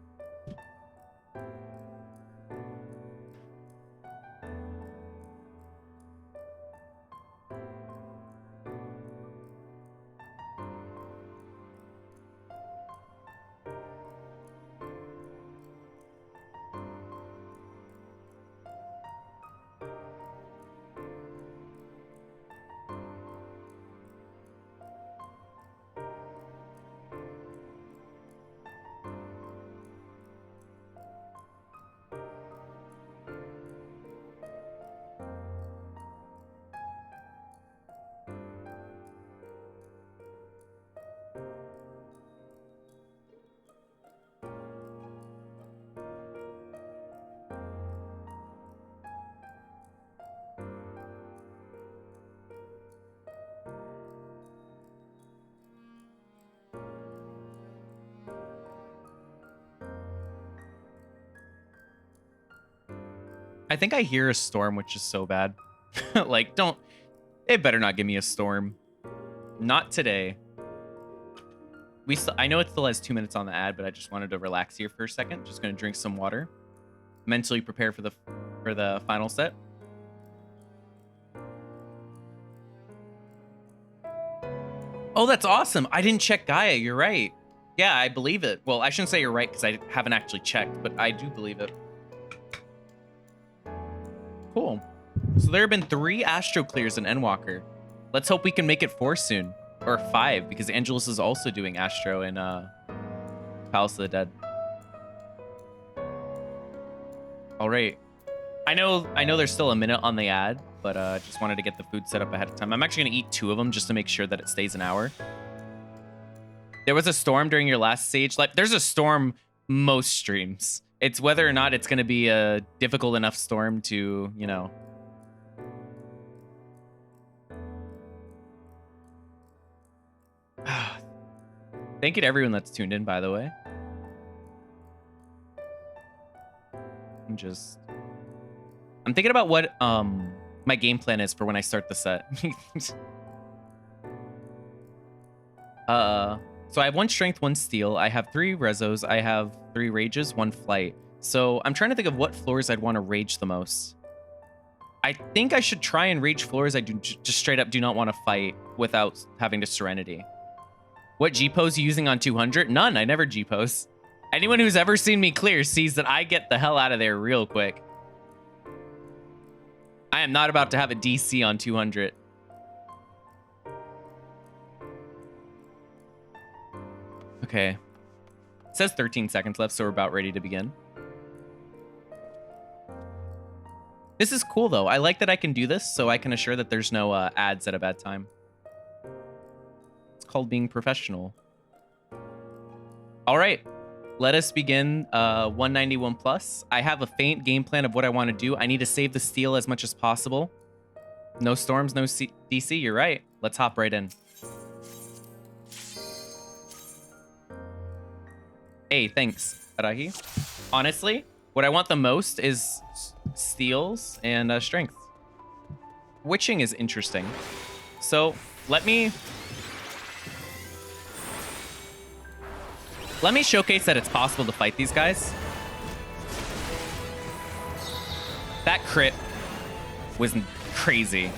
I think I hear a storm, which is so bad. Like, it better not give me a storm. Not today. I know it still has 2 minutes on the ad, but I just wanted to relax here for a second. Just gonna drink some water. Mentally prepare for the final set. Oh, that's awesome. I didn't check Gaia. You're right. Yeah, I believe it. Well, I shouldn't say you're right because I haven't actually checked, but I do believe it. Cool. So there have been 3 Astro clears in Endwalker. Let's hope we can make it 4 soon. Or 5, because Angelus is also doing Astro in Palace of the Dead. All right. I know there's still a minute on the ad, but just wanted to get the food set up ahead of time. I'm actually going to eat 2 of them just to make sure that it stays an hour. There was a storm during your last Sage Live. There's a storm most streams. It's whether or not it's going to be a difficult enough storm to, you know... Thank you to everyone that's tuned in, by the way. I'm thinking about what my game plan is for when I start the set. So I have 1 strength, 1 steel. I have 3 rezos. I have 3 rages, 1 flight. So I'm trying to think of what floors I'd want to rage the most. I think I should try and rage floors I do just straight up do not want to fight without having to Serenity. What G-pose you using on 200? None. I never G-pose. Anyone who's ever seen me clear sees that I get the hell out of there real quick. I am not about to have a DC on 200. Okay. It says 13 seconds left, so we're about ready to begin. This is cool, though. I like that I can do this, so I can assure that there's no ads at a bad time. It's called being professional. All right. Let us begin 191 plus. I have a faint game plan of what I want to do. I need to save the steel as much as possible. No storms, no DC. You're right. Let's hop right in. Hey, thanks, Arahi. Honestly, what I want the most is steals and strength. Witching is interesting. So let me showcase that it's possible to fight these guys. That crit was crazy.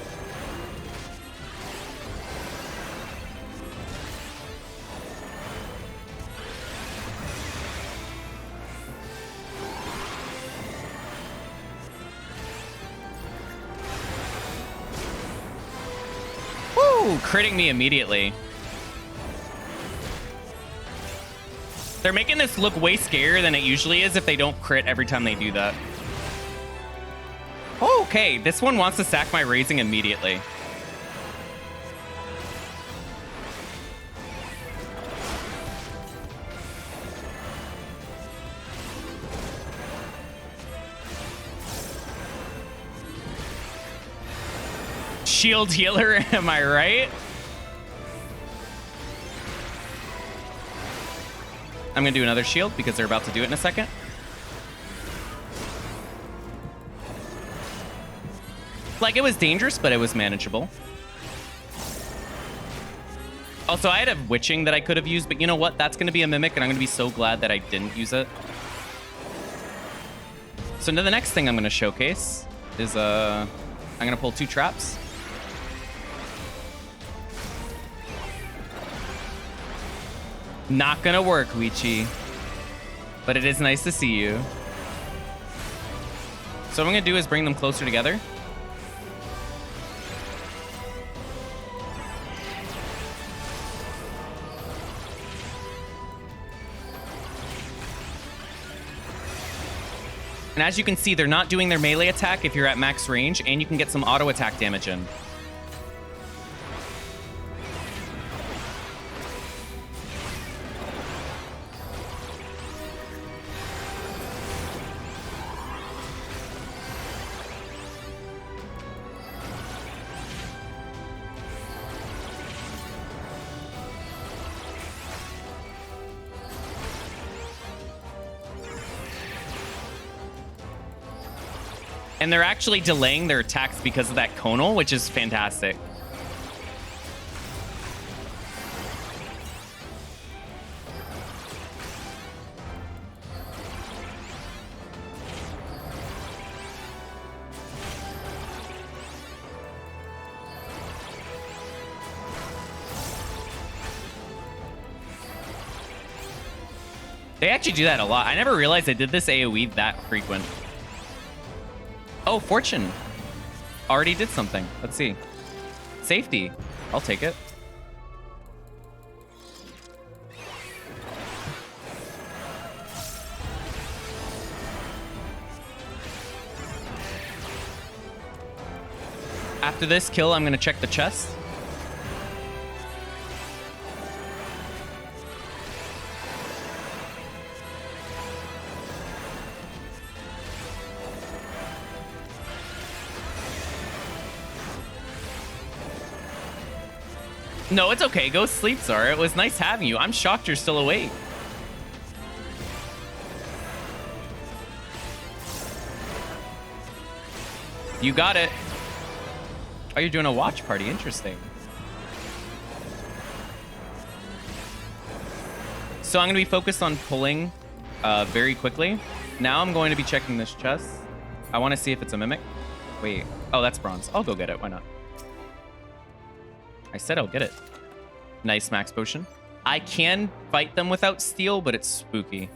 Woo! Critting me immediately. They're making this look way scarier than it usually is if they don't crit every time they do that. Okay, this one wants to sack my raising immediately. Shield healer, am I right? I'm gonna do another shield because they're about to do it in a second. Like, it was dangerous, but it was manageable. Also, I had a witching that I could have used, but you know what? That's gonna be a mimic, and I'm gonna be so glad that I didn't use it. So now the next thing I'm gonna showcase is I'm gonna pull 2 traps. Not gonna work, Weechi. But it is nice to see you. So what I'm gonna do is bring them closer together. And as you can see, they're not doing their melee attack if you're at max range, and you can get some auto attack damage in. And they're actually delaying their attacks because of that conal, which is fantastic. They actually do that a lot. I never realized they did this AoE that frequent. Oh, Fortune. Already did something. Let's see. Safety. I'll take it. After this kill, I'm going to check the chest. No, it's okay. Go sleep, Zara. It was nice having you. I'm shocked you're still awake. You got it. Oh, you're doing a watch party. Interesting. So I'm going to be focused on pulling very quickly. Now I'm going to be checking this chest. I want to see if it's a mimic. Wait. Oh, that's bronze. I'll go get it. Why not? I said I'll get it. Nice max potion. I can fight them without steel, but it's spooky.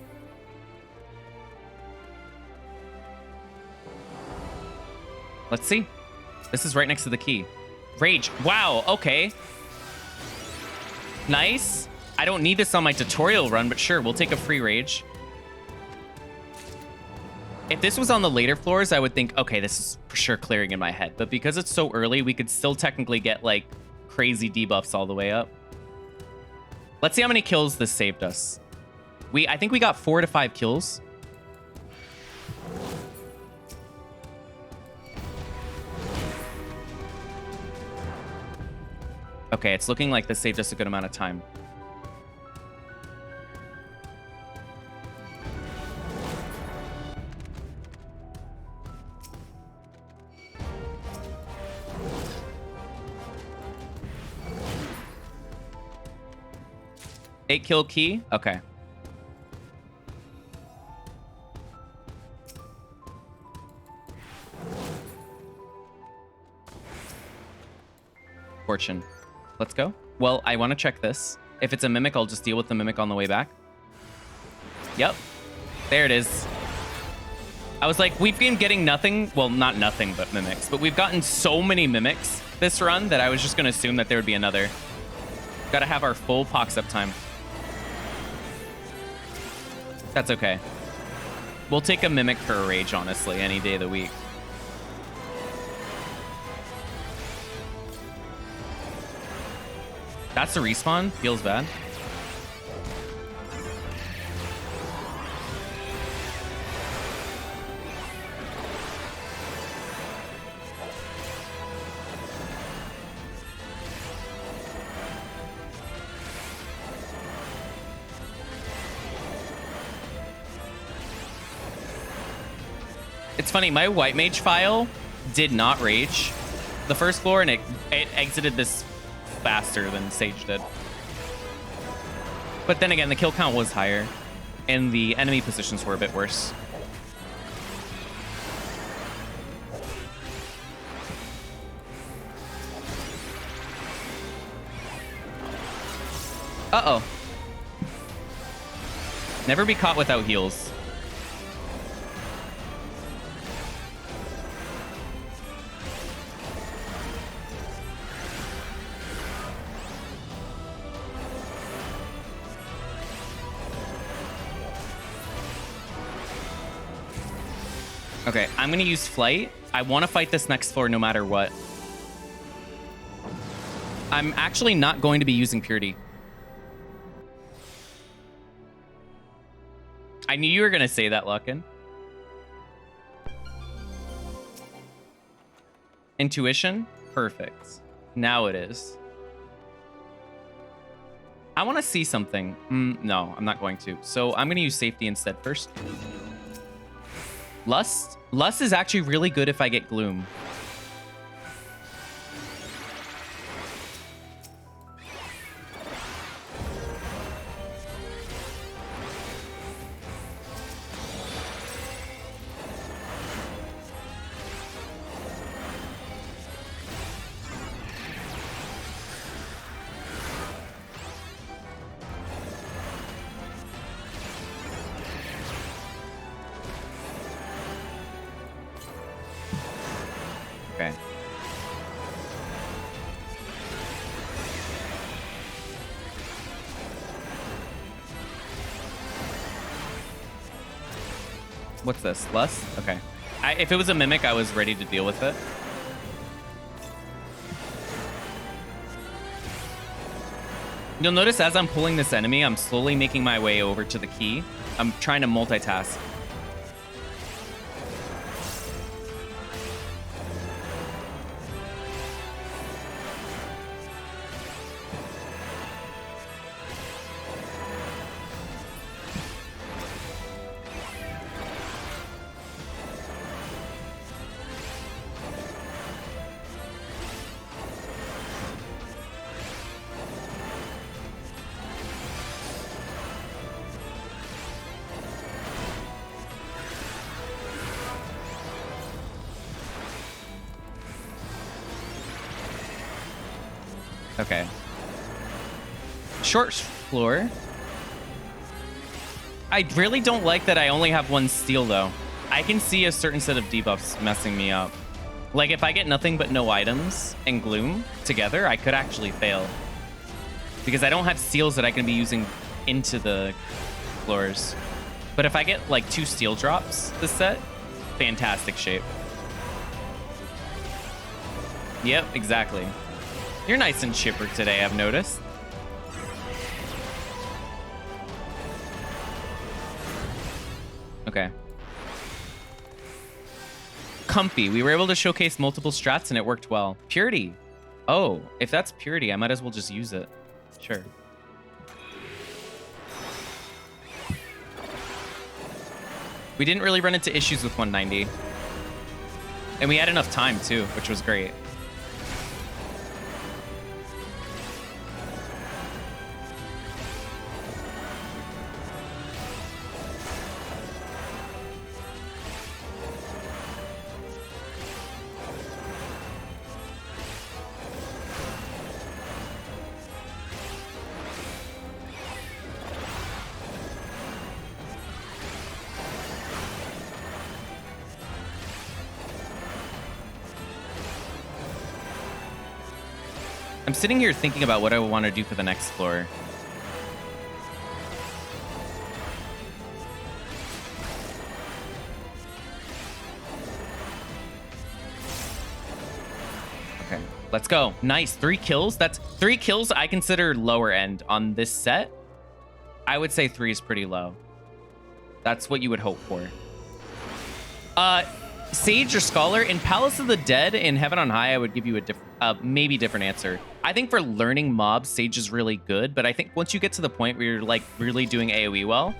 Let's see. This is right next to the key. Rage. Wow. Okay. Nice. I don't need this on my tutorial run, but sure, we'll take a free rage. If this was on the later floors, I would think, okay, this is for sure clearing in my head. But because it's so early, we could still technically get, like, crazy debuffs all the way up. Let's see how many kills this saved us. I think we got 4 to 5 kills. Okay, it's looking like this saved us a good amount of time. Eight kill key? Okay. Fortune. Let's go. Well, I want to check this. If it's a mimic, I'll just deal with the mimic on the way back. Yep. There it is. I was like, we've been getting nothing. Well, not nothing, but mimics. But we've gotten so many mimics this run that I was just going to assume that there would be another. Got to have our full pox up time. That's okay. We'll take a mimic for a rage, honestly, any day of the week. That's the respawn. Feels bad. It's funny, my white mage file did not rage the first floor, and it exited this faster than Sage did. But then again, the kill count was higher, and the enemy positions were a bit worse. Uh-oh. Never be caught without heals. Okay, I'm going to use Flight. I want to fight this next floor no matter what. I'm actually not going to be using Purity. I knew you were going to say that, Luckin. Intuition? Perfect. Now it is. I want to see something. No, I'm not going to. So I'm going to use Safety instead first. Lust? Lust is actually really good if I get Gloom. Okay. What's this? Lust? Okay. If it was a mimic, I was ready to deal with it. You'll notice as I'm pulling this enemy, I'm slowly making my way over to the key. I'm trying to multitask. Okay. Short floor. I really don't like that I only have one steal, though. I can see a certain set of debuffs messing me up. Like, if I get nothing but no items and Gloom together, I could actually fail. Because I don't have steals that I can be using into the floors. But if I get, like, 2 steal drops this set, fantastic shape. Yep, exactly. You're nice and chipper today, I've noticed. Okay. Comfy. We were able to showcase multiple strats and it worked well. Purity. Oh, if that's Purity, I might as well just use it. Sure. We didn't really run into issues with 190. And we had enough time too, which was great. I'm sitting here thinking about what I want to do for the next floor. Okay, let's go. Nice, 3 kills. That's 3 kills I consider lower end on this set. I would say 3 is pretty low. That's what you would hope for. Sage or Scholar in Palace of the Dead in Heaven on High, I would give you a different, maybe different answer. I think for learning mobs, Sage is really good, but I think once you get to the point where you're like really doing AoE well,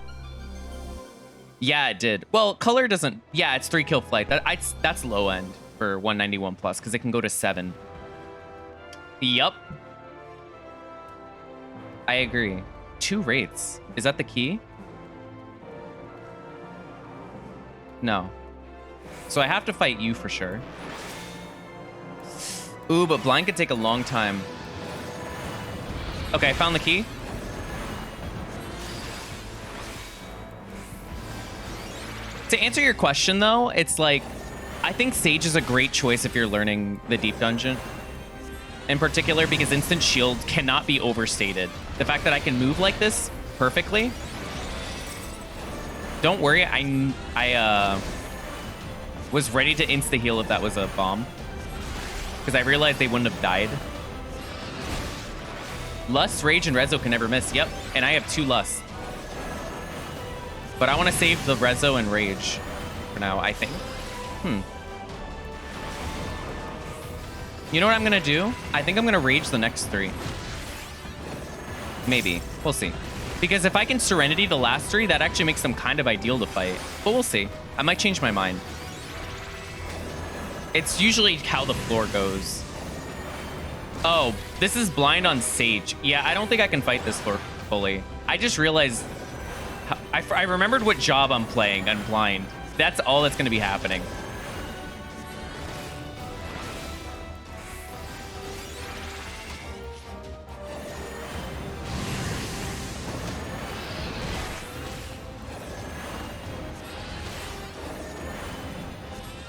yeah, it did. Well, color doesn't. Yeah, it's 3 kill flight. That's low end for 191 plus because it can go to 7. Yup. I agree. 2 rates. Is that the key? No. So I have to fight you for sure. Ooh, but blind could take a long time. Okay, I found the key. To answer your question, though, it's like, I think Sage is a great choice if you're learning the Deep Dungeon. In particular, because Instant Shield cannot be overstated. The fact that I can move like this perfectly. Don't worry, I was ready to insta-heal if that was a bomb. Because I realized they wouldn't have died. Lust, Rage, and Rezo can never miss. Yep, and I have 2 Lusts. But I want to save the Rezo and Rage for now, I think. You know what I'm going to do? I think I'm going to Rage the next 3. Maybe. We'll see. Because if I can Serenity the last 3, that actually makes them kind of ideal to fight. But we'll see. I might change my mind. It's usually how the floor goes. Oh, this is blind on Sage. Yeah, I don't think I can fight this floor fully. I just realized... I remembered what job I'm playing on blind. That's all that's going to be happening.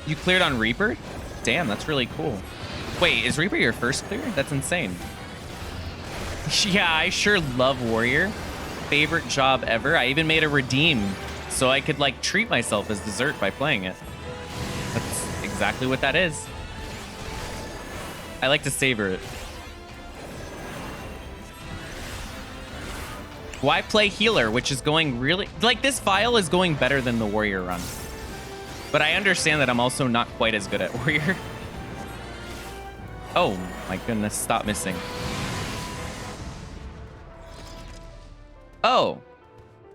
You cleared on Reaper? Damn, that's really cool. Wait, is Reaper your first clear? That's insane. Yeah, I sure love Warrior. Favorite job ever. I even made a redeem so I could like treat myself as dessert by playing it. That's exactly what that is. I like to savor it. Why play healer, which is going really... Like, this file is going better than the Warrior run. But I understand that I'm also not quite as good at Warrior. Oh, my goodness. Stop missing. Oh.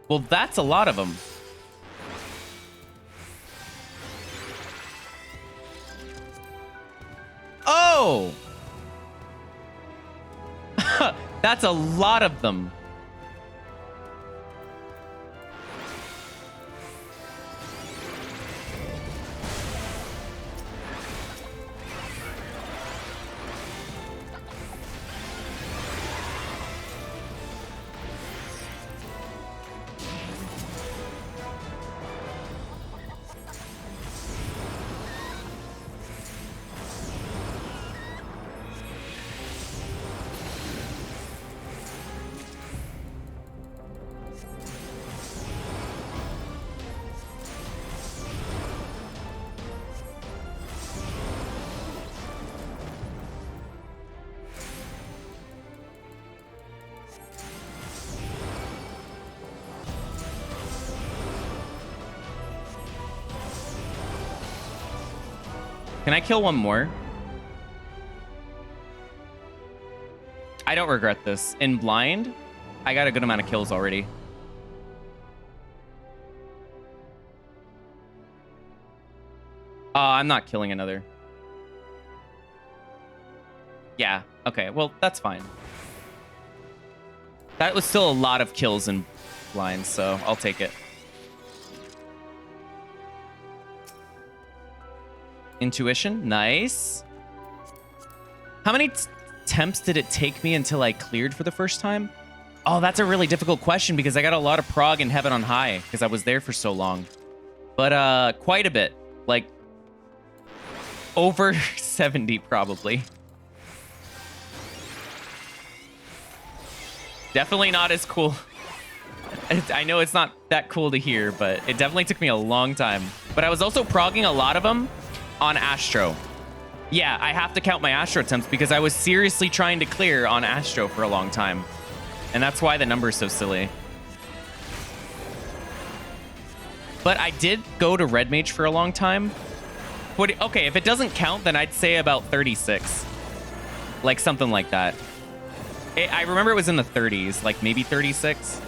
Well, that's a lot of them. Oh! That's a lot of them. Can I kill one more? I don't regret this. In blind, I got a good amount of kills already. I'm not killing another. Yeah, okay, well, that's fine. That was still a lot of kills in blind, so I'll take it. Intuition, nice. How many attempts did it take me until I cleared for the first time? Oh, that's a really difficult question because I got a lot of prog in Heaven on High because I was there for so long. But quite a bit. Like, over 70 probably. Definitely not as cool. I know it's not that cool to hear, but it definitely took me a long time. But I was also progging a lot of them on Astro. Yeah, I have to count my Astro attempts because I was seriously trying to clear on Astro for a long time. And that's why the number is so silly. But I did go to Red Mage for a long time. Okay, if it doesn't count, then I'd say about 36. Like something like that. I remember it was in the 30s, like maybe 36.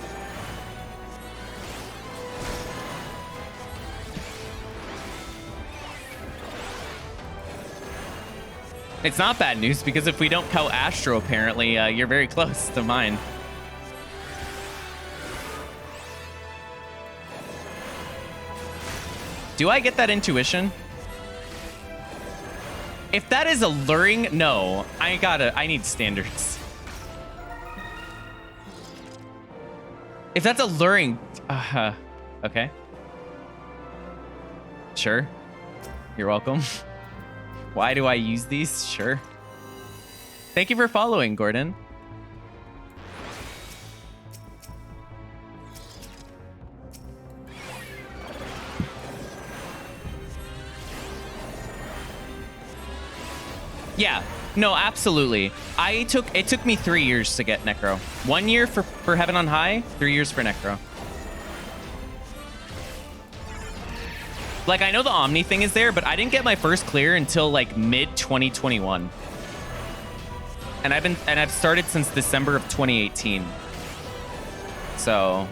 It's not bad news because if we don't count Astro, apparently, you're very close to mine. Do I get that intuition? If that is alluring, no. I need standards. If that's alluring, okay. Sure. You're welcome. Why do I use these? Sure. Thank you for following, Gordon. Yeah, no, absolutely. It took me 3 years to get Necro. 1 year for Heaven on High, 3 years for Necro. Like, I know the Omni thing is there, but I didn't get my first clear until like mid 2021. And I've started since December of 2018. So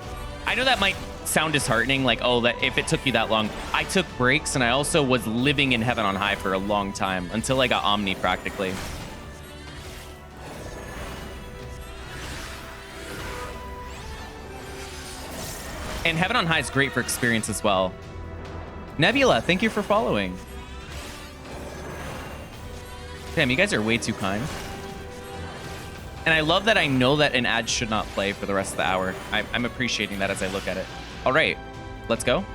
I know that might sound disheartening, like, oh, that if it took you that long. I took breaks, and I also was living in Heaven on High for a long time until I got Omni practically. And Heaven on High is great for experience as well. Nebula, thank you for following. Damn, you guys are way too kind. And I love that I know that an ad should not play for the rest of the hour. I'm appreciating that as I look at it. All right, let's go.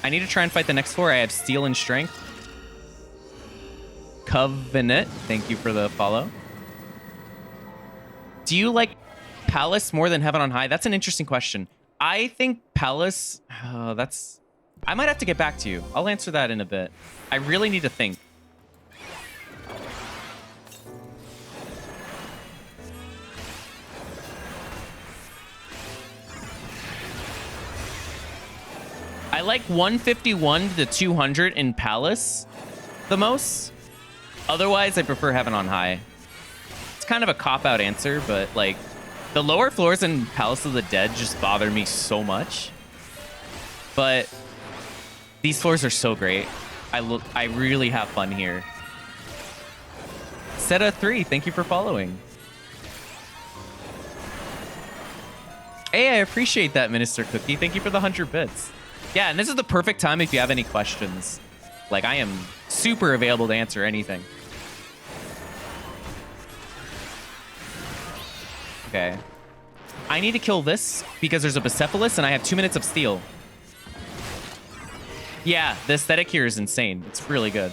I need to try and fight the next floor. I have Steel and Strength. Covenant, thank you for the follow. Do you like Palace more than Heaven on High? That's an interesting question. I think Palace, I might have to get back to you. I'll answer that in a bit. I really need to think. I like 151 to 200 in Palace the most. Otherwise, I prefer Heaven on High. It's kind of a cop-out answer, but like the lower floors in Palace of the Dead just bother me so much. But these floors are so great. I really have fun here. Seta3, thank you for following. Hey, I appreciate that, Minister Cookie. Thank you for the 100 bits. Yeah, and this is the perfect time if you have any questions. Like, I am super available to answer anything. Okay. I need to kill this because there's a Bucephalus and I have 2 minutes of steel. Yeah, the aesthetic here is insane. It's really good.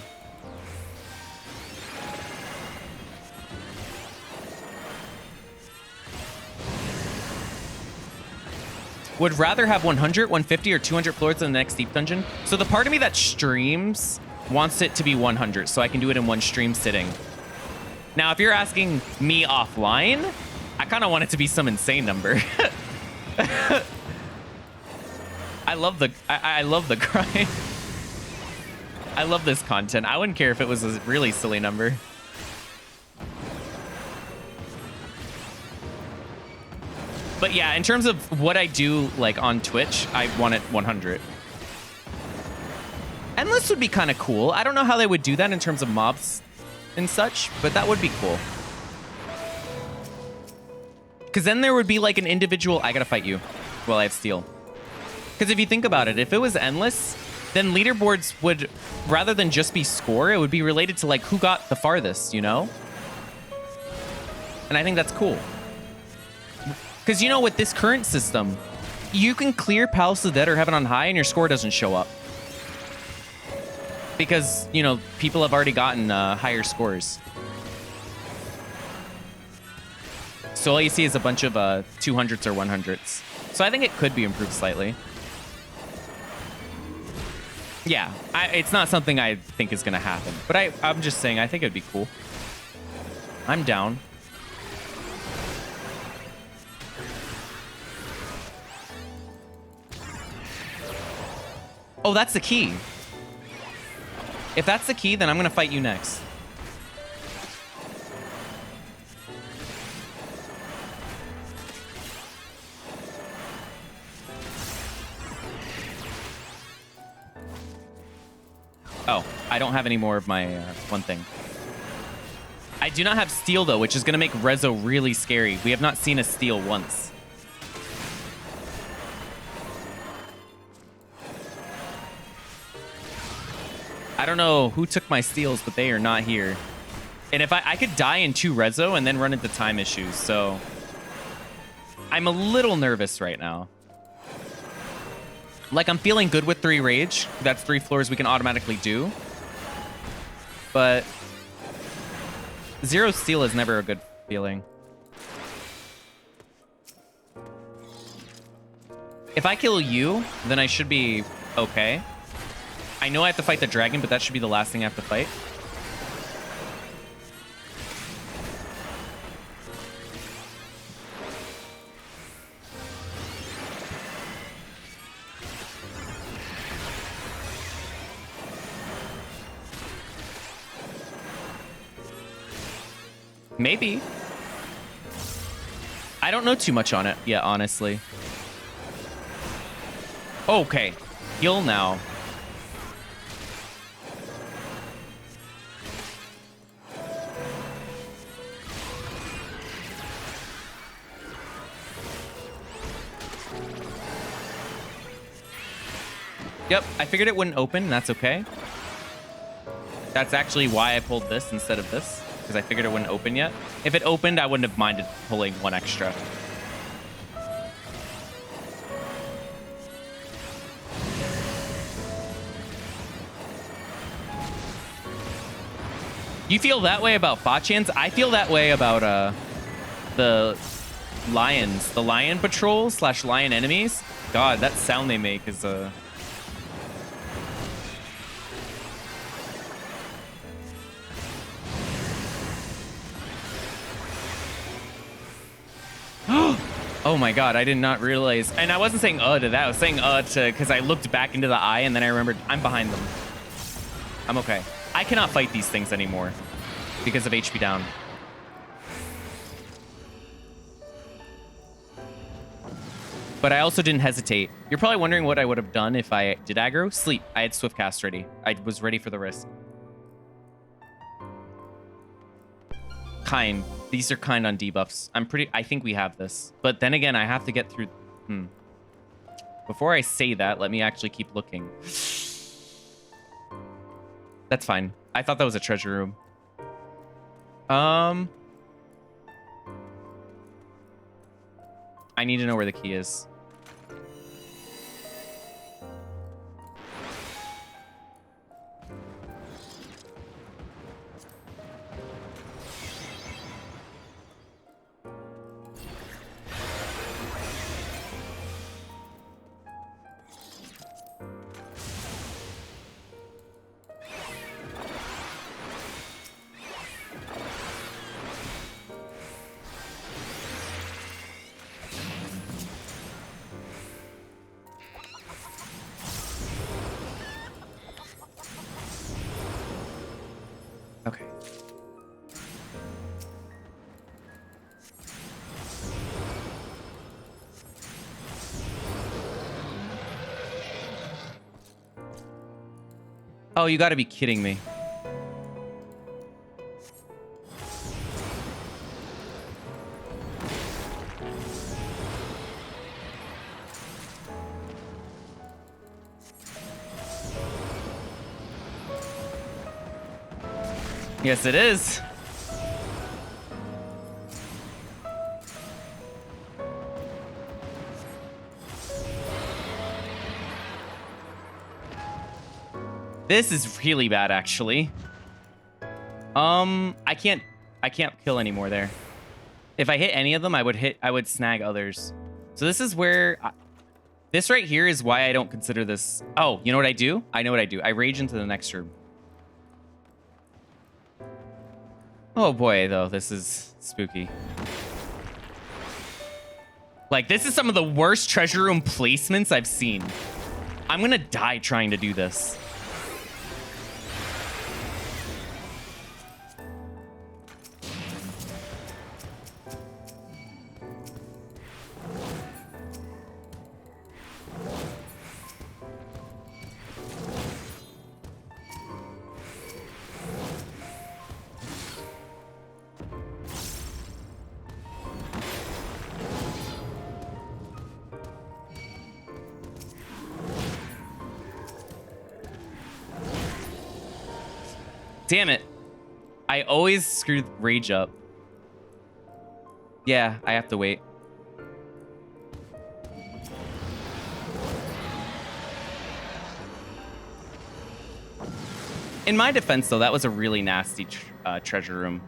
Would rather have 100, 150, or 200 floors in the next deep dungeon. So the part of me that streams wants it to be 100, so I can do it in one stream sitting. Now, if you're asking me offline, I kind of want it to be some insane number. I love the grind. I love this content. I wouldn't care if it was a really silly number. But yeah, in terms of what I do like on Twitch, I want it 100. Endless would be kind of cool. I don't know how they would do that in terms of mobs and such, but that would be cool. Because then there would be like an individual... I gotta fight you while I have steel. Because if you think about it, if it was endless, then leaderboards would, rather than just be score, it would be related to like who got the farthest, you know? And I think that's cool. Because, you know, with this current system, you can clear Palace of the Dead or Heaven on High and your score doesn't show up. Because, you know, people have already gotten higher scores. So all you see is a bunch of 200s or 100s. So I think it could be improved slightly. Yeah, it's not something I think is going to happen. But I'm just saying, I think it'd be cool. I'm down. Oh, that's the key. If that's the key, then I'm going to fight you next. Oh, I don't have any more of my one thing. I do not have steel, though, which is going to make Rezo really scary. We have not seen a steel once. I don't know who took my steals, but they are not here. And if I could die in 2 Rezo and then run into time issues, so... I'm a little nervous right now. Like, I'm feeling good with 3 Rage. That's 3 floors we can automatically do. But... 0 Steel is never a good feeling. If I kill you, then I should be okay. I know I have to fight the dragon, but that should be the last thing I have to fight. Maybe. I don't know too much on it yet, honestly. Okay. Heal now. Yep, I figured it wouldn't open, and that's okay. That's actually why I pulled this instead of this, because I figured it wouldn't open yet. If it opened, I wouldn't have minded pulling 1 extra. You feel that way about Botchans? I feel that way about the lions. The lion patrol / lion enemies. God, that sound they make is Oh my god, I did not realize. And I wasn't saying to that. I was saying to because I looked back into the eye and then I remembered I'm behind them. I'm okay. I cannot fight these things anymore because of HP down. But I also didn't hesitate. You're probably wondering what I would have done if I did aggro. Sleep. I had Swift Cast ready. I was ready for the risk. Kind. These are kind on debuffs. I think we have this. But then again, I have to get through... Before I say that, let me actually keep looking. That's fine. I thought that was a treasure room. I need to know where the key is. Oh, you gotta be kidding me. Yes, it is. This is really bad, actually. I can't kill anymore there. If I hit any of them, I would snag others. So this is where this right here is why I don't consider this. Oh, you know what I do? I know what I do. I rage into the next room. Oh boy, though, this is spooky. Like, this is some of the worst treasure room placements I've seen. I'm gonna die trying to do this. Damn it. I always screw rage up. Yeah, I have to wait. In my defense, though, that was a really nasty treasure room.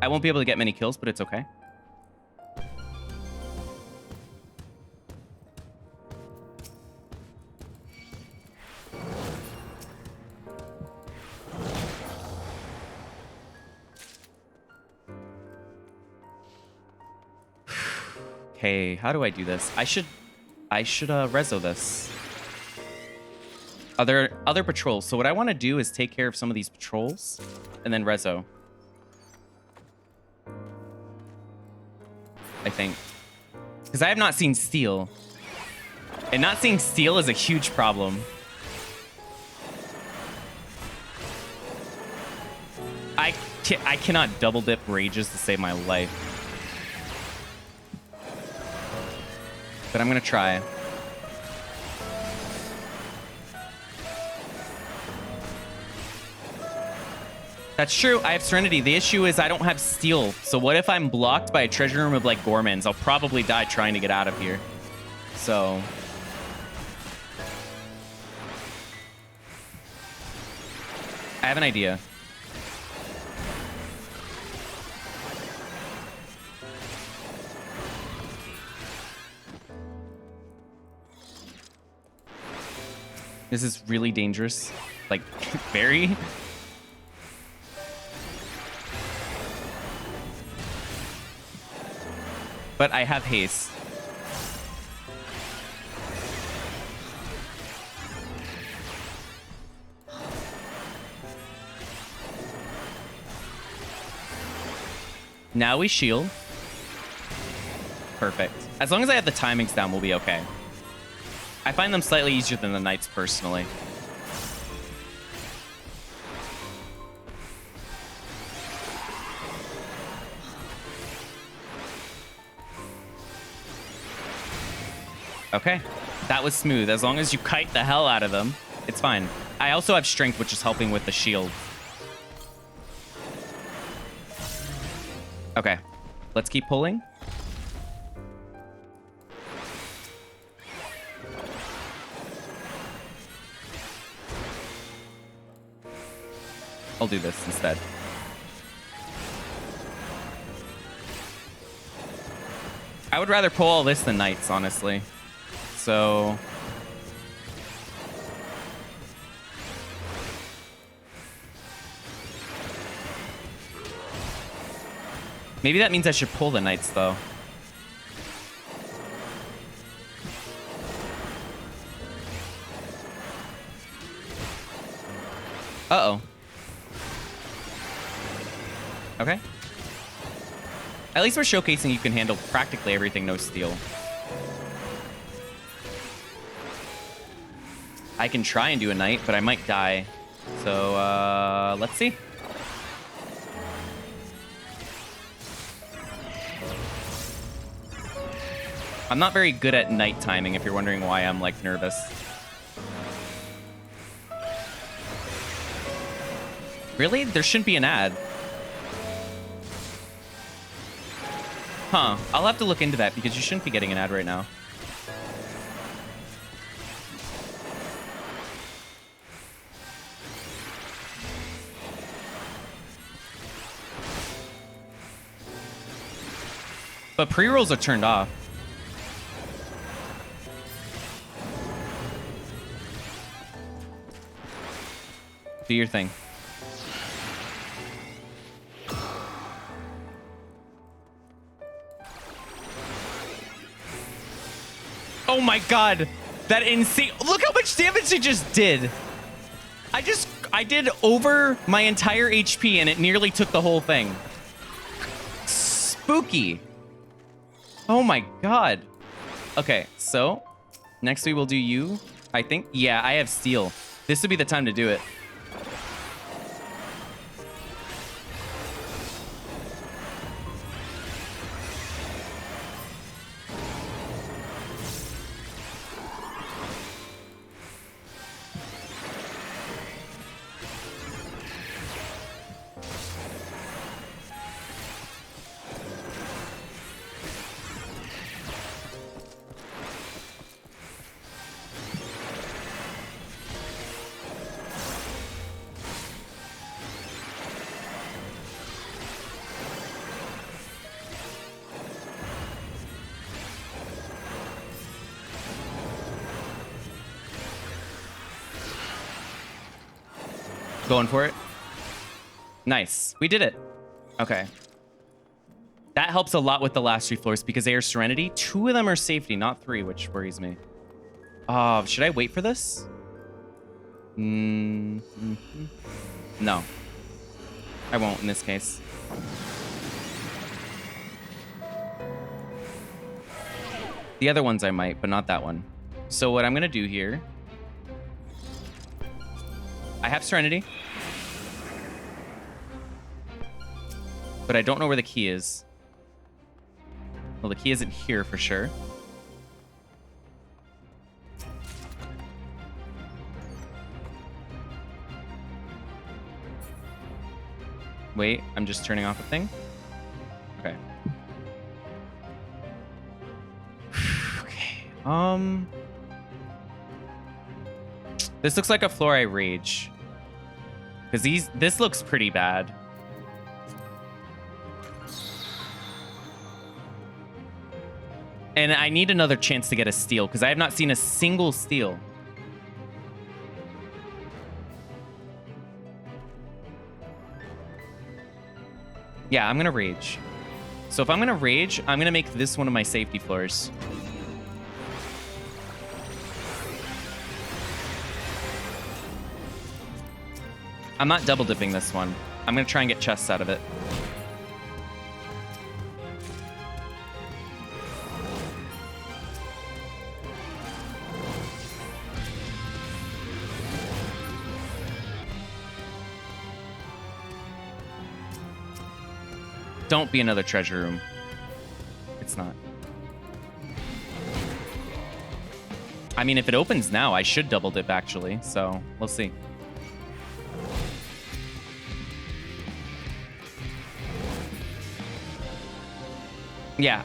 I won't be able to get many kills, but it's okay. Okay, how do I do this? I should reso this. Other patrols. So what I want to do is take care of some of these patrols and then reso. I think. Because I have not seen steel. And not seeing steel is a huge problem. I cannot double dip rages to save my life. But I'm gonna try. That's true. I have Serenity. The issue is I don't have steel. So what if I'm blocked by a treasure room of like Gormans? I'll probably die trying to get out of here. So I have an idea. This is really dangerous. Like, very. But I have haste. Now we shield. Perfect. As long as I have the timings down, we'll be okay. I find them slightly easier than the knights, personally. Okay. That was smooth. As long as you kite the hell out of them, it's fine. I also have strength, which is helping with the shield. Okay. Let's keep pulling. I'll do this instead. I would rather pull all this than knights, honestly. So maybe that means I should pull the knights, though. Uh-oh. Okay. At least we're showcasing you can handle practically everything, no steel. I can try and do a knight, but I might die. So, let's see. I'm not very good at knight timing, if you're wondering why I'm, like, nervous. Really? There shouldn't be an ad. Huh. I'll have to look into that because you shouldn't be getting an ad right now. But pre-rolls are turned off. Do your thing. Oh my god. That insane. Look how much damage he just did. I did over my entire HP and it nearly took the whole thing. Spooky. Oh my god. Okay, so next we will do you, I think. Yeah, I have steel. This would be the time to do it. Going for it. Nice. We did it. Okay. That helps a lot with the last 3 floors because they are Serenity. 2 of them are Safety, not 3, which worries me. Oh, should I wait for this? No. I won't in this case. The other ones I might, but not that one. So what I'm going to do here... I have Serenity. But I don't know where the key is. Well, the key isn't here for sure. Wait, I'm just turning off a thing. Okay. Okay. This looks like a floor I rage. Because this looks pretty bad. And I need another chance to get a steal, because I have not seen a single steal. Yeah, I'm going to rage. So if I'm going to rage, I'm going to make this one of my safety floors. I'm not double dipping this one. I'm going to try and get chests out of it. Don't be another treasure room. It's not. I mean, if it opens now, I should double dip actually. So we'll see. Yeah,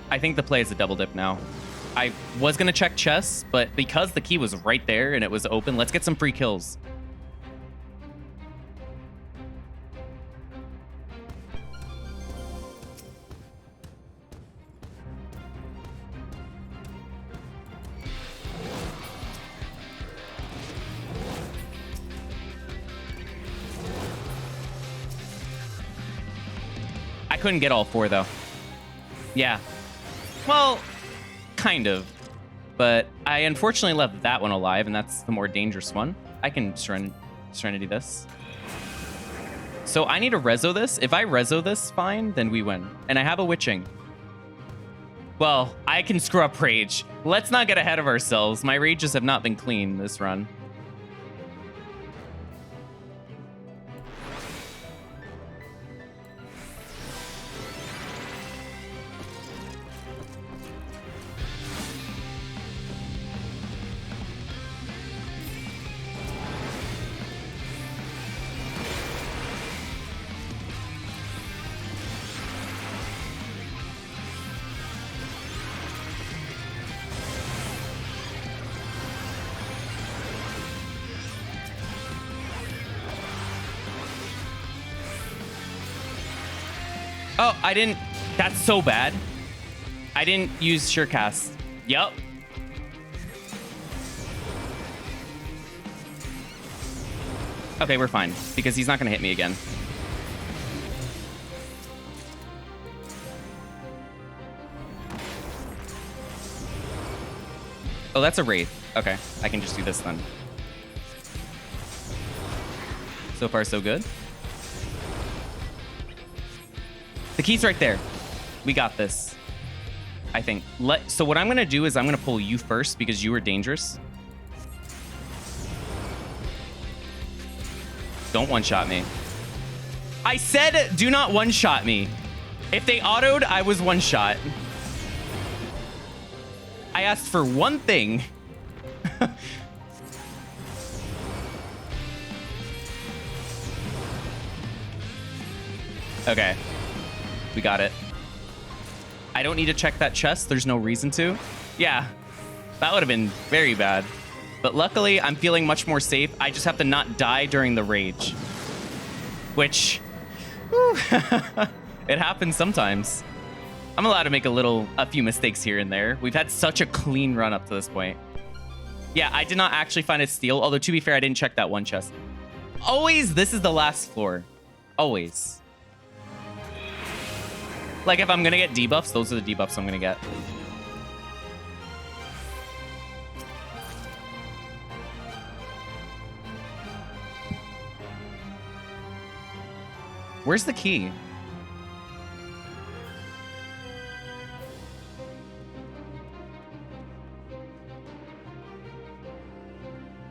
I think the play is a double dip now. I was going to check chests, but because the key was right there and it was open, let's get some free kills. I couldn't get all 4 though. Yeah. Well, kind of. But I unfortunately left that one alive, and that's the more dangerous one. I can Serenity this. So I need to rezo this. If I rezo this, fine, then we win. And I have a witching. Well, I can screw up rage. Let's not get ahead of ourselves. My rages have not been clean this run. Oh, I didn't. That's so bad. I didn't use Surecast. Yup. Okay, we're fine because he's not going to hit me again. Oh, that's a Wraith. Okay, I can just do this then. So far, so good. The key's right there. We got this. I think. So what I'm going to do is I'm going to pull you first because you are dangerous. Don't one-shot me. I said do not one-shot me. If they autoed, I was one-shot. I asked for one thing. Okay. We got it. I don't need to check that chest. There's no reason to. Yeah. That would have been very bad. But luckily, I'm feeling much more safe. I just have to not die during the rage. Which... whew, it happens sometimes. I'm allowed to make a few mistakes here and there. We've had such a clean run up to this point. Yeah, I did not actually find a steal. Although, to be fair, I didn't check that one chest. Always, this is the last floor. Always. Like, if I'm going to get debuffs, those are the debuffs I'm going to get. Where's the key?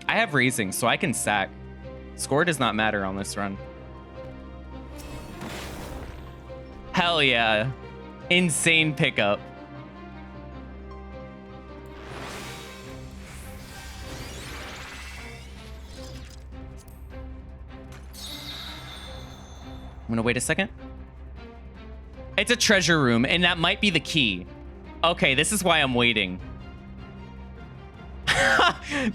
I have raising, so I can sack. Score does not matter on this run. Hell yeah. Insane pickup. I'm gonna wait a second. It's a treasure room, and that might be the key. Okay, this is why I'm waiting.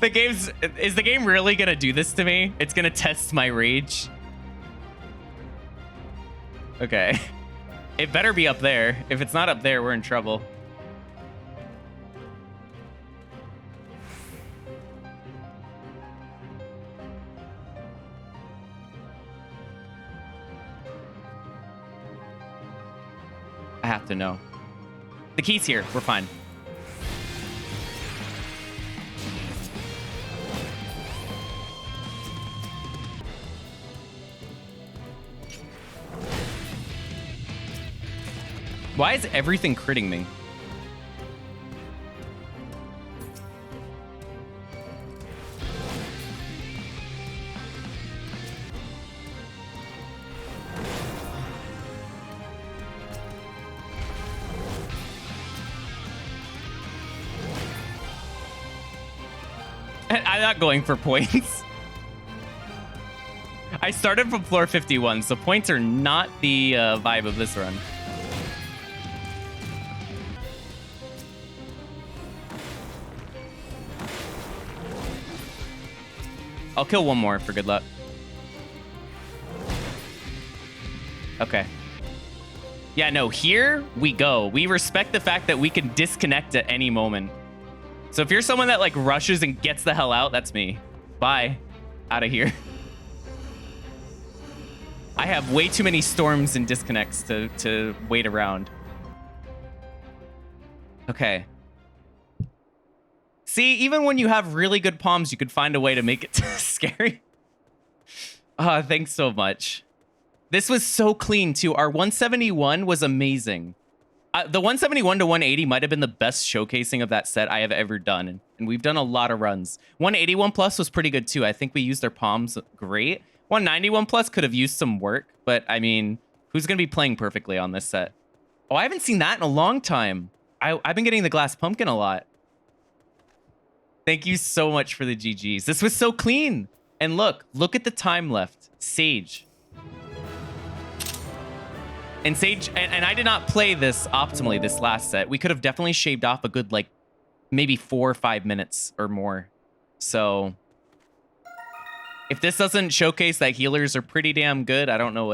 Is the game really gonna do this to me? It's gonna test my rage. Okay. It better be up there. If it's not up there, we're in trouble. I have to know. The key's here. We're fine. Why is everything critting me? I'm not going for points. I started from floor 51, so points are not the vibe of this run. I'll kill one more for good luck. Okay. Yeah, no, here we go. We respect the fact that we can disconnect at any moment. So if you're someone that like rushes and gets the hell out, that's me. Bye. Out of here. I have way too many storms and disconnects to wait around. Okay. See, even when you have really good palms, you could find a way to make it scary. Thanks so much. This was so clean, too. Our 171 was amazing. The 171 to 180 might have been the best showcasing of that set I have ever done. And we've done a lot of runs. 181 plus was pretty good, too. I think we used our palms great. 191 plus could have used some work. But, I mean, who's going to be playing perfectly on this set? Oh, I haven't seen that in a long time. I've been getting the glass pumpkin a lot. Thank you so much for the GGs. This was so clean. And look at the time left. Sage. And Sage, and I did not play this optimally this last set. We could have definitely shaved off a good, like, maybe 4 or 5 minutes or more. So, if this doesn't showcase that healers are pretty damn good, I don't know